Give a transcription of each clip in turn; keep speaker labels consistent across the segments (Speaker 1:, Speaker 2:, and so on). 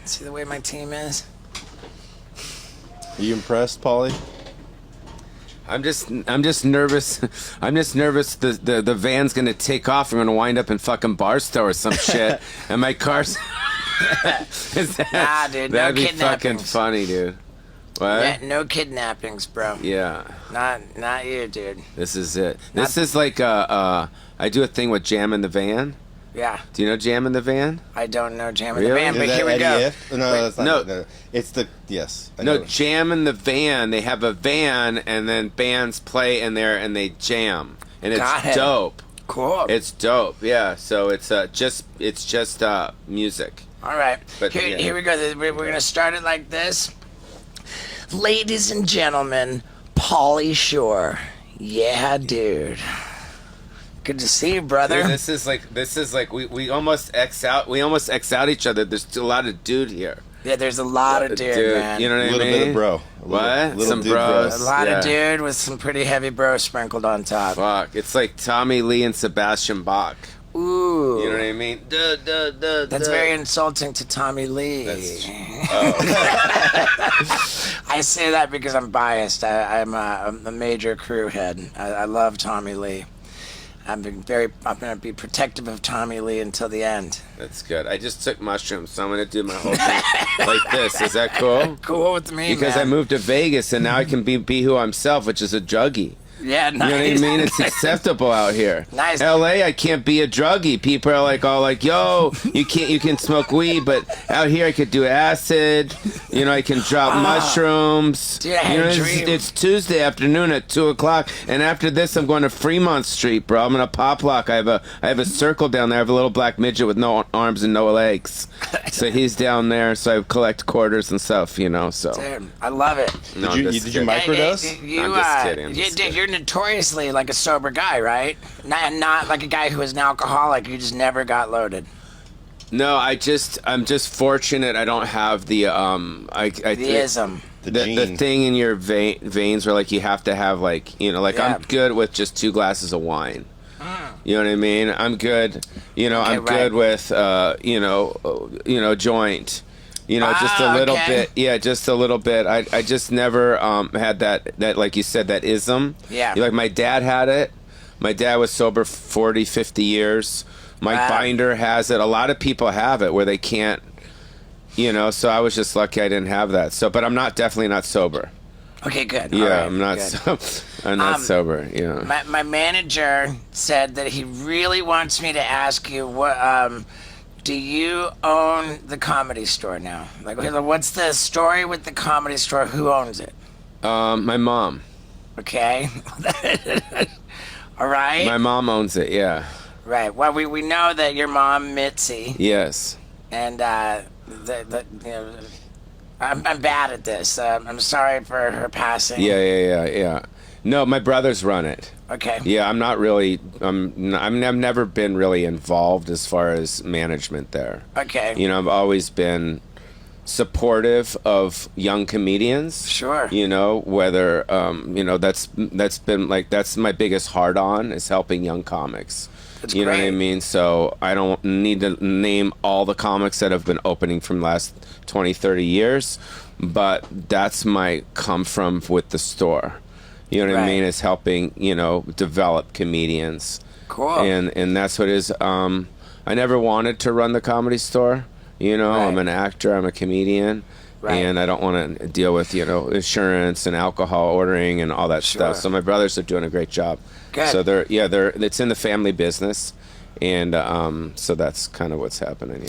Speaker 1: See the way my team is?
Speaker 2: Are you impressed, Paulie?
Speaker 3: I'm just nervous. I'm just nervous the van's gonna take off. I'm gonna wind up in fucking Barstow or some shit, and my car's.
Speaker 1: Nah, dude.
Speaker 3: That'd
Speaker 1: No
Speaker 3: be fucking
Speaker 1: kidnappings.
Speaker 3: funny, dude. What?
Speaker 1: Yeah, no kidnappings, bro.
Speaker 3: Yeah.
Speaker 1: Not you, dude.
Speaker 3: This is it. This is like I do a thing with Jam in the Van.
Speaker 1: Yeah.
Speaker 3: Do you know Jam in the Van?
Speaker 1: I don't know Jam in the
Speaker 3: Really?
Speaker 1: Van, but
Speaker 2: Is that
Speaker 1: here we
Speaker 2: Eddie
Speaker 1: go.
Speaker 2: If? No, that's not.
Speaker 3: No.
Speaker 2: No. It's the yes. I
Speaker 3: No,
Speaker 2: know.
Speaker 3: Jam in the Van. They have a van, and then bands play in there, and they jam, and
Speaker 1: Got
Speaker 3: it's
Speaker 1: it.
Speaker 3: dope.
Speaker 1: Cool.
Speaker 3: It's dope. Yeah. So it's just music.
Speaker 1: All right.
Speaker 3: But,
Speaker 1: Here,
Speaker 3: yeah.
Speaker 1: here we go. We're going to start it like this. Ladies and gentlemen, Pauly Shore. Yeah, dude. Good to see you, brother.
Speaker 3: Dude, this is like we almost X out each other. There's a lot of dude here.
Speaker 1: Yeah, there's a lot of dude, man.
Speaker 3: You know what I
Speaker 2: A
Speaker 3: mean?
Speaker 2: little bit of bro.
Speaker 3: What? Some
Speaker 2: dude
Speaker 3: bros.
Speaker 1: A lot of
Speaker 3: Yeah.
Speaker 1: dude with some pretty heavy bro sprinkled on top.
Speaker 3: Fuck. It's like Tommy Lee and Sebastian Bach.
Speaker 1: Ooh.
Speaker 3: You know what I mean?
Speaker 1: That's very insulting to Tommy Lee. I say that because I'm biased. I'm a major crew head. I love Tommy Lee. I'm going to be protective of Tommy Lee until the end.
Speaker 3: That's good. I just took mushrooms, so I'm going to do my whole thing like this. Is that cool?
Speaker 1: Cool with me,
Speaker 3: Because
Speaker 1: man.
Speaker 3: I moved to Vegas, and now I can be who I'm self, which is a druggie.
Speaker 1: Yeah, nice.
Speaker 3: You know what I mean? It's acceptable out here.
Speaker 1: Nice.
Speaker 3: LA, I can't be a druggie. People are like, all like, yo, you can smoke weed, but out here I could do acid. You know, I can drop mushrooms.
Speaker 1: Dude, I had
Speaker 3: you know,
Speaker 1: a dream.
Speaker 3: it's Tuesday afternoon at 2:00, and after this, I'm going to Fremont Street, bro. I'm gonna pop lock. I have a circle down there. I have a little black midget with no arms and no legs. So he's down there. So I collect quarters and stuff. You know, so.
Speaker 1: Dude, I love it.
Speaker 3: No,
Speaker 2: Did
Speaker 3: I'm
Speaker 2: you
Speaker 3: just
Speaker 2: microdose?
Speaker 3: I'm just kidding. I'm just kidding.
Speaker 1: You're notoriously like a sober guy, right? Not like a guy who is an alcoholic. You just never got loaded.
Speaker 3: No, I'm just fortunate. I don't have the
Speaker 1: The ism.
Speaker 3: the thing in your veins where like you have to have like like
Speaker 1: Yeah.
Speaker 3: I'm good with just 2 glasses of wine. You know what I mean? I'm good.
Speaker 1: Okay,
Speaker 3: I'm good with joint. Just a little
Speaker 1: okay.
Speaker 3: bit. Yeah, just a little bit. I just never had that like you said, that ism.
Speaker 1: Yeah.
Speaker 3: Like my dad had it. My dad was sober 40, 50 years. My
Speaker 1: Wow.
Speaker 3: binder has it. A lot of people have it where they can't, so I was just lucky I didn't have that. So, but I'm definitely not sober.
Speaker 1: Okay, good.
Speaker 3: Yeah,
Speaker 1: All right,
Speaker 3: I'm not.
Speaker 1: good.
Speaker 3: I'm not sober. Yeah.
Speaker 1: My manager said that he really wants me to ask you what. Do you own the Comedy Store now? Like, what's the story with the Comedy Store? Who owns it?
Speaker 3: My mom.
Speaker 1: Okay. All right.
Speaker 3: My mom owns it. Yeah.
Speaker 1: Right. Well, we know that your mom, Mitzi,
Speaker 3: Yes.
Speaker 1: and I'm bad at this. I'm sorry for her passing.
Speaker 3: Yeah. No, my brothers run it.
Speaker 1: Okay.
Speaker 3: Yeah, I'm not really. I've never been really involved as far as management there.
Speaker 1: Okay.
Speaker 3: I've always been supportive of young comedians.
Speaker 1: Sure.
Speaker 3: Whether that's been like that's my biggest hard on is helping young comics.
Speaker 1: That's
Speaker 3: You know what I
Speaker 1: great.
Speaker 3: mean? So I don't need to name all the comics that have been opening from the last 20, 30 years, but that's my come from with the store. You know what I
Speaker 1: Right.
Speaker 3: mean? Is helping, develop comedians.
Speaker 1: Cool.
Speaker 3: And that's what it is. I never wanted to run the Comedy Store. I'm
Speaker 1: Right.
Speaker 3: an actor, I'm a comedian.
Speaker 1: Right.
Speaker 3: And I don't want to deal with, insurance and alcohol ordering and all that stuff.
Speaker 1: Sure.
Speaker 3: So my brothers are doing a great job.
Speaker 1: Good.
Speaker 3: So it's in the family business. And so that's kind of what's happening,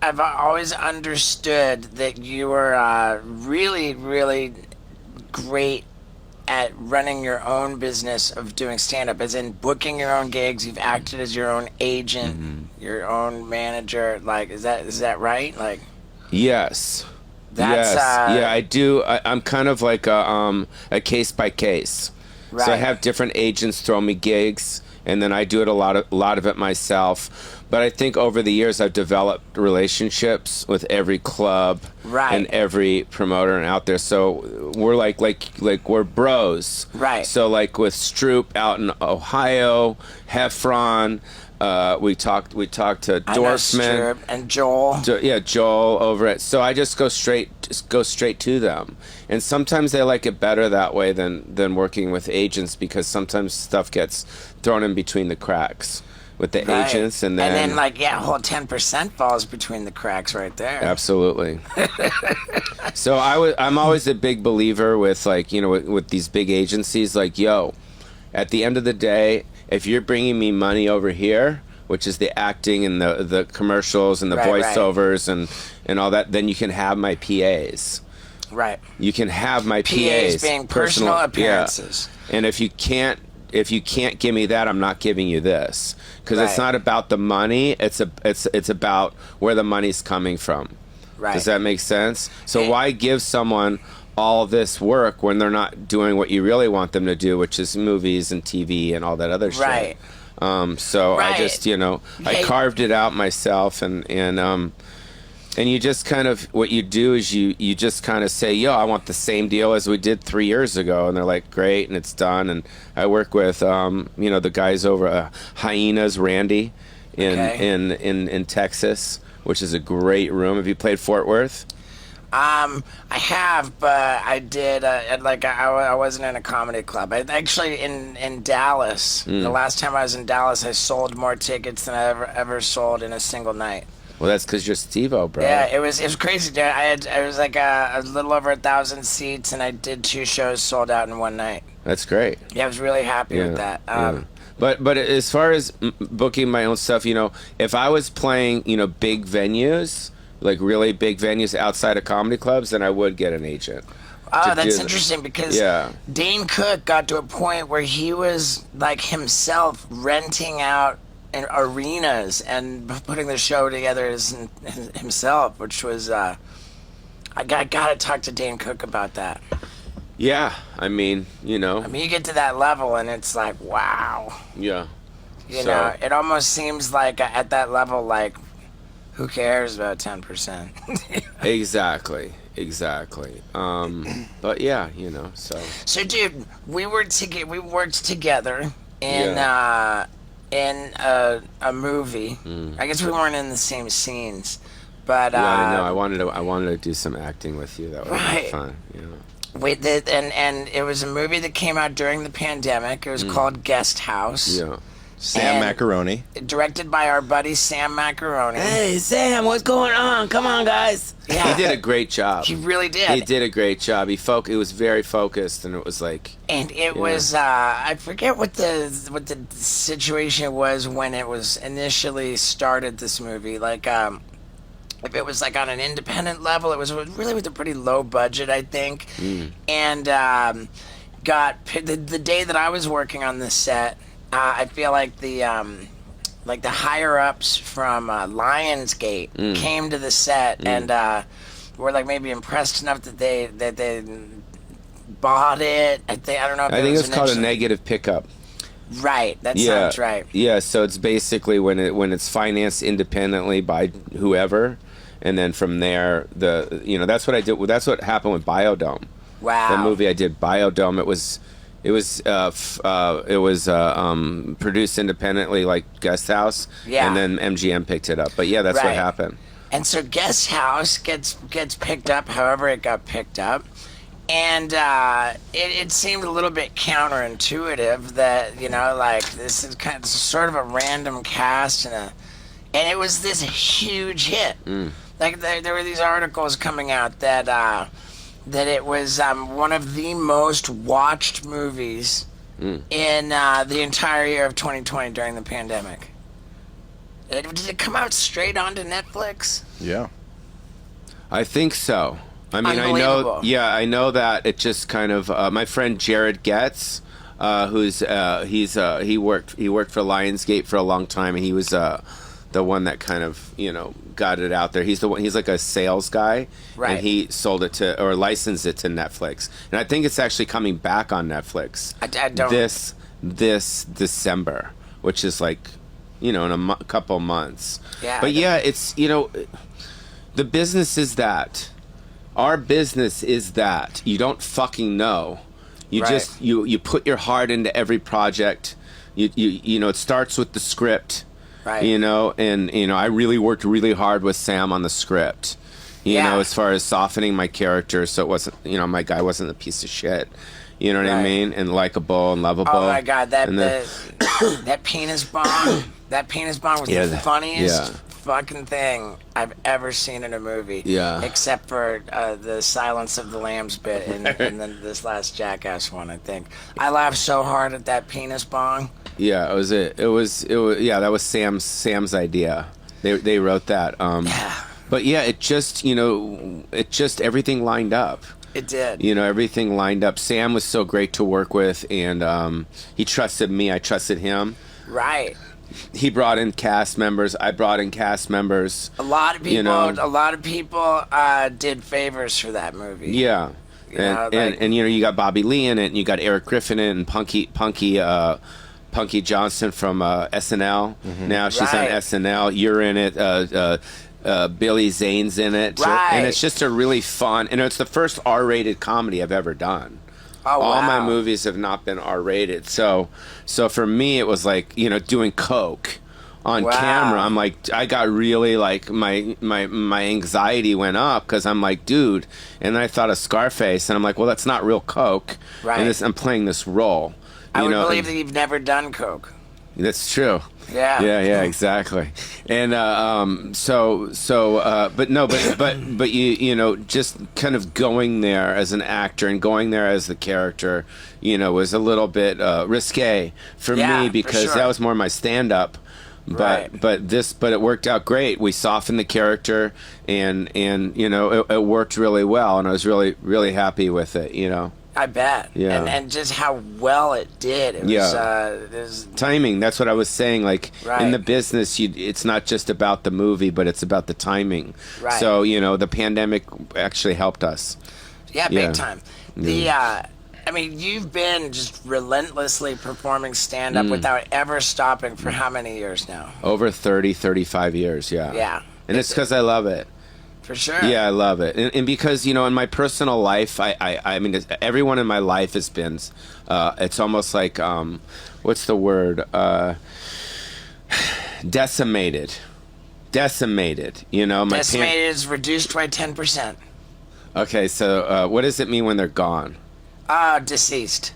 Speaker 1: I've always understood that you were really, really great at running your own business of doing stand-up, as in booking your own gigs. You've acted as your own agent, your own manager. Like, is that right? Like,
Speaker 3: Yes.
Speaker 1: That's,
Speaker 3: yes. Yeah, I do. I'm kind of like a case by case. So I
Speaker 1: Right.
Speaker 3: have different agents throw me gigs, and then I do it a lot of it myself. But I think over the years I've developed relationships with every club
Speaker 1: Right.
Speaker 3: and every promoter and out there. So we're like we're bros.
Speaker 1: Right.
Speaker 3: So like with Stroop out in Ohio, Heffron, We talked to
Speaker 1: I know
Speaker 3: Dorfman.
Speaker 1: Sturb and Joel.
Speaker 3: Joel over it. So I just go straight to them. And sometimes they like it better that way than working with agents, because sometimes stuff gets thrown in between the cracks with the
Speaker 1: Right.
Speaker 3: agents, and then
Speaker 1: like, yeah, whole 10% falls between the cracks right there.
Speaker 3: absolutely. So I'm always a big believer with, like, you know, with these big agencies, like, yo, at the end of the day, if you're bringing me money over here, which is the acting and the commercials and the
Speaker 1: Right,
Speaker 3: voiceovers and all that, then you can have my PAs.
Speaker 1: Right.
Speaker 3: You can have my
Speaker 1: PAs being personal appearances.
Speaker 3: Yeah. And if you can't give me that, I'm not giving you this, because it's
Speaker 1: Right.
Speaker 3: not about the money. It's about where the money's coming from.
Speaker 1: Right.
Speaker 3: Does that make sense? So
Speaker 1: Yeah.
Speaker 3: why give someone all this work when they're not doing what you really want them to do, which is movies and TV and all that other shit?
Speaker 1: Right.
Speaker 3: So I
Speaker 1: Right.
Speaker 3: just, you know, I
Speaker 1: Hey.
Speaker 3: carved it out myself, and you just kind of, what you do is you just kind of say, yo, I want the same deal as we did 3 years ago, and they're like, great, and it's done. And I work with you know, the guys over Hyenas, Randy
Speaker 1: Okay.
Speaker 3: in Texas, which is a great room. Have you played Fort Worth?
Speaker 1: I have, but I did, I wasn't in a comedy club. I actually, in Dallas, the last time I was in Dallas, I sold more tickets than I ever sold in a single night.
Speaker 3: Well, that's because you're Steve-O, bro.
Speaker 1: Yeah, it was crazy, dude. It was like a little over 1,000 seats, and I did 2 shows sold out in one night.
Speaker 3: That's great.
Speaker 1: Yeah, I was really happy with that.
Speaker 3: Yeah. But as far as booking my own stuff, you know, if I was playing, you know, big venues, like really big venues outside of comedy clubs, then I would get an agent.
Speaker 1: Oh,
Speaker 3: to
Speaker 1: that's
Speaker 3: do
Speaker 1: interesting, because
Speaker 3: Yeah.
Speaker 1: Dane Cook got to a point where he was like himself renting out in arenas and putting the show together as himself, which was I gotta talk to Dane Cook about that.
Speaker 3: Yeah, I mean, you know,
Speaker 1: I mean, you get to that level and it's like, wow,
Speaker 3: yeah.
Speaker 1: you
Speaker 3: So-
Speaker 1: know, it almost seems like at that level, like, who cares about 10%?
Speaker 3: Exactly. But yeah, you know, so.
Speaker 1: So, dude, we worked together in a movie. I guess we weren't in the same scenes, but
Speaker 3: Yeah, I know. I wanted to do some acting with you. That would
Speaker 1: Right.
Speaker 3: be fun. You know.
Speaker 1: and it was a movie that came out during the pandemic. It was called Guest House.
Speaker 3: Yeah.
Speaker 2: Sam
Speaker 1: And-
Speaker 2: Macaroni.
Speaker 1: Directed by our buddy Sam Macaroni.
Speaker 3: Hey, Sam, what's going on? Come on, guys.
Speaker 1: Yeah.
Speaker 3: He did a great job.
Speaker 1: He really did.
Speaker 3: He did a great job. It was very focused, and it was like,
Speaker 1: And it was I forget what the situation was when it was initially started, this movie. Like if it was like on an independent level, it was really with a pretty low budget, I think. And the day that I was working on this set, I feel like the higher ups from Lionsgate came to the set and were like maybe impressed enough that they bought it. I don't know. If
Speaker 3: I think it was called a
Speaker 1: initially-
Speaker 3: negative pickup.
Speaker 1: Right, that sounds right.
Speaker 3: Yeah, so it's basically when it's financed independently by whoever, and then from there that's what I did. That's what happened with Biodome.
Speaker 1: Wow.
Speaker 3: The movie I did, Biodome. It was produced independently, like Guest House.
Speaker 1: Yeah.
Speaker 3: And then MGM picked it up. But yeah, that's what
Speaker 1: Right.
Speaker 3: happened.
Speaker 1: And so Guest House gets picked up, however it got picked up. And it seemed a little bit counterintuitive that, you know, like, this is kind of sort of a random cast, and it was this huge hit. Like, there were these articles coming out that it was one of the most watched movies in the entire year of 2020 during the pandemic. Did it come out straight onto Netflix?
Speaker 2: Yeah.
Speaker 3: I think so. I mean,
Speaker 1: Unbelievable.
Speaker 3: I know that it just kind of. My friend Jared Getz, he worked for Lionsgate for a long time, and he was the one that kind of, you know, got it out there. He's the one. He's like a sales guy,
Speaker 1: Right.
Speaker 3: And he sold it to, or licensed it to Netflix, and I think it's actually coming back on Netflix.
Speaker 1: I don't.
Speaker 3: This December, which is like, you know, in a couple months.
Speaker 1: Yeah,
Speaker 3: But
Speaker 1: I don't-
Speaker 3: yeah, it's, you know, the business is that. Our business is that you don't fucking know. You
Speaker 1: Right.
Speaker 3: just you put your heart into every project. You know, it starts with the script.
Speaker 1: Right.
Speaker 3: You know, and I really worked really hard with Sam on the script. You know, as far as softening my character, so it wasn't, my guy wasn't a piece of shit. You know what I mean? And likable and lovable.
Speaker 1: Oh my God, that penis bomb, that penis bomb was the funniest fucking thing I've ever seen in a movie.
Speaker 3: Yeah.
Speaker 1: Except for the Silence of the Lambs bit and then this last Jackass one, I think. I laughed so hard at that penis bong.
Speaker 3: Yeah, it was yeah, that was Sam's idea. They wrote that. But yeah, it just everything lined up.
Speaker 1: It did.
Speaker 3: Everything lined up. Sam was so great to work with, and he trusted me. I trusted him.
Speaker 1: Right.
Speaker 3: He brought in cast members. I brought in cast members.
Speaker 1: A lot of people did favors for that movie.
Speaker 3: Yeah. And you got Bobby Lee in it, and you got Eric Griffin in it, and Punky Johnson from SNL. Mm-hmm. Now she's on SNL. You're in it. Billy Zane's in it.
Speaker 1: Right.
Speaker 3: And it's just a really fun, and it's the first R-rated comedy I've ever done.
Speaker 1: Oh,
Speaker 3: all
Speaker 1: wow.
Speaker 3: my movies have not been R-rated. So for me, it was like, doing coke on camera. I'm like, I got really like, my anxiety went up because I'm like, dude. And then I thought of Scarface, and I'm like, well, that's not real coke.
Speaker 1: Right.
Speaker 3: And I'm playing this role.
Speaker 1: I would believe that you've never done coke.
Speaker 3: That's true.
Speaker 1: Yeah.
Speaker 3: Yeah, exactly. And but you just kind of going there as an actor and going there as the character, was a little bit risque for me because that was more my stand-up. But it worked out great. We softened the character, and it worked really well, and I was really, really happy with it.
Speaker 1: I bet.
Speaker 3: Yeah.
Speaker 1: And just how well it did. It was
Speaker 3: timing. That's what I was saying. Like in the business, it's not just about the movie, but it's about the timing.
Speaker 1: Right.
Speaker 3: So the pandemic actually helped us.
Speaker 1: Yeah, big time. You've been just relentlessly performing stand-up without ever stopping for how many years now?
Speaker 3: Over 30, 35 years, yeah.
Speaker 1: Yeah.
Speaker 3: And it's because I love it.
Speaker 1: For sure.
Speaker 3: Yeah, I love it. And because, in my personal life, I mean, everyone in my life has been, it's almost like, what's the word? Decimated. Decimated,
Speaker 1: Decimated is reduced by 10%.
Speaker 3: Okay, so what does it mean when they're gone?
Speaker 1: Deceased.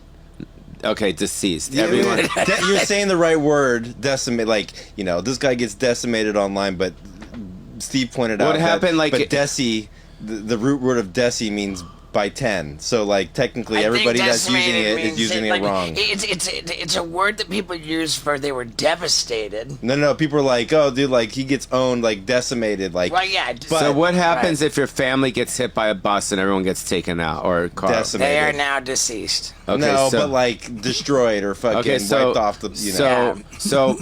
Speaker 3: Okay, deceased.
Speaker 2: Yeah,
Speaker 3: Everyone.
Speaker 2: You're saying the right word, decimate. Like, this guy gets decimated online, but Steve pointed out
Speaker 3: what happened,
Speaker 2: but deci, the root word of deci means by 10. So, like, technically everybody that's using it is using it wrong.
Speaker 1: It's a word that people use for they were devastated.
Speaker 2: No, people are like, oh, dude, like, he gets owned, like, decimated. Like,
Speaker 1: well, yeah.
Speaker 3: So what happens if your family gets hit by a bus and everyone gets taken out or a car?
Speaker 2: Decimated.
Speaker 1: They are now deceased.
Speaker 3: Okay,
Speaker 2: but, like, destroyed or fucking wiped off the,
Speaker 3: So,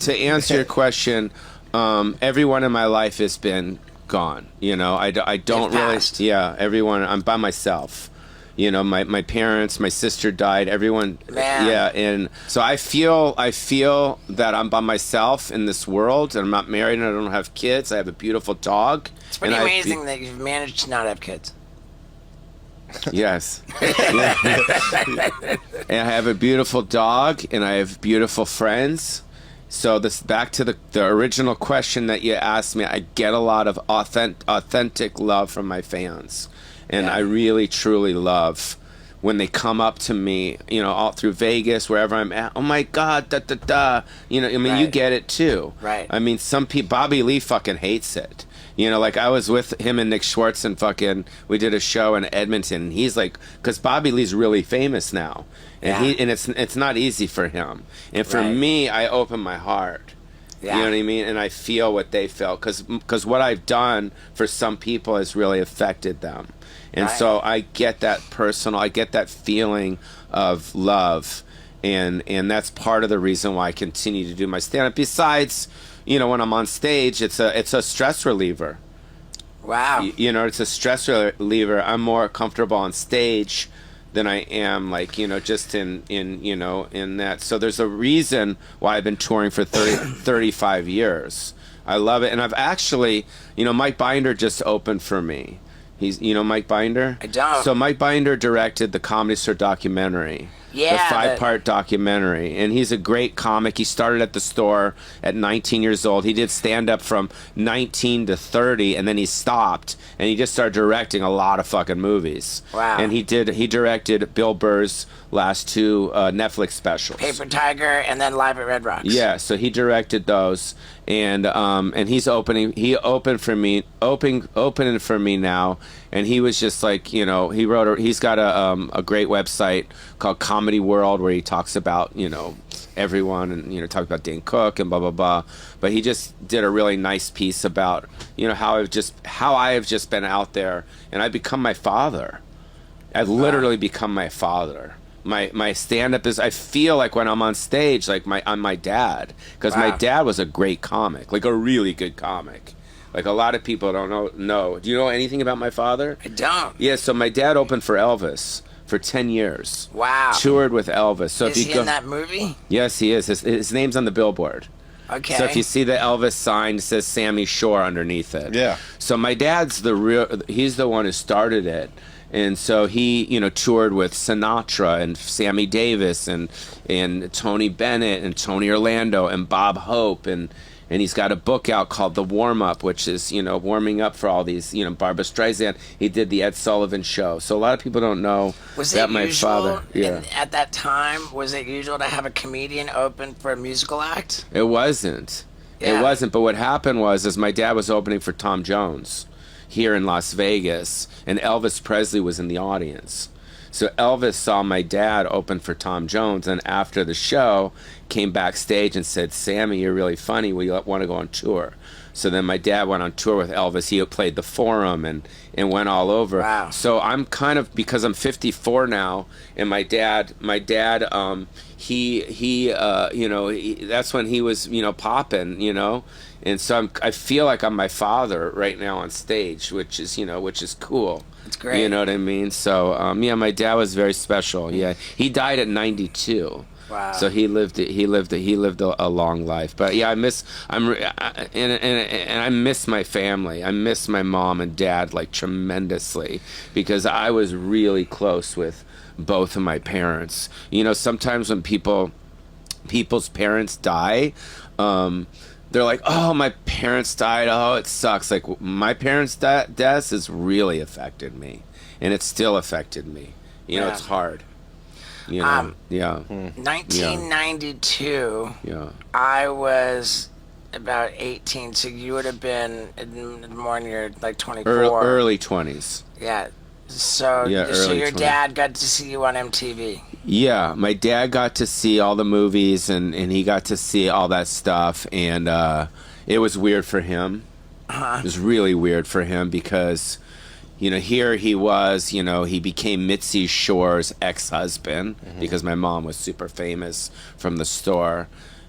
Speaker 3: to answer your question, everyone in my life has been gone. I don't really. Yeah, everyone. I'm by myself. My parents, my sister died. Everyone.
Speaker 1: Man.
Speaker 3: Yeah, and so I feel that I'm by myself in this world, and I'm not married, and I don't have kids. I have a beautiful dog.
Speaker 1: It's pretty amazing that you've managed to not have kids.
Speaker 3: Yes. And I have a beautiful dog, and I have beautiful friends. So this back to the original question that you asked me. I get a lot of authentic love from my fans, and I really truly love when they come up to me, all through Vegas, wherever I'm at. Oh my God, da da da. You get it too.
Speaker 1: Right.
Speaker 3: I mean, some people. Bobby Lee fucking hates it. Like I was with him and Nick Schwartz and we did a show in Edmonton. And he's like, because Bobby Lee's really famous now, and it's not easy for him. And for me, I open my heart. Yeah. You know what I mean? And I feel what they felt because what I've done for some people has really affected them. And so I get that personal, I get that feeling of love, and that's part of the reason why I continue to do my stand-up. Besides, when I'm on stage, it's a stress reliever.
Speaker 1: Wow.
Speaker 3: It's a stress reliever. I'm more comfortable on stage than I am, like, just in that. So there's a reason why I've been touring for 35 years. I love it. And I've actually, Mike Binder just opened for me. He's, Mike Binder?
Speaker 1: I don't.
Speaker 3: So Mike Binder directed the Comedy Store documentary.
Speaker 1: Yeah,
Speaker 3: the 5-part documentary. And he's a great comic. He started at the store at 19 years old. He did stand-up from 19 to 30, and then he stopped, and he just started directing a lot of fucking movies.
Speaker 1: Wow.
Speaker 3: And he directed Bill Burr's last 2 Netflix specials.
Speaker 1: Paper Tiger and then Live at Red Rocks.
Speaker 3: Yeah, so he directed those, and he's opening for me now, and he was just like, he's got a great website called Comedy World where he talks about, everyone, and talks about Dane Cook and blah blah blah, but he just did a really nice piece about how I have just been out there, and I've become my father. I've literally become my father. My stand-up is, I feel like when I'm on stage, like I'm my dad, because my dad was a great comic, like a really good comic. Like a lot of people don't know. Do you know anything about my father?
Speaker 1: I don't.
Speaker 3: Yeah, so my dad opened for Elvis for 10 years.
Speaker 1: Wow.
Speaker 3: Toured with Elvis. So
Speaker 1: is he in that movie?
Speaker 3: Yes, he is. His name's on the billboard.
Speaker 1: Okay.
Speaker 3: So if you see the Elvis sign, it says Sammy Shore underneath it.
Speaker 2: Yeah.
Speaker 3: So my dad's he's the one who started it. And so he, toured with Sinatra and Sammy Davis and Tony Bennett and Tony Orlando and Bob Hope, and he's got a book out called The Warm Up, which is, warming up for all these, Barbra Streisand. He did the Ed Sullivan Show. So a lot of people don't know that my father. Yeah.
Speaker 1: At that time, was it usual to have a comedian open for a musical act?
Speaker 3: It wasn't.
Speaker 1: Yeah.
Speaker 3: It wasn't. But what happened was my dad was opening for Tom Jones here in Las Vegas, and Elvis Presley was in the audience. So Elvis saw my dad open for Tom Jones, and after the show, came backstage and said, "Sammy, you're really funny. We want to go on tour." So then my dad went on tour with Elvis. He played the Forum and went all over.
Speaker 1: Wow.
Speaker 3: So I'm kind of, because I'm 54 now, and my dad, that's when he was, popping, and so I feel like I'm my father right now on stage, which is cool.
Speaker 1: It's great.
Speaker 3: You know what I mean? So my dad was very special. Yeah, he died at 92.
Speaker 1: Wow.
Speaker 3: So he lived a long life. But yeah, I miss my family. I miss my mom and dad like tremendously, because I was really close with both of my parents. Sometimes when people's parents die, they're like, "Oh, my parents died. Oh, it sucks." Like my parents' death has really affected me, and it still affected me. It's hard. Yeah.
Speaker 1: 1992.
Speaker 3: Yeah.
Speaker 1: I was about 18, so you would have been more in your like 24.
Speaker 3: Early 20s.
Speaker 1: Yeah. So your
Speaker 3: 20s.
Speaker 1: dad got to see you on MTV.
Speaker 3: Yeah, my dad got to see all the movies, and he got to see all that stuff, and it was weird for him. It was really weird for him because, here he was, he became Mitzi Shore's ex-husband, because my mom was super famous from the store,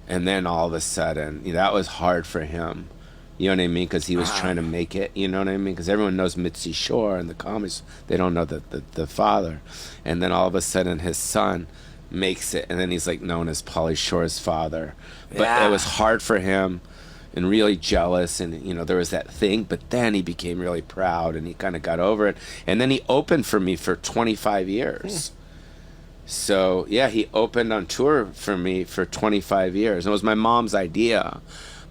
Speaker 3: and then all of a sudden, that was hard for him. You know what I mean? Because he was trying to make it. You know what I mean? Because everyone knows Mitzi Shore in the comics. They don't know the father. And then all of a sudden his son makes it. And then he's like known as Pauly Shore's father. But it was hard for him and really jealous. And, there was that thing. But then he became really proud and he kind of got over it. And then he opened for me for 25 years. So, yeah, he opened on tour for me for 25 years. It was my mom's idea.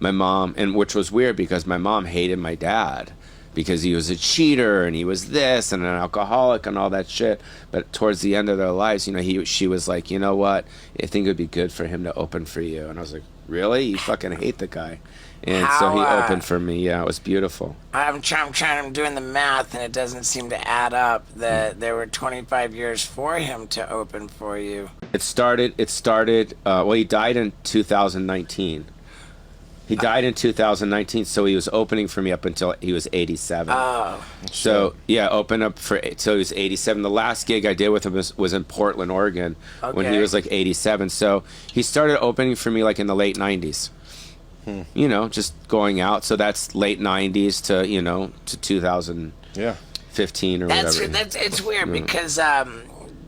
Speaker 3: My mom, and which was weird because my mom hated my dad because he was a cheater and he was this and an alcoholic and all that shit. But towards the end of their lives, she was like, "You know what? I think it would be good for him to open for you." And I was like, "Really? You fucking hate the guy." And so he opened for me. Yeah, it was beautiful. I'm
Speaker 1: doing the math, and it doesn't seem to add up that there were 25 years for him to open for you.
Speaker 3: It started, well, he died in 2019. He died in 2019, so he was opening for me up until he was 87.
Speaker 1: Oh.
Speaker 3: So, yeah, opened up so he was 87. The last gig I did with him was in Portland, Oregon, when he was like 87. So he started opening for me like in the late 90s. Just going out. So that's late 90s to 2015 or whatever.
Speaker 1: It's weird because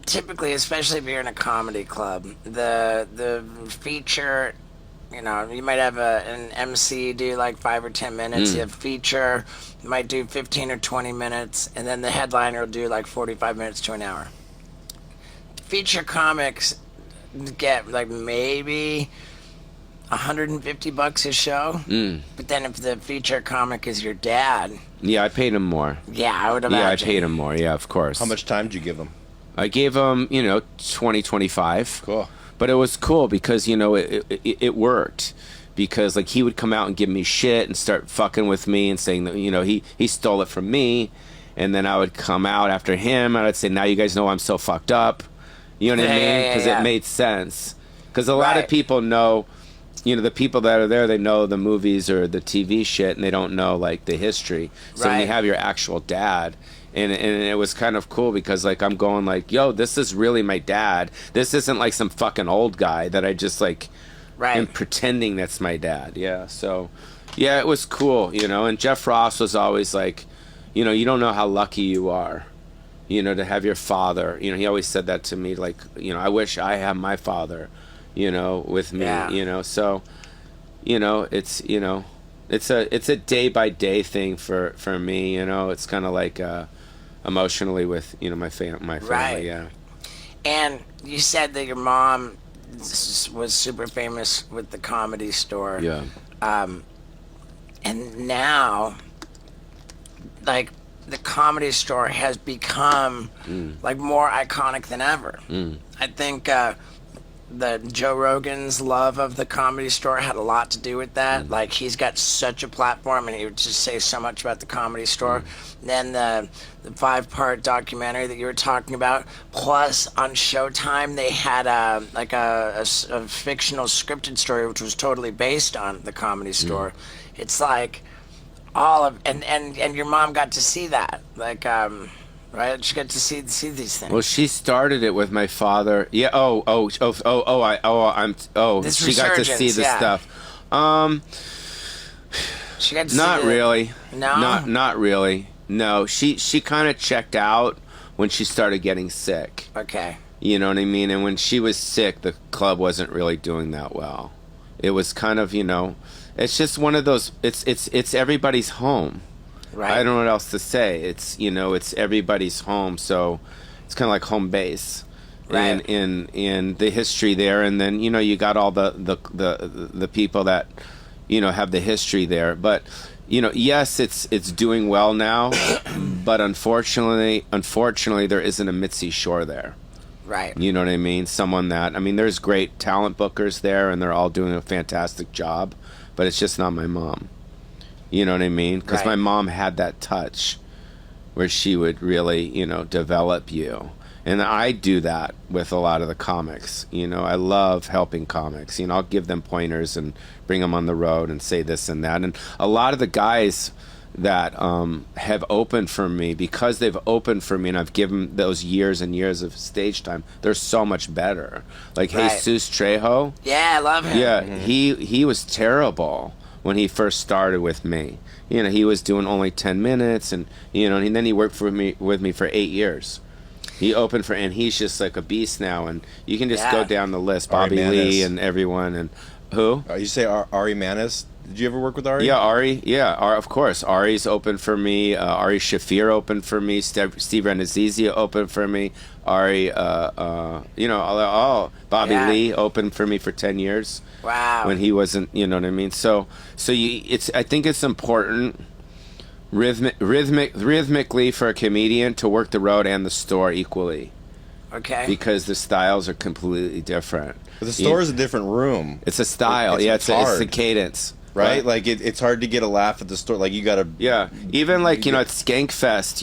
Speaker 1: typically, especially if you're in a comedy club, the feature... you might have an MC do like 5 or 10 minutes. You have feature, you might do 15 or 20 minutes, and then the headliner will do like 45 minutes to an hour. feature comics get like maybe $150 a show. But then if the feature comic is your dad,
Speaker 3: Yeah, I paid him more.
Speaker 1: yeah, I would imagine.
Speaker 3: Yeah, I paid him more. Yeah, of course.
Speaker 2: How much time did you give him?
Speaker 3: I gave him, 20, 25.
Speaker 2: Cool.
Speaker 3: But it was cool because, it worked. Because, like, he would come out and give me shit and start fucking with me and saying that, he stole it from me. And then I would come out after him and I'd say, now you guys know I'm so fucked up. You know what I mean? Because it made sense. Because a lot of people know, the people that are there, they know the movies or the TV shit and they don't know, like, the history. So when you have your actual dad... And it was kind of cool because, like, I'm going, like, yo, this is really my dad. This isn't, like, some fucking old guy that I just, like, am pretending that's my dad. Yeah, so, yeah, it was cool, And Jeff Ross was always like, you don't know how lucky you are, to have your father. He always said that to me, like, I wish I had my father, with me, So, it's a day-by-day thing for me, It's kind of like... emotionally with my family, yeah.
Speaker 1: And you said that your mom was super famous with the Comedy Store, and now, like, the Comedy Store has become like more iconic than ever. I think the Joe Rogan's love of the Comedy Store had a lot to do with that. Like, he's got such a platform, and he would just say so much about the Comedy Store. Then the 5-part documentary that you were talking about. Plus, on Showtime, they had a fictional scripted story which was totally based on the Comedy Store. It's like all of and your mom got to see that, like. Right, she got to see these things.
Speaker 3: Well, she started it with my father. Yeah. She got to see the stuff.
Speaker 1: She got to
Speaker 3: not
Speaker 1: see
Speaker 3: really.
Speaker 1: No,
Speaker 3: not really. No, she kind of checked out when she started getting sick.
Speaker 1: Okay.
Speaker 3: You know what I mean? And when she was sick, the club wasn't really doing that well. It was kind of, it's just one of those. It's everybody's home.
Speaker 1: Right.
Speaker 3: I don't know what else to say. It's it's everybody's home, so it's kind of like home base,
Speaker 1: right.
Speaker 3: in the history there, and then you got all the people that have the history there. But yes, it's doing well now, but unfortunately there isn't a Mitzi Shore there.
Speaker 1: Right.
Speaker 3: You know what I mean? Someone that there's great talent bookers there, and they're all doing a fantastic job, but it's just not my mom. You know what I mean? Because my mom had that touch where she would really, develop you. And I do that with a lot of the comics. I love helping comics. I'll give them pointers and bring them on the road and say this and that. And a lot of the guys that have opened for me, because they've opened for me and I've given those years and years of stage time, they're so much better. Like Jesus Trejo.
Speaker 1: Yeah, I love him.
Speaker 3: Yeah, he was terrible when he first started with me. He was doing only 10 minutes and and then he worked with me for 8 years. He opened and he's just like a beast now, and you can just go down the list. Bobby Lee and everyone, and who?
Speaker 2: You say Ari Manis? Did you ever work with Ari?
Speaker 3: Yeah, Ari. Yeah, of course. Ari's opened for me. Ari Shafir opened for me. Steve Renazizi opened for me. Ari, Bobby Lee opened for me for 10 years.
Speaker 1: Wow.
Speaker 3: When he wasn't, you know what I mean? So I think it's important rhythmically for a comedian to work the road and the store equally.
Speaker 1: Okay.
Speaker 3: Because the styles are completely different.
Speaker 2: But the store is a different room.
Speaker 3: It's a style. It's the cadence.
Speaker 2: Right? Like, it's hard to get a laugh at the store. Like, you gotta...
Speaker 3: Yeah. Even, like, at Skankfest,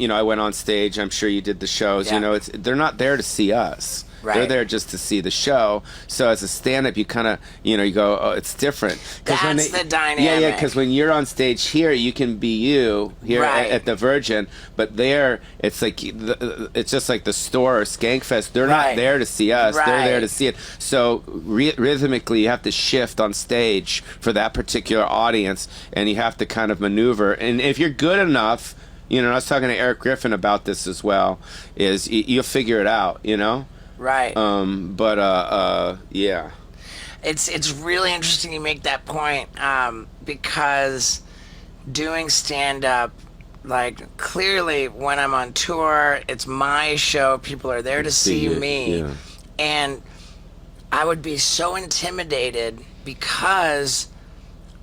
Speaker 3: I went on stage. I'm sure you did the shows.
Speaker 1: Yeah.
Speaker 3: They're not there to see us.
Speaker 1: Right.
Speaker 3: They're there just to see the show. So as a stand-up, you kind of, you go, oh, it's different.
Speaker 1: That's the dynamic.
Speaker 3: Yeah, because when you're on stage here, you can be you here at the Virgin, but there, it's like, it's just like the store or Skankfest. They're not there to see us.
Speaker 1: Right.
Speaker 3: They're there to see it. So rhythmically, you have to shift on stage for that particular audience, and you have to kind of maneuver. And if you're good enough, I was talking to Eric Griffin about this as well, is you'll figure it out,
Speaker 1: Right.
Speaker 3: Yeah.
Speaker 1: It's really interesting you make that point, because doing stand-up like clearly when I'm on tour, it's my show. People are there to see me.
Speaker 3: Yeah.
Speaker 1: And I would be so intimidated because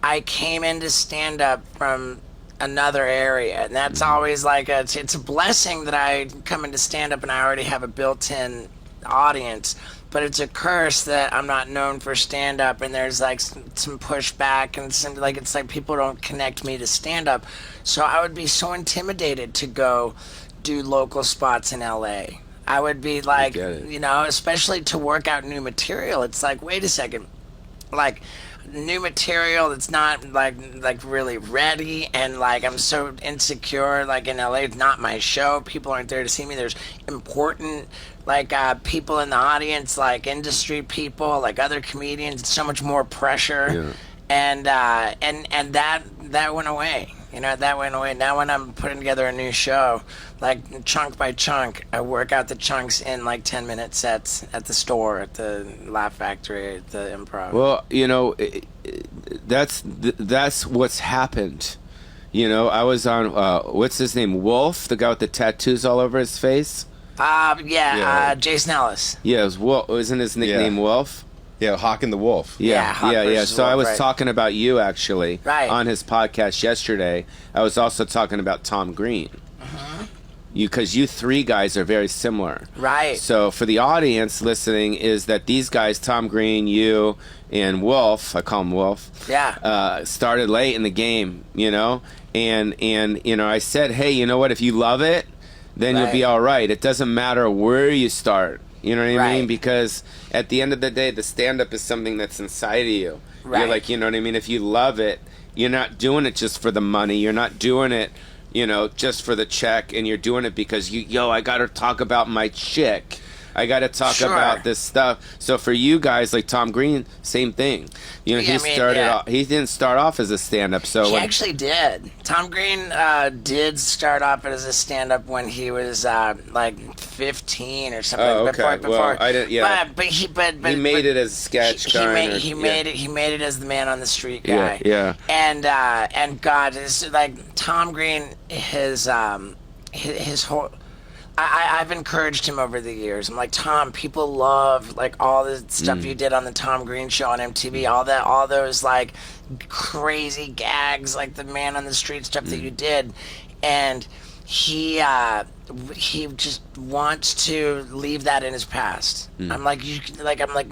Speaker 1: I came into stand up from another area, and that's always like it's a blessing that I come into stand up and I already have a built-in audience, but it's a curse that I'm not known for stand up and there's like some pushback and some, like it's like people don't connect me to stand up. So I would be so intimidated to go do local spots in LA. I would be like, you know, especially to work out new material. It's like, wait a second, like new material that's not like really ready, and like I'm so insecure. Like in LA, it's not my show. People aren't there to see me. There's important like people in the audience, like industry people, like other comedians. It's so much more pressure, and that went away. You know, that went away. Now when I'm putting together a new show, like chunk by chunk, I work out the chunks in like 10-minute sets at the store, at the Laugh Factory, at the Improv.
Speaker 3: Well, you know, that's what's happened. You know, I was on, what's his name, Wolf, the guy with the tattoos all over his face?
Speaker 1: Jason Ellis.
Speaker 3: Yeah, it was Wolf. Isn't his nickname Wolf?
Speaker 2: Yeah, Hawk and the Wolf.
Speaker 3: Yeah. So I was talking about you actually
Speaker 1: Right.
Speaker 3: on his podcast yesterday. I was also talking about Tom Green. Because you three guys are very similar.
Speaker 1: Right.
Speaker 3: So for the audience listening is that these guys, Tom Green, you, and Wolf, I call him Wolf, started late in the game, you know? And you know, I said, hey, you know what, if you love it, then you'll be all right. It doesn't matter where you start. You know what I mean? Because at the end of the day, the stand-up is something that's inside of you. You're like, you know what I mean? If you love it, you're not doing it just for the money. You're not doing it, you know, just for the check. And you're doing it because, I got to talk about my chick. I got to talk about this stuff. So for you guys, like Tom Green, same thing. You know, he didn't start off as a stand-up. So
Speaker 1: he actually did. Tom Green did start off as a stand-up when he was like 15 or something.
Speaker 3: Oh, okay.
Speaker 1: Before.
Speaker 3: Well, I didn't. Yeah.
Speaker 1: But he
Speaker 3: made it as a sketch guy.
Speaker 1: He made it as the man on the street guy.
Speaker 3: Yeah.
Speaker 1: And God, it's like Tom Green, his whole. I've encouraged him over the years. I'm like, Tom, people love like all the stuff you did on the Tom Green Show on MTV, all those like crazy gags, like the man on the street stuff that you did, and he just wants to leave that in his past. I'm like,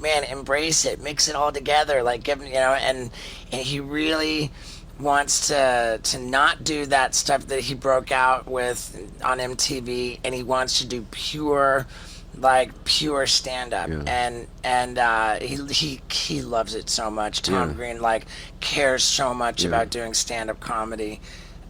Speaker 1: man, embrace it, mix it all together, like give him, you know, and he really wants to not do that stuff that he broke out with on MTV, and he wants to do pure stand-up, and he loves it so much. Tom Green like cares so much about doing stand-up comedy.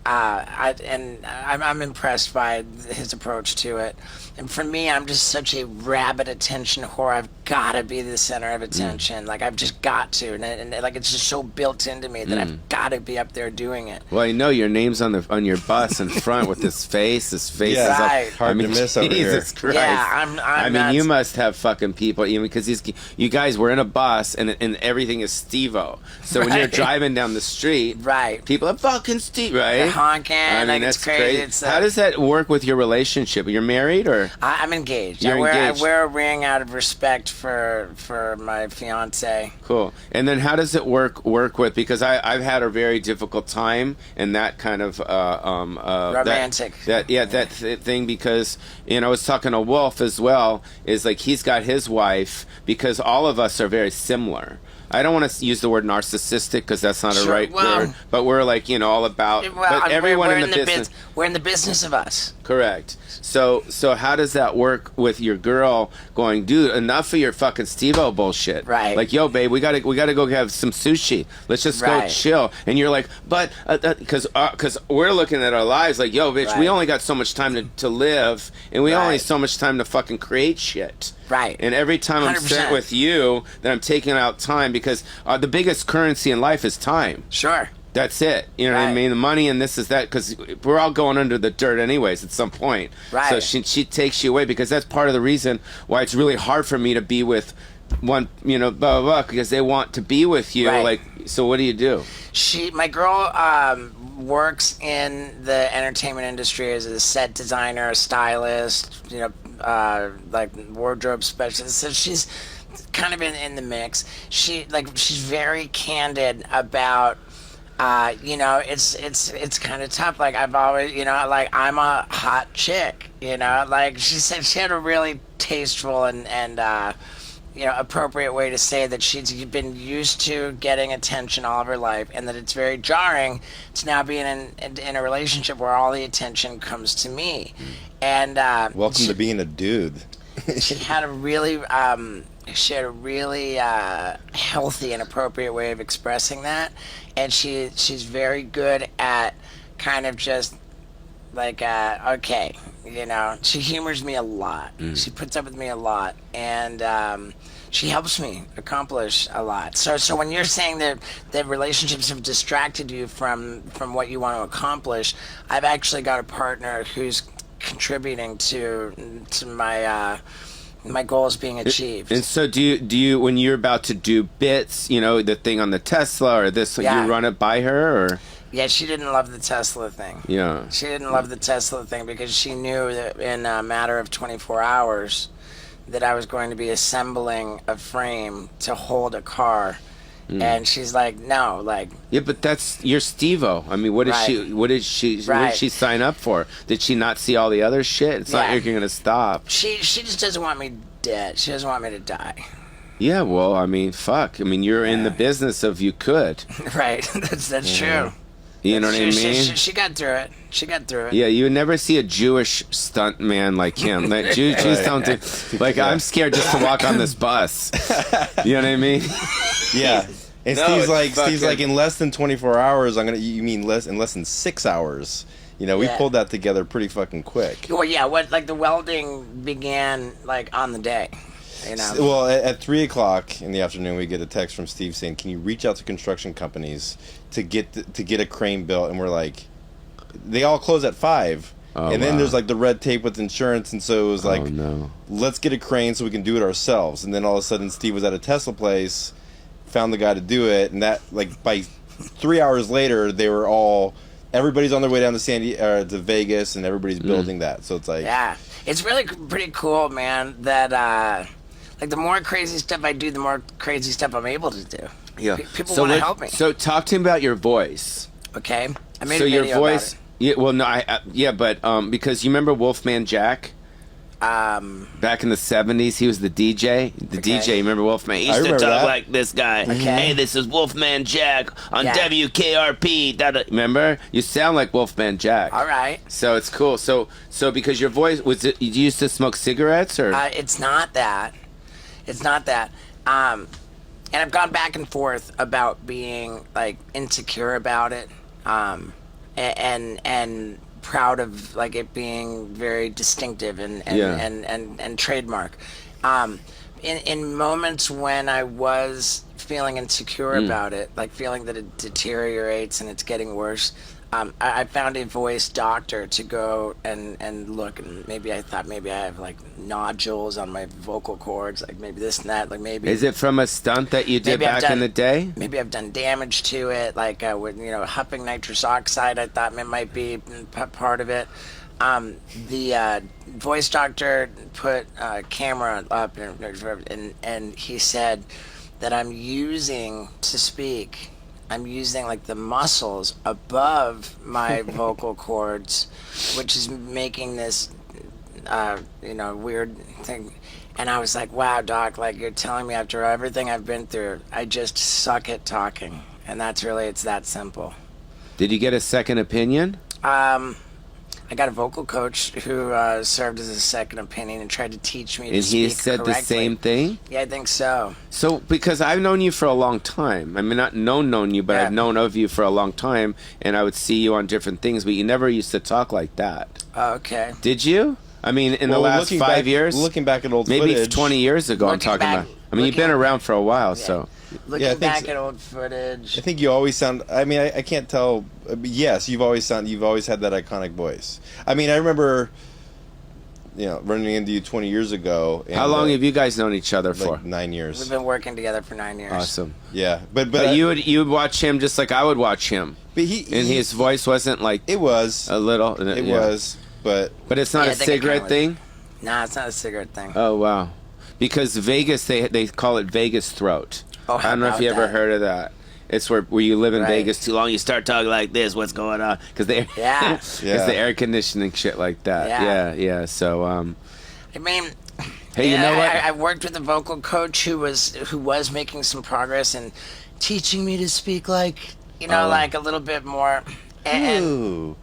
Speaker 1: I'm impressed by his approach to it. And for me, I'm just such a rabid attention whore. I've got to be the center of attention. Like, I've just got to. And like, it's just so built into me that I've got to be up there doing it.
Speaker 3: Well, I know your name's on your bus in front with this face. This face is
Speaker 2: up. Hard to miss over here.
Speaker 3: Jesus Christ.
Speaker 1: Yeah,
Speaker 3: I mean, you must have fucking people, even because you guys were in a bus and everything is Steve-O. So when you're driving down the street, people are fucking Steve, right?
Speaker 1: They're honking.
Speaker 3: I mean,
Speaker 1: like,
Speaker 3: that's
Speaker 1: it's crazy.
Speaker 3: It's, how does that work with your relationship? You're married, or
Speaker 1: I'm engaged.
Speaker 3: You're engaged.
Speaker 1: I wear a ring out of respect for my fiance.
Speaker 3: Cool. And then how does it work with, because I've had a very difficult time in that kind of
Speaker 1: romantic
Speaker 3: that thing, because I was talking to Wolf as well, is like he's got his wife, because all of us are very similar. I don't want to use the word narcissistic because that's not a right word, but we're like, all about. But everyone in the business,
Speaker 1: we're in the business of us.
Speaker 3: Correct. So how does that work with your girl going, dude, enough of your fucking Steve-O bullshit?
Speaker 1: Right.
Speaker 3: Like, yo, babe, we gotta go have some sushi. Let's just go chill. And you're like, but because we're looking at our lives like, yo, bitch, we only got so much time to live, and we only so much time to fucking create shit.
Speaker 1: Right.
Speaker 3: And every time 100%. I'm spent with you, then I'm taking out time, because the biggest currency in life is time.
Speaker 1: Sure.
Speaker 3: That's it. You know what I mean? The money and this is that, because we're all going under the dirt anyways at some point.
Speaker 1: Right.
Speaker 3: So she takes you away, because that's part of the reason why it's really hard for me to be with want, you know, blah, blah, blah, because they want to be with you.
Speaker 1: Right.
Speaker 3: Like, so what do you do?
Speaker 1: My girl works in the entertainment industry as a set designer, a stylist, you know, like wardrobe specialist. So she's kind of in the mix. She's very candid about, you know, it's kind of tough. Like I've always, you know, like I'm a hot chick, you know, like she said she had a really tasteful and you know, appropriate way to say that she's been used to getting attention all of her life, and that it's very jarring to now be in a relationship where all the attention comes to me. And
Speaker 2: welcome to being a dude.
Speaker 1: she had a really healthy and appropriate way of expressing that, and she's very good at kind of just like okay, you know, she humors me a lot. She puts up with me a lot, and she helps me accomplish a lot. So when you're saying that relationships have distracted you from what you want to accomplish, I've actually got a partner who's contributing to my goals being achieved.
Speaker 3: And so do you when you're about to do bits, you know, the thing on the Tesla or this,
Speaker 1: Yeah.
Speaker 3: you run it by her, or?
Speaker 1: Yeah, she didn't love the Tesla thing.
Speaker 3: Yeah.
Speaker 1: She didn't love the Tesla thing because she knew that in a matter of 24 hours that I was going to be assembling a frame to hold a car. And she's like, no, like...
Speaker 3: Yeah, but that's you're Steve-O. I mean, what did she sign up for? Did she not see all the other shit? It's not like you're gonna stop.
Speaker 1: She just doesn't want me dead. She doesn't want me to die.
Speaker 3: Yeah, well, I mean, fuck. I mean, you're in the business of you could.
Speaker 1: Right, that's true.
Speaker 3: You know what I mean?
Speaker 1: She got through it. She got through it.
Speaker 3: Yeah, you would never see a Jewish stunt man like him. Like, Jews don't do... Like, I'm scared just to walk on this bus. You know what I mean?
Speaker 2: Yeah. And
Speaker 3: No,
Speaker 2: Steve's like, in less than 24 hours, in less than 6 hours. You know, we pulled that together pretty fucking quick.
Speaker 1: Well, yeah, the welding began, like, on the day. You know?
Speaker 2: Well, at 3 o'clock in the afternoon, we get a text from Steve saying, "Can you reach out to construction companies to get a crane built?" And we're like, they all close at 5. And then there's like the red tape with insurance, and so it was like, let's get a crane so we can do it ourselves. And then all of a sudden, Steve was at a Tesla place, found the guy to do it, and that, like, by 3 hours later, everybody's on their way down to Vegas, and everybody's building that. So it's like,
Speaker 1: yeah, it's really pretty cool, man. That like the more crazy stuff I do, the more crazy stuff I'm able to do.
Speaker 3: Yeah,
Speaker 1: People want to help me.
Speaker 3: So talk to him about your voice.
Speaker 1: Okay, I made a video
Speaker 3: your voice.
Speaker 1: about it.
Speaker 3: Yeah, well, no, but because you remember Wolfman Jack. Back in the 70s, he was the DJ. DJ, remember Wolfman? He used to talk like this guy.
Speaker 1: Okay.
Speaker 3: Hey, this is Wolfman Jack on WKRP. Remember? You sound like Wolfman Jack.
Speaker 1: All right.
Speaker 3: So it's cool. So because your voice you used to smoke cigarettes, or?
Speaker 1: It's not that. It's not that. And I've gone back and forth about being like insecure about it, and proud of like it being very distinctive and trademark. In moments when I was feeling insecure about it, like feeling that it deteriorates and it's getting worse, I found a voice doctor to go and look, and maybe I thought maybe I have like nodules on my vocal cords, like maybe this and that, like maybe...
Speaker 3: Is it from a stunt that you did back in the day?
Speaker 1: Maybe I've done damage to it, like with, you know, huffing nitrous oxide, I thought it might be part of it. The voice doctor put a camera up, and he said that I'm using like the muscles above my vocal cords, which is making this, you know, weird thing. And I was like, wow, doc, like you're telling me after everything I've been through, I just suck at talking. And it's that simple.
Speaker 3: Did you get a second opinion?
Speaker 1: I got a vocal coach who served as a second opinion and tried to teach me to speak correctly.
Speaker 3: And he said the same thing?
Speaker 1: Yeah, I think so.
Speaker 3: So, because I've known you for a long time. I mean, not known you, but I've known of you for a long time, and I would see you on different things, but you never used to talk like that.
Speaker 1: Oh, okay.
Speaker 3: Did you? I mean, in the last 5 years?
Speaker 2: Looking back at old
Speaker 3: maybe
Speaker 2: footage.
Speaker 3: 20 years ago, I'm talking about. I mean, you've been around for a while, so...
Speaker 1: Looking back at old footage,
Speaker 2: I think you always sound. I mean, I can't tell. Yes, you've always had that iconic voice. I mean, I remember running into you 20 years ago. And,
Speaker 3: How long have you guys known each other for?
Speaker 2: Like 9 years.
Speaker 1: We've been working together for 9 years.
Speaker 3: Awesome.
Speaker 2: Yeah, but
Speaker 3: you would watch him just like I would watch him.
Speaker 2: But
Speaker 3: his voice wasn't like
Speaker 2: it was
Speaker 3: a little.
Speaker 2: It was, but
Speaker 3: it's not
Speaker 1: Yeah,
Speaker 3: a
Speaker 1: I think it
Speaker 3: cigarette
Speaker 1: kinda
Speaker 3: thing.
Speaker 1: Nah, it's not a cigarette thing.
Speaker 3: Oh wow, because Vegas they call it Vegas throat.
Speaker 1: Oh,
Speaker 3: I
Speaker 1: how
Speaker 3: don't know if
Speaker 1: about
Speaker 3: you ever
Speaker 1: that?
Speaker 3: heard of that. It's where you live in
Speaker 1: Right.
Speaker 3: Vegas too long, you start talking like this. What's going on? Because
Speaker 1: Yeah.
Speaker 3: it's the air conditioning shit like that.
Speaker 1: Yeah.
Speaker 3: Yeah. So
Speaker 1: I mean,
Speaker 3: hey, you know what?
Speaker 1: I worked with a vocal coach who was making some progress and teaching me to speak like like a little bit more. And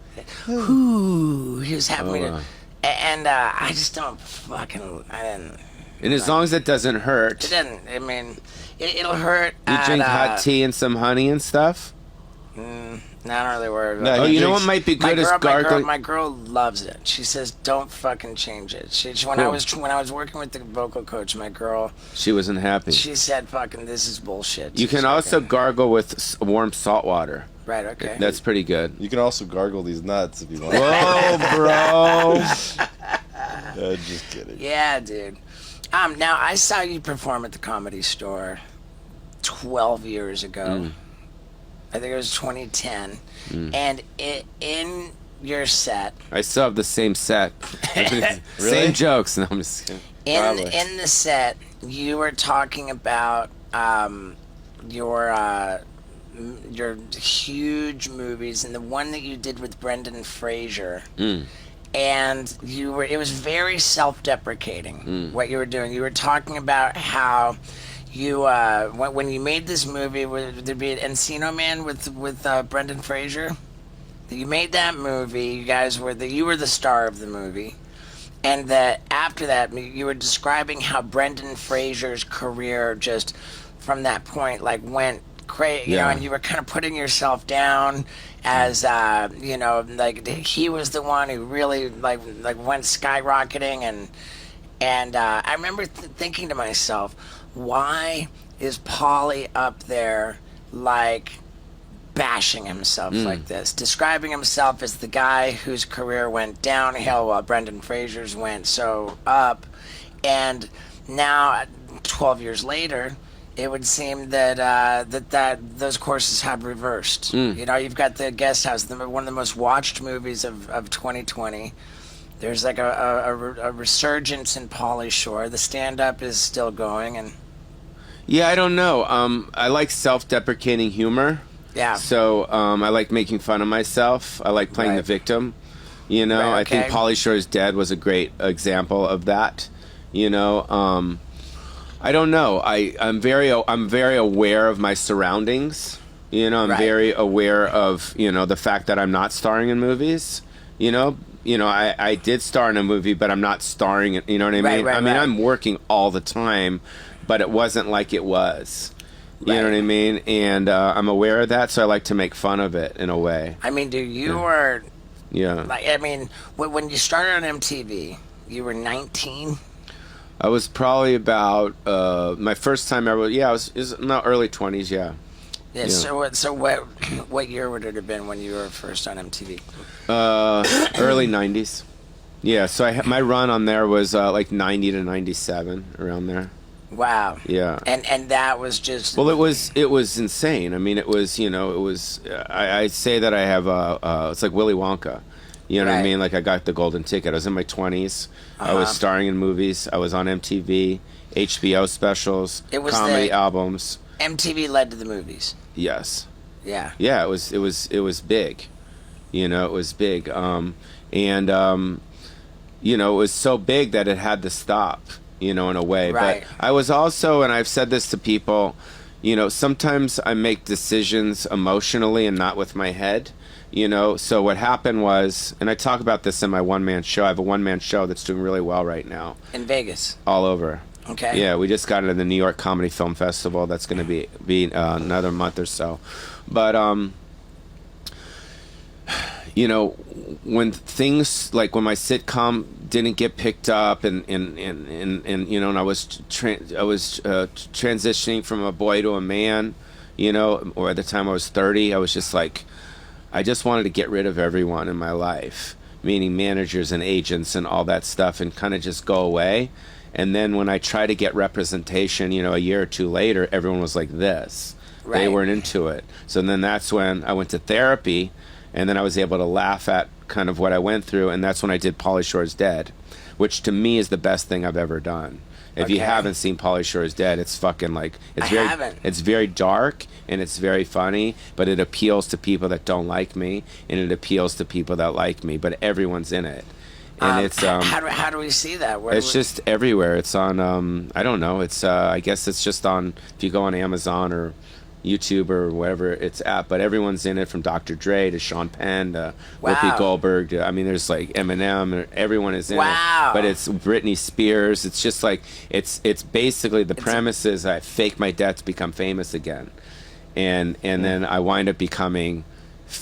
Speaker 1: he was having me to, and I just don't fucking. I didn't.
Speaker 3: And as long as it doesn't hurt,
Speaker 1: It didn't. I mean, it'll hurt.
Speaker 3: you drink hot tea and some honey and stuff.
Speaker 1: Not really worried about.
Speaker 2: No,
Speaker 1: it.
Speaker 3: Oh, you know what might be good is gargling.
Speaker 1: My girl loves it. She says, "Don't fucking change it." When I was working with the vocal coach, my girl,
Speaker 3: She wasn't happy.
Speaker 1: she said, "Fucking, this is bullshit."
Speaker 3: You can also gargle with warm salt water.
Speaker 1: right. Okay.
Speaker 3: That's pretty good.
Speaker 2: you can also gargle these nuts if you want.
Speaker 3: Whoa, bro.
Speaker 2: Just kidding.
Speaker 1: yeah, dude. Now I saw you perform at the Comedy Store 12 years ago. I think it was 2010, and in your set.
Speaker 3: I still have the same set.
Speaker 2: Really?
Speaker 3: Same jokes. No, I'm just kidding.
Speaker 1: In the set, you were talking about your huge movies, and the one that you did with Brendan Fraser. And it was very self-deprecating what you were doing. You were talking about how you when you made this movie, would there be an Encino Man with Brendan Fraser? You made that movie. You were the star of the movie. And that after that, you were describing how Brendan Fraser's career just from that point went crazy,
Speaker 3: Yeah.
Speaker 1: and you were kind of putting yourself down as he was the one who really went skyrocketing, and I remember thinking to myself, why is Pauly up there bashing himself like this, describing himself as the guy whose career went downhill while Brendan Fraser's went so up, and now 12 years later, it would seem that those courses have reversed. You've got The Guest House, one of the most watched movies of 2020. There's a resurgence in Pauly Shore. The stand-up is still going, and
Speaker 3: Yeah, I don't know. I like self-deprecating humor.
Speaker 1: yeah.
Speaker 3: So I like making fun of myself. I like playing the
Speaker 1: Right.
Speaker 3: victim.
Speaker 1: Right,
Speaker 3: I think
Speaker 1: okay.
Speaker 3: Pauly Shore's Dead was a great example of that. I don't know. I'm very aware of my surroundings. I'm
Speaker 1: Right.
Speaker 3: very aware of the fact that I'm not starring in movies. I did star in a movie, but I'm not starring in. You know what I mean?
Speaker 1: Right,
Speaker 3: I mean,
Speaker 1: right.
Speaker 3: I'm working all the time, but it wasn't like it was. You know
Speaker 1: Right.
Speaker 3: what I mean? And I'm aware of that, so I like to make fun of it in a way.
Speaker 1: I mean, dude, you were
Speaker 3: Yeah.
Speaker 1: when you started on MTV, you were 19.
Speaker 3: I was probably about my first time ever. Yeah, it was in the early 20s. Yeah.
Speaker 1: Yeah. So what year would it have been when you were first on MTV?
Speaker 3: Early 90s. Yeah. So my run on there was 90 to 97, around there.
Speaker 1: Wow.
Speaker 3: Yeah.
Speaker 1: And that was just
Speaker 3: Well, it was insane. I mean, it was I say that I have it's like Willy Wonka. You know what I
Speaker 1: Right.
Speaker 3: mean? Like I got the golden ticket. I was in my 20s. I was starring in movies. I was on MTV, HBO specials,
Speaker 1: It was
Speaker 3: comedy
Speaker 1: the-
Speaker 3: albums.
Speaker 1: MTV led to the movies.
Speaker 3: Yes.
Speaker 1: Yeah.
Speaker 3: Yeah, it was big. It was big. It was so big that it had to stop, in a way.
Speaker 1: Right.
Speaker 3: But I was also, and I've said this to people, sometimes I make decisions emotionally and not with my head. So what happened was, and I talk about this in my one-man show. I have a one-man show that's doing really well right now,
Speaker 1: In Vegas.
Speaker 3: all over.
Speaker 1: Okay.
Speaker 3: Yeah, we just got into the New York Comedy Film Festival. That's going to be another month or so. But when things when my sitcom didn't get picked up, and I was transitioning from a boy to a man, or at the time I was 30, I was just I just wanted to get rid of everyone in my life. meaning managers and agents and all that stuff, and kind of just go away. And then when I try to get representation, a year or two later, everyone was like this.
Speaker 1: Right.
Speaker 3: They weren't into it. So then that's when I went to therapy, and then I was able to laugh at kind of what I went through, and that's when I did Pauly Shore's Dead, which to me is the best thing I've ever done. If you haven't seen Pauly Shore's Dead, it's fucking like it's very dark and it's very funny, but it appeals to people that don't like me, and it appeals to people that like me, but everyone's in it. And it's
Speaker 1: how do we see that?
Speaker 3: It's just everywhere. It's on I don't know. It's I guess it's just on, if you go on Amazon or YouTube or wherever it's at, but everyone's in it, from Dr. Dre to Sean Penn to Whoopi Goldberg to, I mean, there's like Eminem, everyone is in it. But it's Britney Spears. It's just like it's basically the premise is I fake my death to become famous again, and then I wind up becoming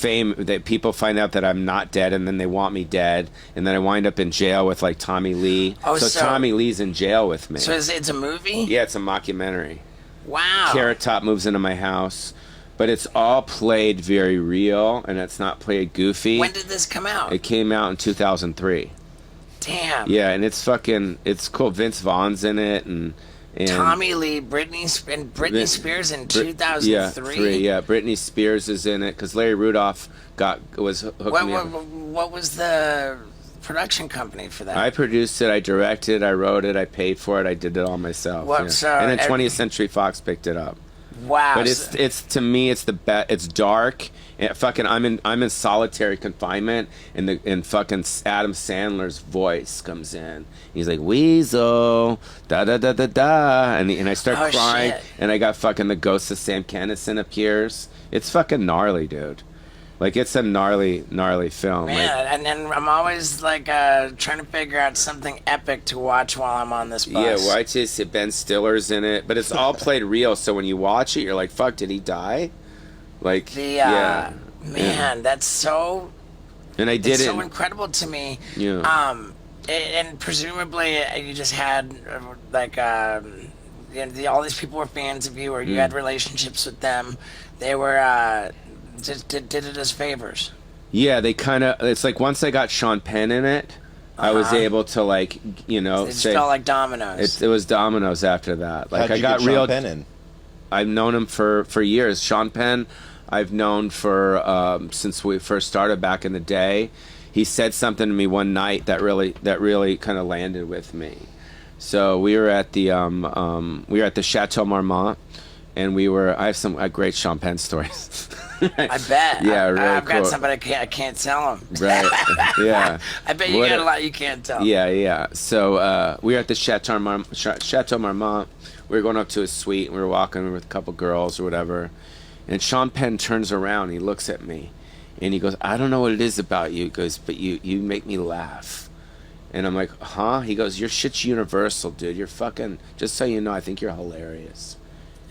Speaker 3: that people find out that I'm not dead, and then they want me dead, and then I wind up in jail with like Tommy Lee. So Tommy Lee's in jail with me.
Speaker 1: So it's a movie?
Speaker 3: Yeah, it's a mockumentary.
Speaker 1: Wow.
Speaker 3: Carrot Top moves into my house, but it's all played very real, and it's not played goofy.
Speaker 1: When did this come out?
Speaker 3: It came out in 2003.
Speaker 1: Damn.
Speaker 3: Yeah, and it's cool. Vince Vaughn's in it, and
Speaker 1: Tommy Lee, Britney Spears in 2003.
Speaker 3: Yeah, Britney Spears is in it because Larry Rudolph was hooked me up.
Speaker 1: What was the production company for that?
Speaker 3: I produced it, I directed, I wrote it, I paid for it, I did it all myself. And then 20th Century Fox picked it up.
Speaker 1: Wow.
Speaker 3: But it's to me it's the best. It's dark. And fucking I'm in solitary confinement, and fucking Adam Sandler's voice comes in. He's like, Weasel, da da da da da, and I start crying,
Speaker 1: shit.
Speaker 3: and I got fucking the ghost of Sam Kinison appears. It's fucking gnarly, dude. Like, it's a gnarly film.
Speaker 1: Man, and then I'm always like trying to figure out something epic to watch while I'm on this bus.
Speaker 3: Yeah, well, I just said Ben Stiller's in it, but it's all played real. So when you watch it, you're like, "Fuck, did he die?" Like,
Speaker 1: man, that's so.
Speaker 3: And I did
Speaker 1: it's
Speaker 3: it.
Speaker 1: so incredible to me.
Speaker 3: Yeah.
Speaker 1: And presumably you just had like all these people were fans of you, or you had relationships with them. They were. Just did it as favors.
Speaker 3: Yeah, they kind of. It's like once I got Sean Penn in it, I was able to like
Speaker 1: It just felt like dominoes.
Speaker 3: It was dominoes after that. Like
Speaker 2: How'd you get Sean Penn in?
Speaker 3: I've known him for years. Sean Penn, I've known for since we first started back in the day. He said something to me one night that really kind of landed with me. So we were at the Chateau Marmont, and I have some great Sean Penn stories.
Speaker 1: I bet.
Speaker 3: Yeah, really
Speaker 1: I've got
Speaker 3: cool.
Speaker 1: somebody I can't tell them.
Speaker 3: Right. Yeah.
Speaker 1: I bet you got a lot you can't tell.
Speaker 3: Yeah. So we were at the Chateau Marmont. We were going up to his suite, and we were walking with a couple girls or whatever. And Sean Penn turns around, and he looks at me, and he goes, "I don't know what it is about you." He goes, "But you make me laugh." And I'm like, "Huh?" He goes, "Your shit's universal, dude. You're fucking, just so you know, I think you're hilarious."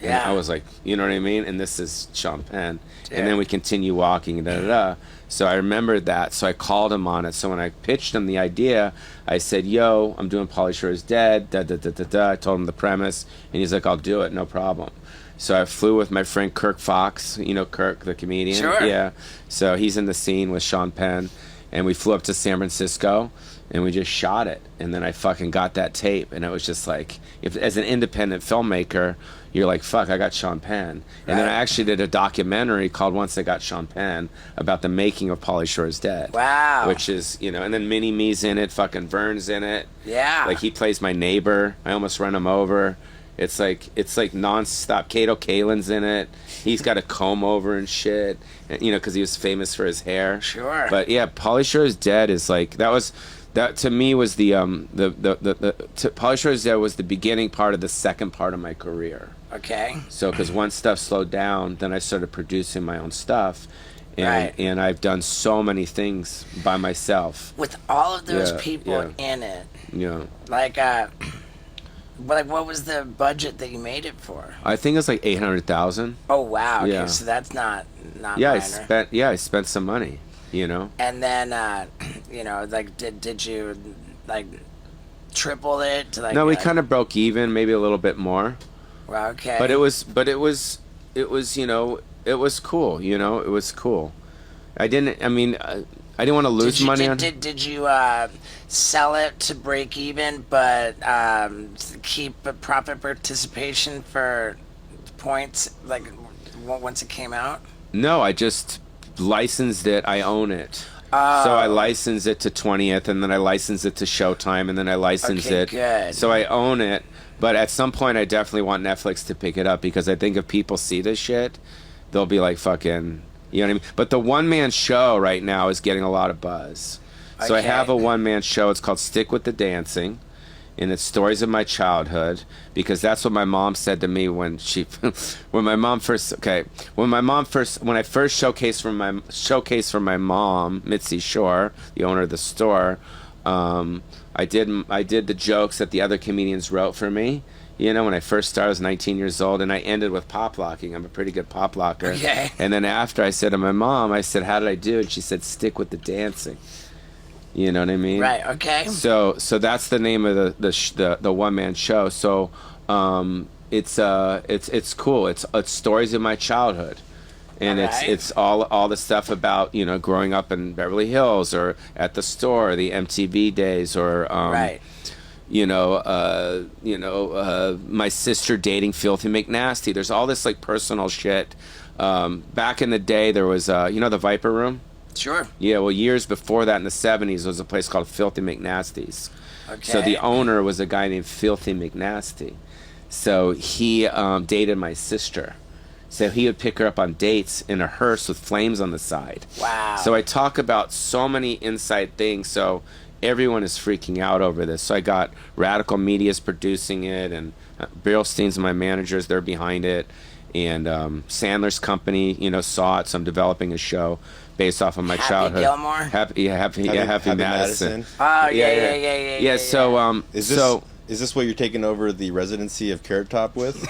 Speaker 1: Yeah.
Speaker 3: And I was like, you know what I mean? And this is Sean Penn. Yeah. And then we continue walking, da-da-da. So I remembered that, so I called him on it. So when I pitched him the idea, I said, "Yo, I'm doing Pauly Shore's Dead, da-da-da-da-da." I told him the premise, and he's like, "I'll do it, no problem." So I flew with my friend Kirk Fox. You know Kirk, the comedian?
Speaker 1: Sure.
Speaker 3: Yeah. So he's in the scene with Sean Penn, and we flew up to San Francisco, and we just shot it. And then I fucking got that tape, and it was just like, as an independent filmmaker, you're like, fuck, I got Sean Penn. And then I actually did a documentary called Once I Got Sean Penn about the making of Pauly Shore's Dead.
Speaker 1: Wow.
Speaker 3: Which is, and then Mini-Me's in it, fucking Vern's in it.
Speaker 1: Yeah.
Speaker 3: Like, he plays my neighbor. I almost run him over. It's like nonstop. Kato Kalin's in it. He's got a comb over and shit, because he was famous for his hair.
Speaker 1: Sure.
Speaker 3: But yeah, Pauly Shore's Dead is like, that to me was Pauly Shore's Dead was the beginning part of the second part of my career.
Speaker 1: Okay.
Speaker 3: So, because once stuff slowed down, then I started producing my own stuff, and I've done so many things by myself.
Speaker 1: With all of those people in it.
Speaker 3: Yeah.
Speaker 1: Like, what was the budget that you made it for?
Speaker 3: I think it's like $800,000.
Speaker 1: Oh wow. Okay,
Speaker 3: Yeah.
Speaker 1: so that's not
Speaker 3: Yeah,
Speaker 1: minor.
Speaker 3: I spent some money.
Speaker 1: And then, like, did you like triple it to like?
Speaker 3: No, we kind of broke even, maybe a little bit more.
Speaker 1: Well, okay.
Speaker 3: But it was cool. It was cool. I I didn't want to lose money on it.
Speaker 1: Did you sell it to break even, but keep a profit participation for points like once it came out?
Speaker 3: No, I just licensed it. I own it. So I licensed it to 20th, and then I licensed it to Showtime, and then I licensed
Speaker 1: Okay,
Speaker 3: it.
Speaker 1: good.
Speaker 3: So I own it. But at some point, I definitely want Netflix to pick it up, because I think if people see this shit, they'll be like, fucking, you know what I mean? But the one-man show right now is getting a lot of buzz. So I
Speaker 1: Okay.
Speaker 3: have a one-man show. It's called Stick with the Dancing, and it's stories of my childhood, because that's what my mom said to me when she when I first showcased for my mom, Mitzi Shore, the owner of the store. I did the jokes that the other comedians wrote for me. You know, when I first started, I was 19 years old, and I ended with pop locking. I'm a pretty good pop locker.
Speaker 1: Okay.
Speaker 3: And then after, I said to my mom, I said, "How did I do?" And she said, "Stick with the dancing." You know what I mean?
Speaker 1: Right. Okay.
Speaker 3: So that's the name of the one man show. So it's cool. It's stories of my childhood, and
Speaker 1: Alright.
Speaker 3: it's all the stuff about, you know, growing up in Beverly Hills or at the store, the MTV days, or
Speaker 1: Right.
Speaker 3: my sister dating Filthy McNasty. There's all this like personal shit. Back in the day, there was the Viper Room.
Speaker 1: Sure.
Speaker 3: Yeah, well, years before that, in the 70s, there was a place called Filthy McNasty's.
Speaker 1: Okay.
Speaker 3: So the owner was a guy named Filthy McNasty. So he dated my sister. So he would pick her up on dates in a hearse with flames on the side.
Speaker 1: Wow.
Speaker 3: So I talk about so many inside things. So everyone is freaking out over this. So I got Radical Media's producing it, and Birlstein's my managers, they're behind it. And Sandler's company, saw it. So I'm developing a show based off of my
Speaker 1: Happy
Speaker 3: childhood.
Speaker 1: Gilmore?
Speaker 3: Happy Madison.
Speaker 1: Oh yeah.
Speaker 3: Yeah. So
Speaker 2: Is this what you're taking over the residency of Carrot Top with?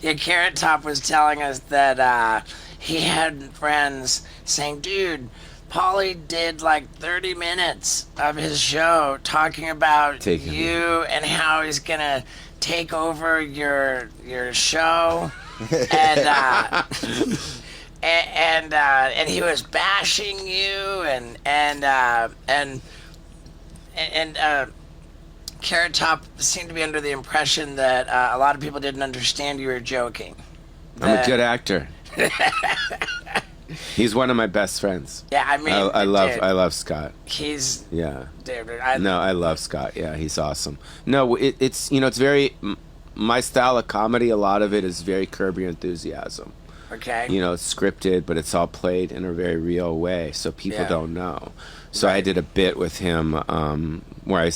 Speaker 1: Yeah, Carrot Top was telling us that he had friends saying, "Dude, Paulie did like 30 minutes of his show talking about
Speaker 3: Taking
Speaker 1: you and how he's gonna take over your show," and and he was bashing you and Carrot Top seemed to be under the impression that a lot of people didn't understand you were joking.
Speaker 3: I'm a
Speaker 1: That-
Speaker 3: good actor. He's one of my best friends.
Speaker 1: Yeah, I mean,
Speaker 3: I love
Speaker 1: dude,
Speaker 3: I love Scott.
Speaker 1: he's
Speaker 3: Yeah.
Speaker 1: dude.
Speaker 3: No, I love Scott. Yeah, he's awesome. No, it's it's very my style of comedy. A lot of it is very Curb Your Enthusiasm.
Speaker 1: Okay.
Speaker 3: It's scripted, but it's all played in a very real way, so people
Speaker 1: Yeah.
Speaker 3: don't know. So I did a bit with him where I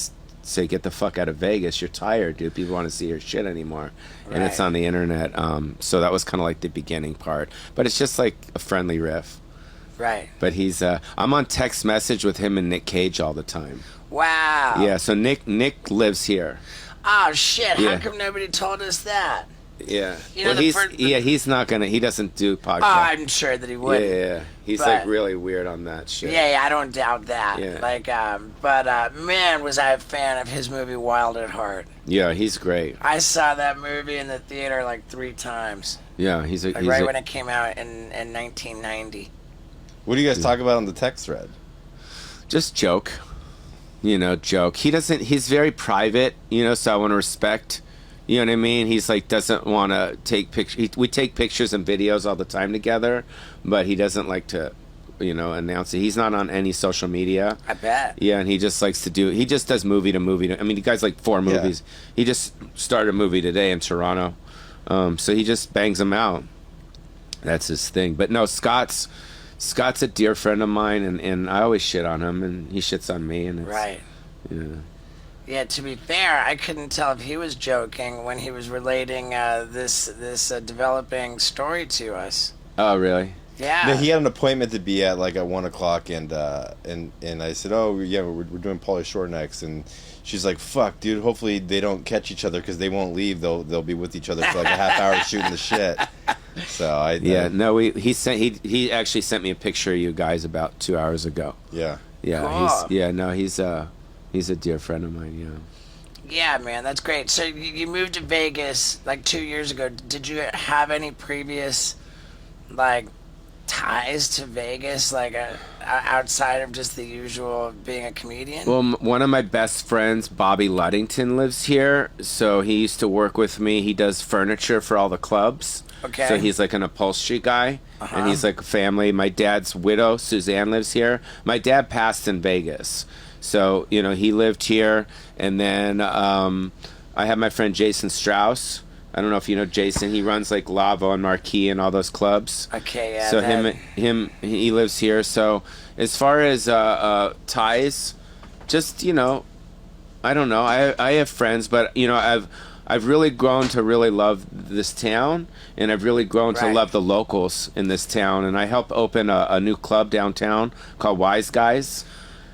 Speaker 3: say, "Get the fuck out of Vegas. You're tired, dude. People want to see your shit anymore." And it's
Speaker 1: Right.
Speaker 3: on the internet. So that was kind of like the beginning part. But it's just like a friendly riff.
Speaker 1: Right.
Speaker 3: But he's I'm on text message with him and Nick Cage all the time.
Speaker 1: Wow.
Speaker 3: Yeah, so Nick lives here.
Speaker 1: Oh shit!
Speaker 3: Yeah.
Speaker 1: How come nobody told us that?
Speaker 3: Yeah.
Speaker 1: You know,
Speaker 3: Well,
Speaker 1: the
Speaker 3: he's
Speaker 1: first-
Speaker 3: he's not gonna. He doesn't do podcasts.
Speaker 1: Oh, I'm sure that he would.
Speaker 3: yeah. He's
Speaker 1: but-
Speaker 3: like really weird on that shit.
Speaker 1: Yeah, I don't doubt that.
Speaker 3: Yeah.
Speaker 1: Like, but man, was I a fan of his movie Wild at Heart.
Speaker 3: Yeah, he's great.
Speaker 1: I saw that movie in the theater like 3 times.
Speaker 3: Yeah, he's
Speaker 1: Like right when it came out in 1990.
Speaker 2: What do you guys talk about on the text thread?
Speaker 3: just joke. Joke. He's very private, so I want to respect. You know what I mean? He's like doesn't want to take pictures. We take pictures and videos all the time together, but he doesn't like to, announce it. He's not on any social media.
Speaker 1: I bet.
Speaker 3: Yeah, and he just likes to do. He just does movie to movie. I mean, the guy's like 4 movies. He just started a movie today in Toronto, so he just bangs them out. That's his thing. But no, Scott's a dear friend of mine, and I always shit on him, and he shits on me, and it's,
Speaker 1: Right.
Speaker 3: Yeah.
Speaker 1: Yeah, to be fair, I couldn't tell if he was joking when he was relating this developing story to us.
Speaker 3: Oh, really?
Speaker 1: Yeah.
Speaker 2: No, he had an appointment to be at like at 1:00, and I said, "Oh yeah, we're doing Pauly Shore next," and she's like, "Fuck, dude. Hopefully they don't catch each other because they won't leave. They'll be with each other for like a half hour shooting the shit." So
Speaker 3: he actually sent me a picture of you guys about 2 hours ago.
Speaker 2: yeah.
Speaker 3: Yeah,
Speaker 1: Cool.
Speaker 3: he's a dear friend of mine. Yeah.
Speaker 1: Yeah, man, that's great. So you moved to Vegas like 2 years ago. Did you have any previous, like, ties to Vegas, like outside of just the usual being a comedian?
Speaker 3: Well, one of my best friends, Bobby Luddington, lives here. So he used to work with me. He does furniture for all the clubs.
Speaker 1: Okay.
Speaker 3: So he's like an upholstery guy, and he's like a family. My dad's widow, Suzanne, lives here. My dad passed in Vegas. So, he lived here. And then I have my friend Jason Strauss. I don't know if you know Jason. He runs like Lavo and Marquee and all those clubs.
Speaker 1: Okay, yeah.
Speaker 3: So he lives here. So as far as ties, just I don't know. I have friends, but I've really grown to really love this town, and I've really grown to
Speaker 1: Right.
Speaker 3: love the locals in this town. And I helped open a new club downtown called Wise Guys.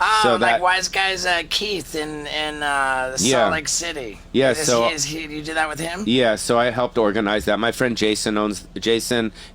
Speaker 1: Oh,
Speaker 3: So
Speaker 1: like
Speaker 3: that-
Speaker 1: Wise Guys Keith in
Speaker 3: Yeah.
Speaker 1: Salt Lake City.
Speaker 3: Yeah,
Speaker 1: You do that with him?
Speaker 3: Yeah, so I helped organize that. My friend Jason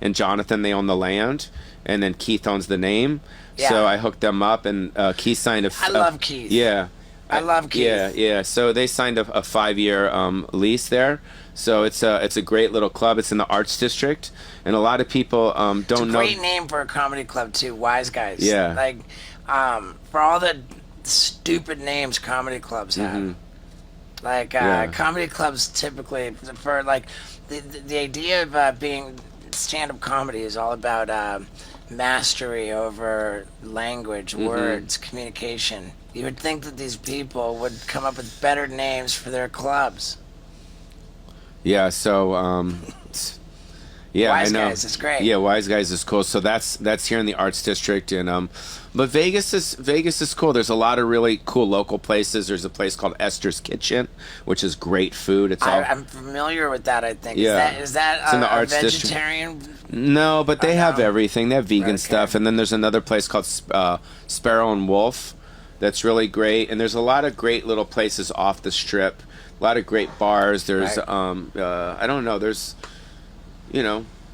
Speaker 3: and Jonathan, they own the land, and then Keith owns the name.
Speaker 1: Yeah.
Speaker 3: So I hooked them up, and Keith signed
Speaker 1: I love Keith.
Speaker 3: Yeah.
Speaker 1: I love Keith.
Speaker 3: Yeah. So they signed a 5-year lease there. So it's a great little club. It's in the Arts District, and a lot of people don't know.
Speaker 1: Great name for a comedy club too, Wise Guys.
Speaker 3: Yeah.
Speaker 1: Like, for all the stupid names comedy clubs have.
Speaker 3: Mm-hmm.
Speaker 1: Like,
Speaker 3: Yeah.
Speaker 1: comedy clubs typically, for like, the idea of being stand-up comedy is all about mastery over language,
Speaker 3: Mm-hmm.
Speaker 1: words, communication. You would think that these people would come up with better names for their clubs.
Speaker 3: Yeah. So yeah,
Speaker 1: Wise
Speaker 3: I know.
Speaker 1: Guys is great.
Speaker 3: Yeah, Wise Guys is cool. So that's here in the Arts District, and but Vegas is cool. There's a lot of really cool local places. There's a place called Esther's Kitchen, which is great food. It's all
Speaker 1: I'm familiar with that, I think.
Speaker 3: Yeah.
Speaker 1: Is that
Speaker 3: It's in the
Speaker 1: a
Speaker 3: Arts District.
Speaker 1: vegetarian?
Speaker 3: No, but they have
Speaker 1: no.
Speaker 3: everything. They have vegan
Speaker 1: Okay.
Speaker 3: stuff, and then there's another place called Sparrow and Wolf that's really great. And there's a lot of great little places off the strip. A lot of great bars. There's
Speaker 1: Right.
Speaker 3: I don't know. There's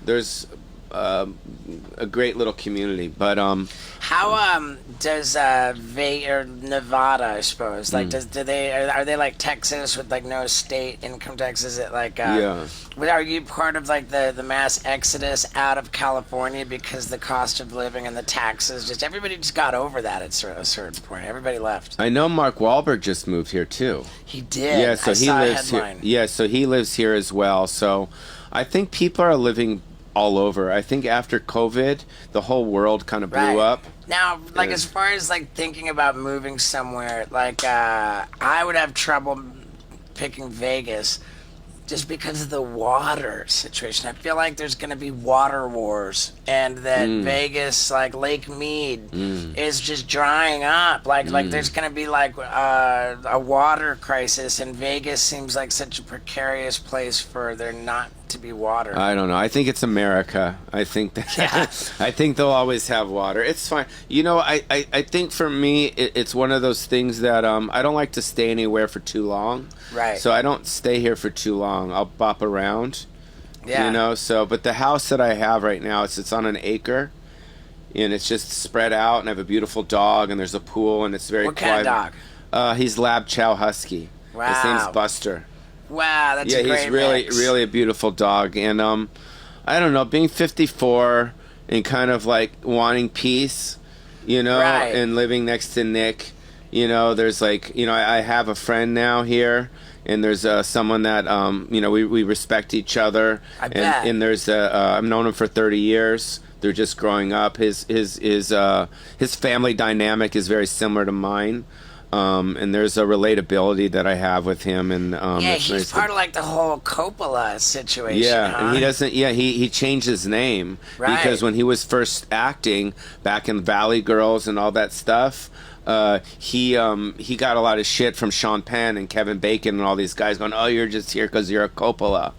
Speaker 3: there's a great little community, but
Speaker 1: How does or Nevada, I suppose, like are they like Texas with like no state income tax? Is it like
Speaker 3: Yeah.
Speaker 1: Are you part of like the mass exodus out of California because the cost of living and the taxes? Just everybody just got over that at a certain point. Everybody left.
Speaker 3: I know Mark Wahlberg just moved here too.
Speaker 1: He did.
Speaker 3: Yeah, so
Speaker 1: I
Speaker 3: he
Speaker 1: saw
Speaker 3: lives
Speaker 1: a headline.
Speaker 3: here. Yeah, so he lives here as well. So I think people are living all over. I think after COVID, the whole world kind of blew
Speaker 1: Right.
Speaker 3: up.
Speaker 1: Now, like
Speaker 3: Yeah.
Speaker 1: as far as like thinking about moving somewhere, like I would have trouble picking Vegas just because of the water situation. I feel like there's going to be water wars, and that Vegas, like Lake Mead, is just drying up. Like there's going to be like a water crisis, and Vegas seems like such a precarious place for there not to be water.
Speaker 3: I don't know. I think it's America. I think that
Speaker 1: Yeah.
Speaker 3: I think they'll always have water. It's fine. I think for me, it's one of those things that I don't like to stay anywhere for too long.
Speaker 1: Right.
Speaker 3: So I don't stay here for too long. I'll bop around.
Speaker 1: Yeah.
Speaker 3: So but the house that I have right now, it's on an acre, and it's just spread out, and I have a beautiful dog, and there's a pool, and it's very
Speaker 1: What
Speaker 3: quiet.
Speaker 1: kind of dog?
Speaker 3: He's Lab Chow Husky. His
Speaker 1: Wow.
Speaker 3: name's Buster.
Speaker 1: Wow, that's
Speaker 3: Yeah,
Speaker 1: a great
Speaker 3: he's really,
Speaker 1: mix.
Speaker 3: really a beautiful dog, and I don't know, being 54 and kind of like wanting peace,
Speaker 1: Right.
Speaker 3: and living next to Nick, there's like, I have a friend now here, and there's someone that we respect each other,
Speaker 1: I
Speaker 3: and
Speaker 1: bet.
Speaker 3: and there's I've known him for 30 years. They're just growing up. His family dynamic is very similar to mine. And there's a relatability that I have with him, and
Speaker 1: Yeah,
Speaker 3: it's
Speaker 1: he's
Speaker 3: nice to-
Speaker 1: part of like the whole Coppola situation.
Speaker 3: yeah,
Speaker 1: huh?
Speaker 3: and he doesn't. Yeah, he changed his name
Speaker 1: Right.
Speaker 3: because when he was first acting back in Valley Girls and all that stuff, he got a lot of shit from Sean Penn and Kevin Bacon and all these guys going, "Oh, you're just here because you're a Coppola."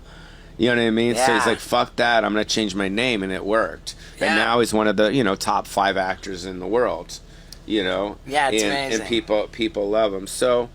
Speaker 3: You know what I mean? So
Speaker 1: Yeah.
Speaker 3: he's like, "Fuck that! I'm gonna change my name," and it worked.
Speaker 1: Yeah.
Speaker 3: And now he's one of the top 5 actors in the world.
Speaker 1: Yeah, it's amazing.
Speaker 3: And people love him. So,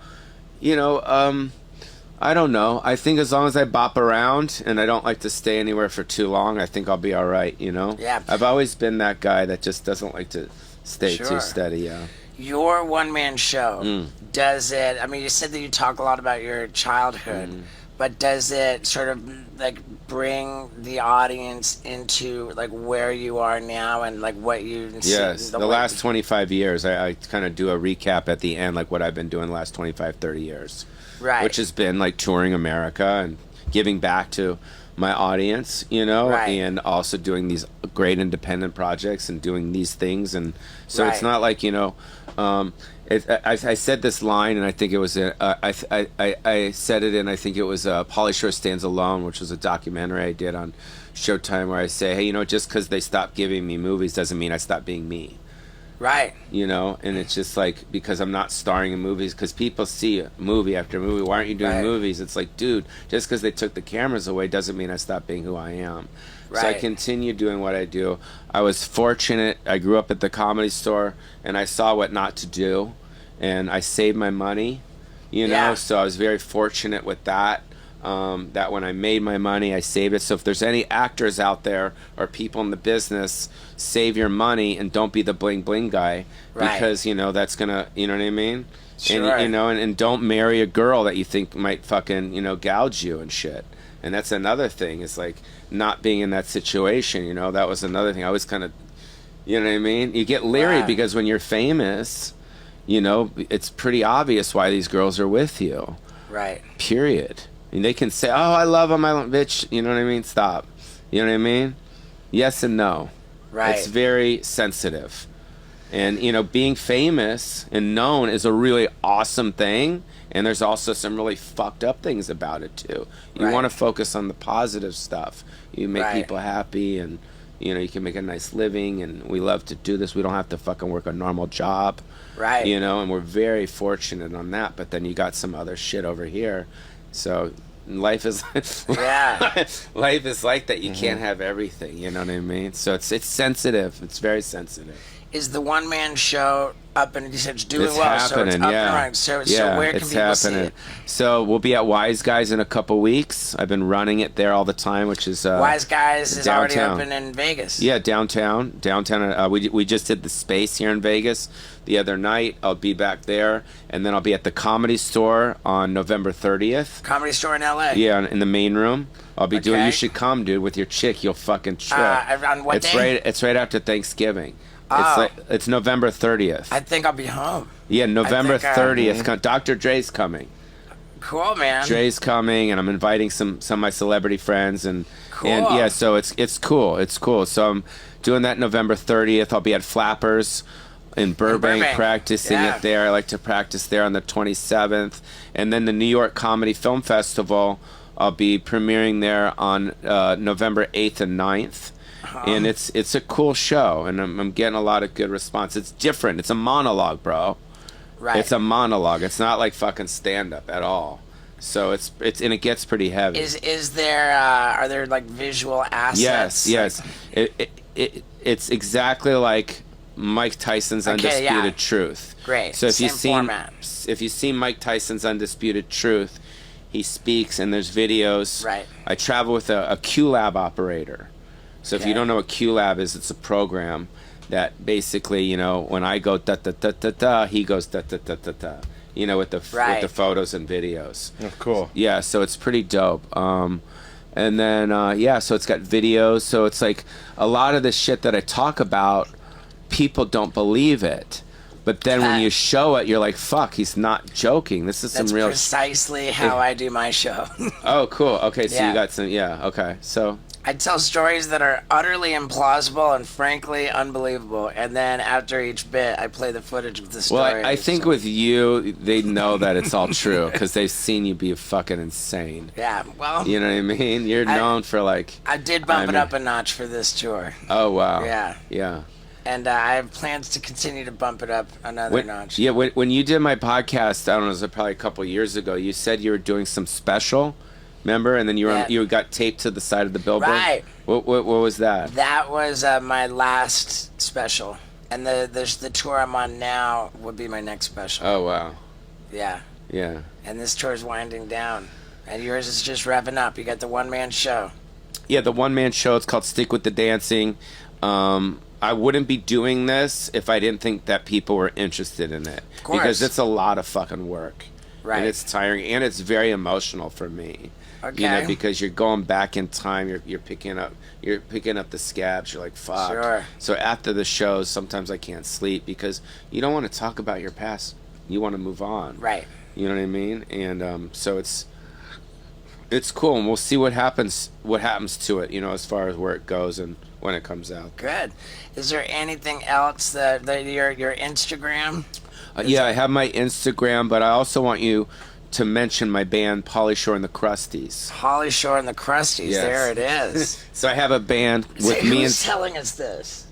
Speaker 3: I don't know. I think as long as I bop around and I don't like to stay anywhere for too long, I think I'll be all right.
Speaker 1: Yeah.
Speaker 3: I've always been that guy that just doesn't like to stay
Speaker 1: Sure.
Speaker 3: too steady. Yeah.
Speaker 1: Your one-man show,
Speaker 3: Mm.
Speaker 1: does it... I mean, you said that you talk a lot about your childhood, but does it sort of like bring the audience into like where you are now and like what you
Speaker 3: Yes, the
Speaker 1: way-
Speaker 3: last 25 years, I kind of do a recap at the end, like what I've been doing the last 25, 30 years.
Speaker 1: Right.
Speaker 3: Which has been like touring America and giving back to my audience, you know,
Speaker 1: Right.
Speaker 3: and also doing these great independent projects and doing these things. And so it's
Speaker 1: Right.
Speaker 3: not like, you know, I said this line, and I think it was I said it in, I think it was Pauly Shore Stands Alone, which was a documentary I did on Showtime, where I say, hey, you know, just because they stopped giving me movies doesn't mean I stopped being me.
Speaker 1: Right.
Speaker 3: You know, and it's just like, because I'm not starring in movies, because people see movie after movie, why aren't you doing
Speaker 1: Right.
Speaker 3: movies? It's like, dude, just because they took the cameras away doesn't mean I stopped being who I am. So I
Speaker 1: Right.
Speaker 3: continue doing what I do. I was fortunate. I grew up at the Comedy Store, and I saw what not to do, and I saved my money, you know,
Speaker 1: Yeah.
Speaker 3: so I was very fortunate with that. That when I made my money, I saved it. So if there's any actors out there or people in the business, save your money and don't be the bling bling guy,
Speaker 1: Right.
Speaker 3: because, you know, that's gonna, you know what I mean?
Speaker 1: Sure.
Speaker 3: And, you know, and don't marry a girl that you think might fucking, you know, gouge you and shit. And that's another thing, is like not being in that situation, you know. That was another thing. I was kind of, you know what I mean? You get leery
Speaker 1: Right.
Speaker 3: because when you're famous, you know, it's pretty obvious why these girls are with you.
Speaker 1: Right.
Speaker 3: Period. And they can say, "Oh, I love him, I love bitch." You know what I mean? Stop. You know what I mean? Yes and no.
Speaker 1: Right.
Speaker 3: It's very sensitive. And, you know, being famous and known is a really awesome thing. And there's also some really fucked up things about it, too. You
Speaker 1: Right.
Speaker 3: want to focus on the positive stuff. You make
Speaker 1: Right.
Speaker 3: people happy, and, you know, you can make a nice living. And we love to do this. We don't have to fucking work a normal job.
Speaker 1: Right.
Speaker 3: You know, and we're very fortunate on that. But then you got some other shit over here. So life is
Speaker 1: Yeah.
Speaker 3: life is like that. You can't have everything. You know what I mean? So it's sensitive. It's very sensitive.
Speaker 1: Is the one man show up and he said it's doing
Speaker 3: It's
Speaker 1: well,
Speaker 3: happening,
Speaker 1: so it's up
Speaker 3: yeah.
Speaker 1: and running. So
Speaker 3: Yeah,
Speaker 1: where can
Speaker 3: it's
Speaker 1: people see
Speaker 3: happening.
Speaker 1: it?
Speaker 3: So we'll be at Wise Guys in a couple weeks. I've been running it there all the time, which is
Speaker 1: Wise Guys is already
Speaker 3: downtown.
Speaker 1: open in Vegas.
Speaker 3: Yeah, downtown. We just did the Space here in Vegas the other night. I'll be back there, and then I'll be at the Comedy Store on November 30th.
Speaker 1: Comedy Store in LA.
Speaker 3: Yeah, in the main room. I'll be doing.
Speaker 1: Okay.
Speaker 3: You should come, dude, with your chick. You'll fucking trip.
Speaker 1: On what
Speaker 3: it's
Speaker 1: day?
Speaker 3: It's right after Thanksgiving.
Speaker 1: Oh.
Speaker 3: It's November 30th.
Speaker 1: I think I'll be home.
Speaker 3: Yeah, November
Speaker 1: think,
Speaker 3: 30th. Dr. Dre's coming.
Speaker 1: Cool, man.
Speaker 3: Dre's coming, and I'm inviting some of my celebrity friends, and
Speaker 1: Cool.
Speaker 3: yeah, so it's cool. It's cool. So I'm doing that November 30th. I'll be at Flappers in Burbank, practicing
Speaker 1: Yeah.
Speaker 3: it there. I like to practice there on the 27th, and then the New York Comedy Film Festival. I'll be premiering there on November 8th and 9th. And it's a cool show, and I'm getting a lot of good response. It's different. It's a monologue, bro.
Speaker 1: Right.
Speaker 3: It's a monologue. It's not like fucking stand up at all. So it's and it gets pretty heavy.
Speaker 1: Is there are there like visual assets?
Speaker 3: Yes. It's exactly like Mike Tyson's
Speaker 1: Okay,
Speaker 3: Undisputed
Speaker 1: yeah.
Speaker 3: Truth.
Speaker 1: Great.
Speaker 3: So if
Speaker 1: Same format.
Speaker 3: if you see Mike Tyson's Undisputed Truth, he speaks and there's videos.
Speaker 1: Right.
Speaker 3: I travel with a QLab operator. So if you
Speaker 1: Okay.
Speaker 3: don't know what QLab is, it's a program that basically, you know, when I go da da da da da, he goes da da da da da. You know, with the
Speaker 1: Right.
Speaker 3: photos and videos.
Speaker 2: Oh, cool.
Speaker 3: Yeah, so it's pretty dope. And then so it's got videos. So it's like a lot of the shit that I talk about, people don't believe it. But then when you show it, you're like, fuck, he's not joking. This is
Speaker 1: That's
Speaker 3: some real
Speaker 1: precisely how I do my show.
Speaker 3: Oh, cool. Okay, so
Speaker 1: Yeah.
Speaker 3: you got some okay. So
Speaker 1: I tell stories that are utterly implausible and frankly unbelievable, and then after each bit, I play the footage of the story.
Speaker 3: well, I think with you, they know that it's all true because they've seen you be fucking insane.
Speaker 1: Yeah, well,
Speaker 3: You know what I mean? You're known for like.
Speaker 1: I did bump
Speaker 3: I
Speaker 1: it
Speaker 3: mean-
Speaker 1: up a notch for this tour,
Speaker 3: Oh wow.
Speaker 1: Yeah.
Speaker 3: Yeah.
Speaker 1: and I have plans to continue to bump it up another notch.
Speaker 3: Yeah, when you did my podcast, I don't know, it was probably a couple years ago. You said you were doing some special, remember? And then you were
Speaker 1: Yeah.
Speaker 3: you got taped to the side of the billboard.
Speaker 1: Right.
Speaker 3: What was that?
Speaker 1: That was my last special, and the tour I'm on now would be my next special.
Speaker 3: Oh wow.
Speaker 1: Yeah,
Speaker 3: Yeah.
Speaker 1: and this tour is winding down, and yours is just revving up. You got the one-man show.
Speaker 3: Yeah, the one-man show. It's called Stick with the Dancing. I wouldn't be doing this if I didn't think that people were interested in it.
Speaker 1: Of course.
Speaker 3: Because it's a lot of fucking work.
Speaker 1: Right.
Speaker 3: And it's tiring, and it's very emotional for me.
Speaker 1: Okay.
Speaker 3: because you're going back in time. You're picking up the scabs. You're like, fuck.
Speaker 1: Sure.
Speaker 3: So after the shows, sometimes I can't sleep because you don't want to talk about your past. You want to move on.
Speaker 1: Right.
Speaker 3: You know what I mean? And so it's cool, and we'll see what happens to it, as far as where it goes and when it comes out.
Speaker 1: Good. Is there anything else that your Instagram?
Speaker 3: Yeah, I have my Instagram, but I also want you to mention my band, Pauly Shore and the Crusties.
Speaker 1: Pauly Shore and the Crusties.
Speaker 3: Yes.
Speaker 1: There it is.
Speaker 3: So I have a band with
Speaker 1: Who
Speaker 3: me
Speaker 1: was
Speaker 3: and...
Speaker 1: telling us this?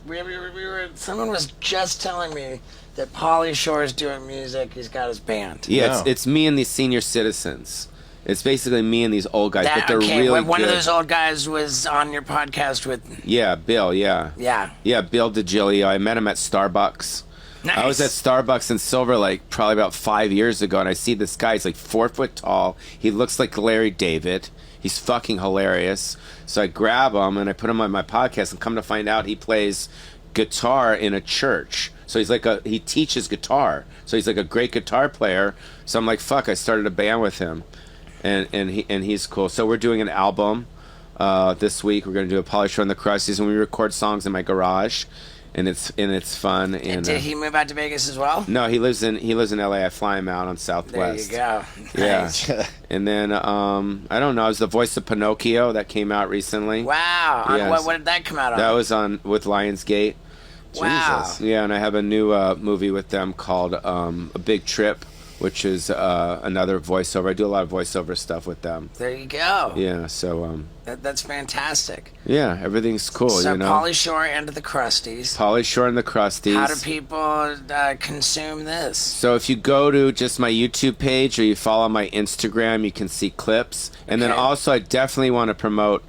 Speaker 1: Someone was just telling me that Pauly Shore is doing music. He's got his band.
Speaker 3: Yeah,
Speaker 2: No.
Speaker 3: it's me and these senior citizens. It's basically me and these old guys, but they're
Speaker 1: okay,
Speaker 3: really
Speaker 1: one
Speaker 3: good.
Speaker 1: of those old guys was on your podcast with.
Speaker 3: Yeah, Bill, yeah.
Speaker 1: Yeah.
Speaker 3: Yeah, Bill DiGilio. I met him at Starbucks.
Speaker 1: Nice.
Speaker 3: I was at Starbucks in Silver Lake probably about 5 years ago, and I see this guy. He's like 4 foot tall. He looks like Larry David. He's fucking hilarious. So I grab him and I put him on my podcast, and come to find out he plays guitar in a church. So he's like he teaches guitar. So he's like a great guitar player. So I'm like, fuck, I started a band with him. And he's cool. So we're doing an album this week. We're going to do a Pauly Shore and the Crusties, and we record songs in my garage, and it's fun. And
Speaker 1: did he move out to Vegas as well?
Speaker 3: no, he lives in LA. I fly him out on Southwest.
Speaker 1: There you go.
Speaker 3: Yeah.
Speaker 1: Nice.
Speaker 3: And then I don't know. It was the voice of Pinocchio that came out recently.
Speaker 1: Wow.
Speaker 3: Yes.
Speaker 1: What did that come out on?
Speaker 3: That was on with Lionsgate.
Speaker 1: Wow.
Speaker 2: Jesus.
Speaker 3: Yeah, and I have a new movie with them called A Big Trip, which is another voiceover. I do a lot of voiceover stuff with them.
Speaker 1: There you go.
Speaker 3: Yeah, so
Speaker 1: That's fantastic.
Speaker 3: yeah, everything's cool.
Speaker 1: So
Speaker 3: Pauly
Speaker 1: Pauly Shore and the Crusties.
Speaker 3: Shore and the Crusties.
Speaker 1: How do people consume this?
Speaker 3: So if you go to just my YouTube page or you follow my Instagram, you can see clips. And then
Speaker 1: Okay.
Speaker 3: also, I definitely want to promote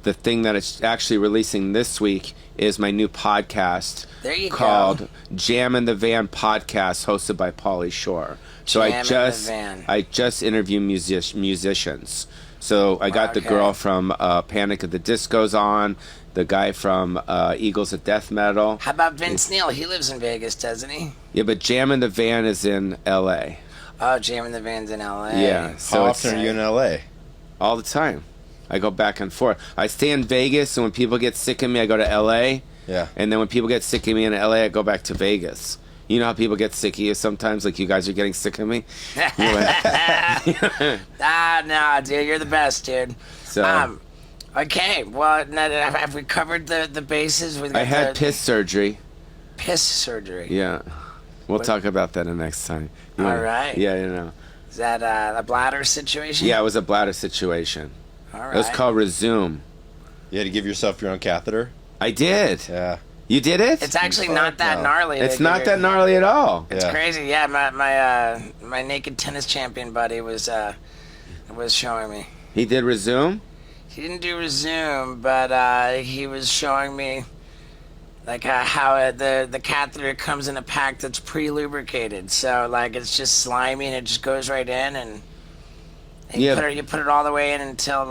Speaker 3: the thing that it's actually releasing this week is my new podcast.
Speaker 1: There you go.
Speaker 3: Called Jam in the Van Podcast, hosted by Pauly Shore. So
Speaker 1: Jam in the Van.
Speaker 3: I just interview musicians. So I got the
Speaker 1: Okay.
Speaker 3: girl from Panic at the Disco's on, the guy from Eagles of Death Metal.
Speaker 1: How about Vince Neil? He lives in Vegas, doesn't he?
Speaker 3: Yeah, but Jam in the Van is in L.A.
Speaker 1: Oh, Jam in the Van's in L.A.
Speaker 3: Yeah,
Speaker 2: How
Speaker 3: so it's
Speaker 2: often are you in LA?
Speaker 3: all the time. I go back and forth. I stay in Vegas, and when people get sick of me, I go to L.A.
Speaker 2: Yeah.
Speaker 3: And then when people get sick of me in LA, I go back to Vegas. You know how people get sick of you sometimes? Like you guys are getting sick of me?
Speaker 1: No, dude, you're the best, dude.
Speaker 3: So
Speaker 1: Okay, well, now, have we covered the bases? We got
Speaker 3: I had
Speaker 1: the
Speaker 3: piss surgery.
Speaker 1: piss surgery.
Speaker 3: Yeah. We'll talk about that next time. You
Speaker 1: All
Speaker 3: wanna-
Speaker 1: right.
Speaker 3: Yeah, you know.
Speaker 1: Is that a bladder situation?
Speaker 3: Yeah, it was a bladder situation.
Speaker 1: All right.
Speaker 3: It was called Resume.
Speaker 2: You had to give yourself your own catheter?
Speaker 3: I did.
Speaker 2: Yeah.
Speaker 3: You did it?
Speaker 1: It's actually
Speaker 2: Fuck
Speaker 1: not that
Speaker 2: no.
Speaker 1: gnarly.
Speaker 3: It's not that gnarly at all.
Speaker 1: It's
Speaker 2: Yeah.
Speaker 1: crazy. Yeah, my naked tennis champion buddy was showing me.
Speaker 3: He did Resume?
Speaker 1: He didn't do Resume, but he was showing me like how the catheter comes in a pack that's pre-lubricated. So like it's just slimy and it just goes right in, and
Speaker 3: Yeah.
Speaker 1: you put it all the way in until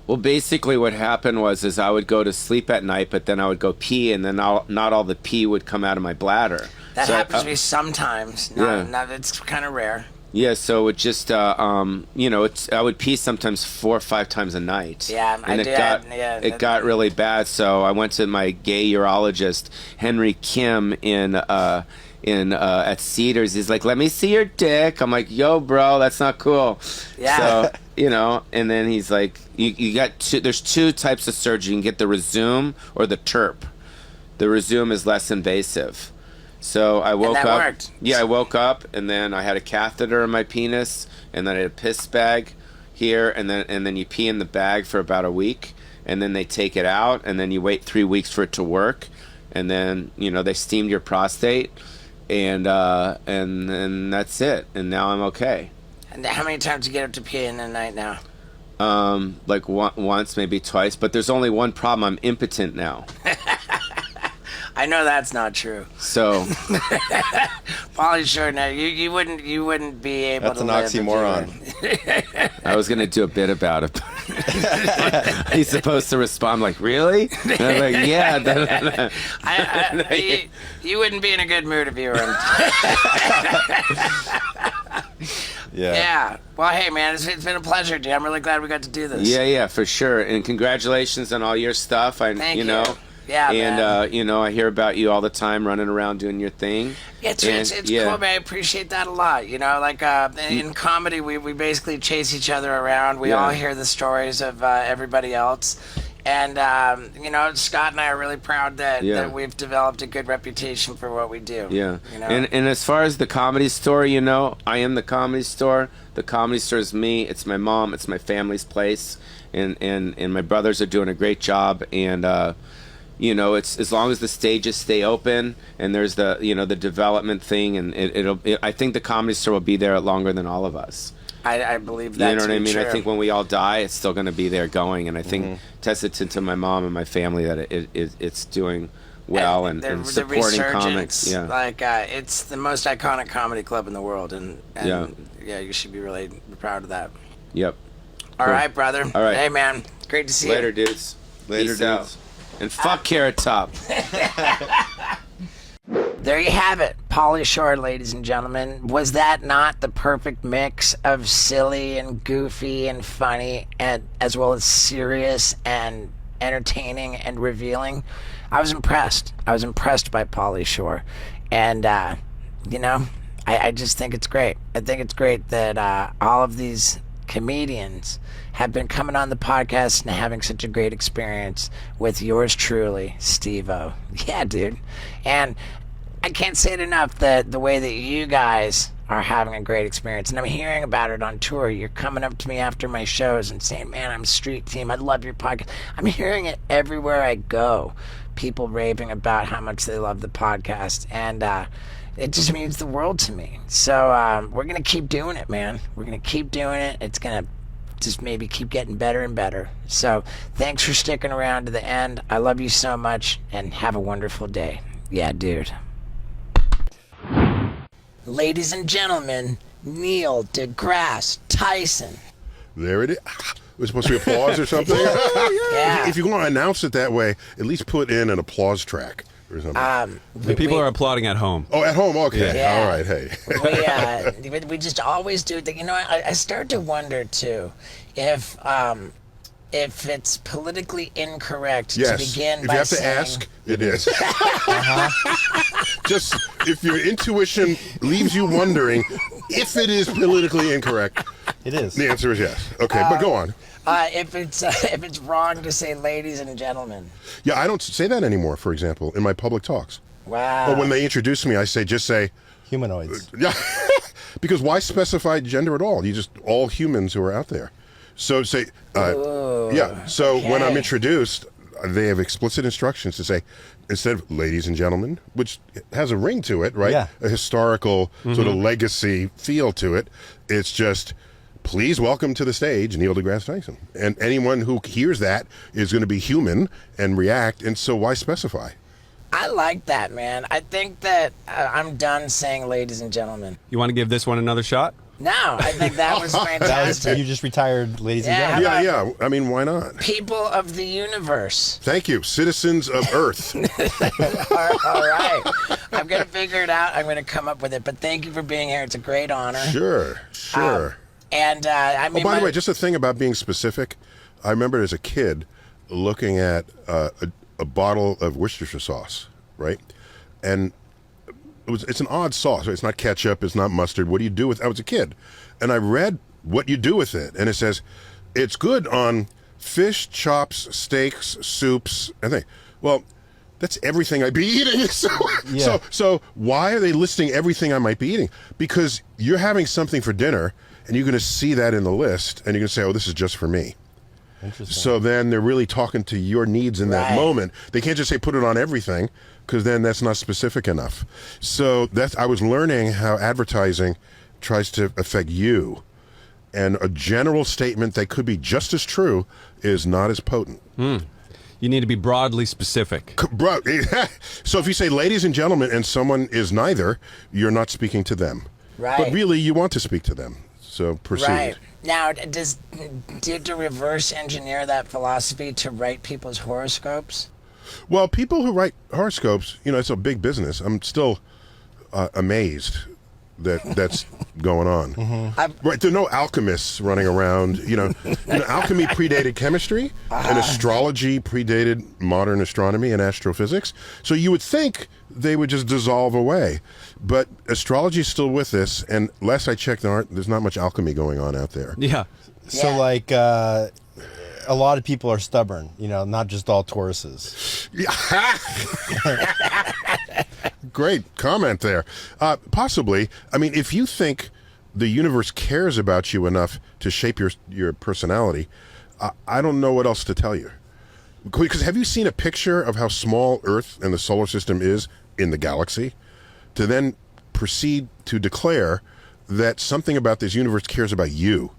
Speaker 3: Well, basically what happened is I would go to sleep at night, but then I would go pee, and then not all the pee would come out of my bladder.
Speaker 1: that
Speaker 3: So
Speaker 1: happens to me sometimes. It's kind of rare.
Speaker 3: Yeah, so it just, I would pee sometimes 4 or 5 times a night.
Speaker 1: Yeah, I
Speaker 3: and
Speaker 1: did.
Speaker 3: It got really bad, so I went to my gay urologist, Henry Kim, at Cedars. He's like, "Let me see your dick." I'm like, "Yo, bro, that's not cool."
Speaker 1: Yeah.
Speaker 3: So, and then he's like, "You got there's 2 types of surgery. You can get the Resume or the TERP. The Resume is less invasive." So I woke
Speaker 1: that
Speaker 3: up.
Speaker 1: worked.
Speaker 3: Yeah, I woke up, and then I had a catheter in my penis, and then I had a piss bag here, and then you pee in the bag for about a week, and then they take it out, and then you wait 3 weeks for it to work, and then they steamed your prostate, and then that's it, and now I'm okay.
Speaker 1: And how many times do you get up to pee in a night now?
Speaker 3: Like once, maybe twice, but there's only one problem. I'm impotent now.
Speaker 1: I know that's not true.
Speaker 3: So
Speaker 1: Pauly Shore, no, you wouldn't be able
Speaker 2: That's
Speaker 1: to
Speaker 2: an
Speaker 1: live if you
Speaker 2: oxymoron.
Speaker 1: were-
Speaker 3: I was gonna do a bit about it. He's supposed to respond like, "Really?" And I'm like, "Yeah."
Speaker 1: You wouldn't be in a good mood if you were in. Yeah. Well, hey, man, it's been a pleasure, dude. I'm really glad we got to do this.
Speaker 3: Yeah, for sure. And congratulations on all your stuff.
Speaker 1: Thank you.
Speaker 3: know,
Speaker 1: Yeah,
Speaker 3: and
Speaker 1: man.
Speaker 3: I hear about you all the time running around doing your thing.
Speaker 1: It's
Speaker 3: yeah.
Speaker 1: cool, man. I appreciate that a lot. Like in comedy, we basically chase each other around. We all hear the stories of everybody else. And, Scott and I are really proud that we've developed a good reputation for what we do.
Speaker 3: Yeah.
Speaker 1: You know?
Speaker 3: And as far as the Comedy Store, I am the Comedy Store. The Comedy Store is me. It's my mom. It's my family's place. And my brothers are doing a great job. And, it's as long as the stages stay open and there's the, the development thing. And I think the Comedy Store will be there longer than all of us.
Speaker 1: I believe that.
Speaker 3: You know what I mean?
Speaker 1: True.
Speaker 3: I think when we all die, it's still going to be there going, and I think testament to my mom and my family that it's doing well and supporting comics. Yeah,
Speaker 1: it's the most iconic comedy club in the world, and you should be really proud of that.
Speaker 3: Yep.
Speaker 1: All right, brother.
Speaker 3: All right.
Speaker 1: Hey, man. Great to see
Speaker 3: Later,
Speaker 1: you.
Speaker 3: dudes.
Speaker 2: Later,
Speaker 3: Peace
Speaker 2: dudes.
Speaker 3: out. And fuck Carrot Top.
Speaker 1: There you have it, Pauly Shore, ladies and gentlemen. Was that not the perfect mix of silly and goofy and funny, and as well as serious and entertaining and revealing? I was impressed. I was impressed by Pauly Shore, and I just think it's great. I think it's great that all of these comedians have been coming on the podcast and having such a great experience with yours truly, Steve-O. Yeah, dude. And I can't say it enough that the way that you guys are having a great experience, and I'm hearing about it on tour. You're coming up to me after my shows and saying, man, I'm street team. I love your podcast. I'm hearing it everywhere I go. People raving about how much they love the podcast. And it just means the world to me. So we're going to keep doing it, man. We're going to keep doing it. It's going to just maybe keep getting better and better. So thanks for sticking around to the end. I love you so much, and have a wonderful day. Yeah, dude. Ladies and gentlemen, Neil deGrasse Tyson.
Speaker 4: There it is. Was supposed to be applause or something?
Speaker 1: Yeah.
Speaker 4: If you're going to announce it that way, at least put in an applause track or something.
Speaker 5: The people are applauding at home.
Speaker 4: Oh, at home? Okay.
Speaker 1: Yeah.
Speaker 4: All right. Hey.
Speaker 1: we just always do that. I start to wonder too if it's politically incorrect to
Speaker 4: Yes.
Speaker 1: begin
Speaker 4: If
Speaker 1: by
Speaker 4: you have to
Speaker 1: saying,
Speaker 4: ask, it is. Just if your intuition leaves you wondering if it is politically incorrect,
Speaker 6: It is.
Speaker 4: the answer is yes. Okay, but go on.
Speaker 1: if it's wrong to say ladies and gentlemen.
Speaker 4: Yeah, I don't say that anymore, for example, in my public talks.
Speaker 1: Wow.
Speaker 4: Or when they introduce me, I just say,
Speaker 6: Humanoids.
Speaker 4: yeah, because why specify gender at all? You just all humans who are out there. So say, yeah. So when I'm
Speaker 1: okay.
Speaker 4: introduced, they have explicit instructions to say, instead of ladies and gentlemen, which has a ring to it, right?
Speaker 6: Yeah.
Speaker 4: A historical sort of legacy feel to it. It's just, please welcome to the stage Neil deGrasse Tyson. And anyone who hears that is going to be human and react. And so why specify?
Speaker 1: I like that, man. I think that I'm done saying ladies and gentlemen.
Speaker 5: You want to give this one another shot?
Speaker 1: No, I think that was fantastic.
Speaker 6: You just retired, ladies and
Speaker 1: Yeah.
Speaker 6: gentlemen.
Speaker 4: Yeah. I mean, why not?
Speaker 1: People of the universe.
Speaker 4: Thank you. Citizens of Earth.
Speaker 1: All right. I'm going to figure it out. I'm going to come up with it. But thank you for being here. It's a great honor.
Speaker 4: Sure.
Speaker 1: And I mean,
Speaker 4: Oh, by the way, just a thing about being specific. I remember as a kid looking at a bottle of Worcestershire sauce, right? And it's an odd sauce. Right? It's not ketchup. It's not mustard. What do you do with? I was a kid, and I read what you do with it, and it says it's good on fish, chops, steaks, soups, and things. Well, that's everything I'd be eating. So why are they listing everything I might be eating? Because you're having something for dinner, and you're going to see that in the list, and you're going to say, "Oh, this is just for me."
Speaker 6: Interesting.
Speaker 4: So then they're really talking to your needs in that
Speaker 1: Right.
Speaker 4: moment. They can't just say put it on everything, because then that's not specific enough. So I was learning how advertising tries to affect you. And a general statement that could be just as true is not as potent.
Speaker 5: You need to be broadly specific.
Speaker 4: Bro, so if you say ladies and gentlemen and someone is neither, you're not speaking to them.
Speaker 1: Right.
Speaker 4: But really, you want to speak to them. So proceed.
Speaker 1: right. Now, do you have to reverse engineer that philosophy to write people's horoscopes?
Speaker 4: Well, people who write horoscopes, it's a big business. I'm still amazed that's going on. Right, there are no alchemists running around. Alchemy predated chemistry, and astrology predated modern astronomy and astrophysics. So you would think they would just dissolve away, but astrology is still with us. And last I checked, there's not much alchemy going on out there.
Speaker 5: Yeah.
Speaker 6: So
Speaker 1: Yeah.
Speaker 6: like a lot of people are stubborn, not just all Tauruses.
Speaker 4: Great comment there. Possibly. I mean, if you think the universe cares about you enough to shape your personality, I don't know what else to tell you. Because have you seen a picture of how small Earth and the solar system is in the galaxy? To then proceed to declare that something about this universe cares about you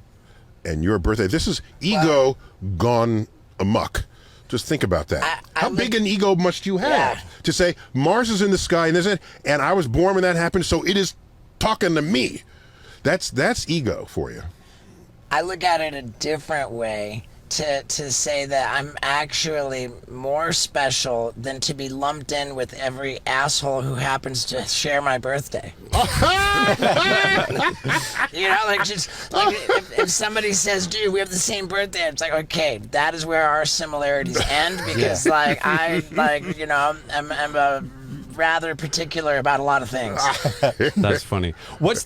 Speaker 4: and your birthday. This is ego gone amok. Just think about that. How big an ego must you have to say Mars is in the sky and I was born when that happened, so it is talking to me. That's ego for you.
Speaker 1: I look at it a different way to say that I'm actually more special than to be lumped in with every asshole who happens to share my birthday. If somebody says, dude, we have the same birthday, it's like, okay, that is where our similarities end, because I'm rather particular about a lot of things.
Speaker 5: That's funny. What's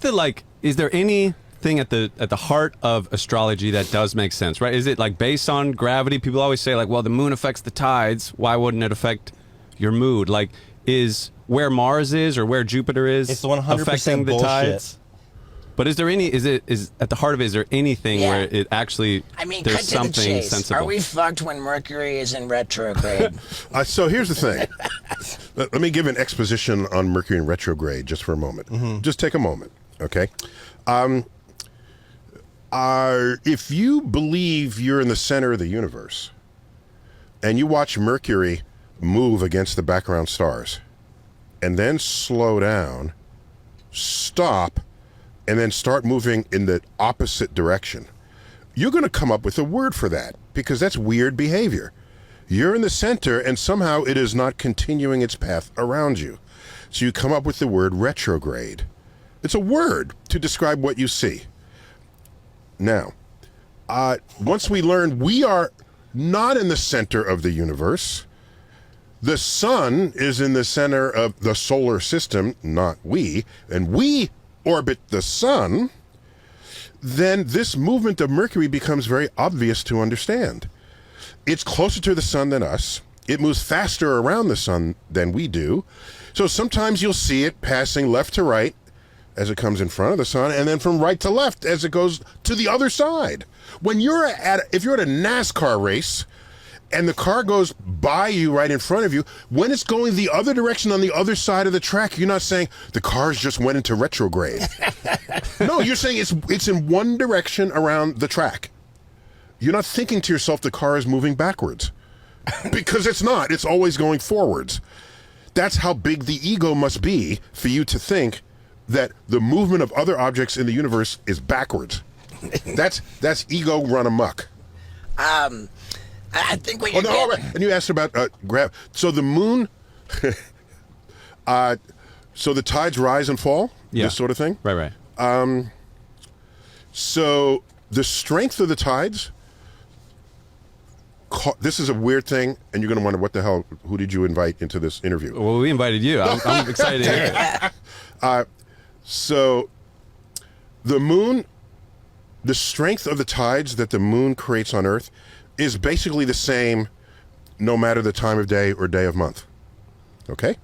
Speaker 5: is there anything at the heart of astrology that does make sense, right? Is it like based on gravity? People always say well, the moon affects the tides. Why wouldn't it affect your mood? Like, is where Mars is or where Jupiter is
Speaker 6: It's 100%
Speaker 5: affecting the
Speaker 6: bullshit.
Speaker 5: tides? But is at the heart of it, is there anything where it actually,
Speaker 1: Cut
Speaker 5: there's
Speaker 1: to
Speaker 5: something
Speaker 1: the chase.
Speaker 5: sensible?
Speaker 1: Are we fucked when Mercury is in retrograde?
Speaker 4: So here's the thing. Let me give an exposition on Mercury in retrograde just for a moment. Just take a moment, okay? If you believe you're in the center of the universe and you watch Mercury move against the background stars and then slow down, stop, and then start moving in the opposite direction, you're going to come up with a word for that because that's weird behavior. You're in the center and somehow it is not continuing its path around you. So you come up with the word retrograde. It's a word to describe what you see. Now, once we learn we are not in the center of the universe, the sun is in the center of the solar system, not we, and we orbit the sun, then this movement of Mercury becomes very obvious to understand. It's closer to the sun than us. It moves faster around the sun than we do. So sometimes you'll see it passing left to right as it comes in front of the sun, and then from right to left as it goes to the other side. If you're at a NASCAR race and the car goes by you right in front of you, when it's going the other direction on the other side of the track, you're not saying the cars just went into retrograde. No, you're saying it's in one direction around the track. You're not thinking to yourself the car is moving backwards. Because it's not. It's always going forwards. That's how big the ego must be for you to think that the movement of other objects in the universe is backwards. That's ego run amok.
Speaker 1: I think what you're getting...
Speaker 4: Right. And you asked about so the moon, so the tides rise and fall, this sort of thing.
Speaker 5: Right.
Speaker 4: So the strength of the tides, this is a weird thing, and you're going to wonder, what the hell, who did you invite into this interview?
Speaker 5: Well, we invited you. I'm excited to hear it.
Speaker 4: So the moon, the strength of the tides that the moon creates on Earth is basically the same no matter the time of day or day of month. Okay?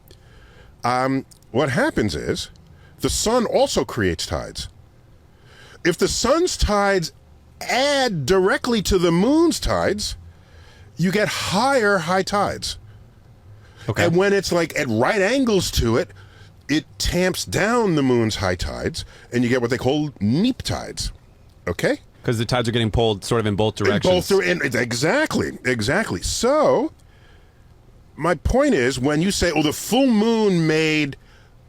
Speaker 4: What happens is the sun also creates tides. If the sun's tides add directly to the moon's tides, you get high tides.
Speaker 5: Okay.
Speaker 4: And when it's like at right angles to it, it tamps down the moon's high tides, and you get what they call neap tides. Okay?
Speaker 5: Because the tides are getting pulled sort of in both directions.
Speaker 4: Exactly. So, my point is, when you say, the full moon made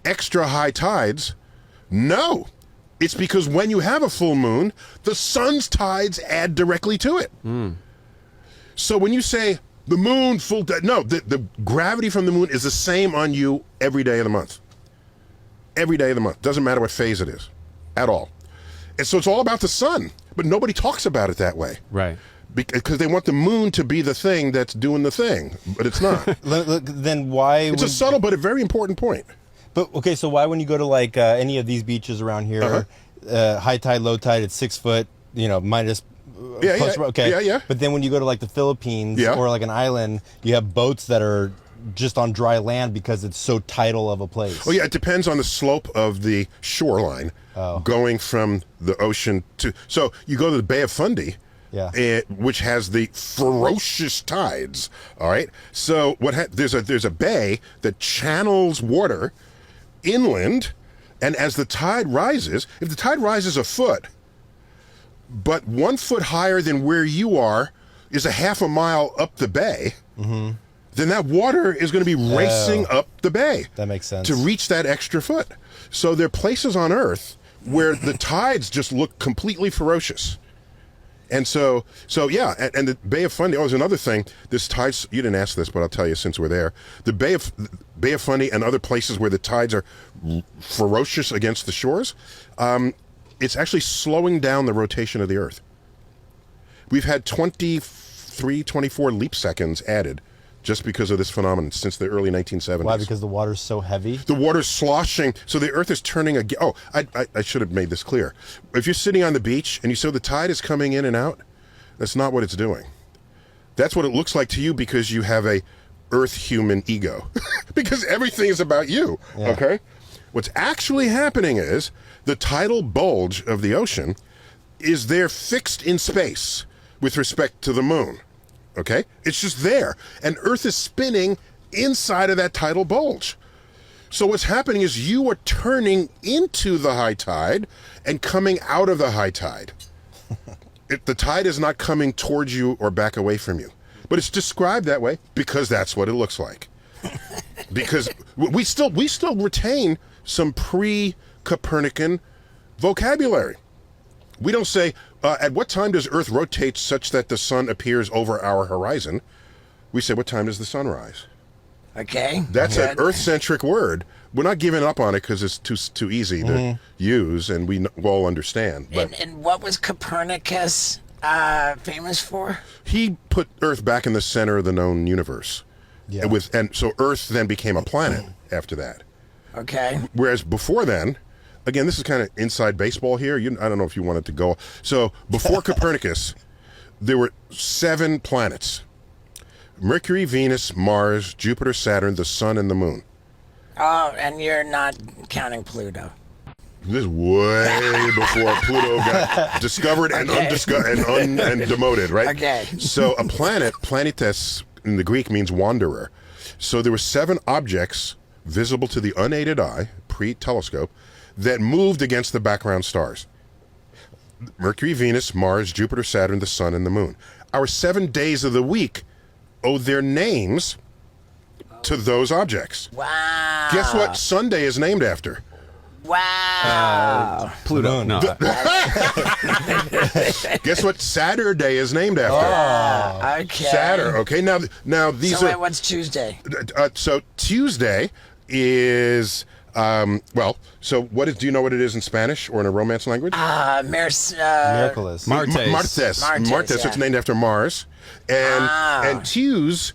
Speaker 4: extra high tides, no. It's because when you have a full moon, the sun's tides add directly to it. So when you say the moon the gravity from the moon is the same on you every day of the month. every day of the month. Doesn't matter what phase it is, at all. And so it's all about the sun, but nobody talks about it that way.
Speaker 5: Right.
Speaker 4: Because they want the moon to be the thing that's doing the thing, but it's not.
Speaker 6: Then why?
Speaker 4: It's a subtle but a very important point.
Speaker 6: But okay, so why when you go to like any of these beaches around here, high tide, low tide, it's 6 foot, minus. Okay.
Speaker 4: Yeah.
Speaker 6: But then when you go to like the Philippines or like an island, you have boats that are just on dry land because it's so tidal of a place.
Speaker 4: Oh yeah, it depends on the slope of the shoreline going from the ocean to. So you go to the Bay of Fundy. Yeah. Which has the ferocious tides. All right. So there's a bay that channels water inland, and as the tide rises, if the tide rises a foot, but 1 foot higher than where you are is a half a mile up the bay, then that water is going to be racing up the bay.
Speaker 6: That makes sense.
Speaker 4: To reach that extra foot. So there are places on Earth where the tides just look completely ferocious. And so yeah, and the Bay of Fundy. Oh, there's another thing. This tides. You didn't ask this, but I'll tell you since we're there. The Bay of Fundy and other places where the tides are ferocious against the shores. It's actually slowing down the rotation of the Earth. We've had 23, 24 leap seconds added just because of this phenomenon since the early 1970s.
Speaker 6: Why? Because the water's so heavy?
Speaker 4: The water's sloshing, so the Earth is turning again. Oh, I should have made this clear. If you're sitting on the beach and you see the tide is coming in and out, that's not what it's doing. That's what it looks like to you because you have a Earth-human ego. Because everything is about you, okay? What's actually happening is the tidal bulge of the ocean is there fixed in space with respect to the moon. Okay? It's just there. And Earth is spinning inside of that tidal bulge. So what's happening is you are turning into the high tide and coming out of the high tide. The tide is not coming towards you or back away from you. But it's described that way because that's what it looks like. Because we still retain some pre-Copernican vocabulary. We don't say, at what time does Earth rotate such that the sun appears over our horizon? We say, what time does the sun rise?
Speaker 1: Okay.
Speaker 4: That's an Earth-centric word. We're not giving up on it because it's too easy to use, and we all understand. But
Speaker 1: and what was Copernicus famous for?
Speaker 4: he put Earth back in the center of the known universe. Yeah. And so Earth then became a planet after that.
Speaker 1: Okay.
Speaker 4: Whereas before then, again, this is kind of inside baseball here. I don't know if you wanted to go. So before Copernicus, there were 7 planets. Mercury, Venus, Mars, Jupiter, Saturn, the Sun, and the Moon.
Speaker 1: Oh, and you're not counting Pluto.
Speaker 4: This is way before Pluto got discovered and undiscovered and demoted, right?
Speaker 1: Okay.
Speaker 4: So a planetes in the Greek means wanderer. So there were 7 objects visible to the unaided eye, pre-telescope, that moved against the background stars. Mercury, Venus, Mars, Jupiter, Saturn, the Sun, and the Moon. Our 7 days of the week owe their names to those objects.
Speaker 1: Wow.
Speaker 4: Guess what Sunday is named after?
Speaker 1: Wow.
Speaker 5: Pluto. No.
Speaker 4: Guess what Saturday is named after?
Speaker 1: Oh, okay.
Speaker 4: Saturn. Okay, now these
Speaker 1: So
Speaker 4: are.
Speaker 1: wait, what's Tuesday?
Speaker 4: So Tuesday is so what is? Do you know what it is in Spanish or in a Romance language?
Speaker 6: Miraculous.
Speaker 5: Martes.
Speaker 4: Martes.
Speaker 1: Martes,
Speaker 4: So it's named after Mars, and Teus.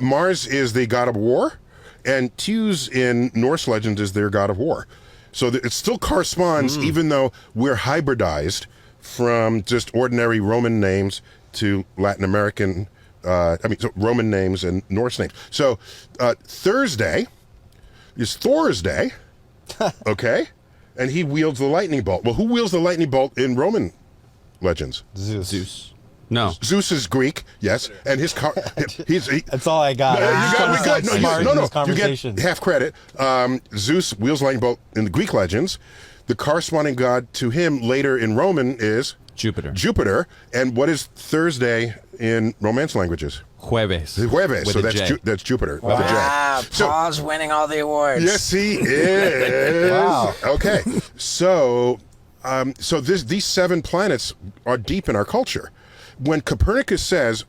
Speaker 4: Mars is the god of war, and Teus in Norse legends is their god of war. So it still corresponds, even though we're hybridized from just ordinary Roman names to Latin American. So Roman names and Norse names. So Thursday is Thor's day, okay? And he wields the lightning bolt. Well, who wields the lightning bolt in Roman legends?
Speaker 6: Zeus.
Speaker 5: No.
Speaker 4: Zeus is Greek, yes, and his
Speaker 6: That's all I got.
Speaker 4: you got no. You get
Speaker 6: Conversation.
Speaker 4: half credit. Zeus wields lightning bolt in the Greek legends. The corresponding god to him later in Roman is
Speaker 5: Jupiter.
Speaker 4: And what is Thursday in Romance languages?
Speaker 5: Jueves.
Speaker 4: Jueves.
Speaker 5: With
Speaker 4: So
Speaker 5: a J.
Speaker 4: that's Jupiter.
Speaker 1: Wow.
Speaker 4: With a J. So,
Speaker 1: Paul's winning all the awards.
Speaker 4: yes, he is.
Speaker 6: Wow.
Speaker 4: Okay. So these 7 planets are deep in our culture. When Copernicus says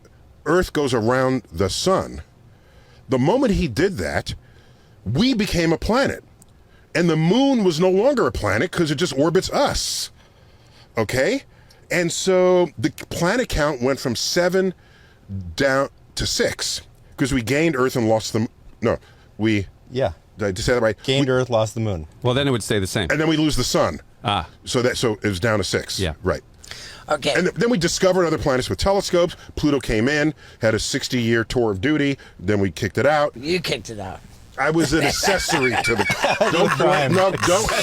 Speaker 4: Earth goes around the sun, the moment he did that, we became a planet. And the moon was no longer a planet because it just orbits us. Okay? And so the planet count went from 7 down to 6 because we gained Earth and lost the... No, we...
Speaker 6: Yeah.
Speaker 4: Did I just say that right?
Speaker 6: Gained Earth, lost the moon.
Speaker 5: Well, then it would stay the same.
Speaker 4: And then we lose the sun.
Speaker 5: Ah.
Speaker 4: So it was down to 6.
Speaker 5: Yeah.
Speaker 4: Right.
Speaker 1: Okay.
Speaker 4: And then we discovered other planets with telescopes. Pluto came in, had a 60-year tour of duty. Then we kicked it out.
Speaker 1: You kicked it out.
Speaker 4: I was an accessory to the... Don't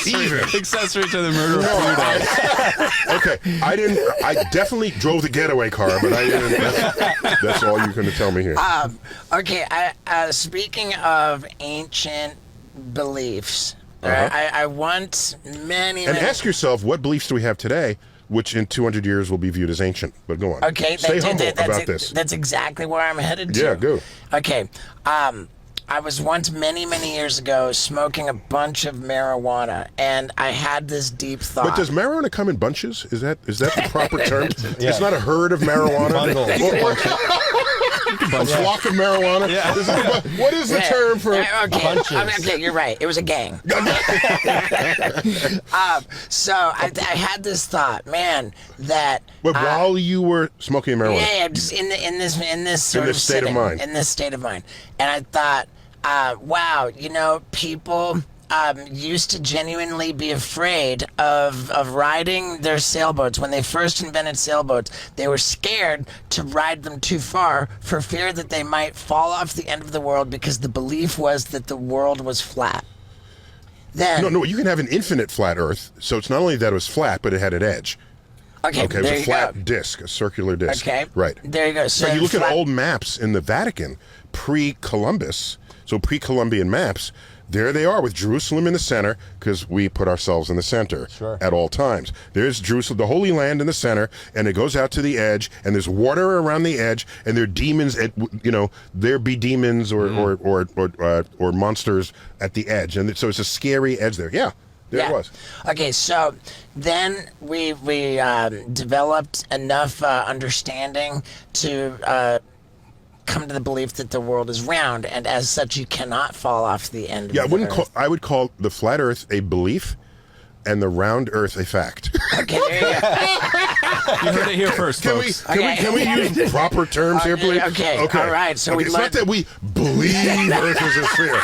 Speaker 4: even.
Speaker 5: Accessory to the murder of Pluto.
Speaker 4: Okay, I definitely drove the getaway car, but I didn't. That's all you're going to tell me here.
Speaker 1: Okay. Speaking of ancient beliefs, I want many.
Speaker 4: And ask yourself, what beliefs do we have today, which in 200 years will be viewed as ancient? But go on.
Speaker 1: Okay.
Speaker 4: Stay humble about this.
Speaker 1: That's exactly where I'm headed to.
Speaker 4: Yeah, go.
Speaker 1: Okay. I was once many years ago smoking a bunch of marijuana, and I had this deep thought.
Speaker 4: But does marijuana come in bunches? Is that the proper term?
Speaker 6: Yeah.
Speaker 4: It's not a herd of marijuana.
Speaker 6: Bundle.
Speaker 4: A flock of marijuana.
Speaker 5: Yeah.
Speaker 4: What is the term for
Speaker 1: bunches? Okay, you're right. It was a gang. So I had this thought, man, that.
Speaker 4: But while you were smoking marijuana,
Speaker 1: Yeah, just in this sort of
Speaker 4: state of mind.
Speaker 1: in this state of mind, and I thought, wow, people used to genuinely be afraid of riding their sailboats. When they first invented sailboats, they were scared to ride them too far for fear that they might fall off the end of the world because the belief was that the world was flat. Then
Speaker 4: no, you can have an infinite flat Earth. So it's not only that it was flat, but it had an edge.
Speaker 1: Okay,
Speaker 4: it was a flat disc, a circular disc.
Speaker 1: Okay,
Speaker 4: right.
Speaker 1: There you go. So
Speaker 4: you look at old maps in the Vatican pre-Columbus, so pre-Columbian maps. There they are with Jerusalem in the center because we put ourselves in the center at all times. There's Jerusalem, the Holy Land in the center, and it goes out to the edge, and there's water around the edge, and there are demons. There be demons or monsters at the edge, and so it's a scary edge there. Yeah. There it was.
Speaker 1: Okay, so then we developed enough understanding to come to the belief that the world is round, and as such, you cannot fall off the end.
Speaker 4: Yeah,
Speaker 1: of the Earth.
Speaker 4: I would call the flat Earth a belief, and the round Earth a fact.
Speaker 1: Okay, there you go.
Speaker 5: You heard it here first, folks.
Speaker 4: Can we use proper terms here, please?
Speaker 1: Okay. All right. So
Speaker 4: it's not that we believe Earth is a sphere.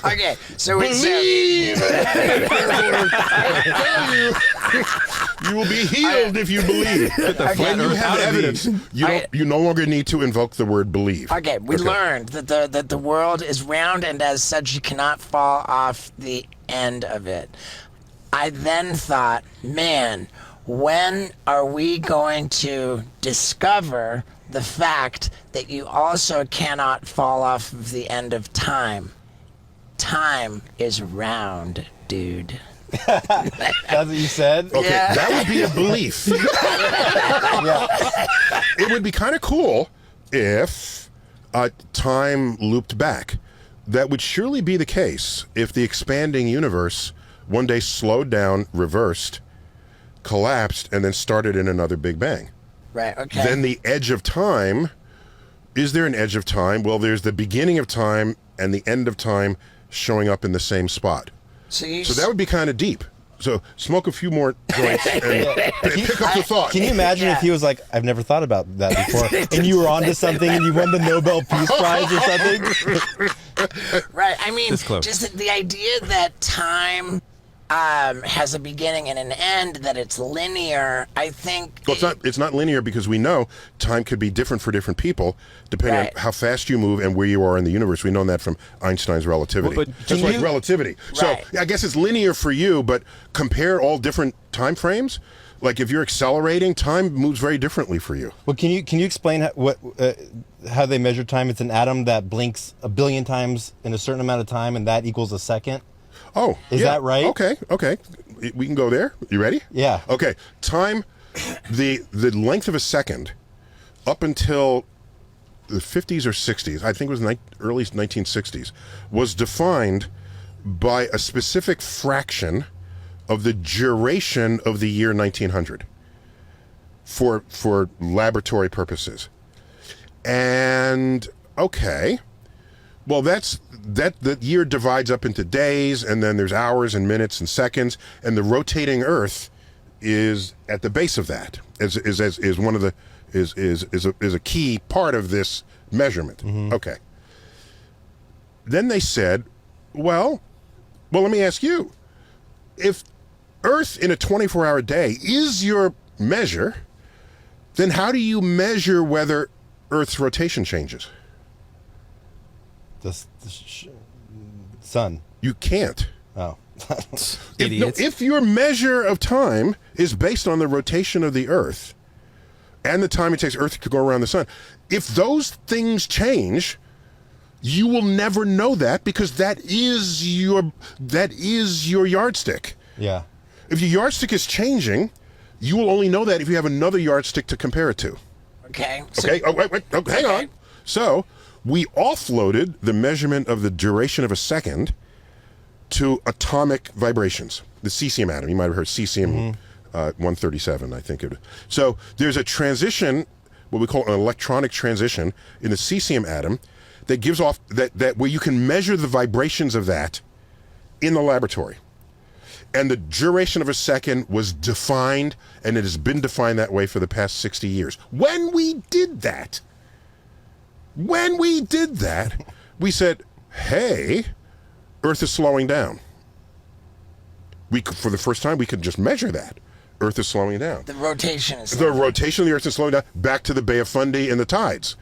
Speaker 1: Okay, so we
Speaker 4: Believe. You will be healed if you believe. When you have evidence, you no longer need to invoke the word believe.
Speaker 1: Okay, we learned that the world is round, and as such, you cannot fall off the end of it. I then thought, man, when are we going to discover the fact that you also cannot fall off of the end of time? Time is round, dude.
Speaker 6: That's what you said?
Speaker 4: Okay, that would be a belief. It would be kind of cool if time looped back. That would surely be the case if the expanding universe one day slowed down, reversed, collapsed, and then started in another Big Bang.
Speaker 1: Right, okay.
Speaker 4: Then the edge of time, is there an edge of time? Well, there's the beginning of time and the end of time showing up in the same spot. So that would be kind of deep. So smoke a few more joints and pick up the thought.
Speaker 6: Can you imagine if he was like, I've never thought about that before, and you were onto something and you won the Nobel Peace Prize or something?
Speaker 1: Right. I mean,
Speaker 5: This close.
Speaker 1: just the idea that time has a beginning and an end, that it's linear, I think...
Speaker 4: Well, it's not linear because we know time could be different for different people depending on how fast you move and where you are in the universe. We know that from Einstein's relativity.
Speaker 5: Well, but
Speaker 4: just like relativity.
Speaker 1: Right.
Speaker 4: So I guess it's linear for you, but compare all different time frames. Like if you're accelerating, time moves very differently for you.
Speaker 6: Well, can you explain how they measure time? It's an atom that blinks 1 billion times in a certain amount of time, and that equals a second.
Speaker 4: Oh,
Speaker 6: is that right?
Speaker 4: Okay. We can go there. You ready?
Speaker 6: Yeah.
Speaker 4: Okay. Time, the length of a second, up until the 50s or 60s, I think it was early 1960s, was defined by a specific fraction of the duration of the year 1900 for laboratory purposes. And okay, Well, the year divides up into days, and then there's hours and minutes and seconds, and the rotating Earth is at the base of that. Is one of the is a key part of this measurement.
Speaker 6: Mm-hmm.
Speaker 4: Okay. Then they said, well, let me ask you, if Earth in a 24-hour day is your measure, then how do you measure whether Earth's rotation changes?
Speaker 6: The sun.
Speaker 4: You can't.
Speaker 6: Oh.
Speaker 5: Idiots.
Speaker 4: If your measure of time is based on the rotation of the Earth and the time it takes Earth to go around the sun, if those things change, you will never know that because that is your yardstick.
Speaker 6: Yeah.
Speaker 4: If your yardstick is changing, you will only know that if you have another yardstick to compare it to.
Speaker 1: Okay.
Speaker 4: Okay. Hang on. So we offloaded the measurement of the duration of a second to atomic vibrations, the cesium atom. You might have heard cesium 137, I think it is. So there's a transition, what we call an electronic transition in the cesium atom that gives off that where you can measure the vibrations of that in the laboratory. And the duration of a second was defined, and it has been defined that way for the past 60 years. When we did that, we said, hey, Earth is slowing down. For the first time, we could just measure that. Earth is slowing down.
Speaker 1: The rotation is
Speaker 4: The rotation of the Earth is slowing down. Back to the Bay of Fundy and the tides.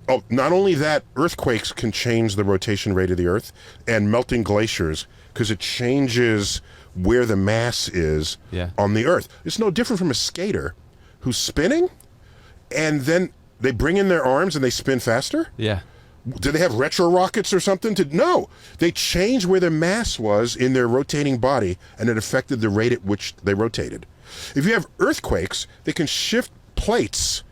Speaker 4: Oh, not only that, earthquakes can change the rotation rate of the Earth, and melting glaciers, because it changes where the mass is on the Earth. It's no different from a skater who's spinning, and then they bring in their arms and they spin faster.
Speaker 5: Yeah.
Speaker 4: Did they have retro rockets or something? No. They changed where their mass was in their rotating body, and it affected the rate at which they rotated. If you have earthquakes, they can shift plates,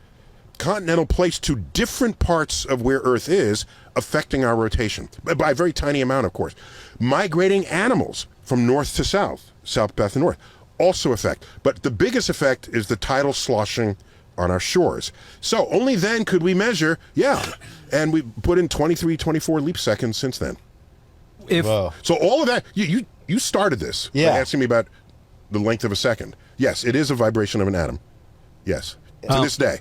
Speaker 4: continental plates, to different parts of where Earth is, affecting our rotation. By a very tiny amount, of course. Migrating animals from north to south, south to north, also affect. But the biggest effect is the tidal sloshing on our shores. So only then could we measure, and we put in 23, 24 leap seconds since then. So all of that, you started this by asking me about the length of a second. Yes, it is a vibration of an atom. Yes, to this day.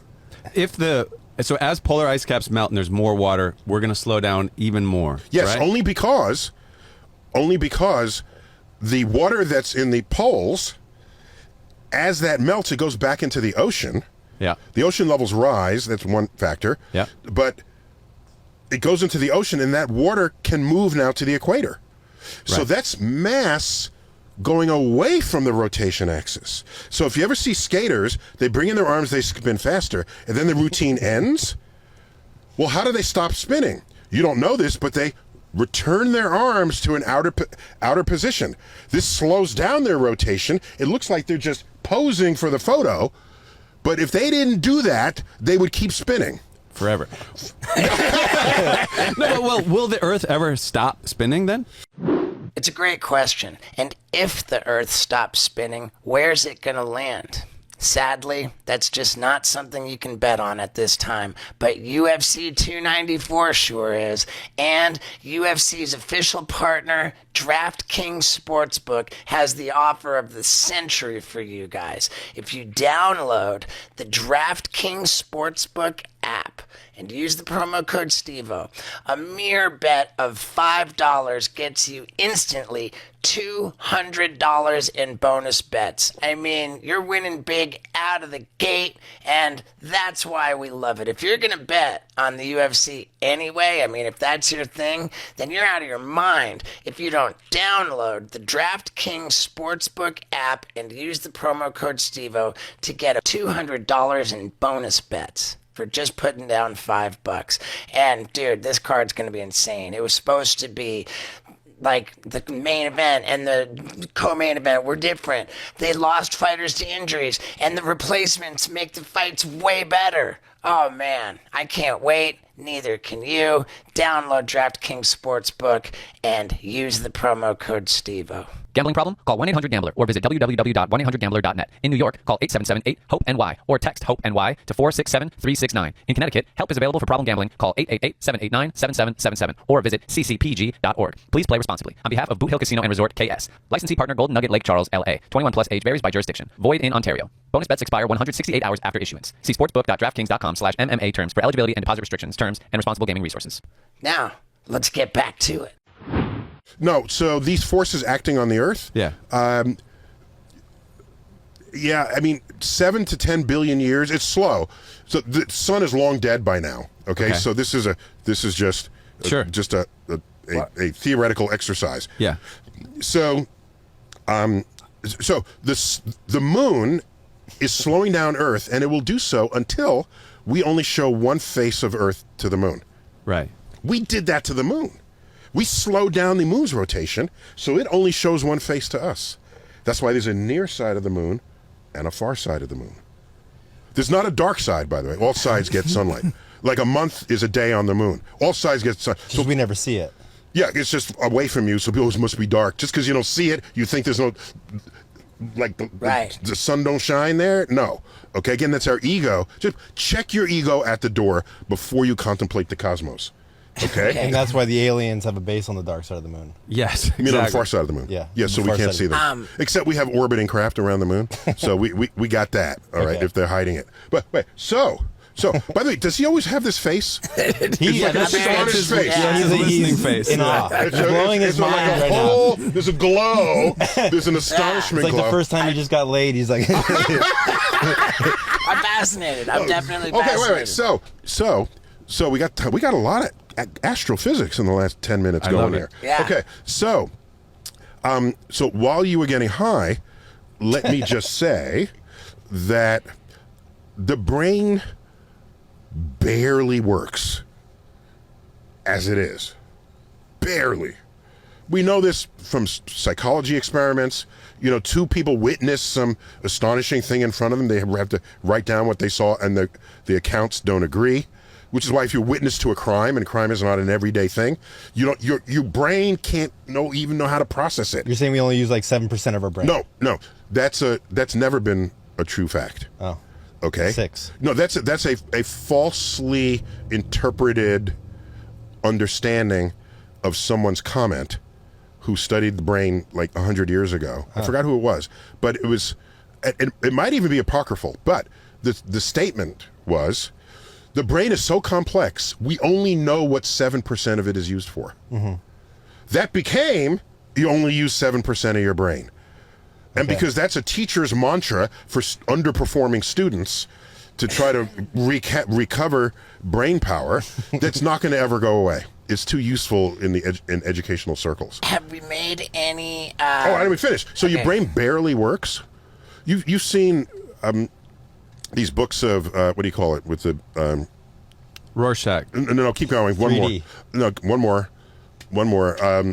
Speaker 5: So as polar ice caps melt and there's more water, we're going to slow down even more.
Speaker 4: Yes,
Speaker 5: right?
Speaker 4: only because the water that's in the poles, as that melts, it goes back into the ocean.
Speaker 5: Yeah.
Speaker 4: The ocean levels rise. That's one factor.
Speaker 5: Yeah.
Speaker 4: But it goes into the ocean, and that water can move now to the equator. So
Speaker 5: Right.
Speaker 4: that's mass going away from the rotation axis. So if you ever see skaters, they bring in their arms, they spin faster, and then the routine ends. Well, how do they stop spinning? You don't know this, but they return their arms to an outer position. This slows down their rotation. It looks like they're just posing for the photo, but if they didn't do that, they would keep spinning.
Speaker 5: Forever. No, well, will the Earth ever stop spinning then?
Speaker 1: It's a great question. And if the Earth stops spinning, where's it going to land? Sadly, that's just not something you can bet on at this time. But UFC 294 sure is. And UFC's official partner, DraftKings Sportsbook, has the offer of the century for you guys. If you download the DraftKings Sportsbook app and use the promo code STEVO, a mere bet of $5 gets you instantly $200 in bonus bets. I mean, you're winning big out of the gate, and that's why we love it. If you're going to bet on the UFC anyway, I mean, if that's your thing, then you're out of your mind if you don't download the DraftKings Sportsbook app and use the promo code STEVO to get $200 in bonus bets for just putting down $5. And dude, this card's going to be insane. It was supposed to be like the main event and the co-main event were different. They lost fighters to injuries, and the replacements make the fights way better. Oh man, I can't wait. Neither can you. Download DraftKings Sportsbook and use the promo code STEVO.
Speaker 7: Gambling problem? Call 1-800-GAMBLER or visit www.1800gambler.net. In New York, call 877-8-HOPE-NY or text HOPE-NY to 467-369. In Connecticut, help is available for problem gambling. Call 888-789-7777 or visit ccpg.org. Please play responsibly. On behalf of Boot Hill Casino and Resort, KS. Licensee partner Golden Nugget Lake Charles, LA. 21 plus, age varies by jurisdiction. Void in Ontario. Bonus bets expire 168 hours after issuance. See sportsbook.draftkings.com/MMA terms for eligibility and deposit restrictions, terms, and responsible gaming resources.
Speaker 1: Now, let's get back to it.
Speaker 4: No, so these forces acting on the Earth.
Speaker 5: Yeah.
Speaker 4: Yeah, I mean, 7 to 10 billion years. It's slow. So the sun is long dead by now. Okay, so this is just
Speaker 5: Sure.
Speaker 4: just a theoretical exercise.
Speaker 5: Yeah.
Speaker 4: So, the moon is slowing down Earth, and it will do so until we only show one face of Earth to the moon.
Speaker 5: Right.
Speaker 4: We did that to the moon. We slowed down the moon's rotation, so it only shows one face to us. That's why there's a near side of the moon and a far side of the moon. There's not a dark side, by the way. All sides get sunlight. Like a month is a day on the moon. All sides get sun.
Speaker 6: So we never see it.
Speaker 4: Yeah, it's just away from you, so people must be dark. Just because you don't see it, you think there's no, like, the sun don't shine there? No. Okay, again, that's our ego. Just check your ego at the door before you contemplate the cosmos. Okay?
Speaker 6: And that's why the aliens have a base on the dark side of the moon.
Speaker 5: Yes.
Speaker 4: You mean on the far side of the moon?
Speaker 6: Yeah.
Speaker 4: Yeah, so
Speaker 6: The
Speaker 4: we
Speaker 6: far
Speaker 4: can't
Speaker 6: side
Speaker 4: see
Speaker 6: of
Speaker 4: them. Except we have orbiting craft around the moon, so we got that, all right,
Speaker 6: Okay.
Speaker 4: if they're hiding it. But wait, so, by the way, does he always have this face?
Speaker 6: He,
Speaker 4: like
Speaker 6: that's
Speaker 4: a astonished
Speaker 6: his,
Speaker 4: face.
Speaker 6: Yeah,
Speaker 5: He's a listening face.
Speaker 6: in awe. He's blowing his
Speaker 4: like
Speaker 6: mind
Speaker 4: a
Speaker 6: right
Speaker 4: whole,
Speaker 6: now.
Speaker 4: there's a glow, there's an
Speaker 6: It's
Speaker 4: astonishment
Speaker 6: like
Speaker 4: glow.
Speaker 6: the first time he just got laid. He's like,
Speaker 1: I'm fascinated. I'm definitely
Speaker 4: Okay,
Speaker 1: fascinated.
Speaker 4: wait. So we got a lot of astrophysics in the last 10 minutes
Speaker 5: I
Speaker 4: going
Speaker 5: love it.
Speaker 4: here.
Speaker 1: Yeah.
Speaker 4: Okay, so while you were getting high, let me just say that the brain barely works as it is. Barely. We know this from psychology experiments. You know, two people witness some astonishing thing in front of them. They have to write down what they saw, and the accounts don't agree. Which is why if you're witness to a crime, and crime is not an everyday thing, your brain can't even know how to process it.
Speaker 6: you're saying we only use like 7% of our brain?
Speaker 4: No, that's never been a true fact.
Speaker 6: Oh.
Speaker 4: Okay.
Speaker 6: 6.
Speaker 4: No, that's a falsely interpreted understanding of someone's comment who studied the brain like 100 years ago. I forgot who it was, but it was. It might even be apocryphal, but the statement was, the brain is so complex, we only know what 7% of it is used for. Mm-hmm. That became, you only use 7% of your brain. And because that's a teacher's mantra for underperforming students to try to recover brain power, that's not going to ever go away. It's too useful in educational circles.
Speaker 1: Have we made any...
Speaker 4: I didn't finish. So your brain barely works. You've seen these books of, what do you call it, with the...
Speaker 5: Rorschach.
Speaker 4: No, keep going. One
Speaker 6: 3D.
Speaker 4: more.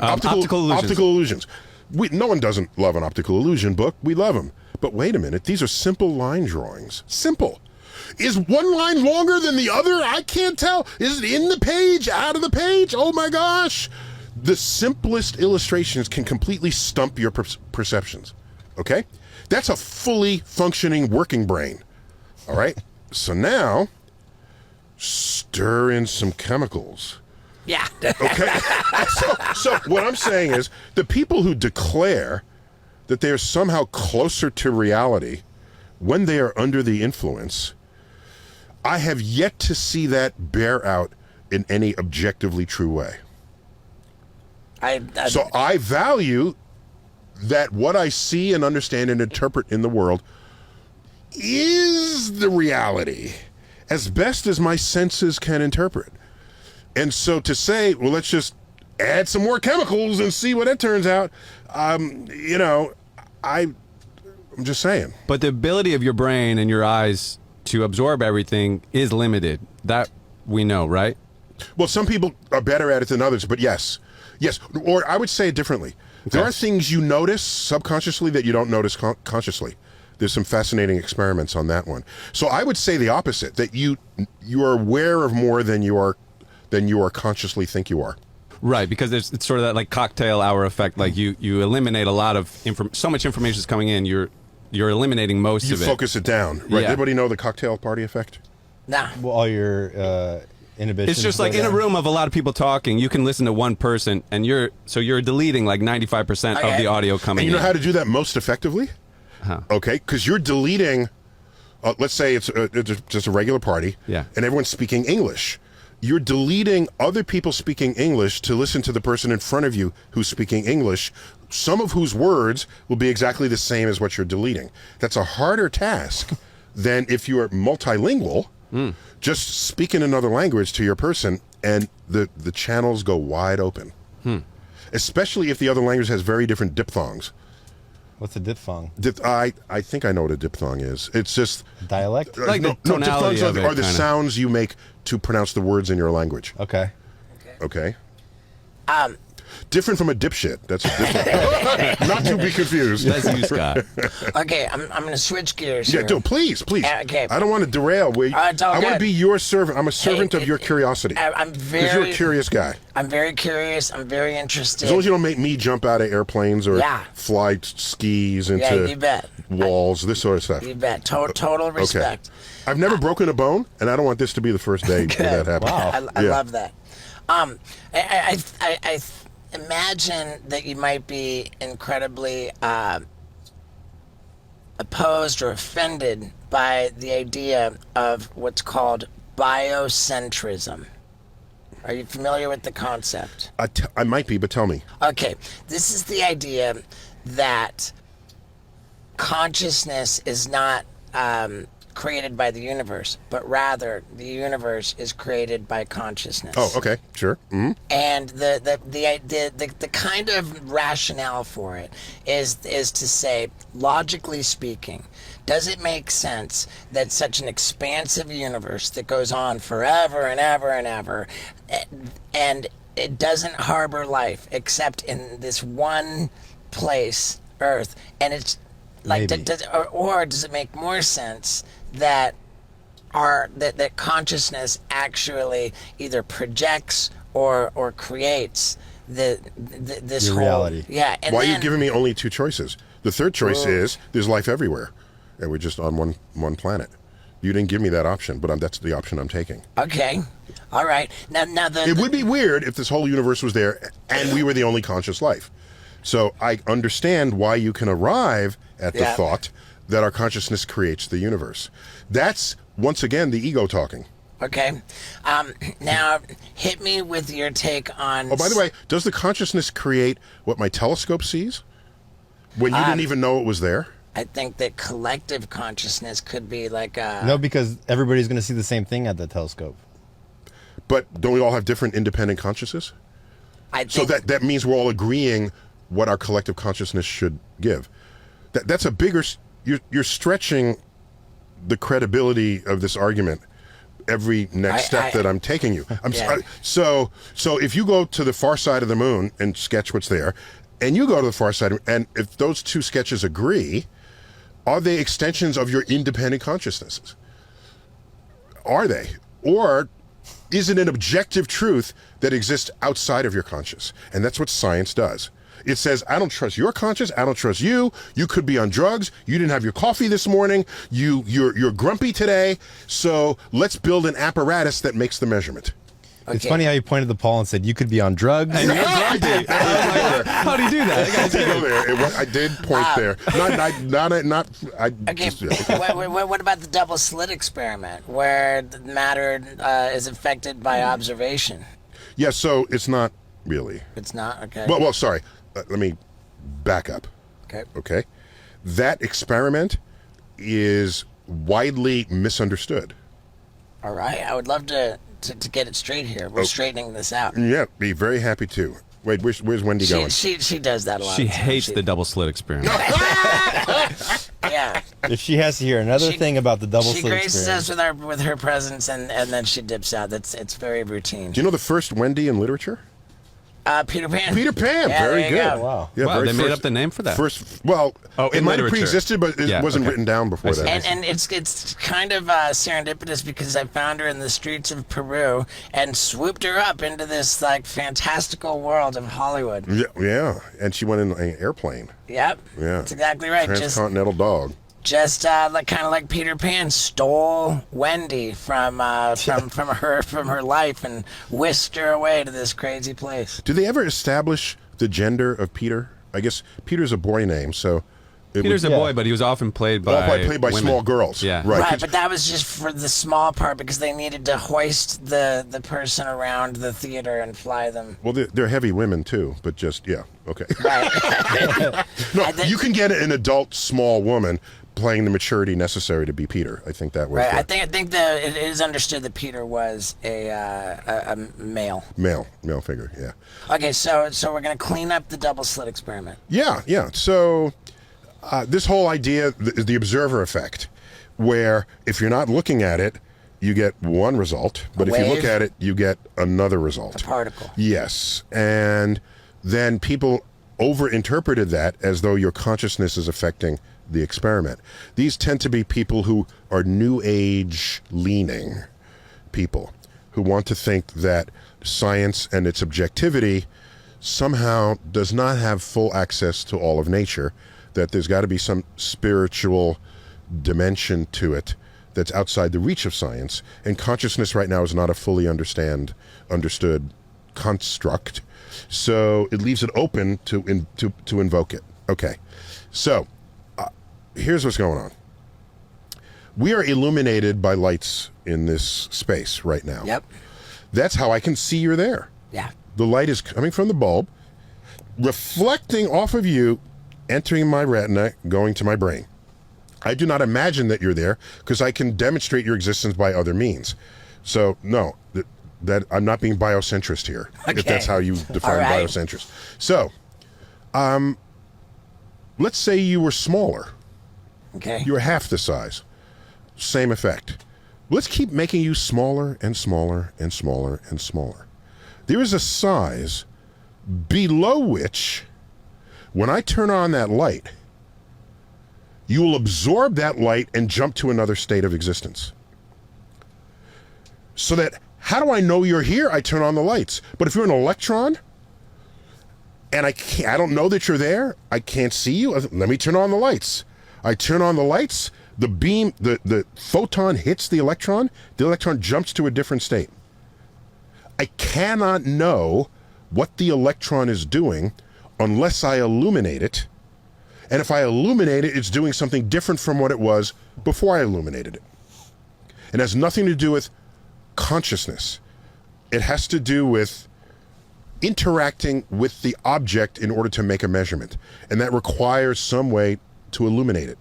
Speaker 5: Optical illusions.
Speaker 4: Optical illusions. No one doesn't love an optical illusion book. We love them. But wait a minute. These are simple line drawings. Simple. Is one line longer than the other? I can't tell. Is it in the page, out of the page? Oh my gosh. The simplest illustrations can completely stump your perceptions. Okay? That's a fully functioning working brain. All right? So now, stir in some chemicals.
Speaker 1: Yeah.
Speaker 4: Okay? so what I'm saying is, the people who declare that they're somehow closer to reality when they are under the influence, I have yet to see that bear out in any objectively true way. So I value that what I see and understand and interpret in the world is the reality as best as my senses can interpret. And so to say, well, let's just add some more chemicals and see what it turns out, I'm just saying.
Speaker 5: But the ability of your brain and your eyes to absorb everything is limited. That we know, right?
Speaker 4: Well, some people are better at it than others, but yes. Or I would say it differently. There are things you notice subconsciously that you don't notice consciously. There's some fascinating experiments on that one. So I would say the opposite, that you are aware of more than you are consciously think you are.
Speaker 5: Right, because it's sort of that like cocktail hour effect. Like you eliminate a lot of so much information is coming in. You're eliminating most
Speaker 4: You
Speaker 5: of it.
Speaker 4: focus it down, right?
Speaker 5: Yeah.
Speaker 4: Everybody know the cocktail party effect?
Speaker 1: Nah.
Speaker 6: Well, all your inhibitions.
Speaker 5: It's just like
Speaker 6: go
Speaker 5: in a
Speaker 6: down.
Speaker 5: room of a lot of people talking, you can listen to one person, and you're deleting like 95% of
Speaker 1: Okay.
Speaker 5: the audio coming
Speaker 4: And you know
Speaker 5: in.
Speaker 4: how to do that most effectively? Okay, because you're deleting. Let's say it's just a regular party,
Speaker 5: Yeah.
Speaker 4: and everyone's speaking English. You're deleting other people speaking English to listen to the person in front of you who's speaking English, some of whose words will be exactly the same as what you're deleting. That's a harder task than if you are multilingual, just speak in another language to your person, and the channels go wide open. Especially if the other language has very different diphthongs.
Speaker 6: What's a diphthong?
Speaker 4: I think I know what a diphthong is. It's just
Speaker 6: Dialect?
Speaker 5: Like the
Speaker 4: no,
Speaker 5: tonality
Speaker 4: diphthongs
Speaker 5: of it,
Speaker 4: are the
Speaker 5: kinda.
Speaker 4: sounds you make to pronounce the words in your language.
Speaker 6: Okay.
Speaker 4: Okay. Different from a dipshit. That's a different. Not to be confused.
Speaker 5: That's you, Scott.
Speaker 1: Okay, I'm going to switch gears
Speaker 4: Yeah,
Speaker 1: here.
Speaker 4: do please.
Speaker 1: Okay.
Speaker 4: I don't want to derail.
Speaker 1: It's all
Speaker 4: I want to
Speaker 1: good.
Speaker 4: be your servant. I'm a servant of your curiosity.
Speaker 1: I'm
Speaker 4: Because you're a
Speaker 1: very
Speaker 4: curious guy.
Speaker 1: I'm very curious. I'm very interested.
Speaker 4: As long as you don't make me jump out of airplanes or
Speaker 1: Yeah.
Speaker 4: fly skis into
Speaker 1: Yeah, you bet.
Speaker 4: walls, this sort of stuff.
Speaker 1: You bet. Total respect.
Speaker 4: I've never broken a bone, and I don't want this to be the first day where that happens.
Speaker 1: I
Speaker 4: Yeah.
Speaker 1: love that. I imagine that you might be incredibly opposed or offended by the idea of what's called biocentrism. Are you familiar with the concept?
Speaker 4: I might be, but tell me.
Speaker 1: Okay, this is the idea that consciousness is not created by the universe, but rather the universe is created by consciousness.
Speaker 4: Oh, okay, sure. Mm-hmm.
Speaker 1: And the kind of rationale for it is to say, logically speaking, does it make sense that such an expansive universe that goes on forever and ever and ever, and it doesn't harbor life except in this one place, Earth, and it's like,
Speaker 6: Maybe.
Speaker 1: or does it make more sense that that consciousness actually either projects or creates this
Speaker 6: Your
Speaker 1: whole
Speaker 6: reality.
Speaker 1: Yeah, and
Speaker 4: Why are
Speaker 1: then,
Speaker 4: you giving me only two choices? The third choice is there's life everywhere, and we're just on one planet. You didn't give me that option, but that's the option I'm taking.
Speaker 1: Okay, all right. Now
Speaker 4: It would be weird if this whole universe was there and we were the only conscious life. So I understand why you can arrive at the
Speaker 1: Yeah.
Speaker 4: thought that our consciousness creates the universe. That's, once again, the ego talking.
Speaker 1: Okay. Now, hit me with your take on.
Speaker 4: Oh, by the way, does the consciousness create what my telescope sees when you didn't even know it was there?
Speaker 1: I think that collective consciousness could be like a.
Speaker 6: No, because everybody's going to see the same thing at the telescope.
Speaker 4: But don't we all have different independent consciousnesses?
Speaker 1: I think,
Speaker 4: So that means we're all agreeing what our collective consciousness should give. That's a bigger. You're stretching the credibility of this argument every next step that I'm taking you.
Speaker 1: Yeah.
Speaker 4: So if you go to the far side of the moon and sketch what's there, and you go to the far side, and if those two sketches agree, are they extensions of your independent consciousnesses? Are they? Or is it an objective truth that exists outside of your conscious? And that's what science does. It says, I don't trust your conscious. I don't trust you. You could be on drugs. You didn't have your coffee this morning. You're grumpy today. So let's build an apparatus that makes the measurement.
Speaker 6: It's
Speaker 1: Okay.
Speaker 6: funny how you pointed to Paul and said you could be on drugs.
Speaker 4: I did.
Speaker 5: How do you do that?
Speaker 4: I did go there. I did point there. Not.
Speaker 1: Okay, what about the double slit experiment, where the matter is affected by observation?
Speaker 4: Yeah. So it's not really.
Speaker 1: It's not okay.
Speaker 4: Well, sorry. Let me back up.
Speaker 1: Okay.
Speaker 4: Okay. That experiment is widely misunderstood.
Speaker 1: All right. I would love to get it straight here. We're straightening this out.
Speaker 4: Yeah, be very happy to. Wait, where's Wendy going?
Speaker 1: She does that a lot.
Speaker 5: She
Speaker 1: of times.
Speaker 5: hates the double slit experiment.
Speaker 1: Yeah.
Speaker 6: If she has to hear another
Speaker 1: She-
Speaker 6: thing about the double
Speaker 1: She
Speaker 6: slit
Speaker 1: graces
Speaker 6: experience,
Speaker 1: us with her presence, and then she dips out. It's very routine.
Speaker 4: Do you know the first Wendy in literature?
Speaker 1: Peter Pan.
Speaker 4: Peter Pan.
Speaker 1: Yeah,
Speaker 4: Very
Speaker 1: there you
Speaker 4: good.
Speaker 1: go.
Speaker 6: Wow.
Speaker 4: Yeah,
Speaker 5: Wow,
Speaker 4: very
Speaker 5: they made
Speaker 4: first-
Speaker 5: up the name for that.
Speaker 4: It
Speaker 5: in
Speaker 4: might have
Speaker 5: literature.
Speaker 4: pre-existed, but it
Speaker 5: Yeah,
Speaker 4: wasn't
Speaker 5: okay.
Speaker 4: written down before
Speaker 5: I see.
Speaker 4: that.
Speaker 1: And it's kind of serendipitous because I found her in the streets of Peru and swooped her up into this like fantastical world of Hollywood.
Speaker 4: Yeah, and she went in an airplane.
Speaker 1: Yep.
Speaker 4: Yeah.
Speaker 1: That's exactly right.
Speaker 4: Transcontinental dog.
Speaker 1: Just like kind of like Peter Pan stole Wendy from her life and whisked her away to this crazy place.
Speaker 4: Do they ever establish the gender of Peter? I guess Peter's a boy name, so
Speaker 5: Peter's a
Speaker 6: Yeah.
Speaker 5: boy, but he was often played by
Speaker 4: played by
Speaker 5: women.
Speaker 4: small girls.
Speaker 5: Yeah.
Speaker 4: Right.
Speaker 1: Right, but that was just for the small part because they needed to hoist the person around the theater and fly them.
Speaker 4: Well, they're heavy women too, but just okay.
Speaker 1: Right.
Speaker 4: No,
Speaker 1: I think-
Speaker 4: you can get an adult small woman playing the maturity necessary to be Peter. I think that was
Speaker 1: Right.
Speaker 4: the
Speaker 1: I think that it is understood that Peter was a male.
Speaker 4: male figure. Yeah.
Speaker 1: Okay, so we're gonna clean up the double slit experiment.
Speaker 4: Yeah. So this whole idea is the observer effect, where if you're not looking at it, you get one result, but if you look
Speaker 1: wave.
Speaker 4: at it, you get another result.
Speaker 1: A particle.
Speaker 4: Yes, and then people overinterpreted that as though your consciousness is affecting the experiment. These tend to be people who are new age leaning people who want to think that science and its objectivity somehow does not have full access to all of nature, that there's got to be some spiritual dimension to it that's outside the reach of science, and consciousness right now is not a fully understood construct, so it leaves it open to invoke it. Okay, so here's what's going on. We are illuminated by lights in this space right now.
Speaker 1: Yep.
Speaker 4: That's how I can see you're there.
Speaker 1: Yeah.
Speaker 4: The light is coming from the bulb, reflecting off of you, entering my retina, going to my brain. I do not imagine that you're there because I can demonstrate your existence by other means. So, no, that I'm not being biocentrist here, if that's how you define
Speaker 1: All right.
Speaker 4: biocentrist. So, let's say you were smaller.
Speaker 1: Okay.
Speaker 4: You were half the size. Same effect. Let's keep making you smaller and smaller and smaller and smaller. There is a size below which, when I turn on that light, you will absorb that light and jump to another state of existence. So that, how do I know you're here? I turn on the lights. But if you're an electron, and I don't know that you're there, I can't see you, let me turn on the lights. I turn on the lights, the beam, the photon hits the electron jumps to a different state. I cannot know what the electron is doing unless I illuminate it. And if I illuminate it, it's doing something different from what it was before I illuminated it. It has nothing to do with consciousness. It has to do with interacting with the object in order to make a measurement. And that requires some way to illuminate it,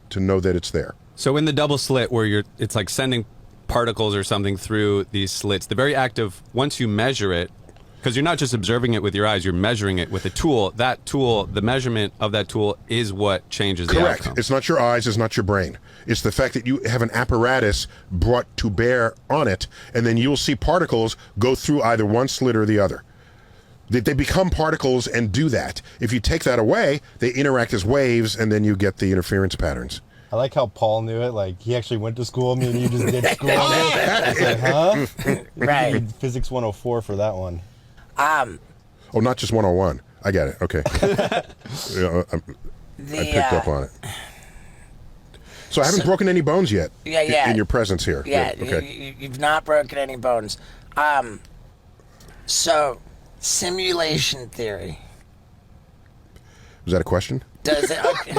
Speaker 4: to know that it's there.
Speaker 5: So in the double slit where it's like sending particles or something through these slits, the very act of once you measure it, because you're not just observing it with your eyes, you're measuring it with a tool. That tool, the measurement of that tool is what changes the
Speaker 4: Correct.
Speaker 5: outcome.
Speaker 4: It's not your eyes, it's not your brain. It's the fact that you have an apparatus brought to bear on it, and then you'll see particles go through either one slit or the other. They become particles and do that. If you take that away, they interact as waves, and then you get the interference patterns.
Speaker 6: I like how Paul knew it. Like, he actually went to school. Me and you just did school. It's like, huh?
Speaker 1: Right.
Speaker 6: Physics 104 for that one.
Speaker 4: Oh, not just 101. I get it. Okay. Yeah, I picked up on it. So I haven't broken any bones yet.
Speaker 1: Yeah.
Speaker 4: In your presence here.
Speaker 1: Yeah,
Speaker 4: Good. Okay.
Speaker 1: you've not broken any bones. So, simulation theory.
Speaker 4: Was that a question?
Speaker 1: Does it? Okay.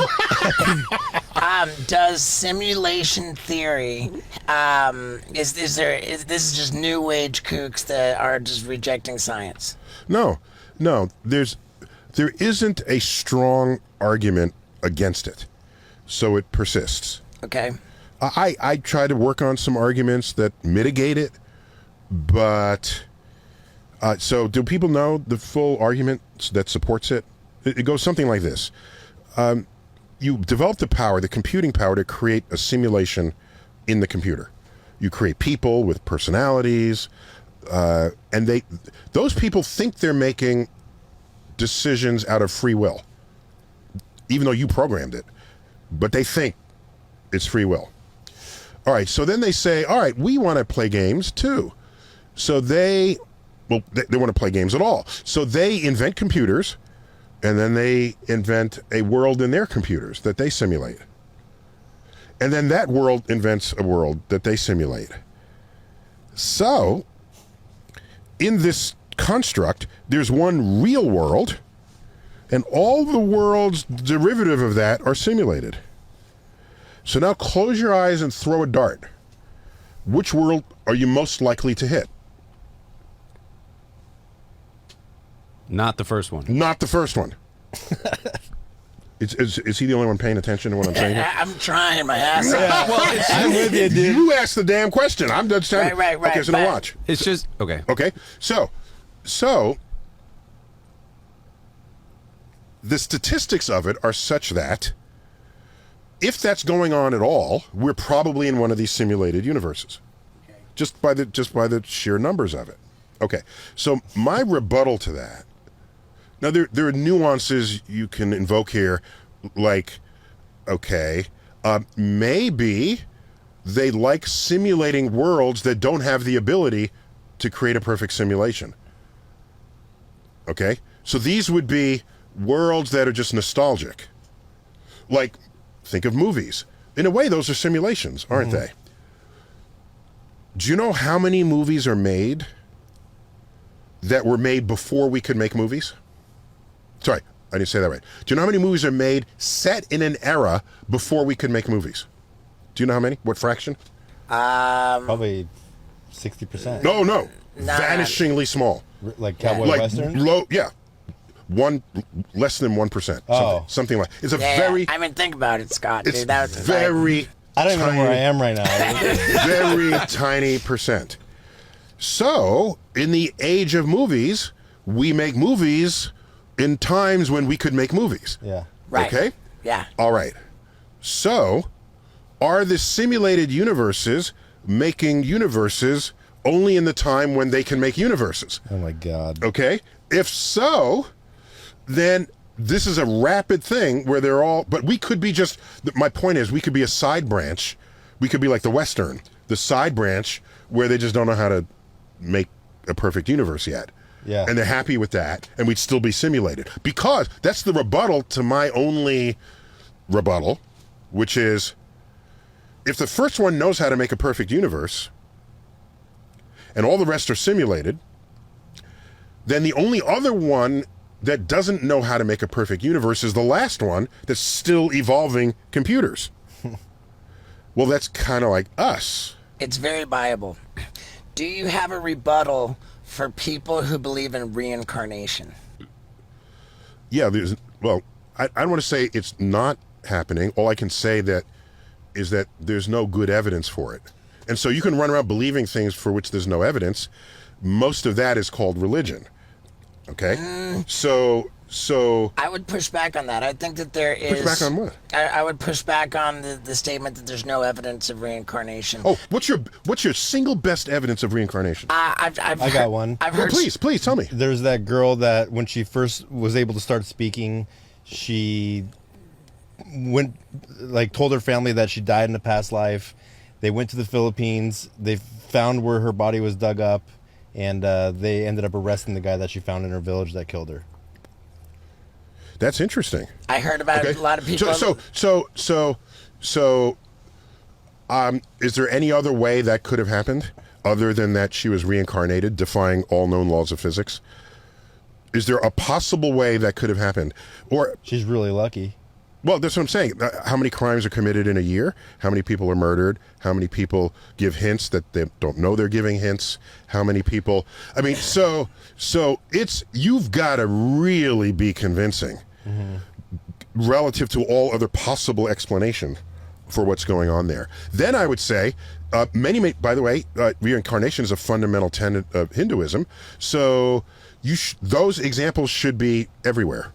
Speaker 1: Does simulation theory? Is this is just new age kooks that are just rejecting science?
Speaker 4: No. There isn't a strong argument against it, so it persists.
Speaker 1: Okay.
Speaker 4: I try to work on some arguments that mitigate it, but so do people know the full argument that supports it? It goes something like this. You develop the computing power to create a simulation in the computer. You create people with personalities, and those people think they're making decisions out of free will, even though you programmed it, but they think it's free will. All right, so then they say, all right, we want to play games too. So they want to play games at all. So they invent computers, and then they invent a world in their computers that they simulate. And then that world invents a world that they simulate. So, in this construct, there's one real world, and all the worlds derivative of that are simulated. So now close your eyes and throw a dart. Which world are you most likely to hit?
Speaker 5: Not the first one.
Speaker 4: Not the first one. Is he the only one paying attention to what I'm saying here?
Speaker 1: I'm trying my ass off.
Speaker 6: Well, I'm with you, dude.
Speaker 4: You asked the damn question. I'm just telling
Speaker 1: Right.
Speaker 4: Okay, so now
Speaker 1: but-
Speaker 4: watch.
Speaker 5: It's just okay.
Speaker 4: Okay, so the statistics of it are such that if that's going on at all, we're probably in one of these simulated universes, just by the sheer numbers of it. Okay, so my rebuttal to that. Now there are nuances you can invoke here, like, okay, maybe they like simulating worlds that don't have the ability to create a perfect simulation. Okay, so these would be worlds that are just nostalgic. Like, think of movies. In a way, those are simulations, aren't they? Do you know how many movies are made that were made before we could make movies? Sorry, I didn't say that right. Do you know how many movies are made set in an era before we could make movies? Do you know how many? What fraction?
Speaker 6: Probably 60%.
Speaker 4: No.
Speaker 1: Nah.
Speaker 4: Vanishingly small.
Speaker 6: Like cowboy
Speaker 4: Like
Speaker 6: western.
Speaker 4: low, yeah. Less than 1%.
Speaker 6: Oh.
Speaker 4: Something like. It's a
Speaker 1: Yeah,
Speaker 4: very.
Speaker 1: I mean, think about it, Scott.
Speaker 4: It's
Speaker 1: Dude, that's
Speaker 4: very.
Speaker 6: I don't even know where I
Speaker 4: tiny-
Speaker 6: am right now.
Speaker 4: Very tiny percent. So, in the age of movies, we make movies in times when we could make movies.
Speaker 6: Yeah.
Speaker 1: Right.
Speaker 4: Okay?
Speaker 1: Yeah.
Speaker 4: All right. So, are the simulated universes making universes only in the time when they can make universes?
Speaker 6: Oh my God.
Speaker 4: Okay? If so, then this is a rapid thing where they're all, but we could be just, my point is, we could be a side branch. We could be like the Western, the side branch where they just don't know how to make a perfect universe yet.
Speaker 6: Yeah.
Speaker 4: And they're happy with that, and we'd still be simulated. Because that's the rebuttal to my only rebuttal, which is, if the first one knows how to make a perfect universe, and all the rest are simulated, then the only other one that doesn't know how to make a perfect universe is the last one that's still evolving computers. Well, that's kind of like us.
Speaker 1: It's very viable. Do you have a rebuttal for people who believe in reincarnation?
Speaker 4: Yeah, I don't want to say it's not happening. All I can say is that there's no good evidence for it. And so you can run around believing things for which there's no evidence. Most of that is called religion. Okay? So
Speaker 1: I would push back on that. I think that there is...
Speaker 4: push back on what?
Speaker 1: I would push back on the statement that there's no evidence of reincarnation.
Speaker 4: Oh, what's your single best evidence of reincarnation?
Speaker 1: I
Speaker 6: got one.
Speaker 1: I've
Speaker 4: Well,
Speaker 1: heard...
Speaker 4: please tell me.
Speaker 6: There's that girl that when she first was able to start speaking, she told her family that she died in a past life. They went to the Philippines. They found where her body was dug up, and they ended up arresting the guy that she found in her village that killed her.
Speaker 4: That's interesting.
Speaker 1: I heard about a lot of people...
Speaker 4: So, is there any other way that could have happened other than that she was reincarnated, defying all known laws of physics? Is there a possible way that could have happened? Or,
Speaker 6: She's really lucky.
Speaker 4: well, that's what I'm saying. How many crimes are committed in a year? How many people are murdered? How many people give hints that they don't know they're giving hints? How many people? I mean, so you've got to really be convincing relative to all other possible explanation for what's going on there. Then I would say, by the way, reincarnation is a fundamental tenet of Hinduism. So those examples should be everywhere.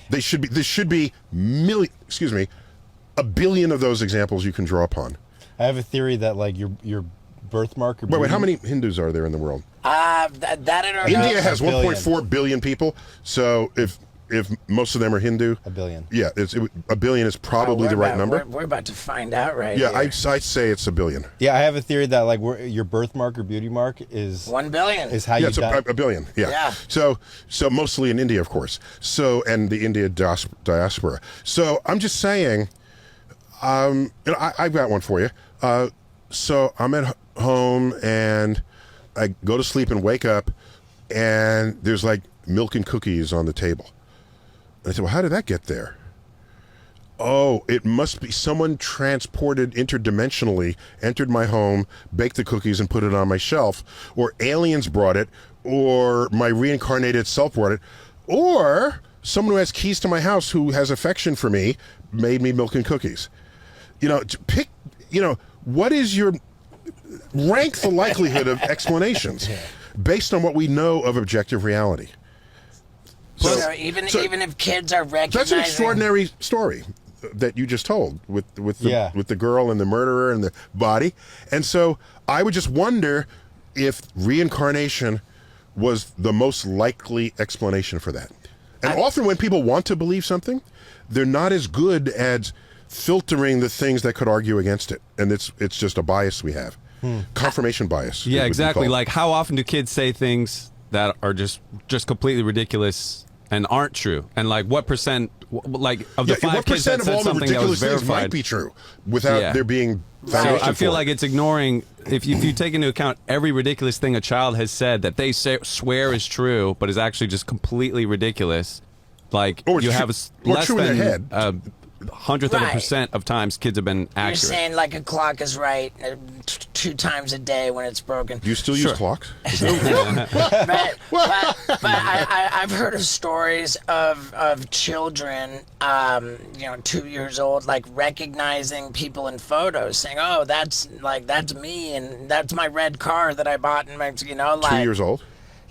Speaker 4: There should be a billion of those examples you can draw upon.
Speaker 6: I have a theory that like your birthmark. Or
Speaker 4: Wait, how many Hindus are there in the world?
Speaker 1: That I don't know.
Speaker 4: India has
Speaker 6: A billion.
Speaker 4: 1.4 billion people. So if most of them are Hindu,
Speaker 6: A billion.
Speaker 4: Yeah, a billion is probably the right number.
Speaker 1: We're about to find out right
Speaker 4: Yeah,
Speaker 1: here.
Speaker 4: I'd say it's a billion.
Speaker 6: Yeah, I have a theory that like your birthmark or beauty mark is
Speaker 1: 1 billion.
Speaker 6: is how
Speaker 4: Yeah,
Speaker 6: you
Speaker 4: it's
Speaker 6: die.
Speaker 4: a billion. Yeah.
Speaker 1: Yeah.
Speaker 4: So mostly in India, of course. So and the India diaspora. So I'm just saying, I've got one for you. So I'm at home and I go to sleep and wake up, and there's like milk and cookies on the table. And I said, well, how did that get there? Oh, it must be someone transported interdimensionally, entered my home, baked the cookies, and put it on my shelf. Or aliens brought it, or my reincarnated self brought it, or someone who has keys to my house who has affection for me made me milk and cookies. Pick, what is your... Rank the likelihood of explanations based on what we know of objective reality.
Speaker 1: So even if kids are recognizing...
Speaker 4: That's an extraordinary story that you just told with the girl and the murderer and the body. And so I would just wonder if reincarnation was the most likely explanation for that. And often when people want to believe something, they're not as good at filtering the things that could argue against it. And it's just a bias we have. Confirmation bias.
Speaker 5: Yeah,
Speaker 4: it would be
Speaker 5: exactly.
Speaker 4: called.
Speaker 5: Like, how often do kids say things that are just completely ridiculous and aren't true? And like, what percent, like, of the
Speaker 4: Yeah,
Speaker 5: 5
Speaker 4: what
Speaker 5: kids that
Speaker 4: percent of
Speaker 5: said
Speaker 4: all the
Speaker 5: something that was
Speaker 4: ridiculous things
Speaker 5: verified?
Speaker 4: might be true without there being
Speaker 5: So
Speaker 4: foundation
Speaker 5: I feel
Speaker 4: for
Speaker 5: like
Speaker 4: it.
Speaker 5: it's ignoring, if you take into account every ridiculous thing a child has said that they swear is true, but is actually just completely ridiculous, like,
Speaker 4: Or it's
Speaker 5: you
Speaker 4: true-
Speaker 5: have
Speaker 4: or
Speaker 5: less
Speaker 4: true in their
Speaker 5: than
Speaker 4: head.
Speaker 5: 100th of a percent of times kids have been
Speaker 1: You're
Speaker 5: accurate.
Speaker 1: saying like a clock is right 2 times a day when it's broken.
Speaker 4: Do you still use clocks?
Speaker 1: but I've heard of stories of children, 2 years old, like recognizing people in photos, saying, "Oh, that's me, and that's my red car that I bought in Mexico."
Speaker 4: 2 years old?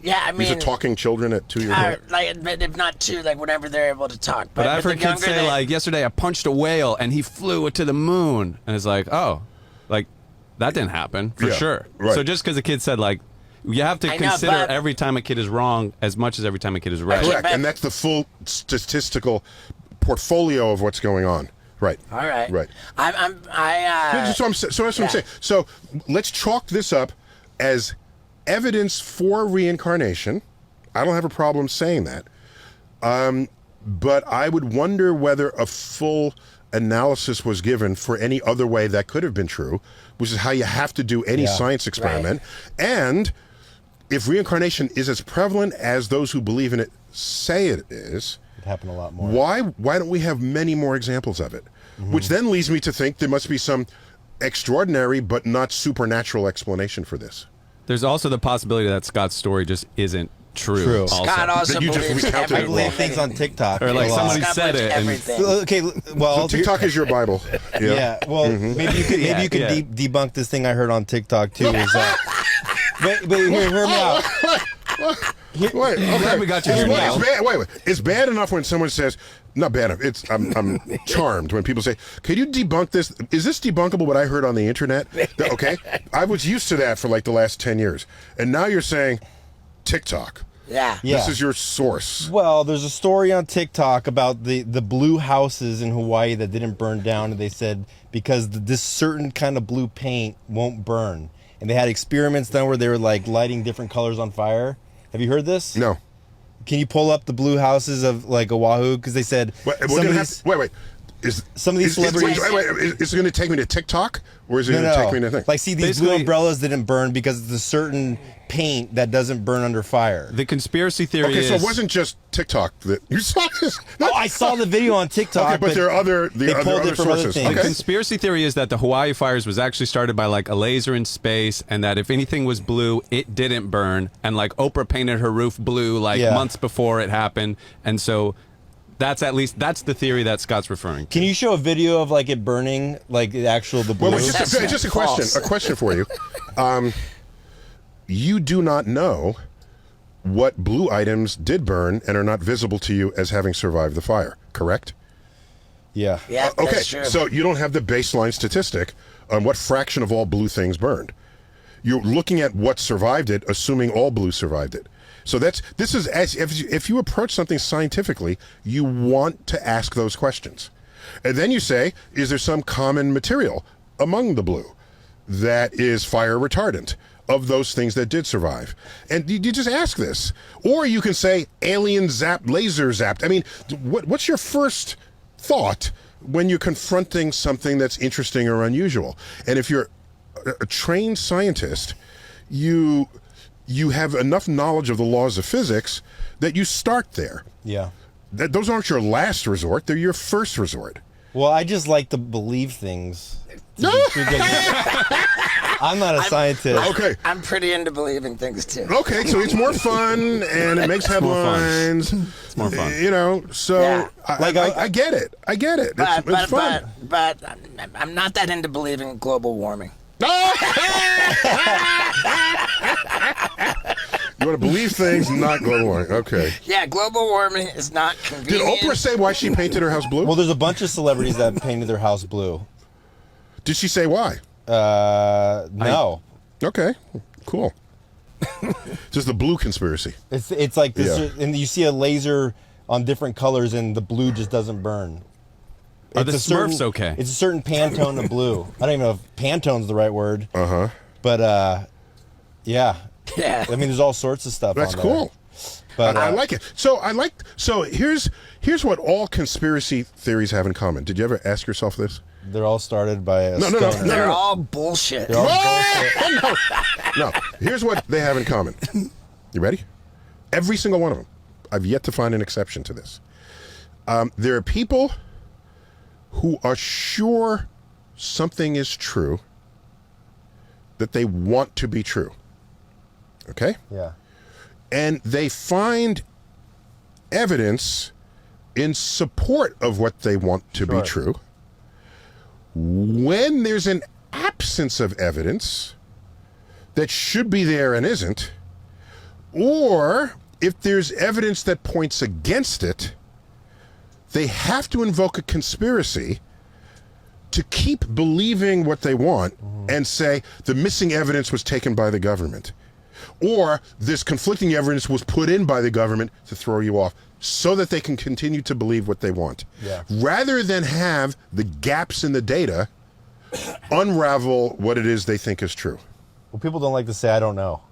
Speaker 1: Yeah, I
Speaker 4: These
Speaker 1: mean,
Speaker 4: are talking children at 2 years old?
Speaker 1: like if not 2, like whenever they're able to talk.
Speaker 5: But I've
Speaker 1: the
Speaker 5: heard kids
Speaker 1: younger
Speaker 5: say, like, yesterday I punched a whale and he flew it to the moon. And it's like, oh, like, that didn't happen, for
Speaker 4: Yeah,
Speaker 5: sure.
Speaker 4: right.
Speaker 5: So just because a kid said, like, you have to
Speaker 1: I know,
Speaker 5: consider
Speaker 1: but-
Speaker 5: every time a kid is wrong as much as every time a kid is right.
Speaker 4: Correct,
Speaker 1: but-
Speaker 4: and that's the full statistical portfolio of what's going on. Right.
Speaker 1: All right.
Speaker 4: Right. So that's what I'm saying. So let's chalk this up as evidence for reincarnation. I don't have a problem saying that. But I would wonder whether a full analysis was given for any other way that could have been true, which is how you have to do any science experiment. And if reincarnation is as prevalent as those who believe in it say it is,
Speaker 6: It happened a lot more.
Speaker 4: why don't we have many more examples of it? Which then leads me to think there must be some extraordinary but not supernatural explanation for this.
Speaker 5: There's also the possibility that Scott's story just isn't true.
Speaker 6: True.
Speaker 5: Also.
Speaker 1: Scott also
Speaker 4: That you just
Speaker 1: believes
Speaker 4: recounted it
Speaker 6: I
Speaker 1: everything.
Speaker 6: believe things on TikTok.
Speaker 5: Or like
Speaker 6: a lot.
Speaker 5: somebody
Speaker 1: Scott
Speaker 5: said
Speaker 1: believes
Speaker 5: it. And
Speaker 1: everything.
Speaker 6: Okay, well,
Speaker 4: TikTok is your Bible.
Speaker 6: yeah. Well, maybe you could debunk this thing I heard on TikTok too. Is that? But hear me out.
Speaker 4: Wait, okay.
Speaker 5: we got you here, Neil.
Speaker 4: Wait. It's bad enough when someone says, not bad enough. I'm charmed when people say, "Could you debunk this? Is this debunkable? What I heard on the internet?" Okay, I was used to that for like the last 10 years, and now you're saying TikTok.
Speaker 1: Yeah.
Speaker 4: This is your source.
Speaker 6: Well, there's a story on TikTok about the blue houses in Hawaii that didn't burn down, and they said because this certain kind of blue paint won't burn, and they had experiments done where they were like lighting different colors on fire. Have you heard this?
Speaker 4: No.
Speaker 6: Can you pull up the blue houses of like Oahu? Because they said
Speaker 4: Wait.
Speaker 6: some of these celebrities.
Speaker 4: Is it going to take me to TikTok, or is it going to take me to thing?
Speaker 6: Like, see, these blue
Speaker 5: Basically-
Speaker 6: umbrellas didn't burn because it's a certain paint that doesn't burn under fire.
Speaker 5: The conspiracy theory
Speaker 4: Okay,
Speaker 5: is...
Speaker 4: so it wasn't just TikTok that you saw this.
Speaker 6: Oh, I saw the video on TikTok.
Speaker 4: Okay, but there are
Speaker 6: they pulled
Speaker 4: other
Speaker 6: it from other
Speaker 4: sources.
Speaker 6: things.
Speaker 5: The
Speaker 4: Okay.
Speaker 5: conspiracy theory is that the Hawaii fires was actually started by like a laser in space, and that if anything was blue, it didn't burn. And like Oprah painted her roof blue like months before it happened, and so that's the theory that Scott's referring to.
Speaker 6: Can you show a video of like it burning, like the blue?
Speaker 4: Well,
Speaker 1: That's
Speaker 4: just a question.
Speaker 1: false.
Speaker 4: A question for you. You do not know what blue items did burn and are not visible to you as having survived the fire, correct?
Speaker 6: Yeah.
Speaker 1: Yeah,
Speaker 4: Okay,
Speaker 1: that's true.
Speaker 4: so you don't have the baseline statistic on what fraction of all blue things burned. You're looking at what survived it, assuming all blue survived it. So this is as if you approach something scientifically, you want to ask those questions. And then you say, is there some common material among the blue that is fire retardant of those things that did survive? And you just ask this. Or you can say alien zapped, laser zapped. I mean, what's your first thought when you're confronting something that's interesting or unusual? And if you're a trained scientist, you have enough knowledge of the laws of physics that you start there.
Speaker 6: Yeah.
Speaker 4: Those aren't your last resort, they're your first resort.
Speaker 6: Well, I just like to believe things. I'm not a scientist.
Speaker 4: Okay.
Speaker 1: I'm pretty into believing things too.
Speaker 4: Okay, so it's more fun and it makes headlines.
Speaker 5: It's more fun.
Speaker 4: You know, so
Speaker 1: Yeah.
Speaker 4: I get it. I get it. It's fun.
Speaker 1: But I'm not that into believing global warming.
Speaker 4: You want to believe things, not global warming. Okay.
Speaker 1: Yeah, global warming is not
Speaker 4: Did
Speaker 1: convenient.
Speaker 4: Oprah say why she painted her house blue?
Speaker 6: Well, there's a bunch of celebrities that painted their house blue.
Speaker 4: Did she say why?
Speaker 6: No.
Speaker 4: Okay, cool. Just the blue conspiracy.
Speaker 6: It's like this,
Speaker 4: Yeah.
Speaker 6: and you see a laser on different colors, and the blue just doesn't burn.
Speaker 5: Are the
Speaker 6: It's a certain-
Speaker 5: Smurfs okay?
Speaker 6: It's a certain Pantone of blue. I don't even know if Pantone's the right word. But yeah.
Speaker 1: Yeah.
Speaker 6: I mean, there's all sorts of stuff.
Speaker 4: That's
Speaker 6: on there.
Speaker 4: cool.
Speaker 6: But
Speaker 4: I like it. So here's what all conspiracy theories have in common. Did you ever ask yourself this?
Speaker 6: they're all started by a
Speaker 4: No.
Speaker 6: stoner.
Speaker 1: They're all bullshit.
Speaker 6: They're all bullshit.
Speaker 4: No. Here's what they have in common. You ready? Every single one of them. I've yet to find an exception to this. There are people who are sure something is true that they want to be true. Okay?
Speaker 6: Yeah.
Speaker 4: And they find evidence in support of what they want to be
Speaker 6: Sure.
Speaker 4: true. When there's an absence of evidence that should be there and isn't, or if there's evidence that points against it, they have to invoke a conspiracy to keep believing what they want and say the missing evidence was taken by the government, or this conflicting evidence was put in by the government to throw you off, so that they can continue to believe what they want.
Speaker 6: Yeah.
Speaker 4: Rather than have the gaps in the data unravel what it is they think is true.
Speaker 6: Well, people don't like to say, I don't know.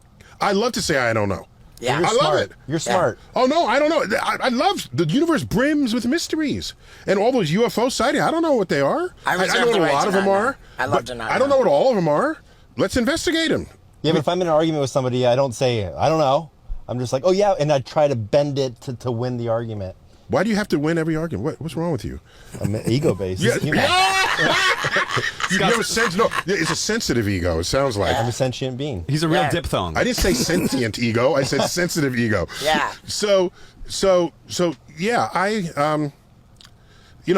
Speaker 4: I love to say I don't know.
Speaker 1: Yeah.
Speaker 6: You're
Speaker 4: I love
Speaker 6: smart.
Speaker 4: it.
Speaker 6: You're smart.
Speaker 4: Oh, no, I don't know. I love the universe brims with mysteries. And all those UFO sightings, I don't know what they are.
Speaker 1: I
Speaker 4: know
Speaker 1: reserve
Speaker 4: what
Speaker 1: the
Speaker 4: a
Speaker 1: right
Speaker 4: lot
Speaker 1: to
Speaker 4: of them
Speaker 1: not know.
Speaker 4: are.
Speaker 1: I love
Speaker 4: but
Speaker 1: to not
Speaker 4: I don't
Speaker 1: know.
Speaker 4: know what all of them are. Let's investigate them.
Speaker 6: Yeah, but if I'm in an argument with somebody, I don't say, I don't know. I'm just like, oh, yeah, and I try to bend it to win the argument.
Speaker 4: Why do you have to win every argument? What's wrong with you?
Speaker 6: I'm ego-based.
Speaker 4: Yeah.
Speaker 6: You know,
Speaker 4: You have a sense? No, it's a sensitive ego. It sounds like.
Speaker 6: I'm a sentient being.
Speaker 5: He's a real
Speaker 1: Yeah.
Speaker 5: diphthong.
Speaker 4: I didn't say sentient ego. I said sensitive ego.
Speaker 1: Yeah.
Speaker 4: So yeah.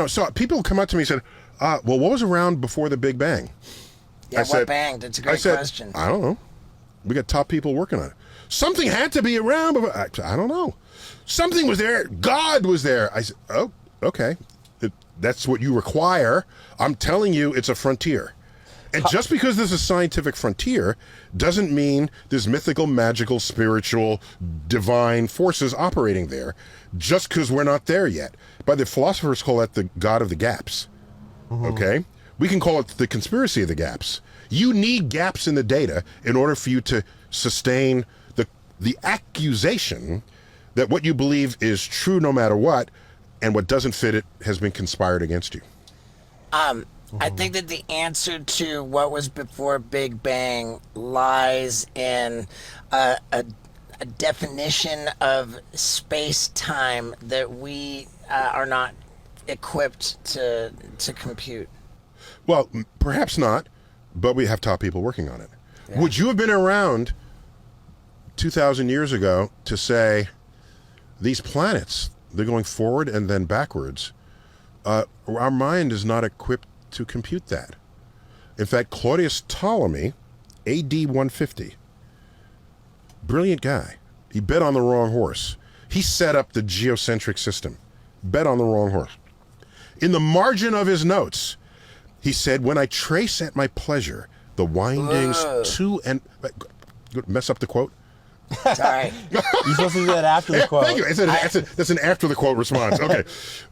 Speaker 4: So people come up to me and said, "Well, what was around before the Big Bang?"
Speaker 1: Yeah,
Speaker 4: I
Speaker 1: what
Speaker 4: said-
Speaker 1: banged? It's a
Speaker 4: I
Speaker 1: great
Speaker 4: said,
Speaker 1: question.
Speaker 4: I don't know. We got top people working on it. Something had to be around. I don't know. Something was there. God was there. I said, oh, okay. That's what you require. I'm telling you, it's a frontier. And just because there's a scientific frontier doesn't mean there's mythical, magical, spiritual, divine forces operating there. Just because we're not there yet. But the philosophers call that the God of the gaps. Okay? We can call it the conspiracy of the gaps. You need gaps in the data in order for you to sustain the accusation that what you believe is true no matter what, and what doesn't fit it has been conspired against you.
Speaker 1: I think that the answer to what was before Big Bang lies in a definition of space-time that we are not equipped to compute.
Speaker 4: Well, perhaps not, but we have top people working on it. Yeah. Would you have been around 2,000 years ago to say these planets, they're going forward and then backwards? Our mind is not equipped to compute that. In fact, Claudius Ptolemy, AD 150, brilliant guy. He bet on the wrong horse. He set up the geocentric system, bet on the wrong horse. In the margin of his notes, he said, when I trace at my pleasure the windings to and mess up the quote.
Speaker 1: Sorry.
Speaker 6: You're supposed to do that after the
Speaker 4: Yeah,
Speaker 6: quote.
Speaker 4: thank you. That's an after the quote response. Okay.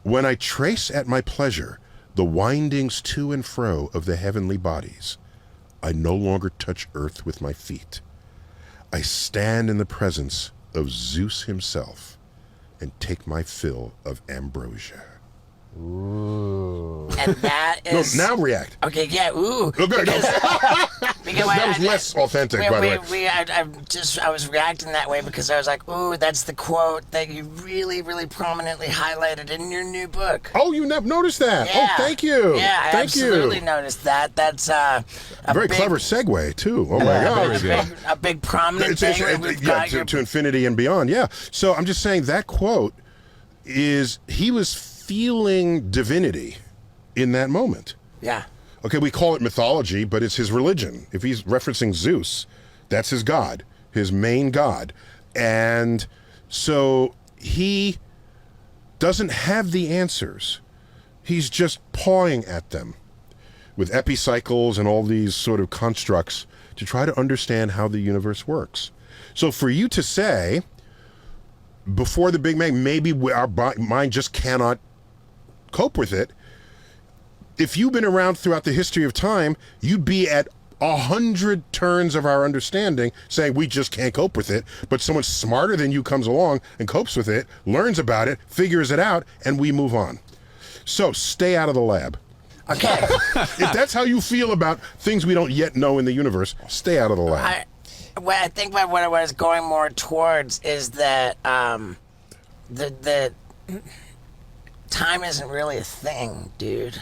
Speaker 4: When I trace at my pleasure the windings to and fro of the heavenly bodies, I no longer touch earth with my feet. I stand in the presence of Zeus himself and take my fill of ambrosia.
Speaker 6: Ooh.
Speaker 1: And that is.
Speaker 4: No, now react.
Speaker 1: Okay, yeah, ooh.
Speaker 4: Okay,
Speaker 1: Because
Speaker 4: that was less authentic, by the way.
Speaker 1: I was reacting that way because I was like, ooh, that's the quote that you really, really prominently highlighted in your new book.
Speaker 4: Oh, you never noticed that?
Speaker 1: Yeah.
Speaker 4: Oh, thank you.
Speaker 1: Yeah, I
Speaker 4: thank
Speaker 1: absolutely
Speaker 4: you.
Speaker 1: noticed that. That's a
Speaker 4: Very
Speaker 1: big,
Speaker 4: clever segue, too. Oh, my God.
Speaker 5: very good.
Speaker 1: a big prominent thing that we've got your
Speaker 4: to infinity and beyond, yeah. So I'm just saying that quote is, he was feeling divinity in that moment.
Speaker 1: Yeah.
Speaker 4: Okay, we call it mythology, but it's his religion. If he's referencing Zeus, that's his god, his main god. And so he doesn't have the answers. He's just pawing at them with epicycles and all these sort of constructs to try to understand how the universe works. So for you to say, before the Big Bang, maybe our mind just cannot cope with it. If you've been around throughout the history of time, you'd be at 100 turns of our understanding saying we just can't cope with it, but someone smarter than you comes along and copes with it, learns about it, figures it out, and we move on. So stay out of the lab.
Speaker 1: Okay.
Speaker 4: If that's how you feel about things we don't yet know in the universe, stay out of the lab.
Speaker 1: I think what I was going more towards is that the time isn't really a thing, dude.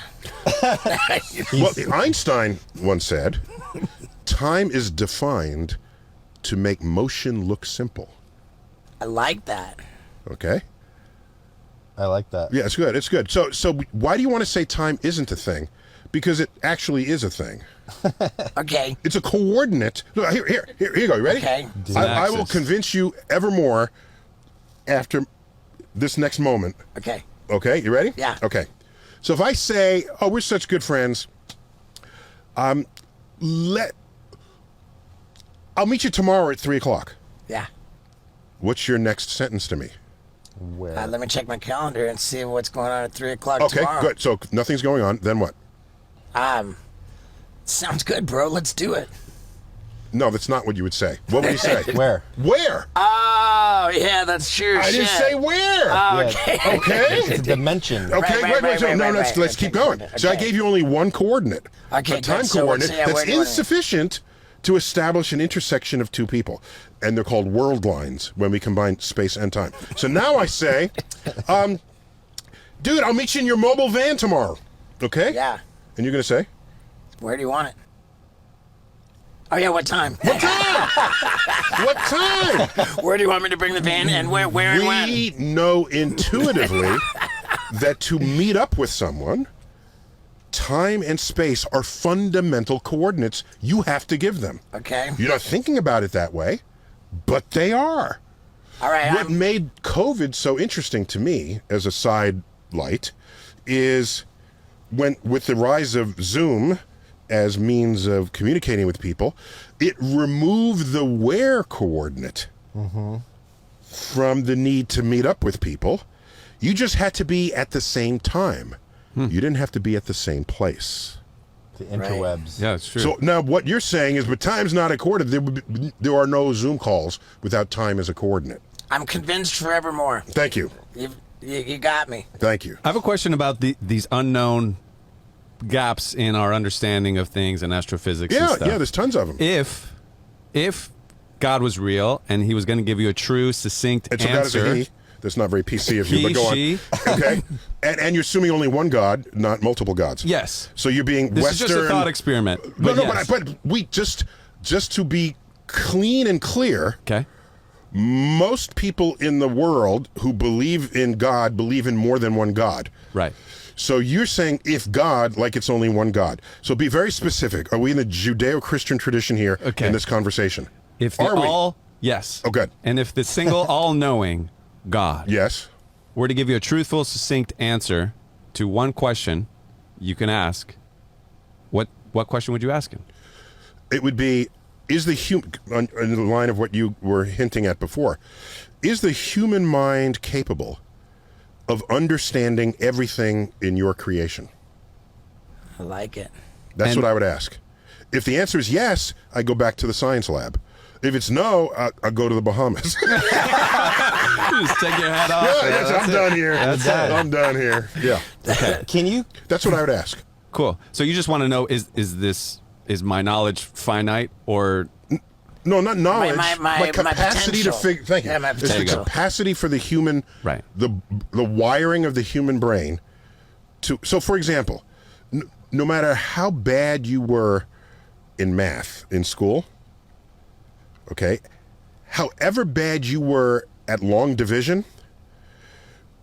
Speaker 4: Well, Einstein once said, time is defined to make motion look simple.
Speaker 1: I like that.
Speaker 4: Okay?
Speaker 6: I like that.
Speaker 4: Yeah, it's good. It's good. So why do you want to say time isn't a thing? Because it actually is a thing.
Speaker 1: Okay.
Speaker 4: It's a coordinate. Look, here you go. You ready?
Speaker 1: Okay.
Speaker 4: I will convince you ever more after this next moment.
Speaker 1: Okay.
Speaker 4: Okay, you ready?
Speaker 1: Yeah.
Speaker 4: Okay. So if I say, "Oh, we're such good friends," I'll meet you tomorrow at 3:00.
Speaker 1: Yeah.
Speaker 4: What's your next sentence to me?
Speaker 6: Where?
Speaker 1: Let me check my calendar and see what's going on at 3:00
Speaker 4: Okay,
Speaker 1: tomorrow.
Speaker 4: good. So nothing's going on. Then what?
Speaker 1: Sounds good, bro. Let's do it.
Speaker 4: No, that's not what you would say. What would you say?
Speaker 6: Where?
Speaker 4: Where?
Speaker 1: Oh, yeah, that's true.
Speaker 4: I didn't say where.
Speaker 1: Oh, okay.
Speaker 4: Okay.
Speaker 6: It's a dimension.
Speaker 4: Okay,
Speaker 1: Right,
Speaker 4: wait.
Speaker 1: right,
Speaker 4: No,
Speaker 1: right.
Speaker 4: let's keep going. So I
Speaker 1: Okay.
Speaker 4: gave you only one coordinate,
Speaker 1: Okay,
Speaker 4: a time
Speaker 1: good. So
Speaker 4: coordinate
Speaker 1: where
Speaker 4: that's
Speaker 1: do you want it?
Speaker 4: insufficient to establish an intersection of two people, and they're called world lines when we combine space and time. So now I say, dude, I'll meet you in your mobile van tomorrow. Okay?
Speaker 1: Yeah.
Speaker 4: And you're gonna say,
Speaker 1: Where do you want it? Oh, yeah, what time?
Speaker 4: what time?
Speaker 1: Where do you want me to bring the van and where and when?
Speaker 4: We know intuitively that to meet up with someone, time and space are fundamental coordinates you have to give them.
Speaker 1: Okay.
Speaker 4: You're not thinking about it that way, but they are.
Speaker 1: All right.
Speaker 4: What made COVID so interesting to me as a side light is when, with the rise of Zoom as means of communicating with people, it removed the where coordinate from the need to meet up with people. You just had to be at the same time. You didn't have to be at the same place.
Speaker 6: The interwebs.
Speaker 5: Yeah, it's true.
Speaker 4: So now what you're saying is, but time's not a coordinate. There are no Zoom calls without time as a coordinate.
Speaker 1: I'm convinced forevermore.
Speaker 4: Thank you.
Speaker 1: You got me.
Speaker 4: Thank you.
Speaker 5: I have a question about these unknown gaps in our understanding of things and astrophysics and
Speaker 4: Yeah,
Speaker 5: stuff.
Speaker 4: yeah, there's tons of them.
Speaker 5: If God was real and he was going to give you a true, succinct
Speaker 4: And so God is a
Speaker 5: answer,
Speaker 4: he. That's not very PC of you,
Speaker 5: He,
Speaker 4: but go
Speaker 5: she.
Speaker 4: on. Okay? And you're assuming only one God, not multiple gods.
Speaker 5: yes.
Speaker 4: So you're being
Speaker 5: This
Speaker 4: Western.
Speaker 5: is just a thought experiment.
Speaker 4: No,
Speaker 5: yes.
Speaker 4: but we just to be clean and clear,
Speaker 5: Okay.
Speaker 4: most people in the world who believe in God believe in more than one God.
Speaker 5: Right.
Speaker 4: So you're saying if God, like it's only one God. So be very specific. Are we in the Judeo-Christian tradition here
Speaker 5: Okay.
Speaker 4: in this conversation?
Speaker 5: If the
Speaker 4: Are we?
Speaker 5: all, yes.
Speaker 4: Oh, good.
Speaker 5: And if the single all-knowing God
Speaker 4: Yes.
Speaker 5: were to give you a truthful, succinct answer to one question you can ask, what question would you ask him?
Speaker 4: it would be, is the in the line of what you were hinting at before, is the human mind capable of understanding everything in your creation?
Speaker 1: I like it.
Speaker 4: That's what I would ask. If the answer is yes, I go back to the science lab. If it's no, I'll go to the Bahamas.
Speaker 5: Just take your hat off.
Speaker 4: I'm done here. I'm done here. Yeah.
Speaker 6: Okay. Can you?
Speaker 4: That's what I would ask.
Speaker 5: Cool. So you just want to know, is my knowledge finite, or
Speaker 4: No, not knowledge.
Speaker 1: My
Speaker 4: capacity to
Speaker 1: potential.
Speaker 4: figure. Thank you.
Speaker 1: Yeah, my
Speaker 4: It's the
Speaker 1: potential.
Speaker 4: capacity for the human.
Speaker 5: Right.
Speaker 4: The wiring of the human brain. So, for example, no matter how bad you were in math in school, okay, however bad you were at long division,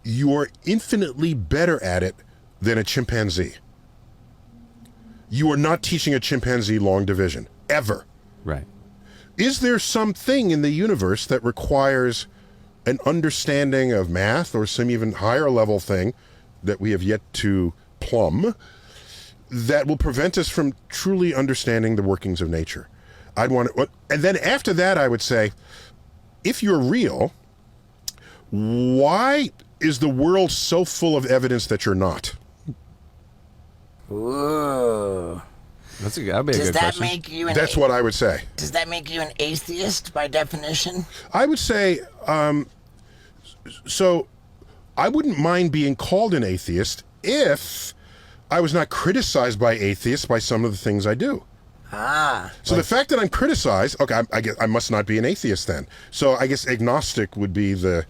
Speaker 4: you are infinitely better at it than a chimpanzee. You are not teaching a chimpanzee long division, ever.
Speaker 5: right?
Speaker 4: Is there something in the universe that requires an understanding of math or some even higher level thing that we have yet to plumb that will prevent us from truly understanding the workings of nature? I'd want to, and then after that, I would say, if you're real, why is the world so full of evidence that you're not?
Speaker 1: Ooh.
Speaker 5: That'd be a
Speaker 1: Does
Speaker 5: good
Speaker 1: that
Speaker 5: question.
Speaker 1: make you an
Speaker 4: That's what I would say.
Speaker 1: Does that make you an atheist by definition?
Speaker 4: I would say, so I wouldn't mind being called an atheist if I was not criticized by atheists by some of the things I do.
Speaker 1: Ah.
Speaker 4: So the fact that I'm criticized, okay, I guess I must not be an atheist then. So I guess agnostic would be a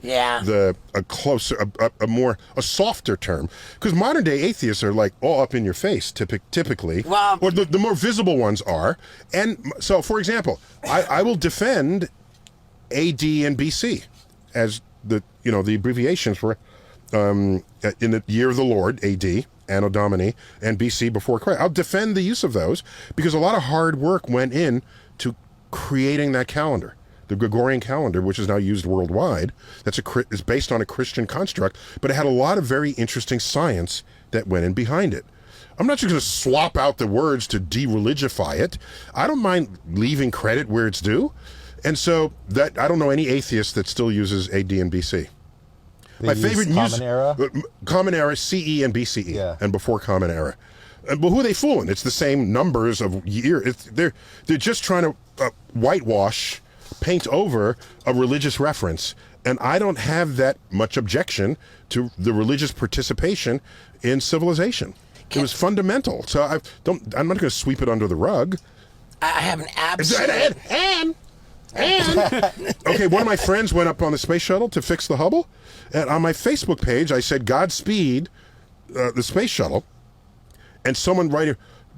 Speaker 4: softer term, because modern day atheists are like all up in your face typically,
Speaker 1: Well-
Speaker 4: or the more visible ones are. And so, for example, I will defend AD and BC as the abbreviations for in the year of the Lord, AD. Anno Domini, and BC before Christ. I'll defend the use of those because a lot of hard work went in to creating that calendar. The Gregorian calendar, which is now used worldwide, is based on a Christian construct, but it had a lot of very interesting science that went in behind it. I'm not just going to swap out the words to de-religify it. I don't mind leaving credit where it's due. And so that I don't know any atheist that still uses AD and BC.
Speaker 6: My favorite
Speaker 4: Common Era, CE and BCE,
Speaker 6: Yeah.
Speaker 4: and before Common Era. But who are they fooling? It's the same numbers of year. They're just trying to whitewash, paint over a religious reference. And I don't have that much objection to the religious participation in civilization. It was fundamental. So I'm not going to sweep it under the rug.
Speaker 1: I have an absolute.
Speaker 4: And okay, one of my friends went up on the space shuttle to fix the Hubble, and on my Facebook page I said Godspeed the space shuttle, and someone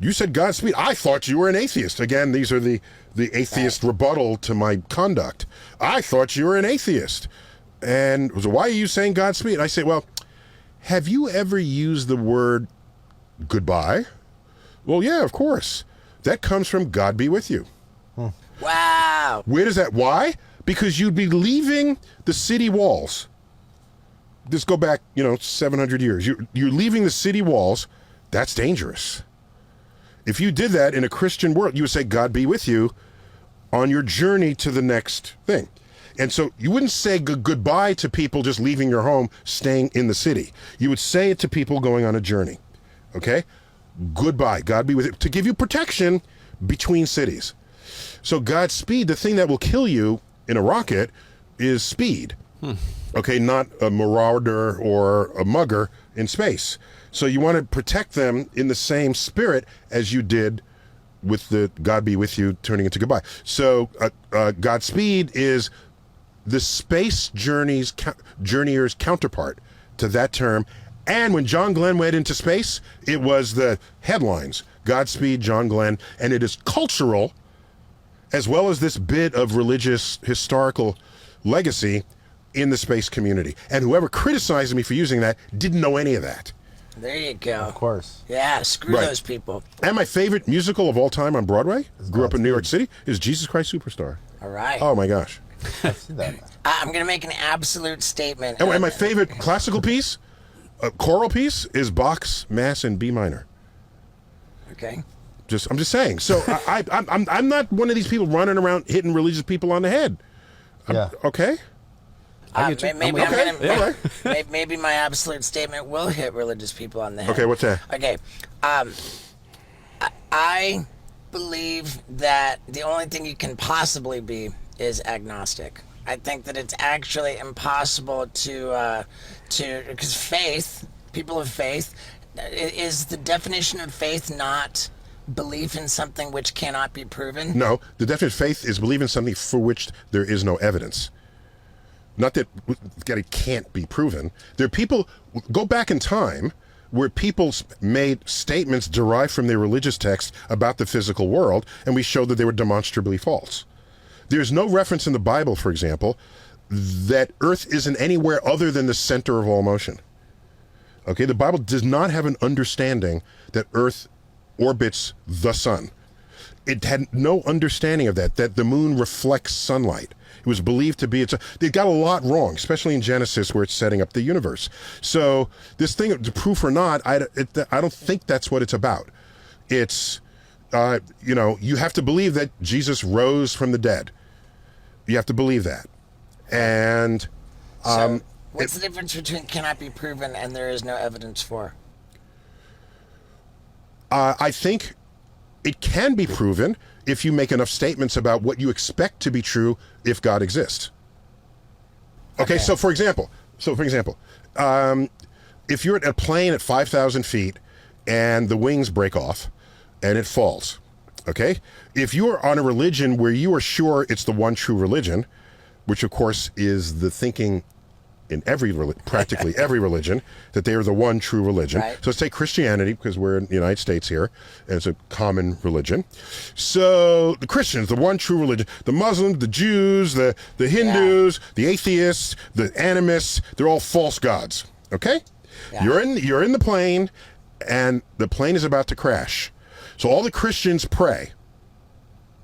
Speaker 4: you said Godspeed, I thought you were an atheist. Again, these are the atheist rebuttal to my conduct. I thought you were an atheist. And so why are you saying Godspeed? And I say, well, have you ever used the word goodbye? Well, yeah, of course. That comes from God be with you.
Speaker 1: Wow.
Speaker 4: Where does that? Why? Because you'd be leaving the city walls. Just go back, 700 years. You're leaving the city walls. That's dangerous. If you did that in a Christian world, you would say, God be with you on your journey to the next thing. And so you wouldn't say goodbye to people just leaving your home, staying in the city. You would say it to people going on a journey. Okay? Goodbye. God be with you. To give you protection between cities. So Godspeed, the thing that will kill you in a rocket is speed. Okay, not a marauder or a mugger in space. So you want to protect them in the same spirit as you did with the God be with you turning into goodbye. So Godspeed is the space journeyer's counterpart to that term. And when John Glenn went into space, it was the headlines, Godspeed, John Glenn, and it is cultural as well as this bit of religious historical legacy in the space community. And whoever criticized me for using that didn't know any of that.
Speaker 1: There you go.
Speaker 6: Of course.
Speaker 1: Yeah, screw
Speaker 4: Right.
Speaker 1: those people.
Speaker 4: And my favorite musical of all time on Broadway, grew up in New York City, is Jesus Christ Superstar.
Speaker 1: All right.
Speaker 4: Oh my gosh.
Speaker 6: I've seen that.
Speaker 1: I'm going to make an absolute statement.
Speaker 4: And my favorite classical piece, choral piece, is Bach's Mass in B minor.
Speaker 1: Okay.
Speaker 4: I'm just saying. So I'm not one of these people running around hitting religious people on the head.
Speaker 6: Yeah.
Speaker 4: Okay.
Speaker 1: Maybe
Speaker 4: okay.
Speaker 1: I'm gonna, maybe my absolute statement will hit religious people on the head.
Speaker 4: Okay, what's that?
Speaker 1: Okay, I believe that the only thing you can possibly be is agnostic. I think that it's actually impossible to because faith, people of faith, is the definition of faith not belief in something which cannot be proven?
Speaker 4: No, the definition of faith is believe in something for which there is no evidence. Not that it can't be proven. There are people, go back in time, where people made statements derived from their religious texts about the physical world, and we showed that they were demonstrably false. There's no reference in the Bible, for example, that Earth isn't anywhere other than the center of all motion. Okay, the Bible does not have an understanding that Earth orbits the sun. It had no understanding of that the moon reflects sunlight. It was believed to be, they got a lot wrong, especially in Genesis where it's setting up the universe. So this thing, to proof or not, I don't think that's what it's about. It's, you have to believe that Jesus rose from the dead. You have to believe that. And
Speaker 1: so what's the difference between cannot be proven and there is no evidence for?
Speaker 4: I think it can be proven if you make enough statements about what you expect to be true if God exists. Okay. So for example, if you're at a plane at 5,000 feet and the wings break off and it falls, okay? If you're on a religion where you are sure it's the one true religion, which of course is the thinking in practically every religion, that they are the one true religion.
Speaker 1: Right.
Speaker 4: So let's take Christianity, because we're in the United States here, and it's a common religion. So the Christians, the one true religion. The Muslims, the Jews, the Hindus, the atheists, the animists, they're all false gods. Okay?
Speaker 1: Yeah.
Speaker 4: You're in the plane, and the plane is about to crash. So all the Christians pray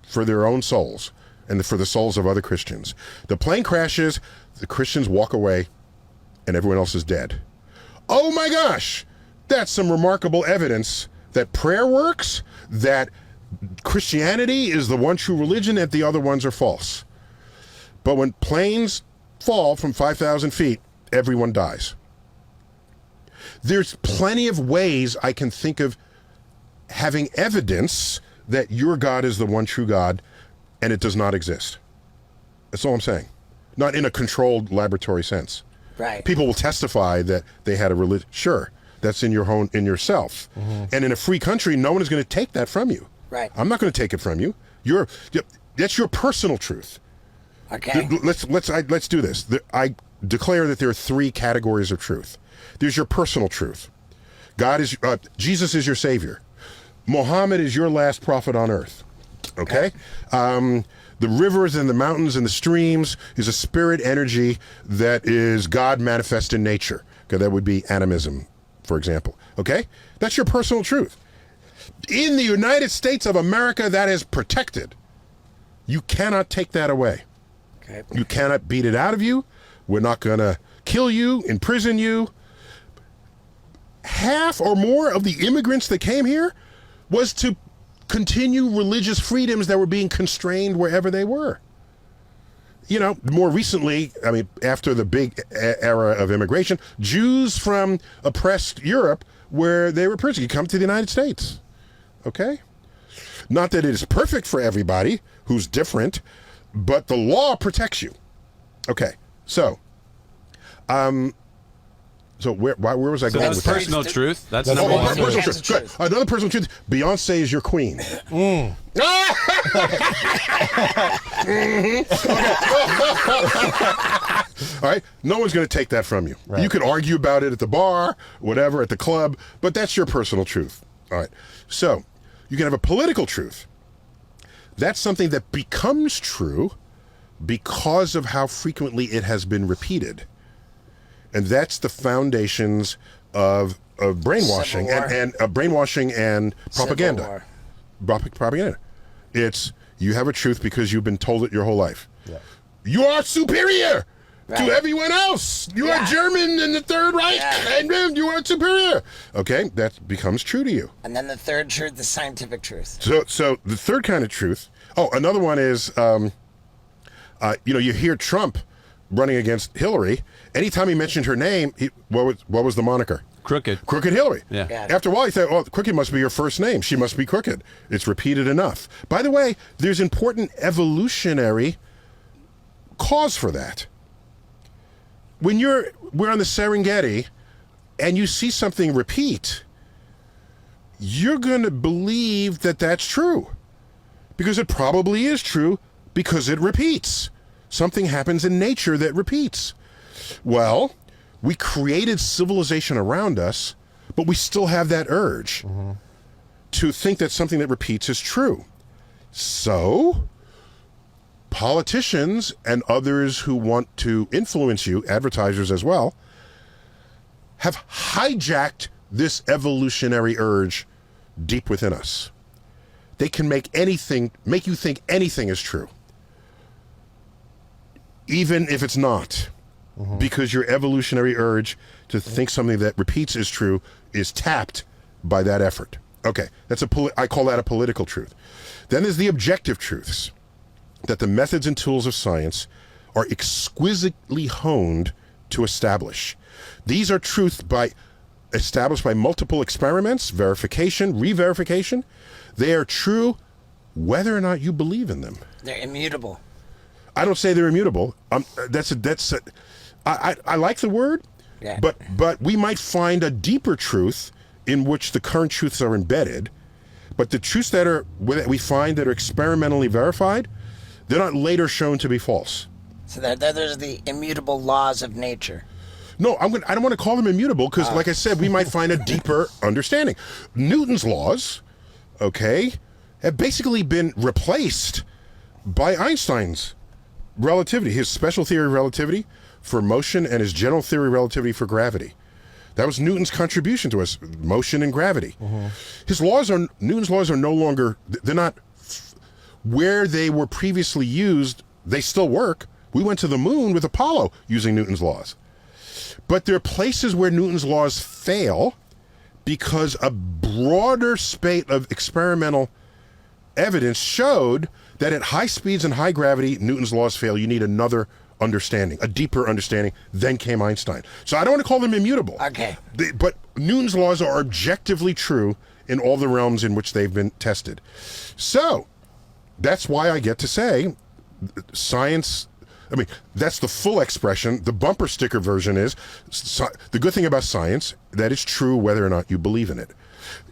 Speaker 4: for their own souls and for the souls of other Christians. The plane crashes, the Christians walk away, and everyone else is dead. Oh my gosh! That's some remarkable evidence that prayer works, that Christianity is the one true religion, and the other ones are false. But when planes fall from 5,000 feet, everyone dies. There's plenty of ways I can think of having evidence that your God is the one true God, and it does not exist. That's all I'm saying. Not in a controlled laboratory sense.
Speaker 1: Right.
Speaker 4: People will testify that they had a religion. Sure, that's in your own, in yourself. Mm-hmm. And in a free country, no one is going to take that from you.
Speaker 1: Right.
Speaker 4: I'm not going to take it from you. That's your personal truth.
Speaker 1: Okay.
Speaker 4: Let's do this. I declare that there are three categories of truth. There's your personal truth. Jesus is your savior. Muhammad is your last prophet on earth. Okay? The rivers and the mountains and the streams is a spirit energy that is God manifest in nature. Okay, that would be animism, for example. Okay? That's your personal truth. In the United States of America, that is protected. You cannot take that away.
Speaker 1: Okay.
Speaker 4: You cannot beat it out of you. We're not going to kill you, imprison you. Half or more of the immigrants that came here was to continue religious freedoms that were being constrained wherever they were. You know, more recently, I mean, after the big era of immigration, Jews from oppressed Europe, where they were persecuted, come to the United States. Okay? Not that it is perfect for everybody who's different, but the law protects you. Okay, so where was I going
Speaker 5: that's
Speaker 4: with that?
Speaker 5: personal truth. That's
Speaker 6: That's
Speaker 5: number
Speaker 6: all
Speaker 5: one.
Speaker 6: personal
Speaker 4: Personal truth. Good. Another personal truth. Beyonce is your queen. All right. No one's going to take that from you.
Speaker 6: Right.
Speaker 4: You can argue about it at the bar, whatever, at the club, but that's your personal truth. All right. So you can have a political truth. That's something that becomes true because of how frequently it has been repeated. And that's the foundations of brainwashing and brainwashing and propaganda. Propaganda. It's you have a truth because you've been told it your whole life.
Speaker 6: Yeah.
Speaker 4: You are superior. to everyone else. You are German in the Third Reich, and then you are superior. Okay, that becomes true to you.
Speaker 1: And then the third truth, the scientific truth.
Speaker 4: So the third kind of truth. Oh, another one is, you hear Trump running against Hillary. Anytime he mentioned her name, what was the moniker?
Speaker 5: Crooked
Speaker 4: Hillary.
Speaker 5: Yeah.
Speaker 4: After a while, you think, oh, Crooked must be your first name. She must be crooked. It's repeated enough. By the way, there's important evolutionary cause for that. When we're on the Serengeti and you see something repeat, you're going to believe that that's true. Because it probably is true because it repeats. Something happens in nature that repeats. Well, we created civilization around us, but we still have that urge to think that something that repeats is true. So, politicians and others who want to influence you, advertisers as well, have hijacked this evolutionary urge deep within us. They can make you think anything is true, even if it's not. Because your evolutionary urge to think something that repeats is true is tapped by that effort. Okay, I call that a political truth. Then there's the objective truths, that the methods and tools of science are exquisitely honed to establish. These are truths established by multiple experiments, verification, re-verification. They are true whether or not you believe in them.
Speaker 1: They're immutable.
Speaker 4: I don't say they're immutable. I like the word, but we might find a deeper truth in which the current truths are embedded. But the truths that we find that are experimentally verified, they're not later shown to be false.
Speaker 1: So those are the immutable laws of nature.
Speaker 4: No, I don't want to call them immutable because, like I said, we might find a deeper understanding. Newton's laws, have basically been replaced by Einstein's relativity, his special theory of relativity for motion and his general theory of relativity for gravity. That was Newton's contribution to us, motion and gravity. Newton's laws are no longer, they're not where they were previously used. They still work. We went to the moon with Apollo using Newton's laws. But there are places where Newton's laws fail because a broader spate of experimental evidence showed that at high speeds and high gravity, Newton's laws fail. You need another understanding, a deeper understanding. Then came Einstein. So I don't want to call them immutable.
Speaker 1: Okay.
Speaker 4: But Newton's laws are objectively true in all the realms in which they've been tested. So that's why I get to say science. I mean, that's the full expression. The bumper sticker version is the good thing about science, that it's true whether or not you believe in it.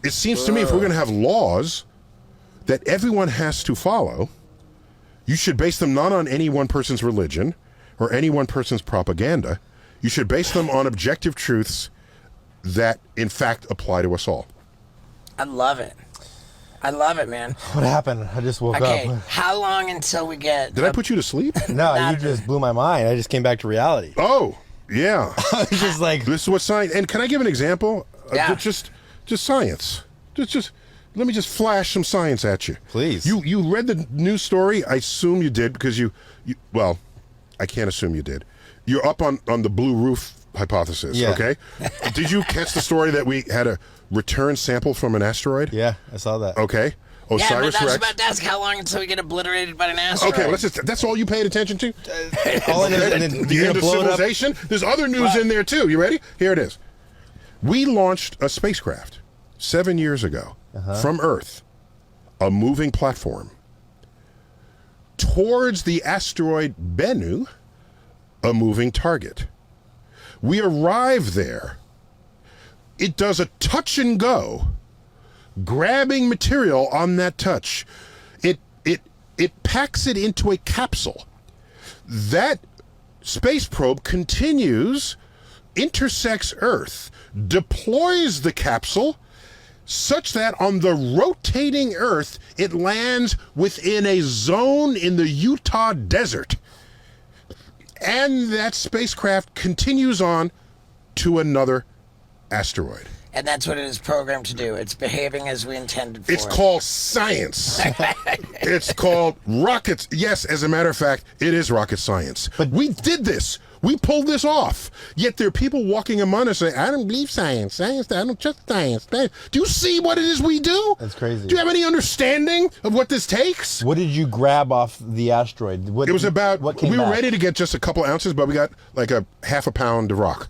Speaker 4: It seems to me if we're going to have laws that everyone has to follow, you should base them not on any one person's religion or any one person's propaganda. You should base them on objective truths that, in fact, apply to us all.
Speaker 1: I love it. I love it, man.
Speaker 6: What happened? I just woke
Speaker 1: Okay,
Speaker 6: up.
Speaker 1: how long until we get...
Speaker 4: Did I put you to sleep?
Speaker 6: No, you just blew my mind. I just came back to reality.
Speaker 4: Oh, yeah.
Speaker 6: It's just like...
Speaker 4: This is what science... And can I give an example?
Speaker 1: Yeah.
Speaker 4: Just science. Just let me just flash some science at you.
Speaker 6: Please.
Speaker 4: You read the news story? I assume you did because you well, I can't assume you did. You're up on the blue roof hypothesis,
Speaker 6: Yeah.
Speaker 4: okay? Did you catch the story that we had a return sample from an asteroid?
Speaker 6: Yeah, I saw that.
Speaker 4: Okay.
Speaker 1: Yeah, but
Speaker 4: Osiris
Speaker 1: I was
Speaker 4: Rex.
Speaker 1: about to ask how long until we get obliterated by an asteroid.
Speaker 4: Okay, that's all you paid attention to?
Speaker 6: All I know is- and then
Speaker 4: The
Speaker 6: you're
Speaker 4: end
Speaker 6: gonna
Speaker 4: of
Speaker 6: blow it up.
Speaker 4: civilization? There's other news in there too. You ready? Here it is. We launched a spacecraft 7 years ago from Earth, a moving platform, towards the asteroid Bennu, a moving target. We arrive there. It does a touch and go, grabbing material on that touch. It packs it into a capsule. That space probe continues, intersects Earth, deploys the capsule such that on the rotating Earth, it lands within a zone in the Utah desert. And that spacecraft continues on to another asteroid.
Speaker 1: And that's what it is programmed to do. It's behaving as we intended for
Speaker 4: It's
Speaker 1: it.
Speaker 4: called science. It's called rockets. Yes, as a matter of fact, it is rocket science. But we did this. We pulled this off. Yet there are people walking among us saying, I don't believe science. I don't trust science. Do you see what it is we do?
Speaker 6: That's crazy.
Speaker 4: Do you have any understanding of what this takes?
Speaker 6: What did you grab off the asteroid?
Speaker 4: It was about,
Speaker 6: what came
Speaker 4: we were
Speaker 6: back?
Speaker 4: ready to get just a couple ounces, but we got like a half a pound of rock.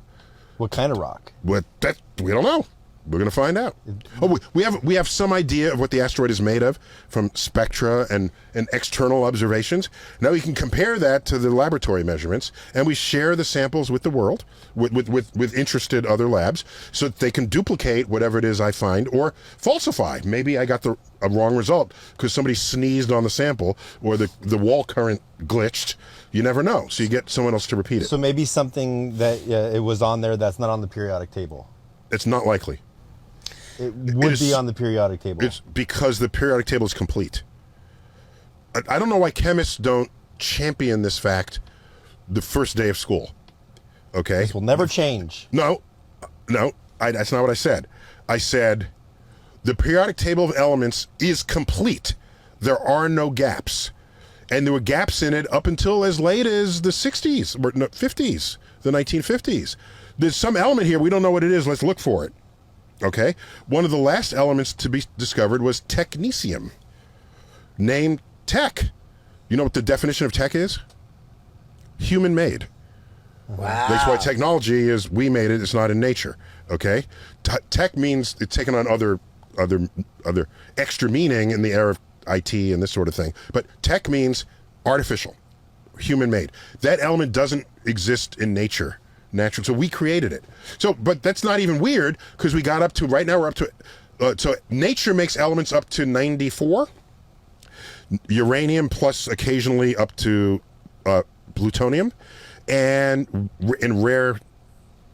Speaker 6: What kind of rock?
Speaker 4: What that we don't know. We're going to find out. Oh, we have some idea of what the asteroid is made of from spectra and external observations. Now we can compare that to the laboratory measurements, and we share the samples with the world, with interested other labs, so that they can duplicate whatever it is I find or falsify. Maybe I got a wrong result because somebody sneezed on the sample or the wall current glitched. You never know. So you get someone else to repeat it.
Speaker 6: So maybe something that it was on there that's not on the periodic table.
Speaker 4: It's not likely.
Speaker 6: It would be on the periodic table.
Speaker 4: It's because the periodic table is complete. I don't know why chemists don't champion this fact the first day of school. Okay?
Speaker 6: This will never change.
Speaker 4: No, that's not what I said. I said the periodic table of elements is complete. There are no gaps. And there were gaps in it up until as late as the 60s, or no, 50s, the 1950s. There's some element here, we don't know what it is, let's look for it. Okay? One of the last elements to be discovered was technetium. Named tech. You know what the definition of tech is? Human-made.
Speaker 1: Wow.
Speaker 4: That's why technology is we made it, it's not in nature. Okay? Tech means it's taken on other extra meaning in the era of IT and this sort of thing. But tech means artificial, human-made. That element doesn't exist in nature. Natural. So we created it. So, but that's not even weird because we got up to, right now we're up to, so nature makes elements up to 94, uranium plus occasionally up to plutonium, and in rare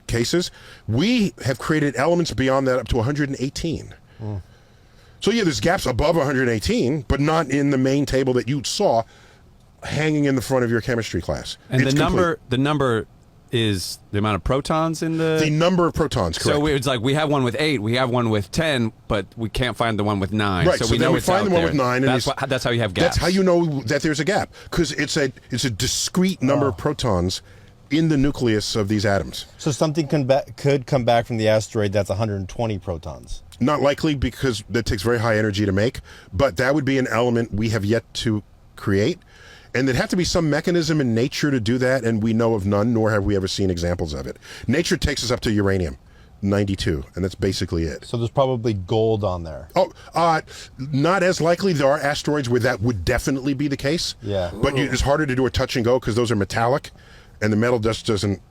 Speaker 4: cases, we have created elements beyond that up to 118. So yeah, there's gaps above 118, but not in the main table that you saw hanging in the front of your chemistry class.
Speaker 5: And
Speaker 4: It's
Speaker 5: the number is the amount of protons in
Speaker 4: the number of protons, correct.
Speaker 5: So it's like we have one with 8, we have one with 10, but we can't find the one with 9.
Speaker 4: Right,
Speaker 5: so
Speaker 4: so
Speaker 5: we
Speaker 4: then
Speaker 5: know
Speaker 4: we
Speaker 5: it's
Speaker 4: find
Speaker 5: out
Speaker 4: the one
Speaker 5: there.
Speaker 4: with 9 and
Speaker 5: That's how you have gaps.
Speaker 4: That's how you know that there's a gap, because it's a discrete number of protons in the nucleus of these atoms.
Speaker 6: So something could come back from the asteroid that's 120 protons.
Speaker 4: Not likely, because that takes very high energy to make, but that would be an element we have yet to create. And there'd have to be some mechanism in nature to do that, and we know of none, nor have we ever seen examples of it. Nature takes us up to uranium, 92, and that's basically it.
Speaker 6: So there's probably gold on there.
Speaker 4: Oh, not as likely. There are asteroids where that would definitely be the case.
Speaker 6: Yeah.
Speaker 4: But it's harder to do a touch and go because those are metallic, and the metal just doesn't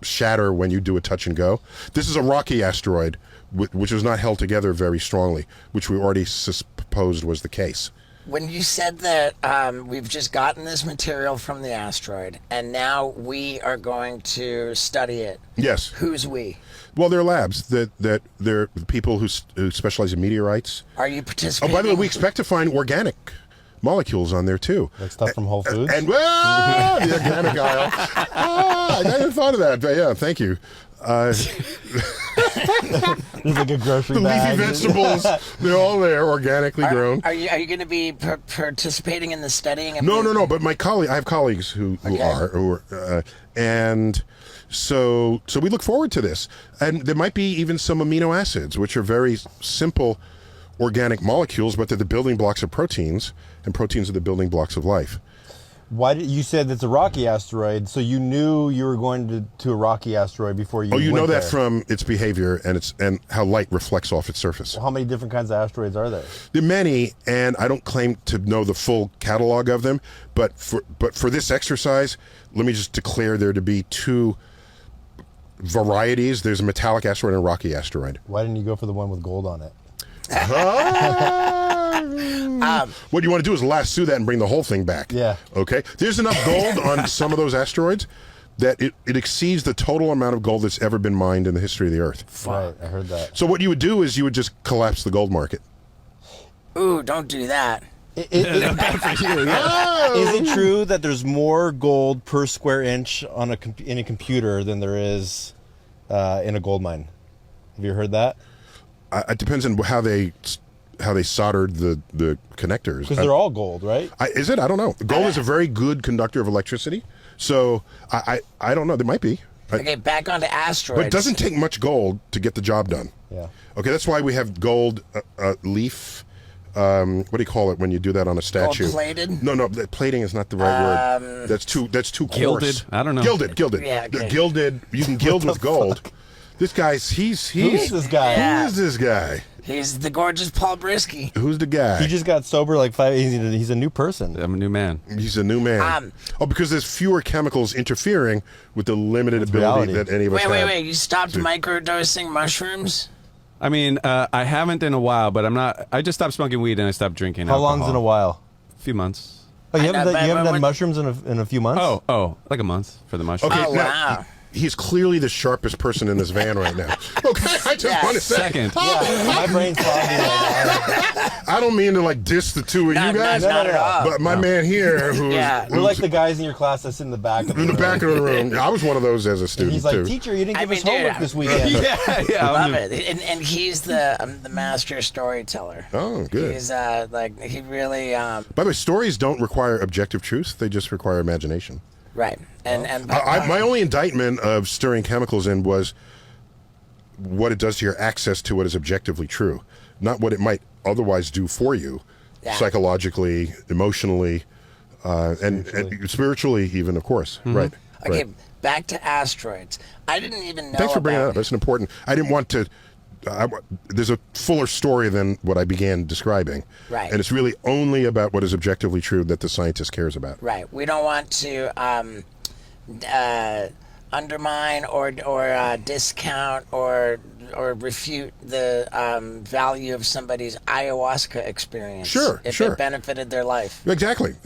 Speaker 4: shatter when you do a touch and go. This is a rocky asteroid, which was not held together very strongly, which we already supposed was the case.
Speaker 1: When you said that we've just gotten this material from the asteroid and now we are going to study it.
Speaker 4: Yes.
Speaker 1: Who's we?
Speaker 4: Well, there are labs that they're people who specialize in meteorites.
Speaker 1: Are you participating?
Speaker 4: Oh, by the way, we expect to find organic molecules on there too.
Speaker 6: Like stuff from Whole Foods?
Speaker 4: And the organic aisle. I hadn't thought of that, but yeah, thank you.
Speaker 6: There's like a grocery
Speaker 4: The
Speaker 6: bag.
Speaker 4: leafy vegetables, they're all there, organically grown.
Speaker 1: Are you going to be participating in the studying? Of
Speaker 4: No. But I have colleagues who are, and so we look forward to this. And there might be even some amino acids, which are very simple organic molecules, but they're the building blocks of proteins, and proteins are the building blocks of life.
Speaker 6: Why did you said it's a rocky asteroid? So you knew you were going to a rocky asteroid before you.
Speaker 4: Oh, you
Speaker 6: went
Speaker 4: know that
Speaker 6: there.
Speaker 4: from its behavior and how light reflects off its surface.
Speaker 6: How many different kinds of asteroids are there?
Speaker 4: There are many, and I don't claim to know the full catalog of them. But for this exercise, let me just declare there to be 2 varieties. There's a metallic asteroid and a rocky asteroid.
Speaker 6: Why didn't you go for the one with gold on it?
Speaker 4: What you want to do is lasso that and bring the whole thing back.
Speaker 6: Yeah.
Speaker 4: Okay. There's enough gold on some of those asteroids that it exceeds the total amount of gold that's ever been mined in the history of the Earth.
Speaker 6: Right, I heard that.
Speaker 4: So what you would do is you would just collapse the gold market.
Speaker 1: Ooh, don't do that.
Speaker 6: Is it true that there's more gold per square inch on in a computer than there is in a gold mine? Have you heard that?
Speaker 4: It depends on how they how they soldered the connectors.
Speaker 6: Because they're all gold, right?
Speaker 4: Is it? I don't know. Gold is a very good conductor of electricity. So I don't know. There might be.
Speaker 1: Okay, back onto asteroids.
Speaker 4: But it doesn't take much gold to get the job done.
Speaker 6: Yeah.
Speaker 4: Okay, that's why we have gold leaf. What do you call it when you do that on a statue?
Speaker 1: Gold-plated?
Speaker 4: No, plating is not the right word. That's too coarse.
Speaker 5: Gilded? I don't know.
Speaker 4: Gilded.
Speaker 1: Yeah, okay.
Speaker 4: Gilded. You can gild with gold. This guy's
Speaker 6: Who is this guy?
Speaker 1: Yeah.
Speaker 4: Who is this guy?
Speaker 1: He's the gorgeous Paul Brisky.
Speaker 4: Who's the guy?
Speaker 6: He just got sober like 5. He's a new person.
Speaker 5: I'm a new man.
Speaker 4: He's a new man. Because there's fewer chemicals interfering with the limited ability
Speaker 6: reality.
Speaker 4: that any of us have.
Speaker 1: Wait. You stopped microdosing mushrooms?
Speaker 5: I mean, I haven't in a while, but I'm not. I just stopped smoking weed and I stopped drinking.
Speaker 6: How long's in a while?
Speaker 5: A few months.
Speaker 6: Oh, you
Speaker 1: I know,
Speaker 6: haven't
Speaker 1: but
Speaker 6: done
Speaker 1: when-
Speaker 6: mushrooms in a few months?
Speaker 5: Oh, like a month for the mushroom.
Speaker 4: Okay,
Speaker 1: Oh,
Speaker 4: now,
Speaker 1: wow.
Speaker 4: he's clearly the sharpest person in this van right now. Okay, I just
Speaker 1: Yeah,
Speaker 4: want to say.
Speaker 5: Second.
Speaker 6: Yeah, my brain's foggy right now.
Speaker 4: I don't mean to like diss the two of
Speaker 1: No,
Speaker 4: you guys,
Speaker 1: not at all.
Speaker 4: but my man here, who's,
Speaker 1: Yeah.
Speaker 6: We're like the guys in your class that sit in the back of the
Speaker 4: in the
Speaker 6: room.
Speaker 4: back of the room. I was one of those as a
Speaker 6: And
Speaker 4: student
Speaker 6: he's like,
Speaker 4: too.
Speaker 6: teacher, you didn't
Speaker 1: I
Speaker 6: give
Speaker 1: mean,
Speaker 6: us homework
Speaker 1: dude,
Speaker 6: this weekend.
Speaker 5: yeah.
Speaker 1: Love it. And he's the master storyteller.
Speaker 4: Oh, good.
Speaker 1: He's like he really
Speaker 4: By the way, stories don't require objective truth; they just require imagination.
Speaker 1: right. And
Speaker 4: My only indictment of stirring chemicals in was what it does to your access to what is objectively true, not what it might otherwise do for you,
Speaker 1: Yeah.
Speaker 4: psychologically, emotionally, and spiritually, even, of course. Right.
Speaker 1: okay,
Speaker 4: Right.
Speaker 1: back to asteroids. I didn't even know.
Speaker 4: Thanks for bringing that
Speaker 1: about
Speaker 4: up. That's an important. I didn't want to. There's a fuller story than what I began describing.
Speaker 1: Right.
Speaker 4: And it's really only about what is objectively true that the scientist cares about.
Speaker 1: Right. We don't want to undermine or discount or refute the value of somebody's ayahuasca experience.
Speaker 4: Sure,
Speaker 1: if
Speaker 4: sure.
Speaker 1: it benefited their life.
Speaker 4: Exactly.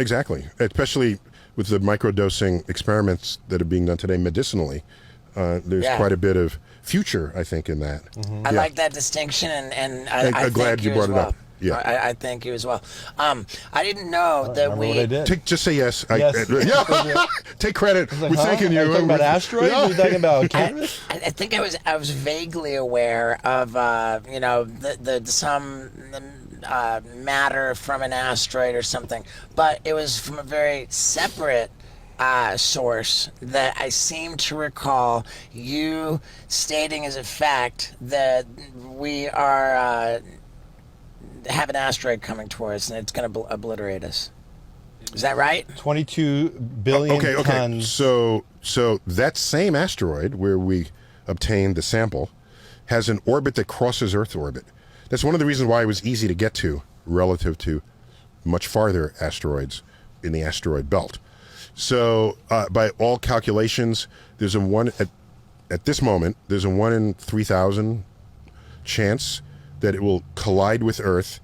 Speaker 4: Especially with the microdosing experiments that are being done today medicinally. There's
Speaker 1: Yeah.
Speaker 4: quite a bit of future, I think, in that.
Speaker 1: I like that distinction, and I
Speaker 4: I'm glad
Speaker 1: thank
Speaker 4: you
Speaker 1: as
Speaker 4: brought it
Speaker 1: well.
Speaker 4: up. Yeah.
Speaker 1: I thank you as well. I didn't know that
Speaker 6: Remember
Speaker 1: we.
Speaker 6: what I did?
Speaker 4: Just say yes.
Speaker 6: Yes.
Speaker 4: Yeah. Take credit.
Speaker 6: Like,
Speaker 4: We're thanking you.
Speaker 6: Are you talking about asteroids?
Speaker 4: Yeah.
Speaker 6: Are you talking about cannabis?
Speaker 1: I think I was vaguely aware of some matter from an asteroid or something, but it was from a very separate source that I seem to recall you stating as a fact that we are have an asteroid coming towards us and it's going to obliterate us. Is that right?
Speaker 6: 22 billion
Speaker 4: Okay.
Speaker 6: tons.
Speaker 4: So that same asteroid where we obtained the sample has an orbit that crosses Earth's orbit. That's one of the reasons why it was easy to get to relative to much farther asteroids in the asteroid belt. So by all calculations, there's a one at this moment. There's a 1 in 3,000 chance that it will collide with Earth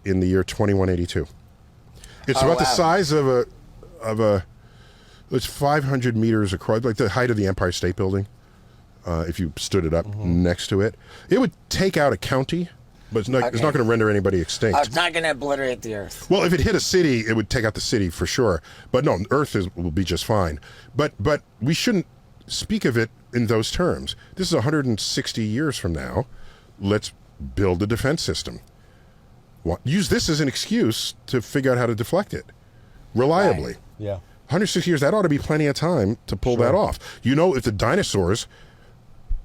Speaker 4: in the year 2182. It's about the size of a. It's 500 meters across, like the height of the Empire State Building. If you stood it up next to it, it would take out a county, but it's not going to render anybody extinct.
Speaker 1: It's not going to obliterate the Earth.
Speaker 4: Well, if it hit a city, it would take out the city for sure. But no, Earth will be just fine. But we shouldn't speak of it in those terms. This is 160 years from now. Let's build a defense system. Use this as an excuse to figure out how to deflect it reliably.
Speaker 6: Yeah.
Speaker 4: 160 years, that ought to be plenty of time to pull that off. You know, if the dinosaurs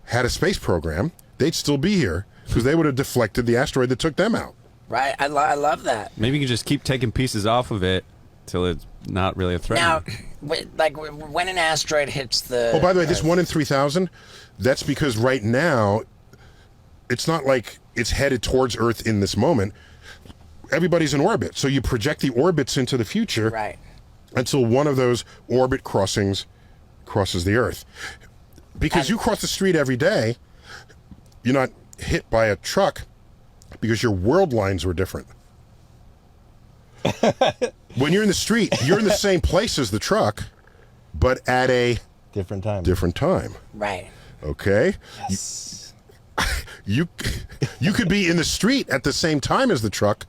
Speaker 4: had a space program, they'd still be here because they would have deflected the asteroid that took them out.
Speaker 1: Right? I love that.
Speaker 5: Maybe you can just keep taking pieces off of it till it's not really a threat.
Speaker 1: Now, when an asteroid hits the...
Speaker 4: Oh, by the way, this 1 in 3,000, that's because right now, it's not like it's headed towards Earth in this moment. Everybody's in orbit. So you project the orbits into the future
Speaker 1: Right.
Speaker 4: until one of those orbit crossings crosses the Earth. Because you cross the street every day, you're not hit by a truck because your world lines were different. When you're in the street, you're in the same place as the truck, but at a
Speaker 6: Different time.
Speaker 4: different time.
Speaker 1: Right.
Speaker 4: Okay? You could be in the street at the same time as the truck,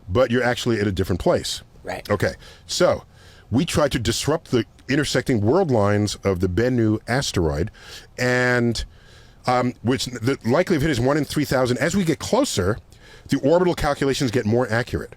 Speaker 4: but you're actually at a different place.
Speaker 1: Right.
Speaker 4: Okay. So we tried to disrupt the intersecting world lines of the Bennu asteroid, and which the likelihood is 1 in 3,000. As we get closer, the orbital calculations get more accurate.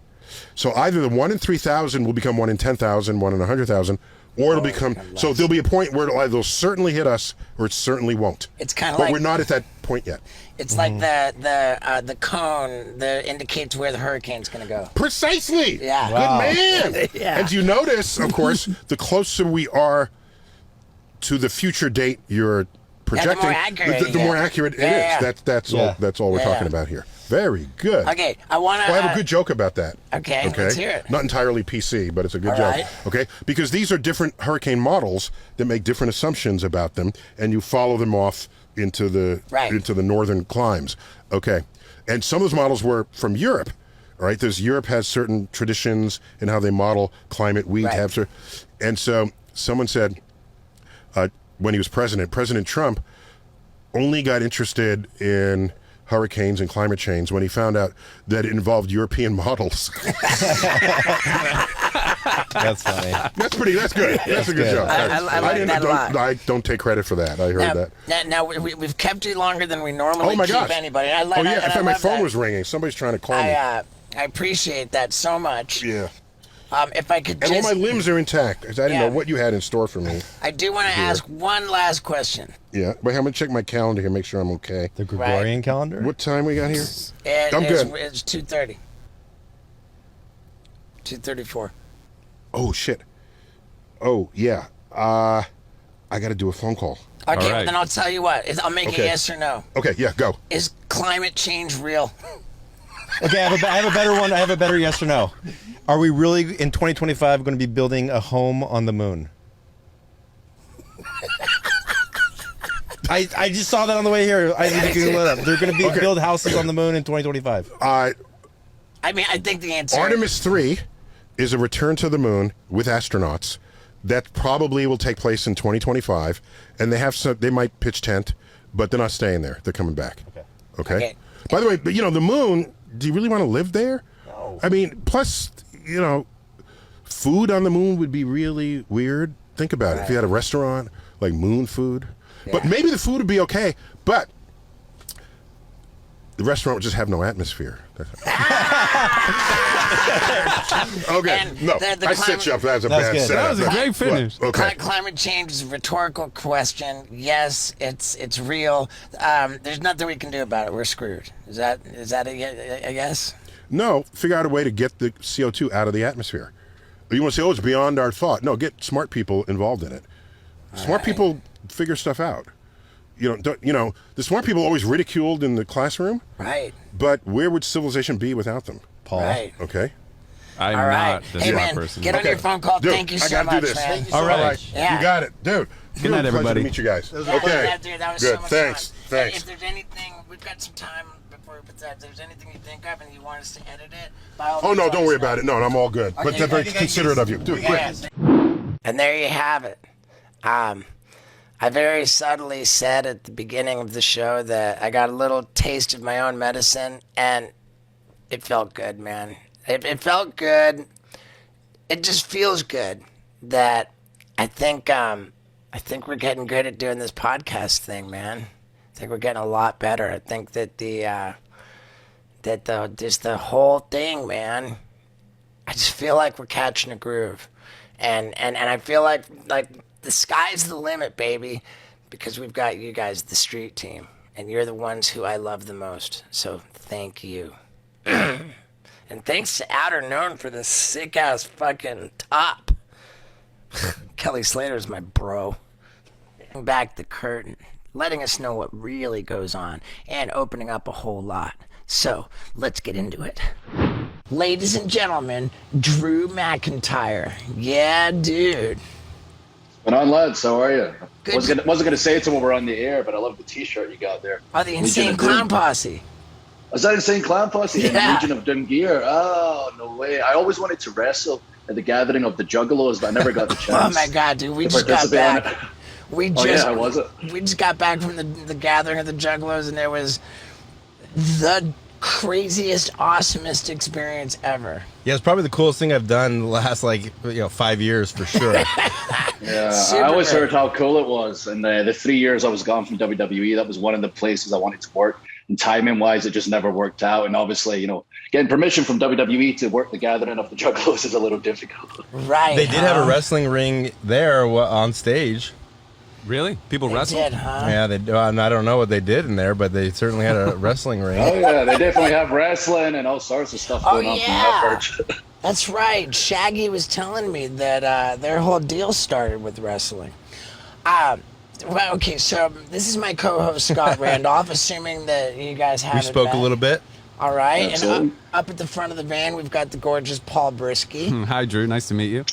Speaker 4: So either the 1 in 3,000 will become 1 in 10,000, 1 in 100,000, or it'll become. So there'll be a point where it'll either certainly hit us, or it certainly won't.
Speaker 1: It's kind of
Speaker 4: but
Speaker 1: like
Speaker 4: we're not at that point yet.
Speaker 1: It's like the cone that indicates where the hurricane's going to go.
Speaker 4: Precisely.
Speaker 1: Yeah.
Speaker 4: Good man.
Speaker 1: Yeah.
Speaker 4: And you notice, of course, the closer we are to the future date you're projecting,
Speaker 1: more accurate
Speaker 4: the more accurate it is.
Speaker 1: Yeah.
Speaker 4: That's all we're
Speaker 1: Yeah.
Speaker 4: talking about here. Very good.
Speaker 1: Okay, I want to.
Speaker 4: Well, I have a good joke about that.
Speaker 1: Okay, let's hear it.
Speaker 4: Not entirely PC, but it's a good
Speaker 1: All
Speaker 4: joke.
Speaker 1: right.
Speaker 4: Okay, because these are different hurricane models that make different assumptions about them, and you follow them off into the northern climes. Okay, and some of those models were from Europe. All right, Europe has certain traditions in how they model climate. We have certain, and so someone said when he was President Trump only got interested in hurricanes and climate change when he found out that it involved European models.
Speaker 6: That's funny.
Speaker 4: That's good. That's a good joke.
Speaker 1: I like that a lot.
Speaker 4: I don't take credit for that. I heard that.
Speaker 1: Now we've kept you longer than we normally
Speaker 4: Oh my
Speaker 1: keep
Speaker 4: gosh.
Speaker 1: anybody.
Speaker 4: In fact, my phone was ringing. Somebody's trying to call me.
Speaker 1: I appreciate that so much.
Speaker 4: Yeah.
Speaker 1: If I could
Speaker 4: And
Speaker 1: just,
Speaker 4: all my limbs are intact. 'Cause I didn't know what you had in store for me.
Speaker 1: I do want to ask one last question.
Speaker 4: Yeah, but I'm gonna check my calendar here, make sure I'm okay.
Speaker 6: The Gregorian calendar?
Speaker 4: What time we got here? I'm
Speaker 1: It's
Speaker 4: good.
Speaker 1: 2:30. 2:34.
Speaker 4: Oh shit. Oh yeah. I got to do a phone call.
Speaker 1: Okay, well,
Speaker 5: right.
Speaker 1: then I'll tell you what. I'll make it yes or no.
Speaker 4: Okay, yeah, go.
Speaker 1: Is climate change real?
Speaker 6: Okay, I have a better one. I have a better yes or no. Are we really in 2025 going to be building a home on the moon? I just saw that on the way here. I need to Google it up. They're going to build houses on the moon in 2025.
Speaker 1: I mean, I think the answer.
Speaker 4: Artemis 3 is a return to the moon with astronauts. That probably will take place in 2025, and they might pitch tent, but they're not staying there. They're coming back. Okay. By the way, but the moon. Do you really want to live there? No. I mean, plus, food on the moon would be really weird. Think about it. If you had a restaurant like moon food, but maybe the food would be okay, but the restaurant would just have no atmosphere. Okay,
Speaker 1: And
Speaker 4: no,
Speaker 1: the
Speaker 4: I set you up. That was a
Speaker 6: That's
Speaker 4: bad
Speaker 6: good.
Speaker 4: setup.
Speaker 5: That was a great finish.
Speaker 4: Okay.
Speaker 1: Climate change is a rhetorical question. Yes, it's real. There's nothing we can do about it. We're screwed. Is that a yes?
Speaker 4: No, figure out a way to get the CO2 out of the atmosphere. You want to say, it's beyond our thought. No, get smart people involved in it. Smart people figure stuff out. The smart people are always ridiculed in the classroom.
Speaker 1: Right.
Speaker 4: But where would civilization be without them?
Speaker 6: Paul.
Speaker 1: Right.
Speaker 4: Okay.
Speaker 5: I'm
Speaker 1: All right.
Speaker 5: not the
Speaker 1: Hey,
Speaker 5: smart
Speaker 1: man,
Speaker 5: person.
Speaker 1: get on your phone call.
Speaker 4: Dude,
Speaker 1: Thank you
Speaker 4: I
Speaker 1: so
Speaker 4: gotta
Speaker 1: much,
Speaker 4: do this.
Speaker 1: man.
Speaker 4: Thank you
Speaker 5: All right.
Speaker 1: Yeah.
Speaker 4: You got it, dude.
Speaker 5: Good night,
Speaker 4: Pleasure
Speaker 5: everybody.
Speaker 4: to meet you guys.
Speaker 1: Yeah,
Speaker 4: Okay.
Speaker 1: dude, that was
Speaker 4: Good.
Speaker 1: so much
Speaker 4: Thanks.
Speaker 1: fun.
Speaker 4: Thanks.
Speaker 1: If there's anything, we've got some time before, but if there's anything you think of and you want us to edit it, by all
Speaker 4: Oh,
Speaker 1: means,
Speaker 4: no,
Speaker 1: let
Speaker 4: don't
Speaker 1: us
Speaker 4: worry
Speaker 1: know.
Speaker 4: about it. No, I'm all good. But
Speaker 1: Okay,
Speaker 4: they're very
Speaker 1: okay,
Speaker 4: considerate of you. Dude,
Speaker 1: Yeah.
Speaker 4: quick.
Speaker 1: And there you have it. I very subtly said at the beginning of the show that I got a little taste of my own medicine, and it felt good, man. It felt good. It just feels good that I think we're getting good at doing this podcast thing, man. I think we're getting a lot better. I think that the whole thing, man. I just feel like we're catching a groove, and I feel like the sky's the limit, baby, because we've got you guys, the street team, and you're the ones who I love the most. So thank you. And thanks to Outer Known for this sick-ass fucking top. Kelly Slater's my bro. Back the curtain, letting us know what really goes on, and opening up a whole lot. So, let's get into it. Ladies and gentlemen, Drew McIntyre. Yeah, dude.
Speaker 8: What's on, lads? How are you?
Speaker 1: Good.
Speaker 8: Wasn't gonna say it till we're on the air, but I love the T-shirt you got there.
Speaker 1: Oh, the Insane
Speaker 8: Legion of
Speaker 1: Clown
Speaker 8: Doom.
Speaker 1: Posse.
Speaker 8: Was that Insane Clown Posse in
Speaker 1: Yeah.
Speaker 8: Legion of Doom gear? Oh, no way! I always wanted to wrestle at the gathering of the Juggalos, but I never got the
Speaker 1: Oh
Speaker 8: chance.
Speaker 1: my god, dude, we
Speaker 8: to
Speaker 1: just got
Speaker 8: participate in
Speaker 1: back.
Speaker 8: it.
Speaker 1: We
Speaker 8: Oh,
Speaker 1: just
Speaker 8: yeah, how was it?
Speaker 1: We just got back from the gathering of the Juggalos, and there was the craziest, awesomest experience ever.
Speaker 6: Yeah, it's probably the coolest thing I've done in the last 5 years for sure.
Speaker 8: Yeah,
Speaker 1: Super
Speaker 8: I always
Speaker 1: great.
Speaker 8: heard how cool it was, and the 3 years I was gone from WWE, that was one of the places I wanted to work. And timing wise, it just never worked out. And obviously, getting permission from WWE to work the gathering of the Juggalos is a little difficult.
Speaker 1: Right.
Speaker 6: They did have a wrestling ring there on stage.
Speaker 5: Really? People
Speaker 1: They
Speaker 5: wrestle?
Speaker 1: did, huh?
Speaker 6: Yeah, and I don't know what they did in there, but they certainly had a wrestling ring.
Speaker 8: Oh yeah, they definitely have wrestling and all sorts of stuff going on from that part.
Speaker 1: That's right. Shaggy was telling me that their whole deal started with wrestling. Well, okay, so this is my co-host Scott Randolph, assuming that you guys
Speaker 6: We
Speaker 1: haven't
Speaker 6: spoke a
Speaker 1: met.
Speaker 6: little bit.
Speaker 1: All right,
Speaker 8: Absolutely.
Speaker 1: and up at the front of the van, we've got the gorgeous Paul Brisky.
Speaker 5: Hi, Drew. Nice to meet you.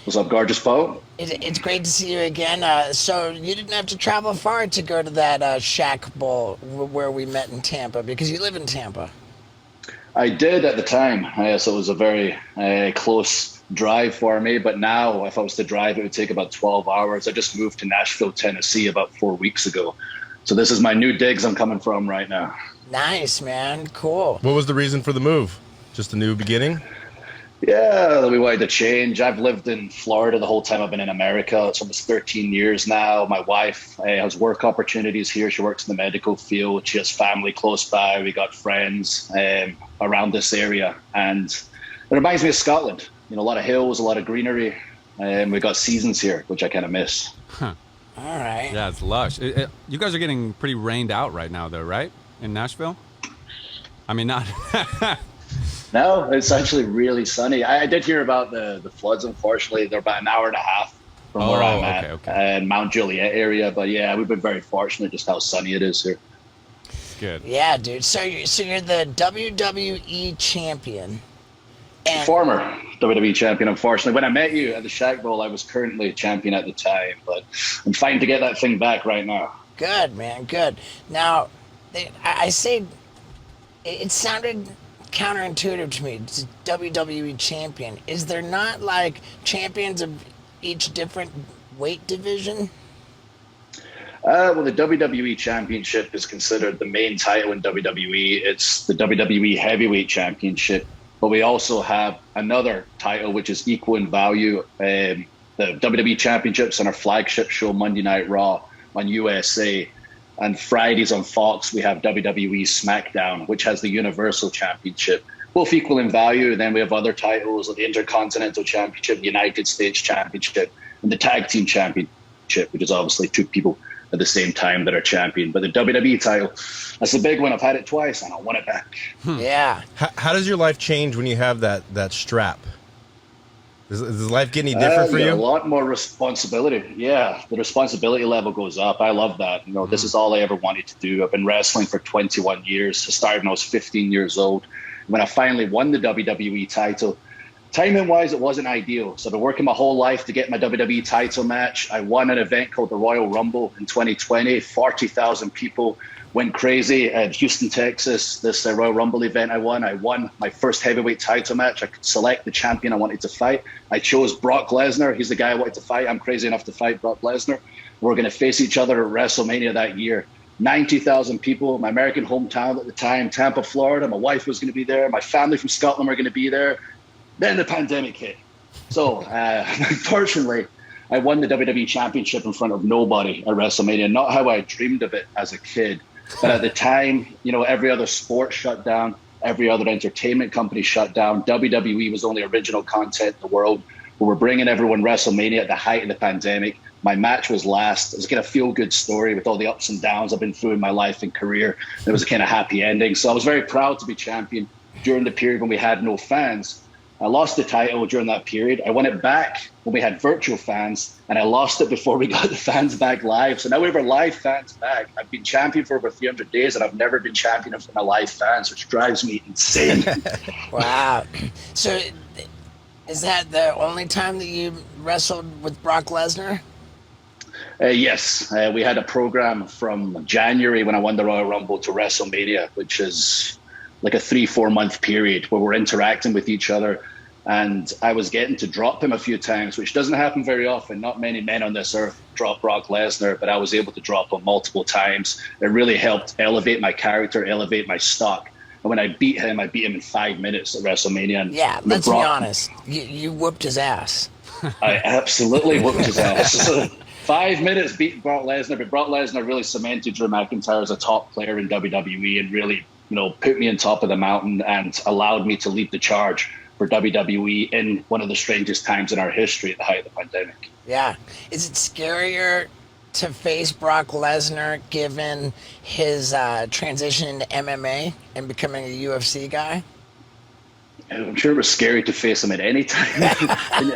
Speaker 8: What's up, gorgeous Paul?
Speaker 1: It's great to see you again. So you didn't have to travel far to go to that Shack Bowl where we met in Tampa, because you live in Tampa.
Speaker 8: I did at the time, so it was a very close drive for me. But now, if I was to drive, it would take about 12 hours. I just moved to Nashville, Tennessee about 4 weeks ago. So this is my new digs I'm coming from right now.
Speaker 1: Nice, man. Cool.
Speaker 6: What was the reason for the move? Just a new beginning?
Speaker 8: Yeah, we wanted to change. I've lived in Florida the whole time I've been in America. It's almost 13 years now. My wife has work opportunities here. She works in the medical field. She has family close by. We got friends around this area. And it reminds me of Scotland. A lot of hills, a lot of greenery. We got seasons here, which I kind of miss.
Speaker 1: All right.
Speaker 5: Yeah, it's lush. You guys are getting pretty rained out right now, though, right? In Nashville? I mean, not...
Speaker 8: No, it's actually really sunny. I did hear about the floods, unfortunately. They're about an hour and a half from where I'm at, in Mount Juliet area. But yeah, we've been very fortunate just how sunny it is here.
Speaker 5: Good.
Speaker 1: Yeah, dude. So you're the WWE champion. And
Speaker 8: Former WWE champion, unfortunately. When I met you at the Shack Bowl, I was currently champion at the time. But I'm fighting to get that thing back right now.
Speaker 1: good, man. Good. Now, I say it sounded counterintuitive to me. It's WWE champion. Is there not like champions of each different weight division?
Speaker 8: Well, the WWE Championship is considered the main title in WWE. It's the WWE Heavyweight Championship, but we also have another title which is equal in value. The WWE Championships on our flagship show Monday Night Raw on USA, and Fridays on Fox we have WWE SmackDown, which has the Universal Championship, both equal in value. And then we have other titles like the Intercontinental Championship, the United States Championship, and the Tag Team Championship, which is obviously two people at the same time that are champion. But the WWE title, that's the big one. I've had it twice and I want it back.
Speaker 1: Yeah.
Speaker 6: How does your life change when you have that strap? Does life get any different for you?
Speaker 8: A lot more responsibility. Yeah, the responsibility level goes up. I love that. This is all I ever wanted to do. I've been wrestling for 21 years. I started when I was 15 years old. When I finally won the WWE title, timing-wise, it wasn't ideal. So I've been working my whole life to get my WWE title match. I won an event called the Royal Rumble in 2020. 40,000 people went crazy at Houston, Texas, this Royal Rumble event I won. I won my first heavyweight title match. I could select the champion I wanted to fight. I chose Brock Lesnar. He's the guy I wanted to fight. I'm crazy enough to fight Brock Lesnar. We're going to face each other at WrestleMania that year. 90,000 people, my American hometown at the time, Tampa, Florida. My wife was going to be there. My family from Scotland were going to be there. Then the pandemic hit. So, unfortunately, I won the WWE Championship in front of nobody at WrestleMania. Not how I dreamed of it as a kid. But at the time, every other sport shut down. Every other entertainment company shut down. WWE was the only original content in the world. We were bringing everyone WrestleMania at the height of the pandemic. My match was last. It was kind of feel-good story with all the ups and downs I've been through in my life and career. It was a kind of happy ending. So I was very proud to be champion during the period when we had no fans. I lost the title during that period. I won it back when we had virtual fans, and I lost it before we got the fans back live. So now we have our live fans back. I've been champion for over 300 days, and I've never been champion of my live fans, which drives me insane.
Speaker 1: Wow. So is that the only time that you wrestled with Brock Lesnar?
Speaker 8: Yes. We had a program from January when I won the Royal Rumble to WrestleMania, which is like a 3-4 month period where we're interacting with each other. And I was getting to drop him a few times, which doesn't happen very often. Not many men on this earth drop Brock Lesnar, but I was able to drop him multiple times. It really helped elevate my character, elevate my stock. And when I beat him in 5 minutes at WrestleMania. And
Speaker 1: yeah, let's be honest. You whooped his ass.
Speaker 8: I absolutely, which is so 5 minutes beat Brock Lesnar, but Brock Lesnar really cemented Drew McIntyre as a top player in WWE and really, put me on top of the mountain and allowed me to lead the charge for WWE in one of the strangest times in our history at the height of the pandemic.
Speaker 1: Yeah. Is it scarier to face Brock Lesnar given his transition into MMA and becoming a UFC guy?
Speaker 8: I'm sure it was scary to face him at any time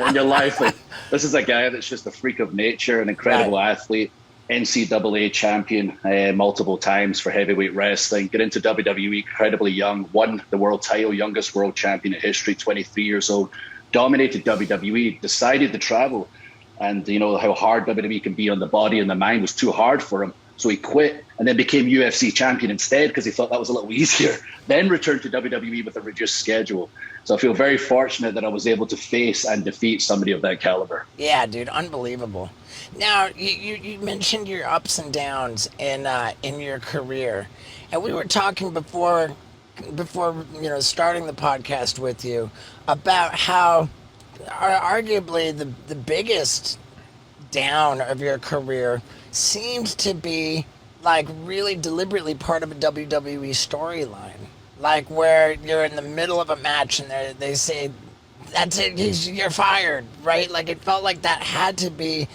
Speaker 8: in your life. Like, this is a guy that's just a freak of nature, an incredible athlete, NCAA champion multiple times for heavyweight wrestling. Get into WWE incredibly young, won the world title, youngest world champion in history, 23 years old, dominated WWE, decided to travel. And you know how hard WWE can be on the body and the mind was too hard for him. So he quit and then became UFC champion instead because he thought that was a little easier. Then returned to WWE with a reduced schedule. So I feel very fortunate that I was able to face and defeat somebody of that caliber.
Speaker 1: Yeah, dude, unbelievable. Now, you mentioned your ups and downs in your career, and we were talking before starting the podcast with you about how arguably the biggest down of your career seemed to be like really deliberately part of a WWE storyline, like where you're in the middle of a match and they say that's it, you're fired, right? Like it felt like that had to be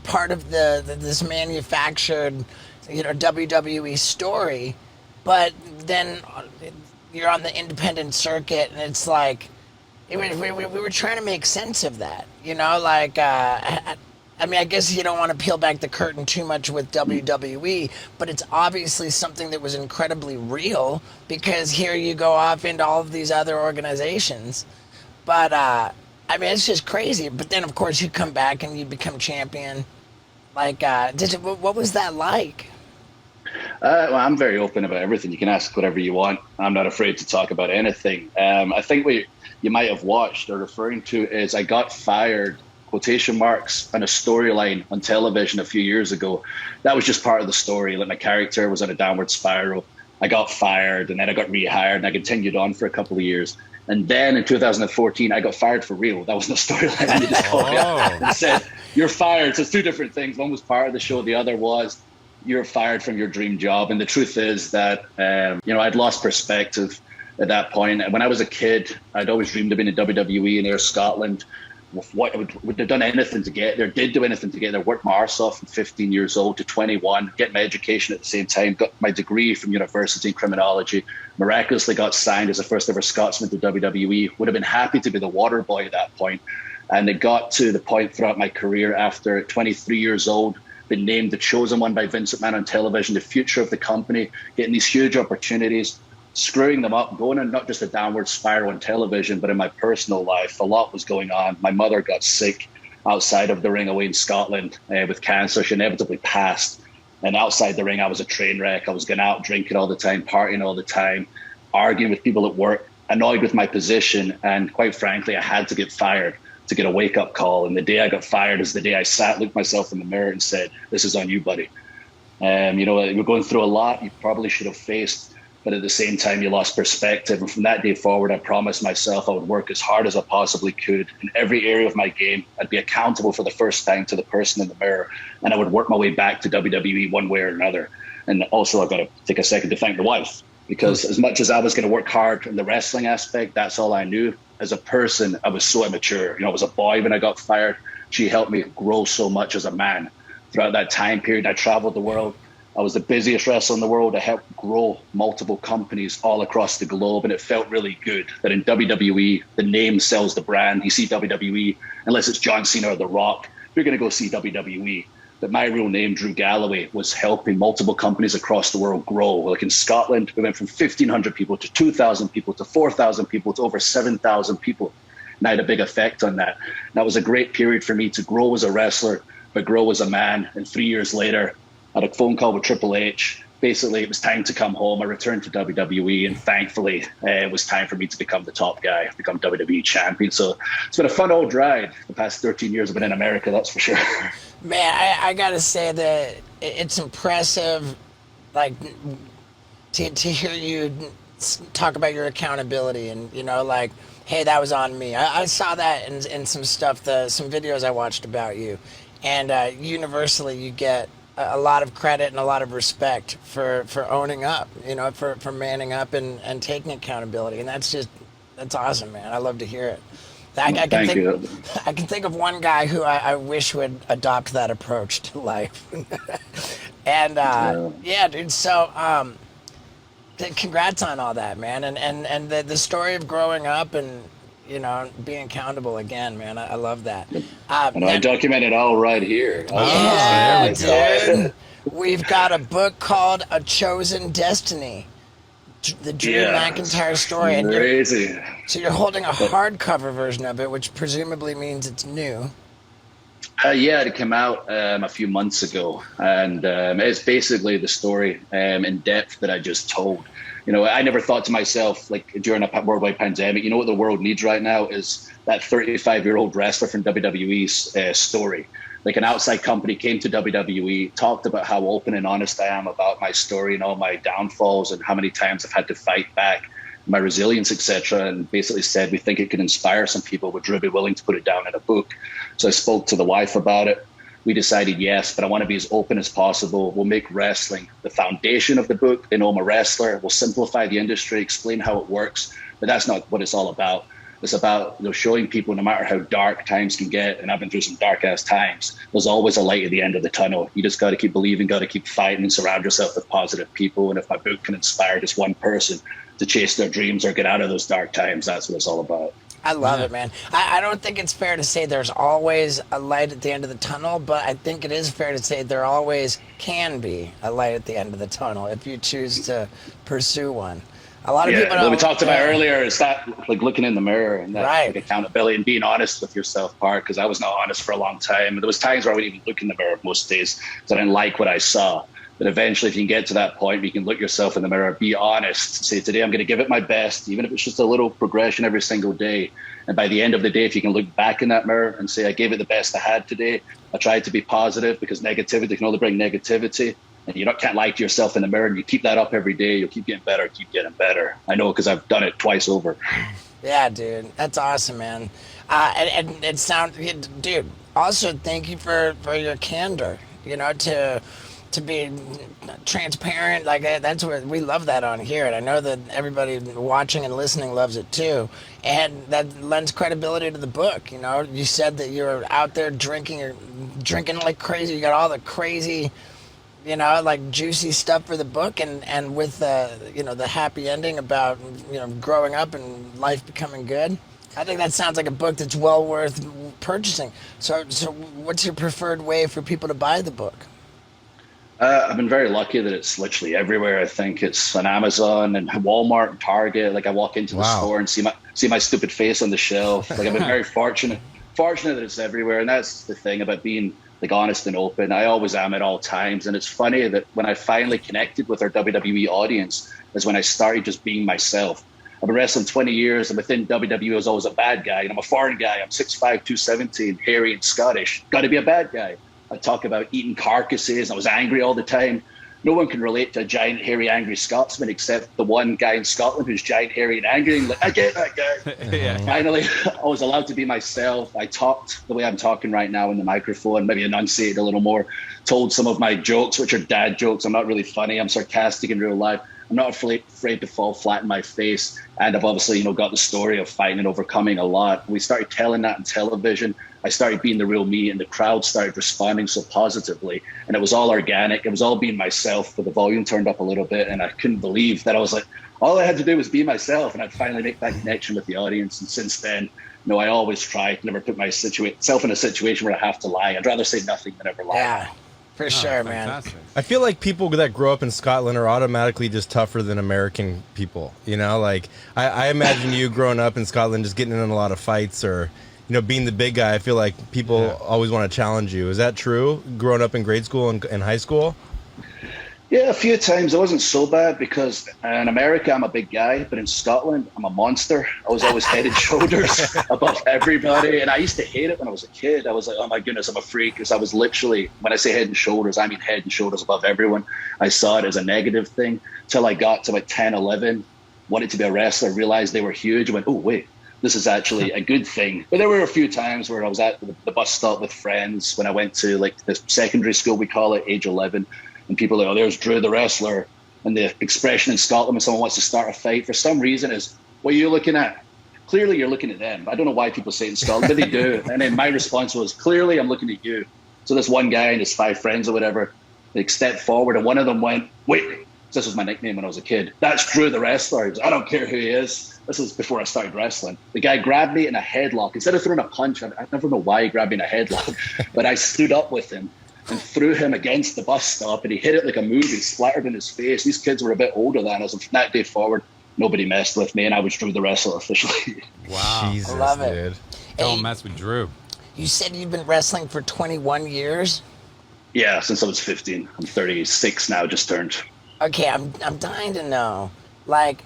Speaker 1: part of this manufactured WWE story. But then you're on the independent circuit and it's like we were trying to make sense of that, like I mean, I guess you don't want to peel back the curtain too much with WWE, but it's obviously something that was incredibly real because here you go off into all of these other organizations. But, I mean, it's just crazy. But then, of course, you come back and you become champion. Like, what was that like?
Speaker 8: Well, I'm very open about everything. You can ask whatever you want. I'm not afraid to talk about anything. I think what you might have watched or referring to is I got fired, quotation marks, on a storyline on television a few years ago. That was just part of the story. Like my character was on a downward spiral. I got fired and then I got rehired and I continued on for a couple of years. And then in 2014, I got fired for real. That wasn't a storyline. You just called me up and said, you're fired. So it's two different things. One was part of the show. The other was you're fired from your dream job. And the truth is that, I'd lost perspective at that point. And when I was a kid, I'd always dreamed of being in WWE in Air Scotland. Would have done anything to get there, did do anything to get there, worked my arse off from 15 years old to 21, get my education at the same time, got my degree from university in criminology, miraculously got signed as the first ever Scotsman to WWE, would have been happy to be the water boy at that point. And it got to the point throughout my career after 23 years old, been named the chosen one by Vince McMahon on television, the future of the company, getting these huge opportunities, screwing them up, going on not just a downward spiral on television, but in my personal life, a lot was going on. My mother got sick outside of the ring away in Scotland with cancer. She inevitably passed. And outside the ring, I was a train wreck. I was going out drinking all the time, partying all the time, arguing with people at work, annoyed with my position. And quite frankly, I had to get fired to get a wake-up call. And the day I got fired is the day I looked myself in the mirror and said, this is on you, buddy. You're going through a lot you probably should have faced. But at the same time, you lost perspective. And from that day forward, I promised myself I would work as hard as I possibly could in every area of my game. I'd be accountable for the first time to the person in the mirror. And I would work my way back to WWE one way or another. And also, I've got to take a second to thank the wife. Because as much as I was going to work hard in the wrestling aspect, that's all I knew. As a person, I was so immature. I was a boy when I got fired. She helped me grow so much as a man. Throughout that time period, I traveled the world. I was the busiest wrestler in the world. I helped grow multiple companies all across the globe, and it felt really good that in WWE, the name sells the brand. You see WWE, unless it's John Cena or The Rock, you're going to go see WWE. But my real name, Drew Galloway, was helping multiple companies across the world grow. Like in Scotland, we went from 1,500 people to 2,000 people to 4,000 people to over 7,000 people. And I had a big effect on that. And that was a great period for me to grow as a wrestler, but grow as a man. And 3 years later, I had a phone call with Triple H. Basically, it was time to come home. I returned to WWE, and thankfully, it was time for me to become the top guy, become WWE champion. So it's been a fun old ride. The past 13 years I've been in America, that's for sure.
Speaker 1: Man, I gotta say that it's impressive, like, to hear you talk about your accountability and, hey, that was on me. I saw that in some stuff, some videos I watched about you, and universally you get a lot of credit and a lot of respect for owning up, for manning up and taking accountability, and that's awesome, man. I love to hear it. I can
Speaker 8: Thank
Speaker 1: think
Speaker 8: you.
Speaker 1: I can think of one guy who I wish would adopt that approach to life, and yeah, dude. So congrats on all that, man, and the story of growing up and being accountable again, man. I love that.
Speaker 8: And I document it all right here.
Speaker 1: Yeah,
Speaker 5: there we
Speaker 1: dude. We've got a book called A Chosen Destiny, the Drew McIntyre story, and
Speaker 8: crazy.
Speaker 1: so you're holding a hardcover version of it, which presumably means it's new.
Speaker 8: Yeah, it came out a few months ago, and it's basically the story in depth that I just told. I never thought to myself, like during a worldwide pandemic, what the world needs right now is that 35-year-old wrestler from WWE's story. Like an outside company came to WWE, talked about how open and honest I am about my story and all my downfalls and how many times I've had to fight back, my resilience, etc., and basically said we think it could inspire some people. Would Drew be willing to put it down in a book? So I spoke to the wife about it. We decided yes, but I want to be as open as possible. We'll make wrestling the foundation of the book. They know I'm a wrestler. We'll simplify the industry, explain how it works, but that's not what it's all about. It's about showing people no matter how dark times can get, and I've been through some dark ass times, there's always a light at the end of the tunnel. You just got to keep believing, got to keep fighting, and surround yourself with positive people. And if my book can inspire just one person to chase their dreams or get out of those dark times, that's what it's all about.
Speaker 1: I love it, man. I don't think it's fair to say there's always a light at the end of the tunnel, but I think it is fair to say there always can be a light at the end of the tunnel if you choose to pursue one. A lot of people don't.
Speaker 8: What we talked about earlier is that, like, looking in the mirror and that
Speaker 1: Right.
Speaker 8: like, accountability and being honest with yourself part, because I was not honest for a long time. There was times where I wouldn't even look in the mirror most days because I didn't like what I saw. But eventually, if you can get to that point where you can look yourself in the mirror, be honest, say, today I'm going to give it my best, even if it's just a little progression every single day. And by the end of the day, if you can look back in that mirror and say, I gave it the best I had today, I tried to be positive, because negativity can only bring negativity. And you can't lie to yourself in the mirror, and you keep that up every day, you'll keep getting better, keep getting better. I know, because I've done it twice over.
Speaker 1: Yeah, dude. That's awesome, man. And it sounds, dude, also thank you for your candor, to be transparent. Like, that's what we love that on here. And I know that everybody watching and listening loves it too. And that lends credibility to the book. You said that you were out there drinking like crazy. You got all the crazy, like juicy stuff for the book, and with the happy ending about growing up and life becoming good. I think that sounds like a book that's well worth purchasing. So what's your preferred way for people to buy the book?
Speaker 8: I've been very lucky that it's literally everywhere. I think it's on Amazon and Walmart and Target. Like, I walk into the store and see my stupid face on the shelf. Like, I've been very fortunate that it's everywhere. And that's the thing about being like honest and open. I always am at all times. And it's funny that when I finally connected with our WWE audience is when I started just being myself. I've been wrestling 20 years, and within WWE I was always a bad guy. And I'm a foreign guy. I'm 6'5", 270, and hairy and Scottish. Got to be a bad guy. I talk about eating carcasses. I was angry all the time. No one can relate to a giant, hairy, angry Scotsman except the one guy in Scotland who's giant, hairy, and angry. And like, I get that guy. Finally, I was allowed to be myself. I talked the way I'm talking right now in the microphone, maybe enunciated a little more, told some of my jokes, which are dad jokes. I'm not really funny. I'm sarcastic in real life. I'm not afraid to fall flat in my face. And I've obviously, got the story of fighting and overcoming a lot. We started telling that on television. I started being the real me, and the crowd started responding so positively. And it was all organic. It was all being myself, but the volume turned up a little bit. And I couldn't believe that I was like, all I had to do was be myself. And I'd finally make that connection with the audience. And since then, I always try to never put myself in a situation where I have to lie. I'd rather say nothing than ever lie.
Speaker 1: Yeah, for sure, man.
Speaker 6: I feel like people that grow up in Scotland are automatically just tougher than American people. Like I imagine you growing up in Scotland just getting in a lot of fights, or being the big guy. I feel like people always want to challenge you. Is that true? Growing up in grade school and high school?
Speaker 8: Yeah, a few times. It wasn't so bad because in America, I'm a big guy, but in Scotland, I'm a monster. I was always head and shoulders above everybody. And I used to hate it when I was a kid. I was like, oh my goodness, I'm a freak. Because I was literally, when I say head and shoulders, I mean head and shoulders above everyone. I saw it as a negative thing till I got to like 10, 11, wanted to be a wrestler, realized they were huge. I went, oh, wait, this is actually a good thing. But there were a few times where I was at the bus stop with friends when I went to like the secondary school, we call it, age 11, and people are like, oh, there's Drew the wrestler. And the expression in Scotland when someone wants to start a fight, for some reason, is, what are you looking at? Clearly you're looking at them. I don't know why people say it in Scotland, but they do. And then my response was, clearly I'm looking at you. So this one guy and his 5 friends or whatever, they stepped forward, and one of them went, wait, this was my nickname when I was a kid, that's Drew the wrestler. He goes, I don't care who he is. This was before I started wrestling. The guy grabbed me in a headlock. Instead of throwing a punch, I never know why he grabbed me in a headlock, but I stood up with him and threw him against the bus stop, and he hit it like a movie, splattered in his face. These kids were a bit older than us, and from that day forward, nobody messed with me, and I was Drew the wrestler officially.
Speaker 5: Wow.
Speaker 6: Jesus,
Speaker 1: I love it.
Speaker 6: dude.
Speaker 5: Don't mess with Drew.
Speaker 1: You said you've been wrestling for 21 years?
Speaker 8: Yeah, since I was 15. I'm 36 now, just turned.
Speaker 1: Okay, I'm dying to know, like,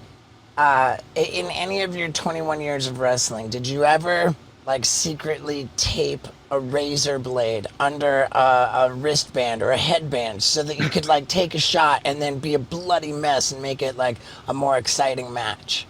Speaker 1: in any of your 21 years of wrestling, did you ever, like, secretly tape a razor blade under a wristband or a headband so that you could, like, take a shot and then be a bloody mess and make it, like, a more exciting match?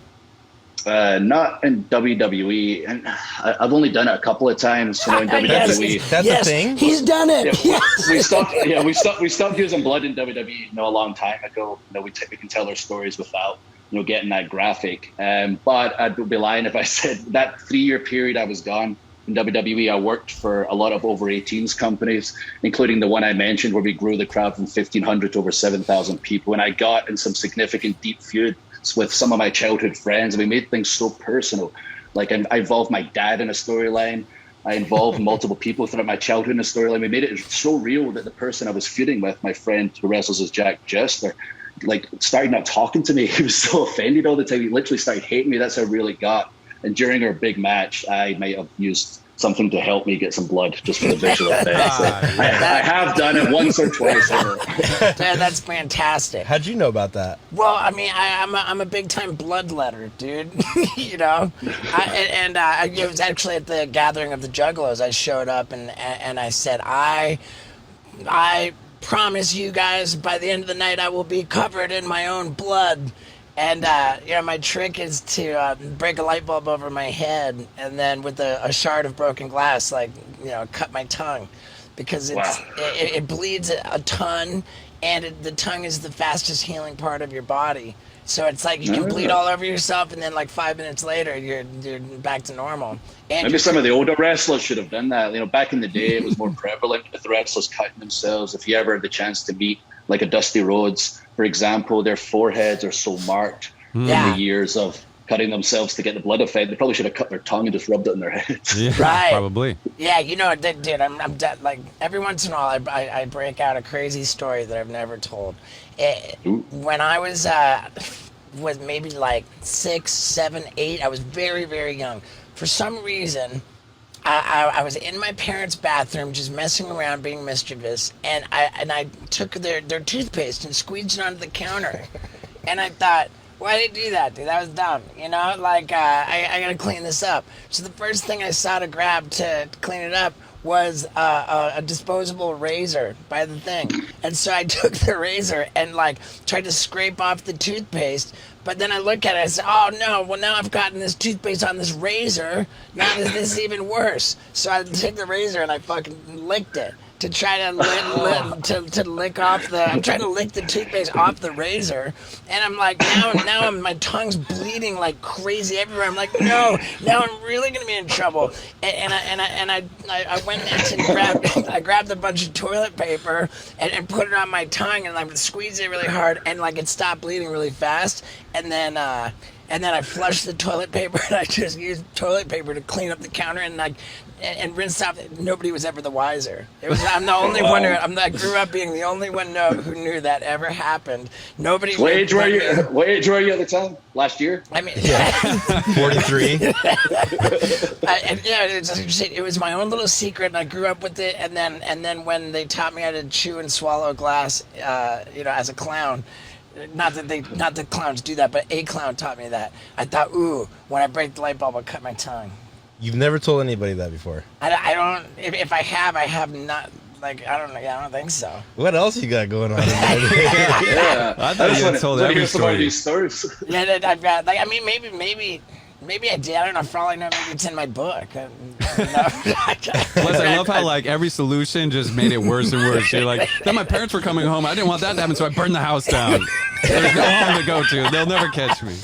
Speaker 8: Not in WWE, and I've only done it a couple of times. In WWE,
Speaker 6: That's a thing?
Speaker 1: He's done it.
Speaker 8: Yeah, we stopped. Yeah, we stopped using blood in WWE. A long time ago. We can tell our stories without getting that graphic. But I'd be lying if I said that 3-year period I was gone in WWE. I worked for a lot of over 18s companies, including the one I mentioned, where we grew the crowd from 1,500 to over 7,000 people, and I got in some significant deep feud with some of my childhood friends, and we made things so personal. Like I involved my dad in a storyline. I involved multiple people throughout my childhood in a storyline. We made it so real that the person I was feuding with, my friend who wrestles as Jack Jester, like started not talking to me. He was so offended all the time. He literally started hating me. That's how I really got. And during our big match, I might have used something to help me get some blood just for the visual effects. I have done it once or twice.
Speaker 1: Man, that's fantastic.
Speaker 6: How'd you know about that?
Speaker 1: Well, I mean, I'm a big time bloodletter, dude. It was actually at the gathering of the Juggalos. I showed up and I said, I promise you guys, by the end of the night, I will be covered in my own blood. And my trick is to break a light bulb over my head, and then with a shard of broken glass, cut my tongue, because it bleeds a ton, and the tongue is the fastest healing part of your body. So it's like you can bleed all over yourself, and then like 5 minutes later, you're back to normal. And
Speaker 8: maybe some of the older wrestlers should have done that. Back in the day, it was more prevalent with the wrestlers cutting themselves. If you ever had the chance to meet like a Dusty Rhodes, for example, their foreheads are so marked in the years of cutting themselves to get the blood effect. They probably should have cut their tongue and just rubbed it in their heads.
Speaker 5: Yeah,
Speaker 1: right.
Speaker 5: Probably.
Speaker 1: Yeah, dude, I'm like every once in a while I break out a crazy story that I've never told. When I was maybe like 6, 7, 8, I was very, very young. For some reason, I was in my parents' bathroom just messing around, being mischievous, and I took their toothpaste and squeezed it onto the counter. And I thought, why did I do that, dude? That was dumb. I gotta clean this up. So the first thing I saw to grab to clean it up was a disposable razor by the thing. And so I took the razor and tried to scrape off the toothpaste. But then I look at it and I said, oh no, well now I've gotten this toothpaste on this razor. Now this is even worse. So I took the razor and I fucking licked it to try to lick off I'm trying to lick the toothpaste off the razor. And I'm like, now my tongue's bleeding like crazy everywhere. I'm like, no, now I'm really gonna be in trouble. And I went and I grabbed a bunch of toilet paper and put it on my tongue and I squeezed it really hard and it stopped bleeding really fast. And then I flushed the toilet paper and I just used toilet paper to clean up the counter and rinsed off. Nobody was ever the wiser. I'm the only one I grew up being the only one who knew that ever happened. Nobody.
Speaker 8: What age were you at the time? Last year?
Speaker 1: I mean,
Speaker 6: 43.
Speaker 1: It was my own little secret, and I grew up with it. And then when they taught me how to chew and swallow glass, as a clown. Not that clowns do that, but a clown taught me that. I thought, ooh, when I break the light bulb, I'll cut my tongue.
Speaker 6: You've never told anybody that before?
Speaker 1: I don't. If I have not. I don't know. Yeah, I don't think so.
Speaker 6: What else you got going on?
Speaker 5: I thought you had told every
Speaker 8: some of
Speaker 5: story.
Speaker 8: these stories.
Speaker 1: Yeah, I've got. Maybe Maybe I did. I don't know. For all I know, maybe it's in my book.
Speaker 5: Plus, I love how like every solution just made it worse and worse. You're like, then my parents were coming home. I didn't want that to happen, so I burned the house down. There's no home to go to. They'll never catch me.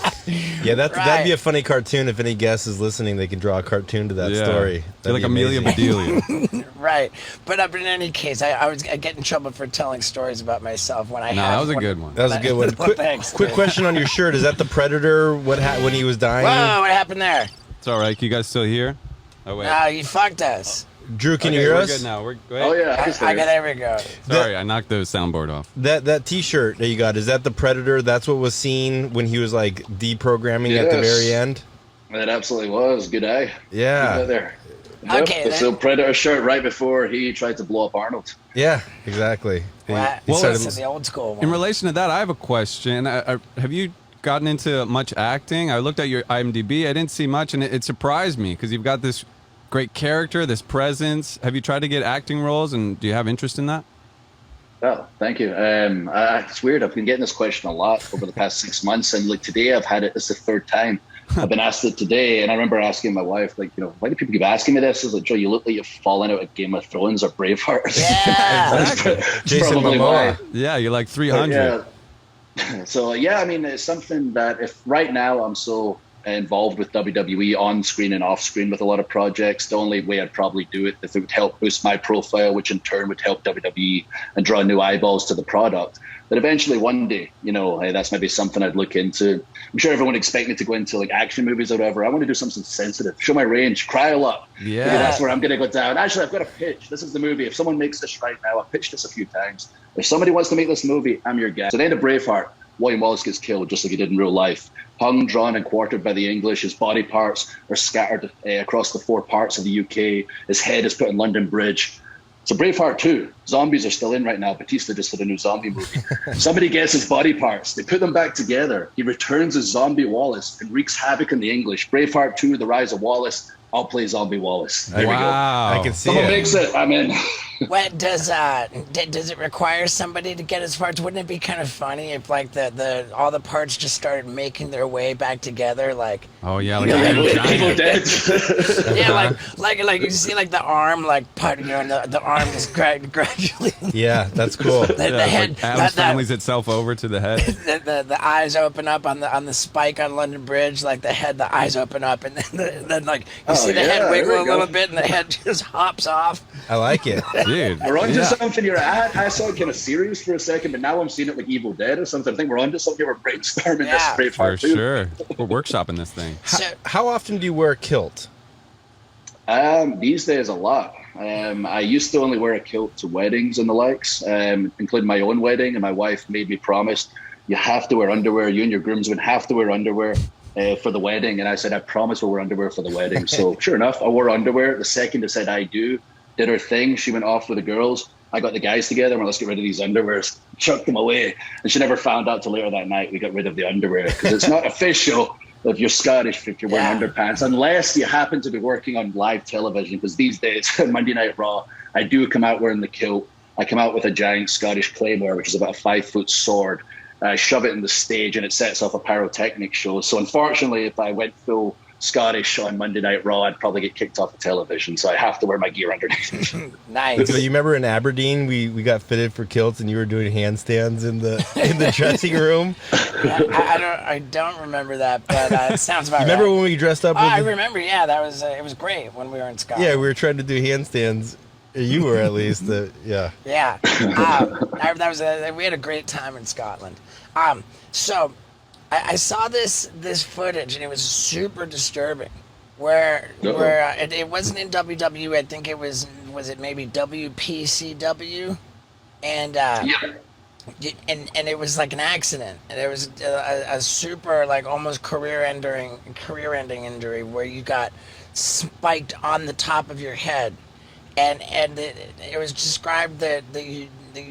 Speaker 6: Yeah, that'd be
Speaker 1: Right.
Speaker 6: a funny cartoon. If any guest is listening, they can draw a cartoon to that
Speaker 5: Yeah.
Speaker 6: story.
Speaker 5: You're
Speaker 6: That'd
Speaker 5: like
Speaker 6: be
Speaker 5: Amelia
Speaker 6: amazing.
Speaker 5: Bedelia.
Speaker 1: Right. But in any case, I get in trouble for telling stories about myself when I
Speaker 5: No,
Speaker 1: have
Speaker 5: that was a
Speaker 1: one.
Speaker 5: good one.
Speaker 6: That was a good one.
Speaker 1: Well,
Speaker 6: Quick,
Speaker 1: thanks.
Speaker 6: quick question on your shirt: is that the Predator? When he was dying?
Speaker 1: Whoa, what happened there?
Speaker 5: It's all right. You guys still here? Oh wait.
Speaker 1: No, you fucked us.
Speaker 6: Drew, can
Speaker 5: Okay,
Speaker 6: you hear
Speaker 5: we're
Speaker 6: us?
Speaker 5: good now. Wait.
Speaker 8: Oh yeah, I can still
Speaker 1: I
Speaker 8: hear
Speaker 1: got
Speaker 8: you.
Speaker 1: there we go.
Speaker 5: Sorry, I knocked the soundboard off.
Speaker 6: That T-shirt that you got, is that the Predator? That's what was seen when he was like deprogramming at the
Speaker 8: Yes.
Speaker 6: very end.
Speaker 8: It absolutely was. Good eye.
Speaker 6: Yeah.
Speaker 8: Good eye there.
Speaker 1: Okay,
Speaker 8: It's
Speaker 1: then.
Speaker 8: the Predator shirt right before he tried to blow up Arnold.
Speaker 6: Yeah, exactly.
Speaker 1: Well,
Speaker 6: He
Speaker 5: well,
Speaker 6: started-
Speaker 1: this is the old school one.
Speaker 5: In relation to that, I have a question. Have you gotten into much acting? I looked at your IMDb. I didn't see much, and it surprised me because you've got this great character, this presence. Have you tried to get acting roles, and do you have interest in that?
Speaker 8: Oh, thank you. It's weird. I've been getting this question a lot over the past 6 months, and like today, I've had it. It's the third time I've been asked it today, and I remember asking my wife, like, why do people keep asking me this? I was like, Joe, you look like you've fallen out of Game of Thrones or Braveheart.
Speaker 1: Yeah.
Speaker 8: That's
Speaker 6: Jason
Speaker 8: probably
Speaker 6: Momoa.
Speaker 8: why.
Speaker 5: Yeah, you're like 300.
Speaker 8: Yeah. So yeah, I mean, it's something that if right now I'm so involved with WWE on screen and off screen with a lot of projects, the only way I'd probably do it if it would help boost my profile, which in turn would help WWE and draw new eyeballs to the product. But eventually one day, hey, that's maybe something I'd look into. I'm sure everyone would expect me to go into like action movies or whatever. I want to do something sensitive, show my range, cry a lot.
Speaker 5: Yeah.
Speaker 8: Maybe that's where I'm going to go down. Actually, I've got a pitch. This is the movie. If someone makes this right now, I've pitched this a few times. If somebody wants to make this movie, I'm your guy. So at the end of Braveheart, William Wallace gets killed just like he did in real life. Hung, drawn, and quartered by the English. His body parts are scattered across the 4 parts of the UK. His head is put in London Bridge. So Braveheart 2, zombies are still in right now. Batista just did a new zombie movie. Somebody gets his body parts. They put them back together. He returns as Zombie Wallace and wreaks havoc in the English. Braveheart 2, The Rise of Wallace. I'll play Zombie Wallace. There we go.
Speaker 5: Wow.
Speaker 6: I can see
Speaker 8: Someone
Speaker 6: it.
Speaker 8: makes it. I'm in.
Speaker 1: What does it require somebody to get his parts? Wouldn't it be kind of funny if like the all the parts just started making their way back together? Like
Speaker 5: Oh yeah, like
Speaker 8: Yeah,
Speaker 5: a
Speaker 8: Evil
Speaker 5: giant.
Speaker 8: Dead.
Speaker 1: yeah, like you see like the arm like part, and the arm is gradually
Speaker 6: Yeah, that's cool.
Speaker 1: the
Speaker 5: Yeah, it's
Speaker 1: head
Speaker 5: like Adam's
Speaker 1: that-
Speaker 5: family's itself over to the head.
Speaker 1: the eyes open up on the spike on London Bridge, like the head, the eyes open up, and then like you see the
Speaker 8: yeah,
Speaker 1: head
Speaker 8: there
Speaker 1: wiggle
Speaker 8: we
Speaker 1: a
Speaker 8: go.
Speaker 1: little bit, and the head just hops off.
Speaker 6: I like it.
Speaker 5: Dude.
Speaker 8: We're onto
Speaker 5: yeah.
Speaker 8: something here. I saw it kind of serious for a second, but now I'm seeing it like Evil Dead or something. I think we're onto something. We're brainstorming
Speaker 1: Yeah.
Speaker 8: this
Speaker 5: For
Speaker 8: Braveheart too.
Speaker 5: sure. We're workshopping this thing.
Speaker 1: So
Speaker 6: How often do you wear a kilt?
Speaker 8: These days, a lot. I used to only wear a kilt to weddings and the likes, including my own wedding, and my wife made me promise, you have to wear underwear. You and your groomsmen have to wear underwear for the wedding. And I said, I promise we'll wear underwear for the wedding. So sure enough, I wore underwear. The second I said I do, did her thing. She went off with the girls. I got the guys together and let's get rid of these underwears, chucked them away. And she never found out till later that night we got rid of the underwear because it's not official if you're Scottish, if you're wearing
Speaker 1: Yeah.
Speaker 8: underpants, unless you happen to be working on live television. Because these days, Monday Night Raw, I do come out wearing the kilt. I come out with a giant Scottish claymore, which is about a 5-foot sword. I shove it in the stage and it sets off a pyrotechnic show. So unfortunately, if I went full Scottish on Monday Night Raw, I'd probably get kicked off the television. So I have to wear my gear underneath.
Speaker 1: nice.
Speaker 6: So you remember in Aberdeen we got fitted for kilts and you were doing handstands in the dressing room.
Speaker 1: I don't remember that, but it sounds about
Speaker 6: You remember
Speaker 1: right.
Speaker 6: when we dressed up?
Speaker 1: Oh, I
Speaker 6: with the-
Speaker 1: remember. Yeah, that was it was great when we were in Scotland.
Speaker 6: Yeah, we were trying to do handstands. You were at least. Yeah.
Speaker 1: Yeah, we had a great time in Scotland. So I saw this footage and it was super disturbing. Where it wasn't in WWE. I think it was it maybe WPCW, and and it was like an accident, and it was a super like almost career-ending injury where you got spiked on the top of your head. And it was described that you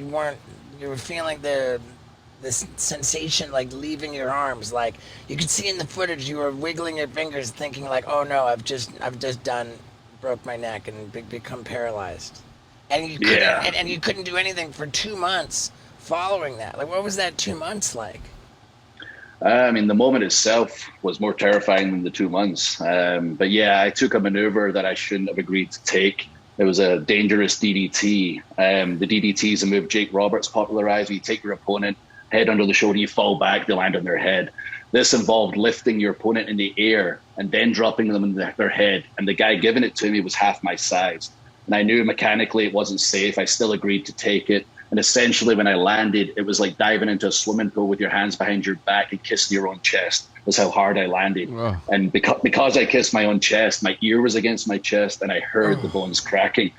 Speaker 1: were feeling this sensation like leaving your arms, like you could see in the footage you were wiggling your fingers thinking like, oh no, I've just broke my neck and become paralyzed, and you couldn't and you couldn't do anything for 2 months following that. Like what was that 2 months like?
Speaker 8: I mean, the moment itself was more terrifying than the 2 months. But yeah, I took a maneuver that I shouldn't have agreed to take. It was a dangerous DDT. The DDT is a move Jake Roberts popularized, where you take your opponent, head under the shoulder, you fall back, they land on their head. This involved lifting your opponent in the air and then dropping them in their head. And the guy giving it to me was half my size. And I knew mechanically it wasn't safe. I still agreed to take it. And essentially, when I landed, it was like diving into a swimming pool with your hands behind your back and kissing your own chest. That's how hard I landed. Oh. And because I kissed my own chest, my ear was against my chest, and I heard the bones cracking.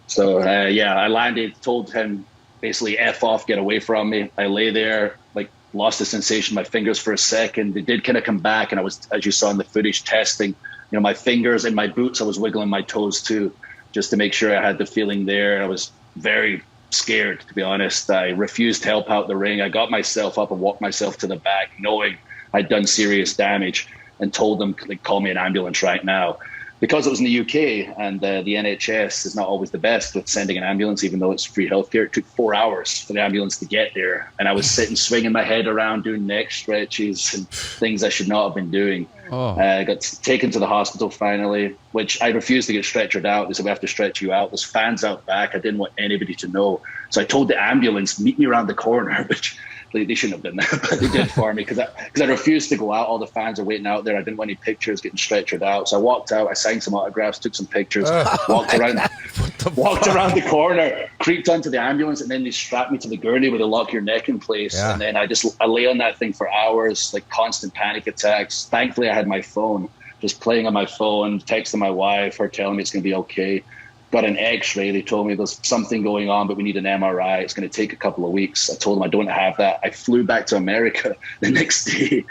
Speaker 8: So, I landed, told him basically F off, get away from me. I lay there, like lost the sensation in my fingers for a second. They did kind of come back, and I was, as you saw in the footage, testing. My fingers and my boots, I was wiggling my toes too, just to make sure I had the feeling there. I was very scared, to be honest. I refused to help out the ring. I got myself up and walked myself to the back, knowing I'd done serious damage, and told them, like, call me an ambulance right now. Because it was in the UK, and the NHS is not always the best with sending an ambulance, even though it's free healthcare. It took 4 hours for the ambulance to get there. And I was sitting, swinging my head around, doing neck stretches and things I should not have been doing. I got taken to the hospital finally, which I refused to get stretchered out. They said, we have to stretch you out. There's fans out back. I didn't want anybody to know. So I told the ambulance, meet me around the corner, which they shouldn't have done that, but they did for me because I refused to go out. All the fans are waiting out there. I didn't want any pictures getting stretchered out. So I walked out. I signed some autographs, took some pictures, walked around the corner, creeped onto the ambulance, and then they strapped me to the gurney where they lock your neck in place. Yeah. And then I lay on that thing for hours, like constant panic attacks. Thankfully, I had my phone, just playing on my phone, texting my wife, her telling me it's going to be okay. Got an x-ray. They told me there's something going on, but we need an MRI. It's going to take a couple of weeks. I told them I don't have that. I flew back to America the next day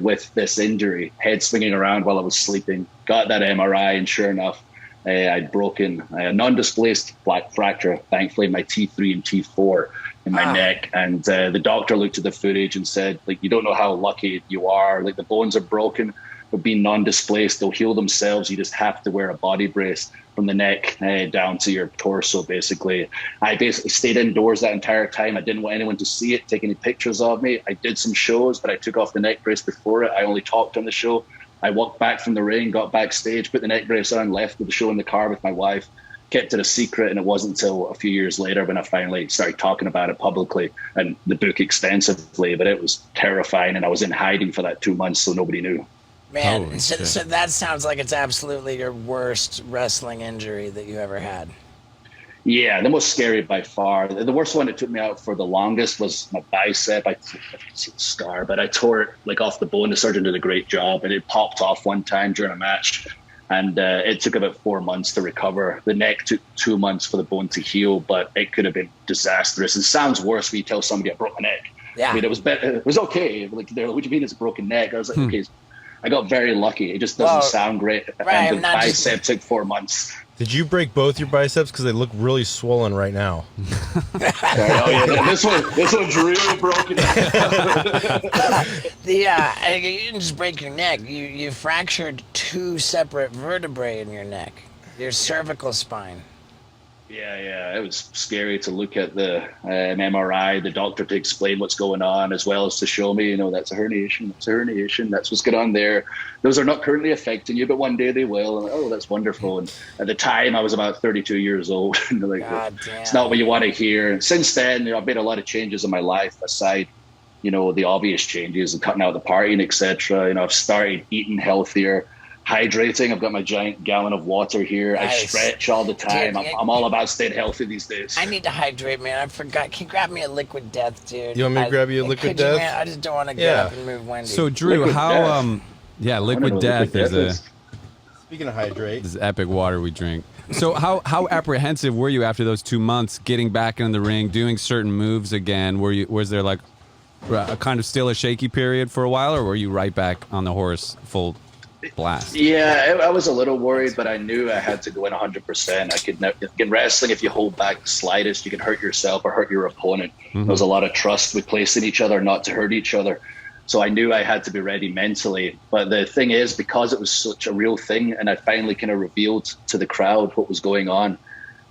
Speaker 8: with this injury, head swinging around while I was sleeping. Got that MRI, and sure enough, I'd broken a non-displaced fracture, thankfully, in my T3 and T4 in my neck. And the doctor looked at the footage and said, like, you don't know how lucky you are. Like, the bones are broken, but being non-displaced, they'll heal themselves. You just have to wear a body brace from the neck down to your torso, basically. I basically stayed indoors that entire time. I didn't want anyone to see it, take any pictures of me. I did some shows, but I took off the neck brace before it. I only talked on the show. I walked back from the ring, got backstage, put the neck brace on, left with the show in the car with my wife, kept it a secret, and it wasn't until a few years later when I finally started talking about it publicly and the book extensively, but it was terrifying, and I was in hiding for that 2 months, so nobody knew.
Speaker 1: Man, so that sounds like it's absolutely your worst wrestling injury that you ever had.
Speaker 8: Yeah, the most scary by far. The worst one that took me out for the longest was my bicep. I see the scar, but I tore it like off the bone. The surgeon did a great job, and it popped off one time during a match. And it took about 4 months to recover. The neck took 2 months for the bone to heal, but it could have been disastrous. It sounds worse when you tell somebody a broken neck. Yeah. I mean, it was better. It was okay. Like, they're like, what do you mean it's a broken neck? I was like, okay. I got very lucky. It just doesn't sound great.
Speaker 1: Right,
Speaker 8: and the bicep took 4 months.
Speaker 6: Did you break both your biceps? Because they look really swollen right now.
Speaker 8: This one's really broken.
Speaker 1: You didn't just break your neck. You fractured 2 separate vertebrae in your neck. Your cervical spine.
Speaker 8: Yeah, it was scary to look at the MRI, the doctor to explain what's going on, as well as to show me, that's a herniation, that's what's going on there. Those are not currently affecting you, but one day they will. And, that's wonderful. And at the time, I was about 32 years old. And it's not what you want to hear. And since then, I've made a lot of changes in my life, aside, the obvious changes and cutting out the partying, etc. I've started eating healthier, hydrating. I've got my giant gallon of water here. Nice. I stretch all the time. Dude, I'm all about staying healthy these days.
Speaker 1: I need to hydrate, man. I forgot. Can you grab me a Liquid Death, dude?
Speaker 6: You want me to grab you a Liquid Death?
Speaker 1: Man? I just don't want to get up and move Wendy.
Speaker 5: So, Drew, Liquid Death is a...
Speaker 6: Speaking of hydrate.
Speaker 5: This is epic water we drink. So how apprehensive were you after those 2 months getting back in the ring, doing certain moves again? Was there like a kind of still a shaky period for a while, or were you right back on the horse full blast?
Speaker 8: Yeah, I was a little worried, but I knew I had to go in 100%. In wrestling, if you hold back the slightest, you can hurt yourself or hurt your opponent. Mm-hmm. There was a lot of trust we placed in each other not to hurt each other. So I knew I had to be ready mentally. But the thing is, because it was such a real thing, and I finally kind of revealed to the crowd what was going on,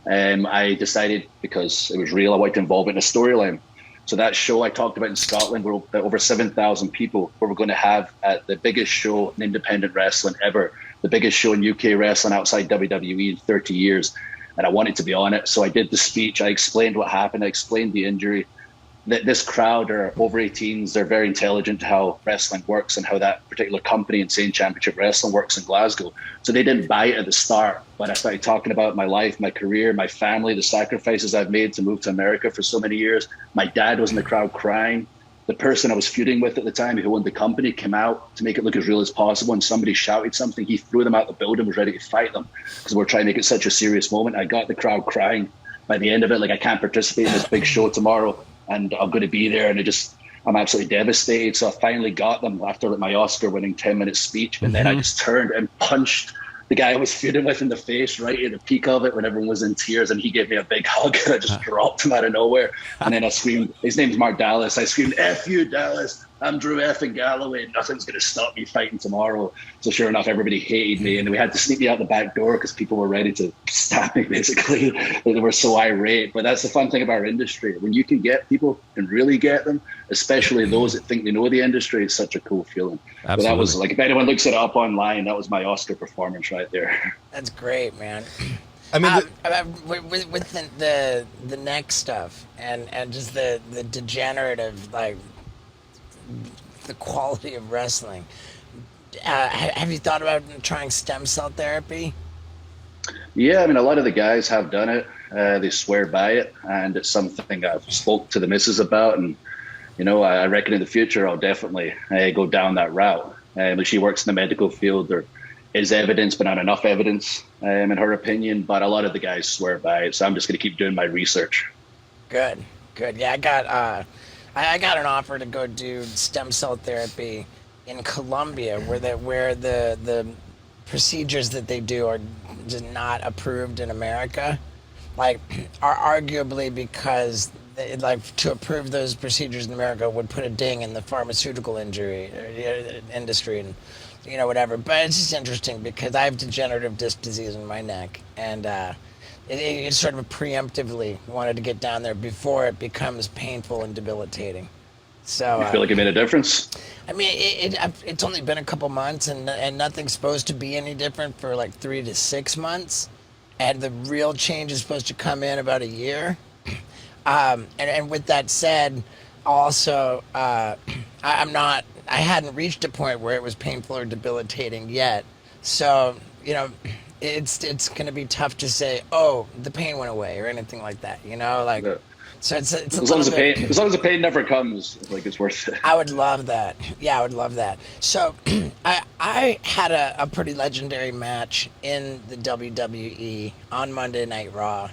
Speaker 8: I decided, because it was real, I wanted to involve it in a storyline. So that show I talked about in Scotland, where over 7,000 people, where we're going to have at the biggest show in independent wrestling ever, the biggest show in UK wrestling outside WWE in 30 years. And I wanted to be on it. So I did the speech. I explained what happened. I explained the injury. This crowd are over 18s. They're very intelligent to how wrestling works and how that particular company, Insane Championship Wrestling, works in Glasgow. So they didn't buy it at the start. But I started talking about my life, my career, my family, the sacrifices I've made to move to America for so many years. My dad was in the crowd crying. The person I was feuding with at the time, who owned the company, came out to make it look as real as possible. And somebody shouted something. He threw them out the building, was ready to fight them because we're trying to make it such a serious moment. I got the crowd crying by the end of it. Like, I can't participate in this big show tomorrow, and I'm going to be there. And I'm absolutely devastated. So I finally got them after my Oscar-winning 10-minute speech. And then I just turned and punched the guy I was feuding with in the face right at the peak of it when everyone was in tears, and he gave me a big hug, and I just dropped him out of nowhere. And then I screamed, his name's Mark Dallas. I screamed, "F you, Dallas. I'm Drew effing Galloway. Nothing's going to stop me fighting tomorrow." So sure enough, everybody hated me, and we had to sneak me out the back door because people were ready to stab me, basically. They were so irate. But that's the fun thing about our industry. When you can get people and really get them, especially those that think they know the industry, it's such a cool feeling. But that was, like, if anyone looks it up online, that was my Oscar performance right there.
Speaker 1: That's great, man.
Speaker 6: I mean,
Speaker 1: with the neck stuff and just the degenerative, like, the quality of wrestling. Have you thought about trying stem cell therapy?
Speaker 8: Yeah, I mean, a lot of the guys have done it. They swear by it, and it's something I've spoke to the missus about. And I reckon in the future I'll definitely go down that route. She works in the medical field. There is evidence, but not enough evidence, in her opinion. But a lot of the guys swear by it, so I'm just going to keep doing my research.
Speaker 1: Good. Yeah, I got an offer to go do stem cell therapy in Colombia, where the procedures that they do are just not approved in America. Like, are arguably because to approve those procedures in America would put a ding in the pharmaceutical industry and whatever. But it's just interesting because I have degenerative disc disease in my neck, and it sort of preemptively wanted to get down there before it becomes painful and debilitating. So
Speaker 8: you feel like it made a difference?
Speaker 1: I mean, it's only been a couple months, and nothing's supposed to be any different for like 3 to 6 months, and the real change is supposed to come in about a year. And with that said, also, I hadn't reached a point where it was painful or debilitating yet. So, it's going to be tough to say, oh, the pain went away or anything like that, Yeah. So it's
Speaker 8: as long as the pain never comes, like, it's worth it.
Speaker 1: I would love that. Yeah, I would love that. So I had a pretty legendary match in the WWE on Monday Night Raw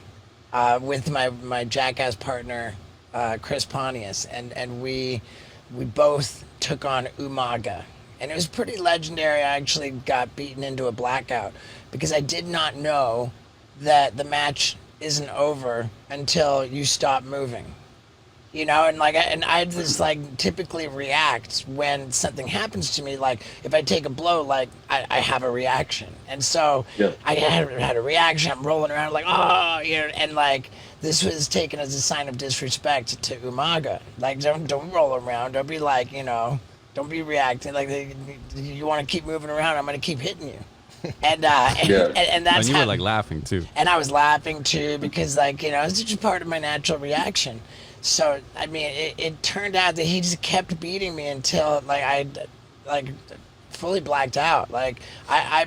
Speaker 1: with my jackass partner Chris Pontius, and we both took on Umaga, and it was pretty legendary. I actually got beaten into a blackout because I did not know that the match isn't over until you stop moving, and I just typically react when something happens to me. Like, if I take a blow, I have a reaction, and so I had a reaction. I'm rolling around like, oh, and this was taken as a sign of disrespect to Umaga. Like, don't roll around. Don't be don't be reacting like you want to keep moving around. I'm gonna keep hitting you. And that's
Speaker 5: and you were laughing too.
Speaker 1: And I was laughing too because it's just part of my natural reaction. So I mean, it turned out that he just kept beating me until I fully blacked out. I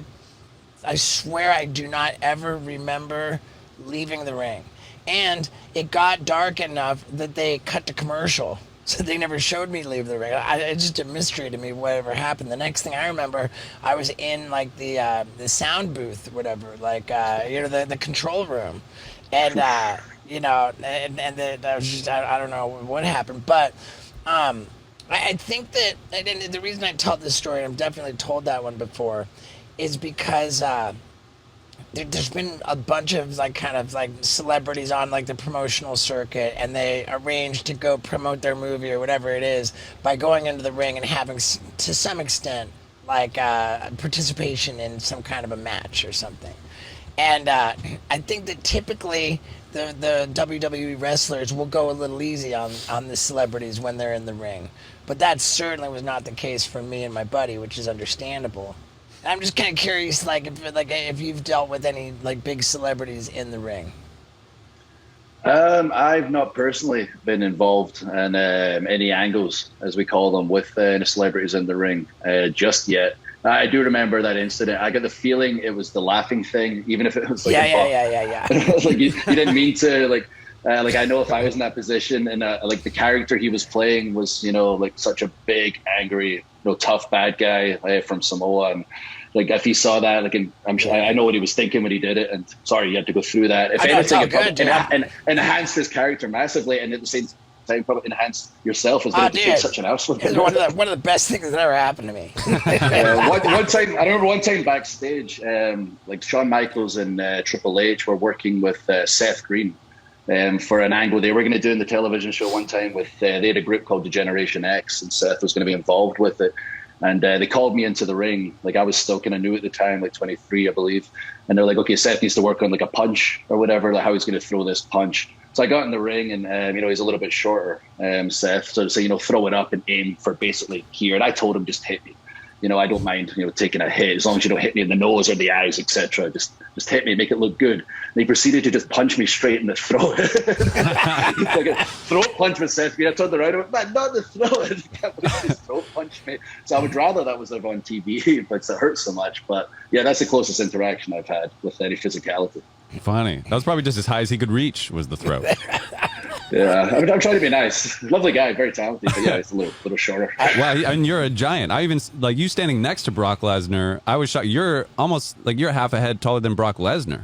Speaker 1: swear I do not ever remember leaving the ring, and it got dark enough that they cut to commercial. So they never showed me leave the ring. It's just a mystery to me whatever happened. The next thing I remember, I was in the sound booth or whatever, the control room, and I was just, I don't know what happened, but I think that, and the reason I tell this story, and I've definitely told that one before, is because there's been a bunch of celebrities on the promotional circuit, and they arrange to go promote their movie or whatever it is by going into the ring and having, to some extent, participation in some kind of a match or something. And I think that typically the WWE wrestlers will go a little easy on the celebrities when they're in the ring. But that certainly was not the case for me and my buddy, which is understandable. I'm just kind of curious, if you've dealt with any like big celebrities in the ring.
Speaker 8: I've not personally been involved in any angles, as we call them, with any celebrities in the ring just yet. I do remember that incident. I got the feeling it was the laughing thing, even if it was like
Speaker 1: Yeah.
Speaker 8: like you didn't mean to like I know if I was in that position and like the character he was playing was like such a big, angry, tough bad guy from Samoa, and like if he saw that, like I know what he was thinking when he did it. And sorry, you had to go through that. If anything, it probably enhanced his character massively, and at the same time, probably enhanced yourself as well to take such an outfit.
Speaker 1: It's one of the best things that ever happened to me.
Speaker 8: One time, I remember one time backstage, like Shawn Michaels and Triple H were working with Seth Green for an angle they were going to do in the television show one time. They had a group called the Generation X, and Seth was going to be involved with it. And they called me into the ring. Like I was still kind of new at the time, like 23, I believe. And they're like, okay, Seth needs to work on like a punch or whatever, like how he's going to throw this punch. So I got in the ring, and he's a little bit shorter, Seth. So to say, throw it up and aim for basically here. And I told him, just hit me. I don't mind, taking a hit as long as you don't hit me in the nose or the eyes, etc. Just hit me, make it look good. And he proceeded to just punch me straight in the throat. Like a throat punch with Seth Green. I turned around and went, man, not the throat. I can't believe he throat punched me. So I would rather that was on TV, but it hurts so much. But yeah, that's the closest interaction I've had with any physicality.
Speaker 5: Funny. That was probably just as high as he could reach, was the throat.
Speaker 8: Yeah, I'm trying to be nice. Lovely guy, very talented, but yeah, it's a little shorter.
Speaker 5: Well, and you're a giant. I even like you standing next to Brock Lesnar. I was shocked. You're almost like you're half a head taller than Brock Lesnar.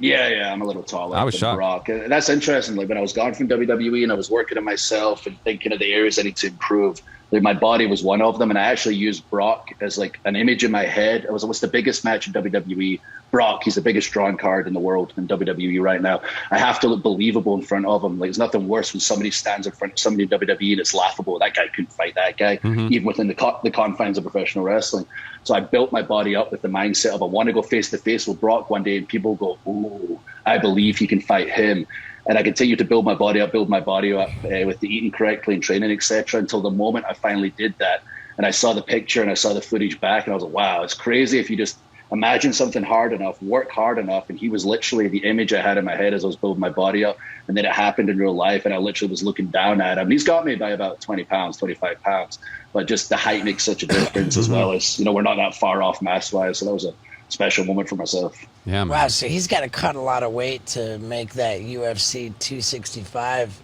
Speaker 8: Yeah, I'm a little taller
Speaker 5: I was
Speaker 8: than
Speaker 5: shocked.
Speaker 8: Brock. And that's interesting. Like when I was gone from WWE and I was working on myself and thinking of the areas I need to improve, like my body was one of them. And I actually used Brock as like an image in my head. It was what's the biggest match in WWE? Brock, he's the biggest drawing card in the world in WWE right now. I have to look believable in front of him. Like, there's nothing worse when somebody stands in front of somebody in WWE and it's laughable. That guy couldn't fight that guy, even within the confines of professional wrestling. So I built my body up with the mindset of I want to go face to face with Brock one day, and people go, "Oh, I believe he can fight him." And I continued to build my body up with the eating correctly and training, etc. Until the moment I finally did that, and I saw the picture and I saw the footage back, and I was like, "Wow, it's crazy if you just." Imagine something hard enough, work hard enough, and he was literally the image I had in my head as I was building my body up. And then it happened in real life, and I literally was looking down at him. He's got me by about 20 pounds, 25 pounds. But just the height makes such a difference as well as, we're not that far off mass-wise. So that was a special moment for myself.
Speaker 5: Yeah, man.
Speaker 1: Wow, so he's got to cut a lot of weight to make that UFC 265.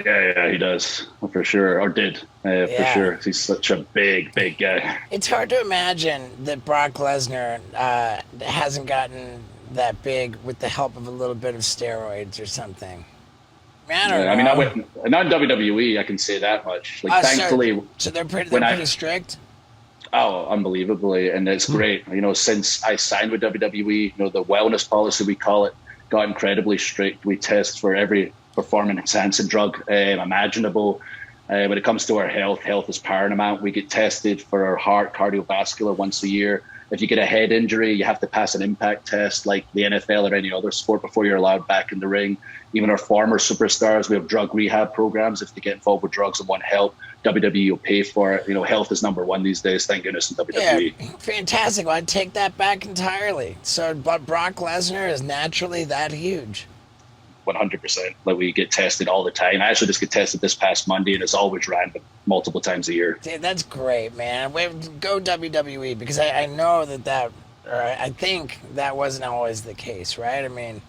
Speaker 8: Yeah, he does, for sure. Or did, for sure. He's such a big guy.
Speaker 1: It's hard to imagine that Brock Lesnar hasn't gotten that big with the help of a little bit of steroids or something. I don't know.
Speaker 8: I mean, not in WWE, I can say that much. Like, thankfully...
Speaker 1: So they're pretty strict?
Speaker 8: Oh, unbelievably. And it's great. Since I signed with WWE, the wellness policy, we call it, got incredibly strict. We test for every performance-enhancing drug imaginable. When it comes to our health is paramount. We get tested for our heart, cardiovascular once a year. If you get a head injury, you have to pass an impact test like the NFL or any other sport before you're allowed back in the ring. Even our former superstars, we have drug rehab programs. If they get involved with drugs and want help, WWE will pay for it. Health is number one these days, thank goodness, in WWE.
Speaker 1: Yeah, fantastic. Well, I'd take that back entirely. So, but Brock Lesnar is naturally that huge.
Speaker 8: 100%. Like, we get tested all the time. I actually just get tested this past Monday, and it's always random, multiple times a year.
Speaker 1: Dude, that's great, man. Go WWE, because I know or I think that wasn't always the case, right? I mean,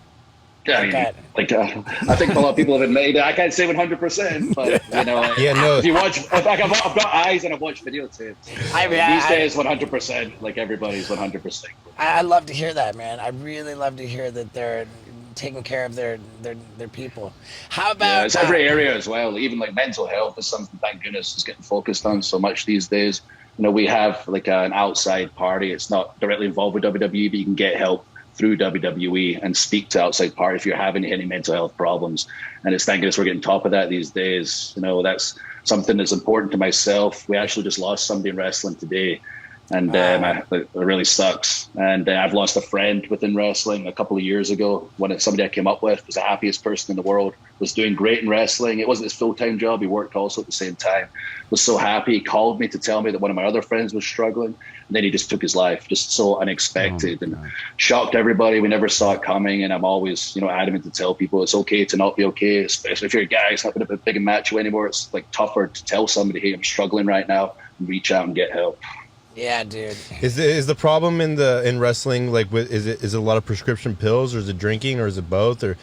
Speaker 8: I think a lot of people have admitted I can't say 100%, but if you watch, I've got eyes and I've watched videotapes. These days, 100%, like everybody's 100%.
Speaker 1: I love to hear that, man. I really love to hear that they're taking care of their people. How about
Speaker 8: it's every area as well. Even like mental health is something, thank goodness, is getting focused on so much these days. We have like an outside party. It's not directly involved with WWE, but you can get help through WWE and speak to outside party if you're having any mental health problems. And it's thank goodness we're getting top of that these days. That's something that's important to myself. We actually just lost somebody in wrestling today. And it really sucks. And I've lost a friend within wrestling a couple of years ago. Somebody I came up with was the happiest person in the world, was doing great in wrestling. It wasn't his full-time job. He worked also at the same time. Was so happy. He called me to tell me that one of my other friends was struggling. And then he just took his life, just so unexpected, and shocked everybody. We never saw it coming. And I'm always, adamant to tell people it's okay to not be okay, especially if you're a guy. It's not been a big and macho anymore. It's like tougher to tell somebody, hey, I'm struggling right now, and reach out and get help.
Speaker 1: Yeah, dude.
Speaker 6: Is the problem in wrestling like is it a lot of prescription pills, or is it drinking, or is it both, or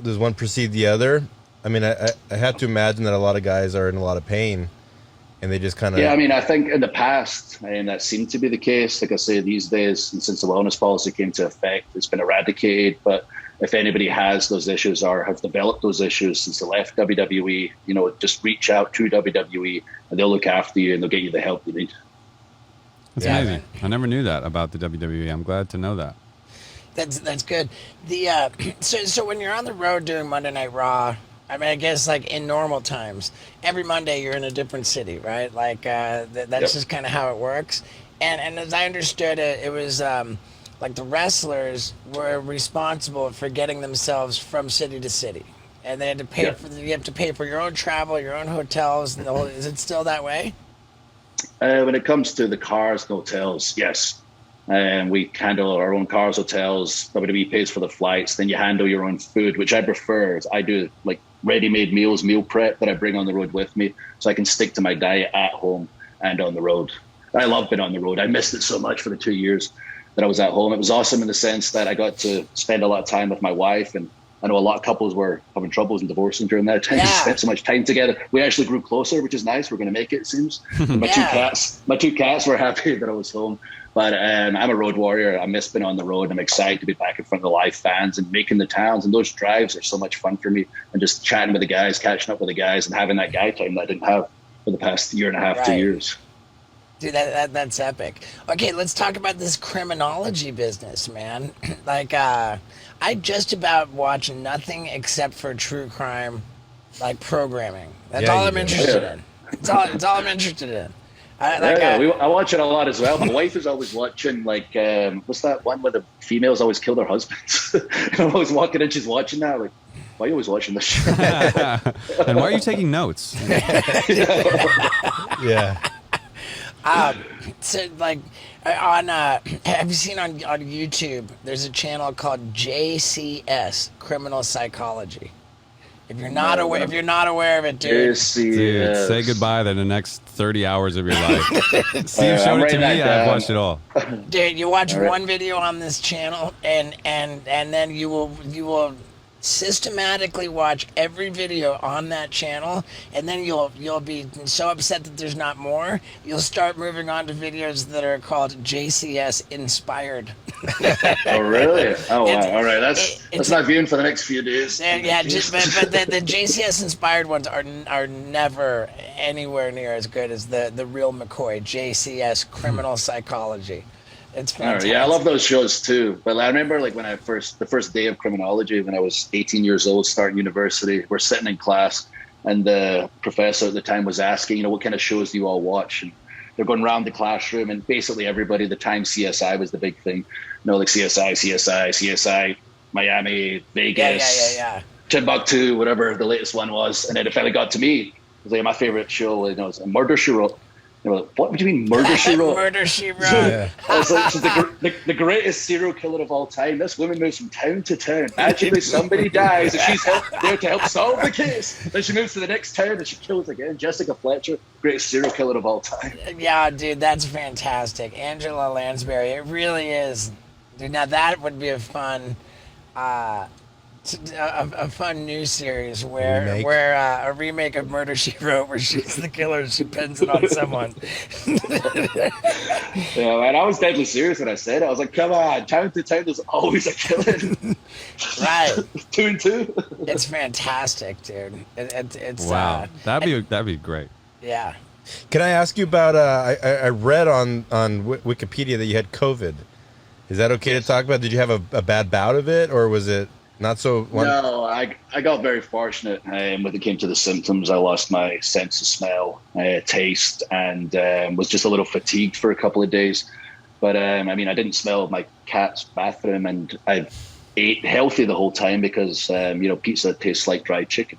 Speaker 6: does one precede the other? I mean, I have to imagine that a lot of guys are in a lot of pain, and they just kind of.
Speaker 8: Yeah, I mean, I think in the past, and that seemed to be the case. Like I say, these days, and since the wellness policy came to effect, it's been eradicated. But if anybody has those issues or have developed those issues since they left WWE, just reach out to WWE, and they'll look after you and they'll get you the help you need.
Speaker 5: That's amazing. I never knew that about the WWE. I'm glad to know that.
Speaker 1: That's good. The so when you're on the road doing Monday Night Raw, I mean, I guess like in normal times, every Monday you're in a different city, right? Like that's just kind of how it works. And as I understood it, it was like the wrestlers were responsible for getting themselves from city to city, and they had to pay for. You have to pay for your own travel, your own hotels, and the whole. Is it still that way?
Speaker 8: When it comes to the cars and hotels, yes. And we handle our own cars, hotels. WWE pays for the flights. Then you handle your own food, which I prefer. I do like ready-made meals, meal prep that I bring on the road with me, so I can stick to my diet at home and on the road. I love being on the road. I missed it so much for the 2 years that I was at home. It was awesome in the sense that I got to spend a lot of time with my wife, and I know a lot of couples were having troubles and divorcing during that time. We spent so much time together. We actually grew closer, which is nice. We're going to make it seems. My two cats were happy that I was home. But I'm a road warrior. I miss being on the road. I'm excited to be back in front of the live fans and making the towns. And those drives are so much fun for me. And just chatting with the guys, catching up with the guys, and having that guy time that I didn't have for the past year and a half, 2 years.
Speaker 1: Dude, that's epic. Okay, let's talk about this criminology business, man. Like, I just about watch nothing except for true crime, like programming. That's all I'm interested in. It's all I'm interested in.
Speaker 8: I watch it a lot as well. My wife is always watching, like, what's that one where the females always kill their husbands? I'm always walking in, she's watching that. Like, why are you always watching this shit?
Speaker 5: And why are you taking notes?
Speaker 6: Yeah.
Speaker 1: So like on have you seen on YouTube there's a channel called JCS Criminal Psychology. If you're not aware of it, dude,
Speaker 5: say goodbye to the next 30 hours of your life. Steve showed it to me. I've watched it all.
Speaker 1: Dude, you watch one video on this channel and then you will systematically watch every video on that channel, and then you'll be so upset that there's not more. You'll start moving on to videos that are called JCS Inspired.
Speaker 8: Oh really? Oh wow! All right, that's not viewing for the next few days.
Speaker 1: Yeah, but the JCS Inspired ones are never anywhere near as good as the real McCoy JCS Criminal Psychology. It's fantastic.
Speaker 8: Yeah, I love those shows too. But I remember like when the first day of criminology, when I was 18 years old, starting university, we're sitting in class, and the professor at the time was asking, what kind of shows do you all watch? And they're going around the classroom, and basically everybody, at the time CSI was the big thing. Like CSI, Miami, Vegas, Timbuktu, whatever the latest one was. And then it finally got to me. It was like my favorite show, it was Murder, She Wrote. What do you mean Murder, She Wrote?
Speaker 1: Murder, She Wrote.
Speaker 8: Yeah. I was like, she's the greatest serial killer of all time. This woman moves from town to town. Magically, somebody dies, and she's there to help solve the case. Then she moves to the next town, and she kills again. Jessica Fletcher, greatest serial killer of all time.
Speaker 1: Yeah, dude, that's fantastic. Angela Lansbury, it really is. Dude, now that would be a fun new series where a remake of Murder, She Wrote, where she's the killer and she pins it on someone.
Speaker 8: Yeah, man, I was deadly serious when I said it. I was like, come on, town to town, there's always a killing.
Speaker 1: Right.
Speaker 8: 2 and 2.
Speaker 1: It's fantastic, dude. It's
Speaker 5: wow. That'd be great.
Speaker 1: Yeah.
Speaker 6: Can I ask you about? I read on Wikipedia that you had COVID. Is that okay to talk about? Did you have a bad bout of it, or was it? Not so.
Speaker 8: No, I got very fortunate when it came to the symptoms. I lost my sense of smell, taste, and was just a little fatigued for a couple of days. But I mean, I didn't smell my cat's bathroom, and I ate healthy the whole time because pizza tastes like dried chicken.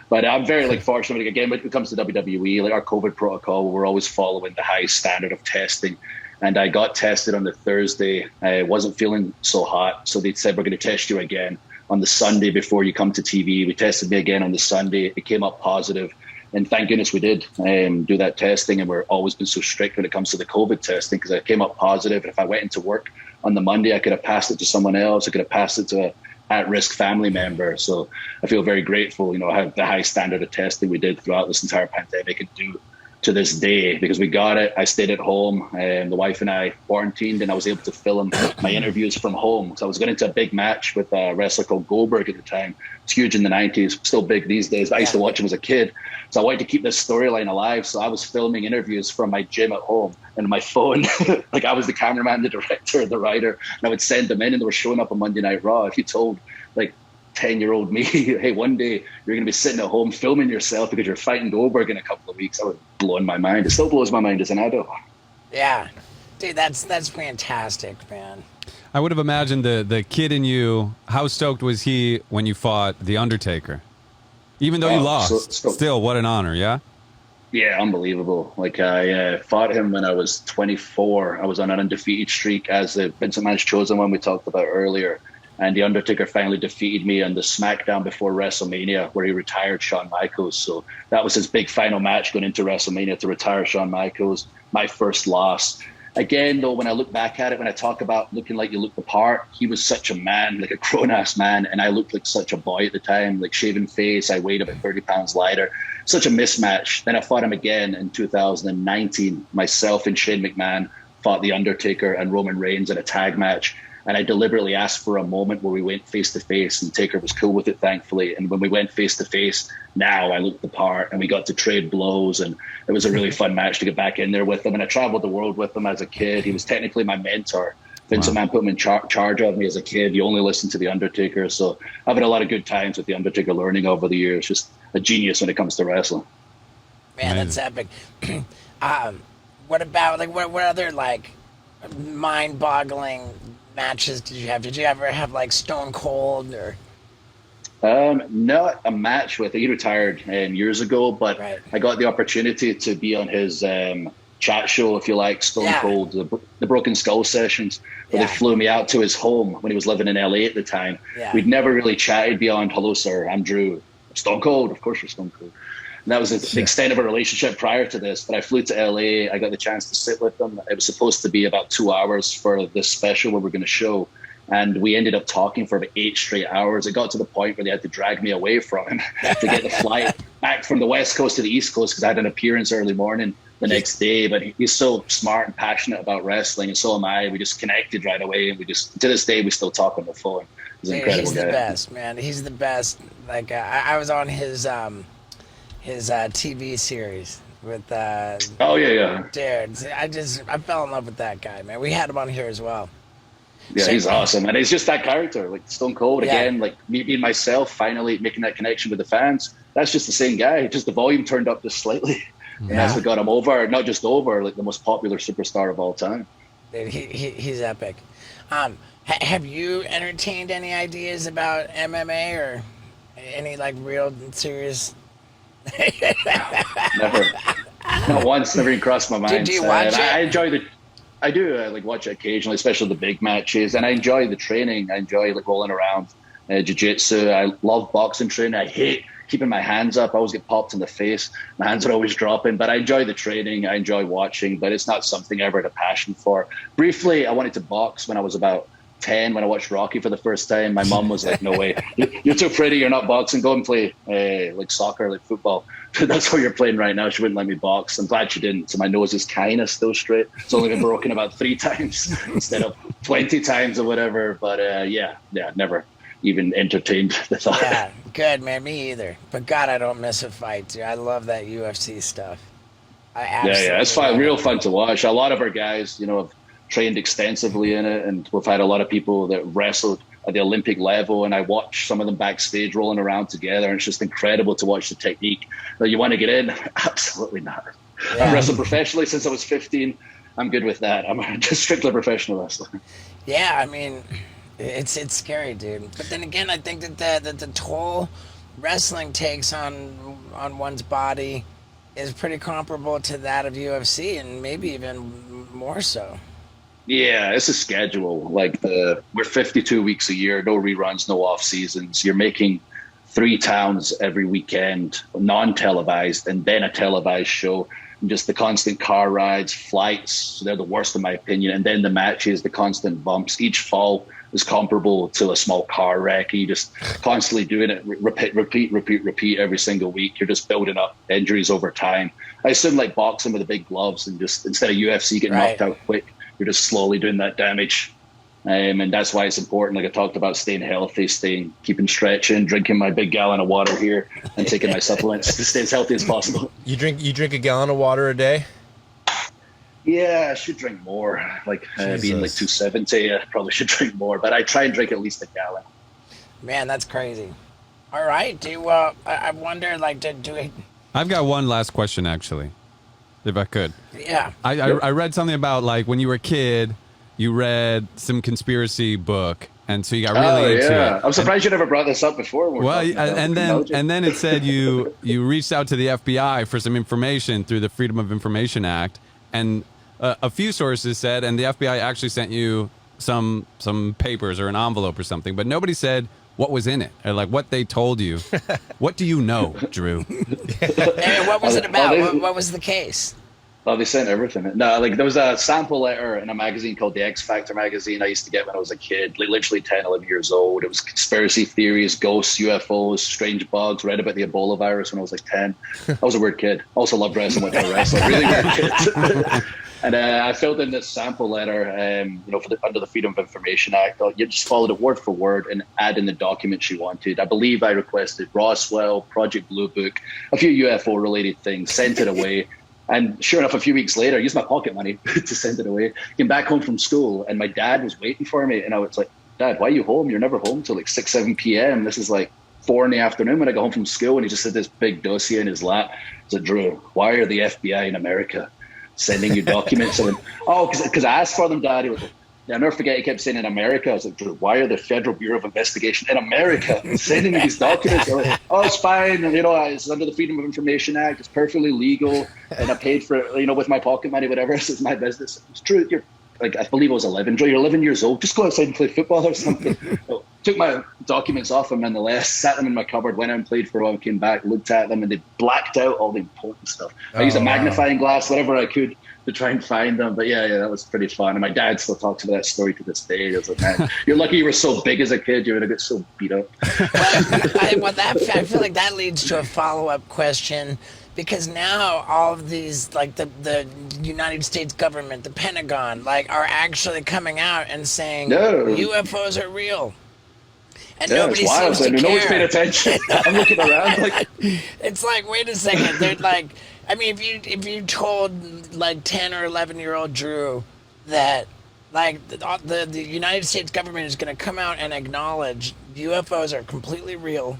Speaker 8: But I'm very fortunate. Again, when it comes to WWE, like our COVID protocol, we're always following the high standard of testing. And I got tested on the Thursday. I wasn't feeling so hot, so they said, we're going to test you again on the Sunday before you come to TV. We tested me again on the Sunday. It came up positive. And thank goodness we did do that testing. And we're always been so strict when it comes to the COVID testing because it came up positive. And if I went into work on the Monday, I could have passed it to someone else. I could have passed it to a at-risk family member. So I feel very grateful, how the high standard of testing we did throughout this entire pandemic and do to this day because we got it. I stayed at home and the wife and I quarantined and I was able to film my interviews from home. So I was going into a big match with a wrestler called Goldberg at the time. It's huge in the 90s, still big these days. But I used to watch him as a kid. So I wanted to keep this storyline alive. So I was filming interviews from my gym at home and my phone. Like I was the cameraman, the director, the writer, and I would send them in and they were showing up on Monday Night Raw. If you told 10-year-old me, hey, one day you're going to be sitting at home filming yourself because you're fighting Goldberg in a couple of weeks, that would have blown my mind. It still blows my mind as an adult.
Speaker 1: Yeah. Dude, that's fantastic, man.
Speaker 5: I would have imagined the kid in you, how stoked was he when you fought The Undertaker? Even though you lost, still, what an honor, yeah?
Speaker 8: Yeah, unbelievable. I fought him when I was 24. I was on an undefeated streak as the Vince McMahon's Chosen One we talked about earlier. And The Undertaker finally defeated me on the SmackDown before WrestleMania, where he retired Shawn Michaels. So that was his big final match going into WrestleMania to retire Shawn Michaels, my first loss. Again, though, when I look back at it, when I talk about looking like you look the part, he was such a man, like a grown-ass man, and I looked like such a boy at the time, like shaven face. I weighed about 30 pounds lighter. Such a mismatch. Then I fought him again in 2019. Myself and Shane McMahon fought The Undertaker and Roman Reigns in a tag match. And I deliberately asked for a moment where we went face-to-face, and Taker was cool with it, thankfully. And when we went face-to-face, now I looked the part, and we got to trade blows, and it was a really fun match to get back in there with him. And I traveled the world with him as a kid. He was technically my mentor. Vince McMahon put him in charge of me as a kid. You only listen to The Undertaker. So I've had a lot of good times with The Undertaker learning over the years. Just a genius when it comes to wrestling.
Speaker 1: Man, that's epic. What about, what other, mind-boggling matches did you have? Did you ever have Stone Cold or?
Speaker 8: Not a match with. He retired years ago, but right. I got the opportunity to be on his chat show, if you like, Stone Cold, the Broken Skull Sessions, where they flew me out to his home when he was living in LA at the time. Yeah. We'd never really chatted beyond, hello, sir, I'm Drew. Stone Cold, of course you're Stone Cold. And that was the extent of a relationship prior to this. But I flew to LA. I got the chance to sit with them. It was supposed to be about 2 hours for this special where we're going to show. And we ended up talking for about 8 straight hours. It got to the point where they had to drag me away from him to get the flight back from the West Coast to the East Coast because I had an appearance early morning the next day. But he's so smart and passionate about wrestling, and so am I. We just connected right away, and to this day, we still talk on the phone. He's an incredible guy.
Speaker 1: He's the best, man. He's the best. I was on his TV series with dude, I fell in love with that guy, man. We had him on here as well.
Speaker 8: Yeah, he's awesome, and he's just that character, like Stone Cold again, like me and myself finally making that connection with the fans. That's just the same guy, just the volume turned up just slightly, and that's what got him over. Not just over, like the most popular superstar of all time.
Speaker 1: Dude, he's epic. Have you entertained any ideas about MMA or any real serious?
Speaker 8: Never, not once. Never even crossed my mind.
Speaker 1: Do you watch it?
Speaker 8: I enjoy I do watch it occasionally, especially the big matches, and I enjoy the training. I enjoy rolling around, jiu-jitsu. I love boxing training. I hate keeping my hands up. I always get popped in the face. My hands are always dropping, but I enjoy the training. I enjoy watching, but it's not something I ever had a passion for. Briefly, I wanted to box when I was about 10 when I watched Rocky for the first time. My mom was like, no way, you're too pretty, you're not boxing, go and play soccer, football. That's what you're playing right now. She wouldn't let me box. I'm glad she didn't. So my nose is kind of still straight. It's only been broken about 3 times instead of 20 times or whatever. But never even entertained the thought.
Speaker 1: Yeah, good, man. Me either. But God, I don't miss a fight, dude. I love that UFC stuff.
Speaker 8: It's fun, real fun to watch. A lot of our guys, have trained extensively in it, and we've had a lot of people that wrestled at the Olympic level, and I watch some of them backstage rolling around together, and it's just incredible to watch the technique. Now, you want to get in? Absolutely not. I've wrestled professionally since I was 15. I'm good with that. I'm just strictly professional wrestler.
Speaker 1: Yeah, I mean, it's scary, dude. But then again, I think that the toll wrestling takes on one's body is pretty comparable to that of UFC, and maybe even more so.
Speaker 8: Yeah, it's a schedule. Like we're 52 weeks a year, no reruns, no off seasons. You're making 3 towns every weekend, non-televised, and then a televised show. And just the constant car rides, flights, they're the worst in my opinion. And then the matches, the constant bumps. Each fall is comparable to a small car wreck. And you just constantly doing it, repeat every single week. You're just building up injuries over time. I assume like boxing with the big gloves, and just instead of UFC getting knocked out quick, you're just slowly doing that damage. And that's why it's important. Like I talked about, staying healthy, keeping stretching, drinking my big gallon of water here, and taking my supplements to stay as healthy as possible.
Speaker 6: You drink a gallon of water a day?
Speaker 8: Yeah, I should drink more. Like being like 270, I probably should drink more. But I try and drink at least a gallon.
Speaker 1: Man, that's crazy. All right, I wonder, like, do we...
Speaker 5: I've got one last question, actually, if I could.
Speaker 1: Yeah.
Speaker 5: I read something about, like, when you were a kid, you read some conspiracy book, and so you got really into it.
Speaker 8: I'm surprised you never brought this up before.
Speaker 5: Well, and then it said you reached out to the FBI for some information through the Freedom of Information Act, and a few sources said, and the FBI actually sent you some papers or an envelope or something, but nobody said what was in it, or like what they told you. What do you know, Drew?
Speaker 1: Hey, what was it about? What was the case?
Speaker 8: Oh, they sent everything. No, like there was a sample letter in a magazine called the X Factor magazine I used to get when I was a kid, like literally 10, 11 years old. It was conspiracy theories, ghosts, UFOs, strange bugs. Read about the Ebola virus when I was like 10. I was a weird kid. Also loved wrestling, went to wrestle. Really weird kid. And I filled in this sample letter, under the Freedom of Information Act. You just followed it word for word and add in the documents you wanted. I believe I requested Roswell, Project Blue Book, a few UFO-related things, sent it away. And sure enough, a few weeks later, I used my pocket money to send it away. Came back home from school, and my dad was waiting for me. And I was like, Dad, why are you home? You're never home till like 6, 7 p.m. This is like 4 in the afternoon when I got home from school. And he just had this big dossier in his lap. I said, Drew, why are the FBI in America sending you documents? I went, because I asked for them, Dad. He was like, yeah, I'll never forget, he kept saying in America. I was like, Drew, why are the Federal Bureau of Investigation in America sending me these documents? They're like, oh, it's fine. It's under the Freedom of Information Act. It's perfectly legal. And I paid for it, with my pocket money, whatever. It's my business. It's true. You're like, I believe I was 11. Drew, you're 11 years old. Just go outside and play football or something. So, took my documents off them nonetheless, sat them in my cupboard, went out and played for a while, came back, looked at them, and they blacked out all the important stuff. I used a magnifying glass, whatever I could, to try and find them. But yeah, that was pretty fun. And my dad still talks about that story to this day. He was like, man, you're lucky you were so big as a kid. You would have got so beat up.
Speaker 1: I feel like that leads to a follow-up question, because now all of these, like the United States government, the Pentagon, like, are actually coming out and saying UFOs are real. And nobody seems to care.
Speaker 8: No one's paying attention. I'm looking around like...
Speaker 1: It's like, wait a second. They're like... I mean, if you told like 10 or 11-year-old Drew that like the United States government is going to come out and acknowledge UFOs are completely real,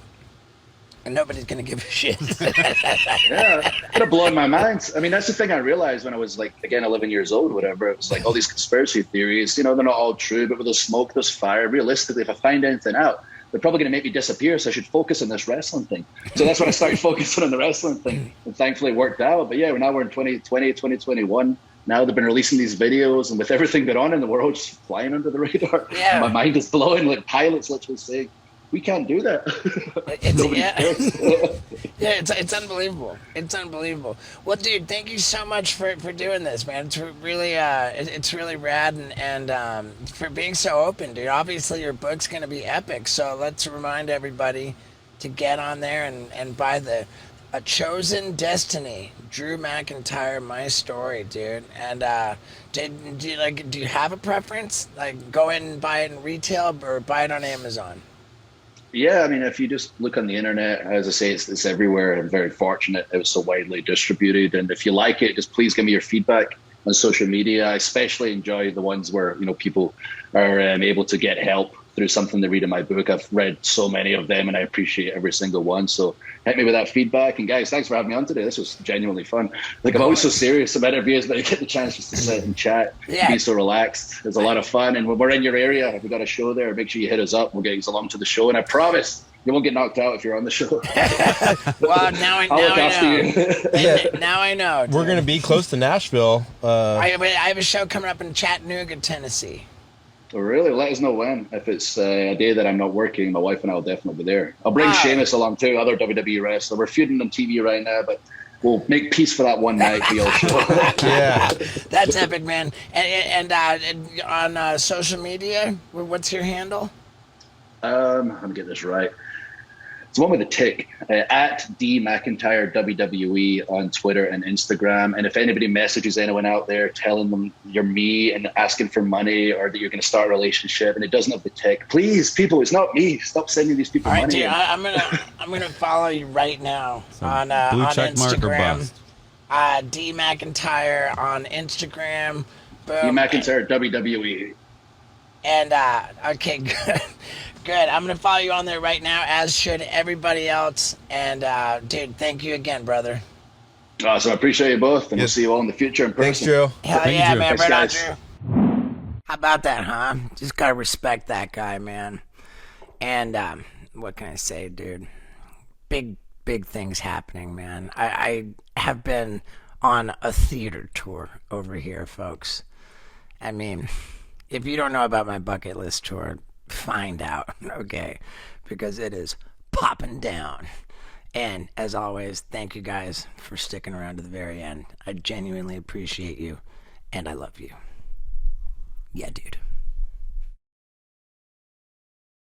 Speaker 1: and nobody's going to give a shit.
Speaker 8: Yeah, it would have blown my mind. I mean, that's the thing I realized when I was like, again, 11 years old, whatever. It was like all these conspiracy theories, they're not all true, but with the smoke, there's fire. Realistically, if I find anything out, they're probably going to make me disappear, so I should focus on this wrestling thing. So that's when I started focusing on the wrestling thing, and thankfully it worked out. But yeah, now we're in 2020, 2021. Now they've been releasing these videos, and with everything going on in the world, just flying under the radar. Yeah. My mind is blowing, like pilots literally saying, we can't do that.
Speaker 1: It's unbelievable. It's unbelievable. Well, dude, thank you so much for doing this, man. It's really rad, and for being so open, dude. Obviously, your book's going to be epic, so let's remind everybody to get on there and buy A Chosen Destiny, Drew McIntyre, My Story, dude. And do you have a preference? Like, go in and buy it in retail or buy it on Amazon?
Speaker 8: Yeah, I mean, if you just look on the internet, as I say, it's everywhere. I'm very fortunate it was so widely distributed. And if you like it, just please give me your feedback on social media. I especially enjoy the ones where, people are able to get help through something they read in my book. I've read so many of them, and I appreciate every single one. So hit me with that feedback. And guys, thanks for having me on today. This was genuinely fun. Like, I'm always so serious about interviews, but I get the chance just to sit and chat, be so relaxed. It's a lot of fun. And when we're in your area, if we've got a show there, make sure you hit us up. We'll get you along to the show. And I promise you won't get knocked out if you're on the show.
Speaker 1: Well, now I know. Now I know.
Speaker 6: We're going to be close to Nashville.
Speaker 1: I have a show coming up in Chattanooga, Tennessee.
Speaker 8: Oh, really? Let us know when. If it's a day that I'm not working, my wife and I will definitely be there. I'll bring Sheamus along too, other WWE wrestler. We're feuding on TV right now, but we'll make peace for that one night. We all show.
Speaker 6: Yeah.
Speaker 1: That's epic, man. And on social media, what's your handle?
Speaker 8: Let me get this right. It's the one with the tick, at D McIntyre WWE on Twitter and Instagram. And if anybody messages anyone out there telling them you're me and asking for money or that you're going to start a relationship and it doesn't have the tick, please, people, it's not me. Stop sending these people
Speaker 1: All right,
Speaker 8: money.
Speaker 1: dude, I'm gonna follow you right now on
Speaker 5: blue check
Speaker 1: Instagram.
Speaker 5: mark or bust?
Speaker 1: D McIntyre on Instagram. Boom.
Speaker 8: D McIntyre WWE.
Speaker 1: And okay, good. Good. I'm going to follow you on there right now, as should everybody else. And, dude, thank you again, brother.
Speaker 8: Awesome. I appreciate you both, and we'll see you all in the future in person.
Speaker 6: Thanks, Joe.
Speaker 1: Hell
Speaker 5: Thank you,
Speaker 1: yeah,
Speaker 5: Drew.
Speaker 1: man.
Speaker 8: Thanks,
Speaker 1: Right on,
Speaker 8: guys.
Speaker 1: Drew. How about that, huh? Just got to respect that guy, man. And what can I say, dude? Big things happening, man. I have been on a theater tour over here, folks. I mean, if you don't know about my bucket list tour, find out, okay? Because it is popping down. And as always, thank you guys for sticking around to the very end. I genuinely appreciate you, and I love you. Yeah, dude.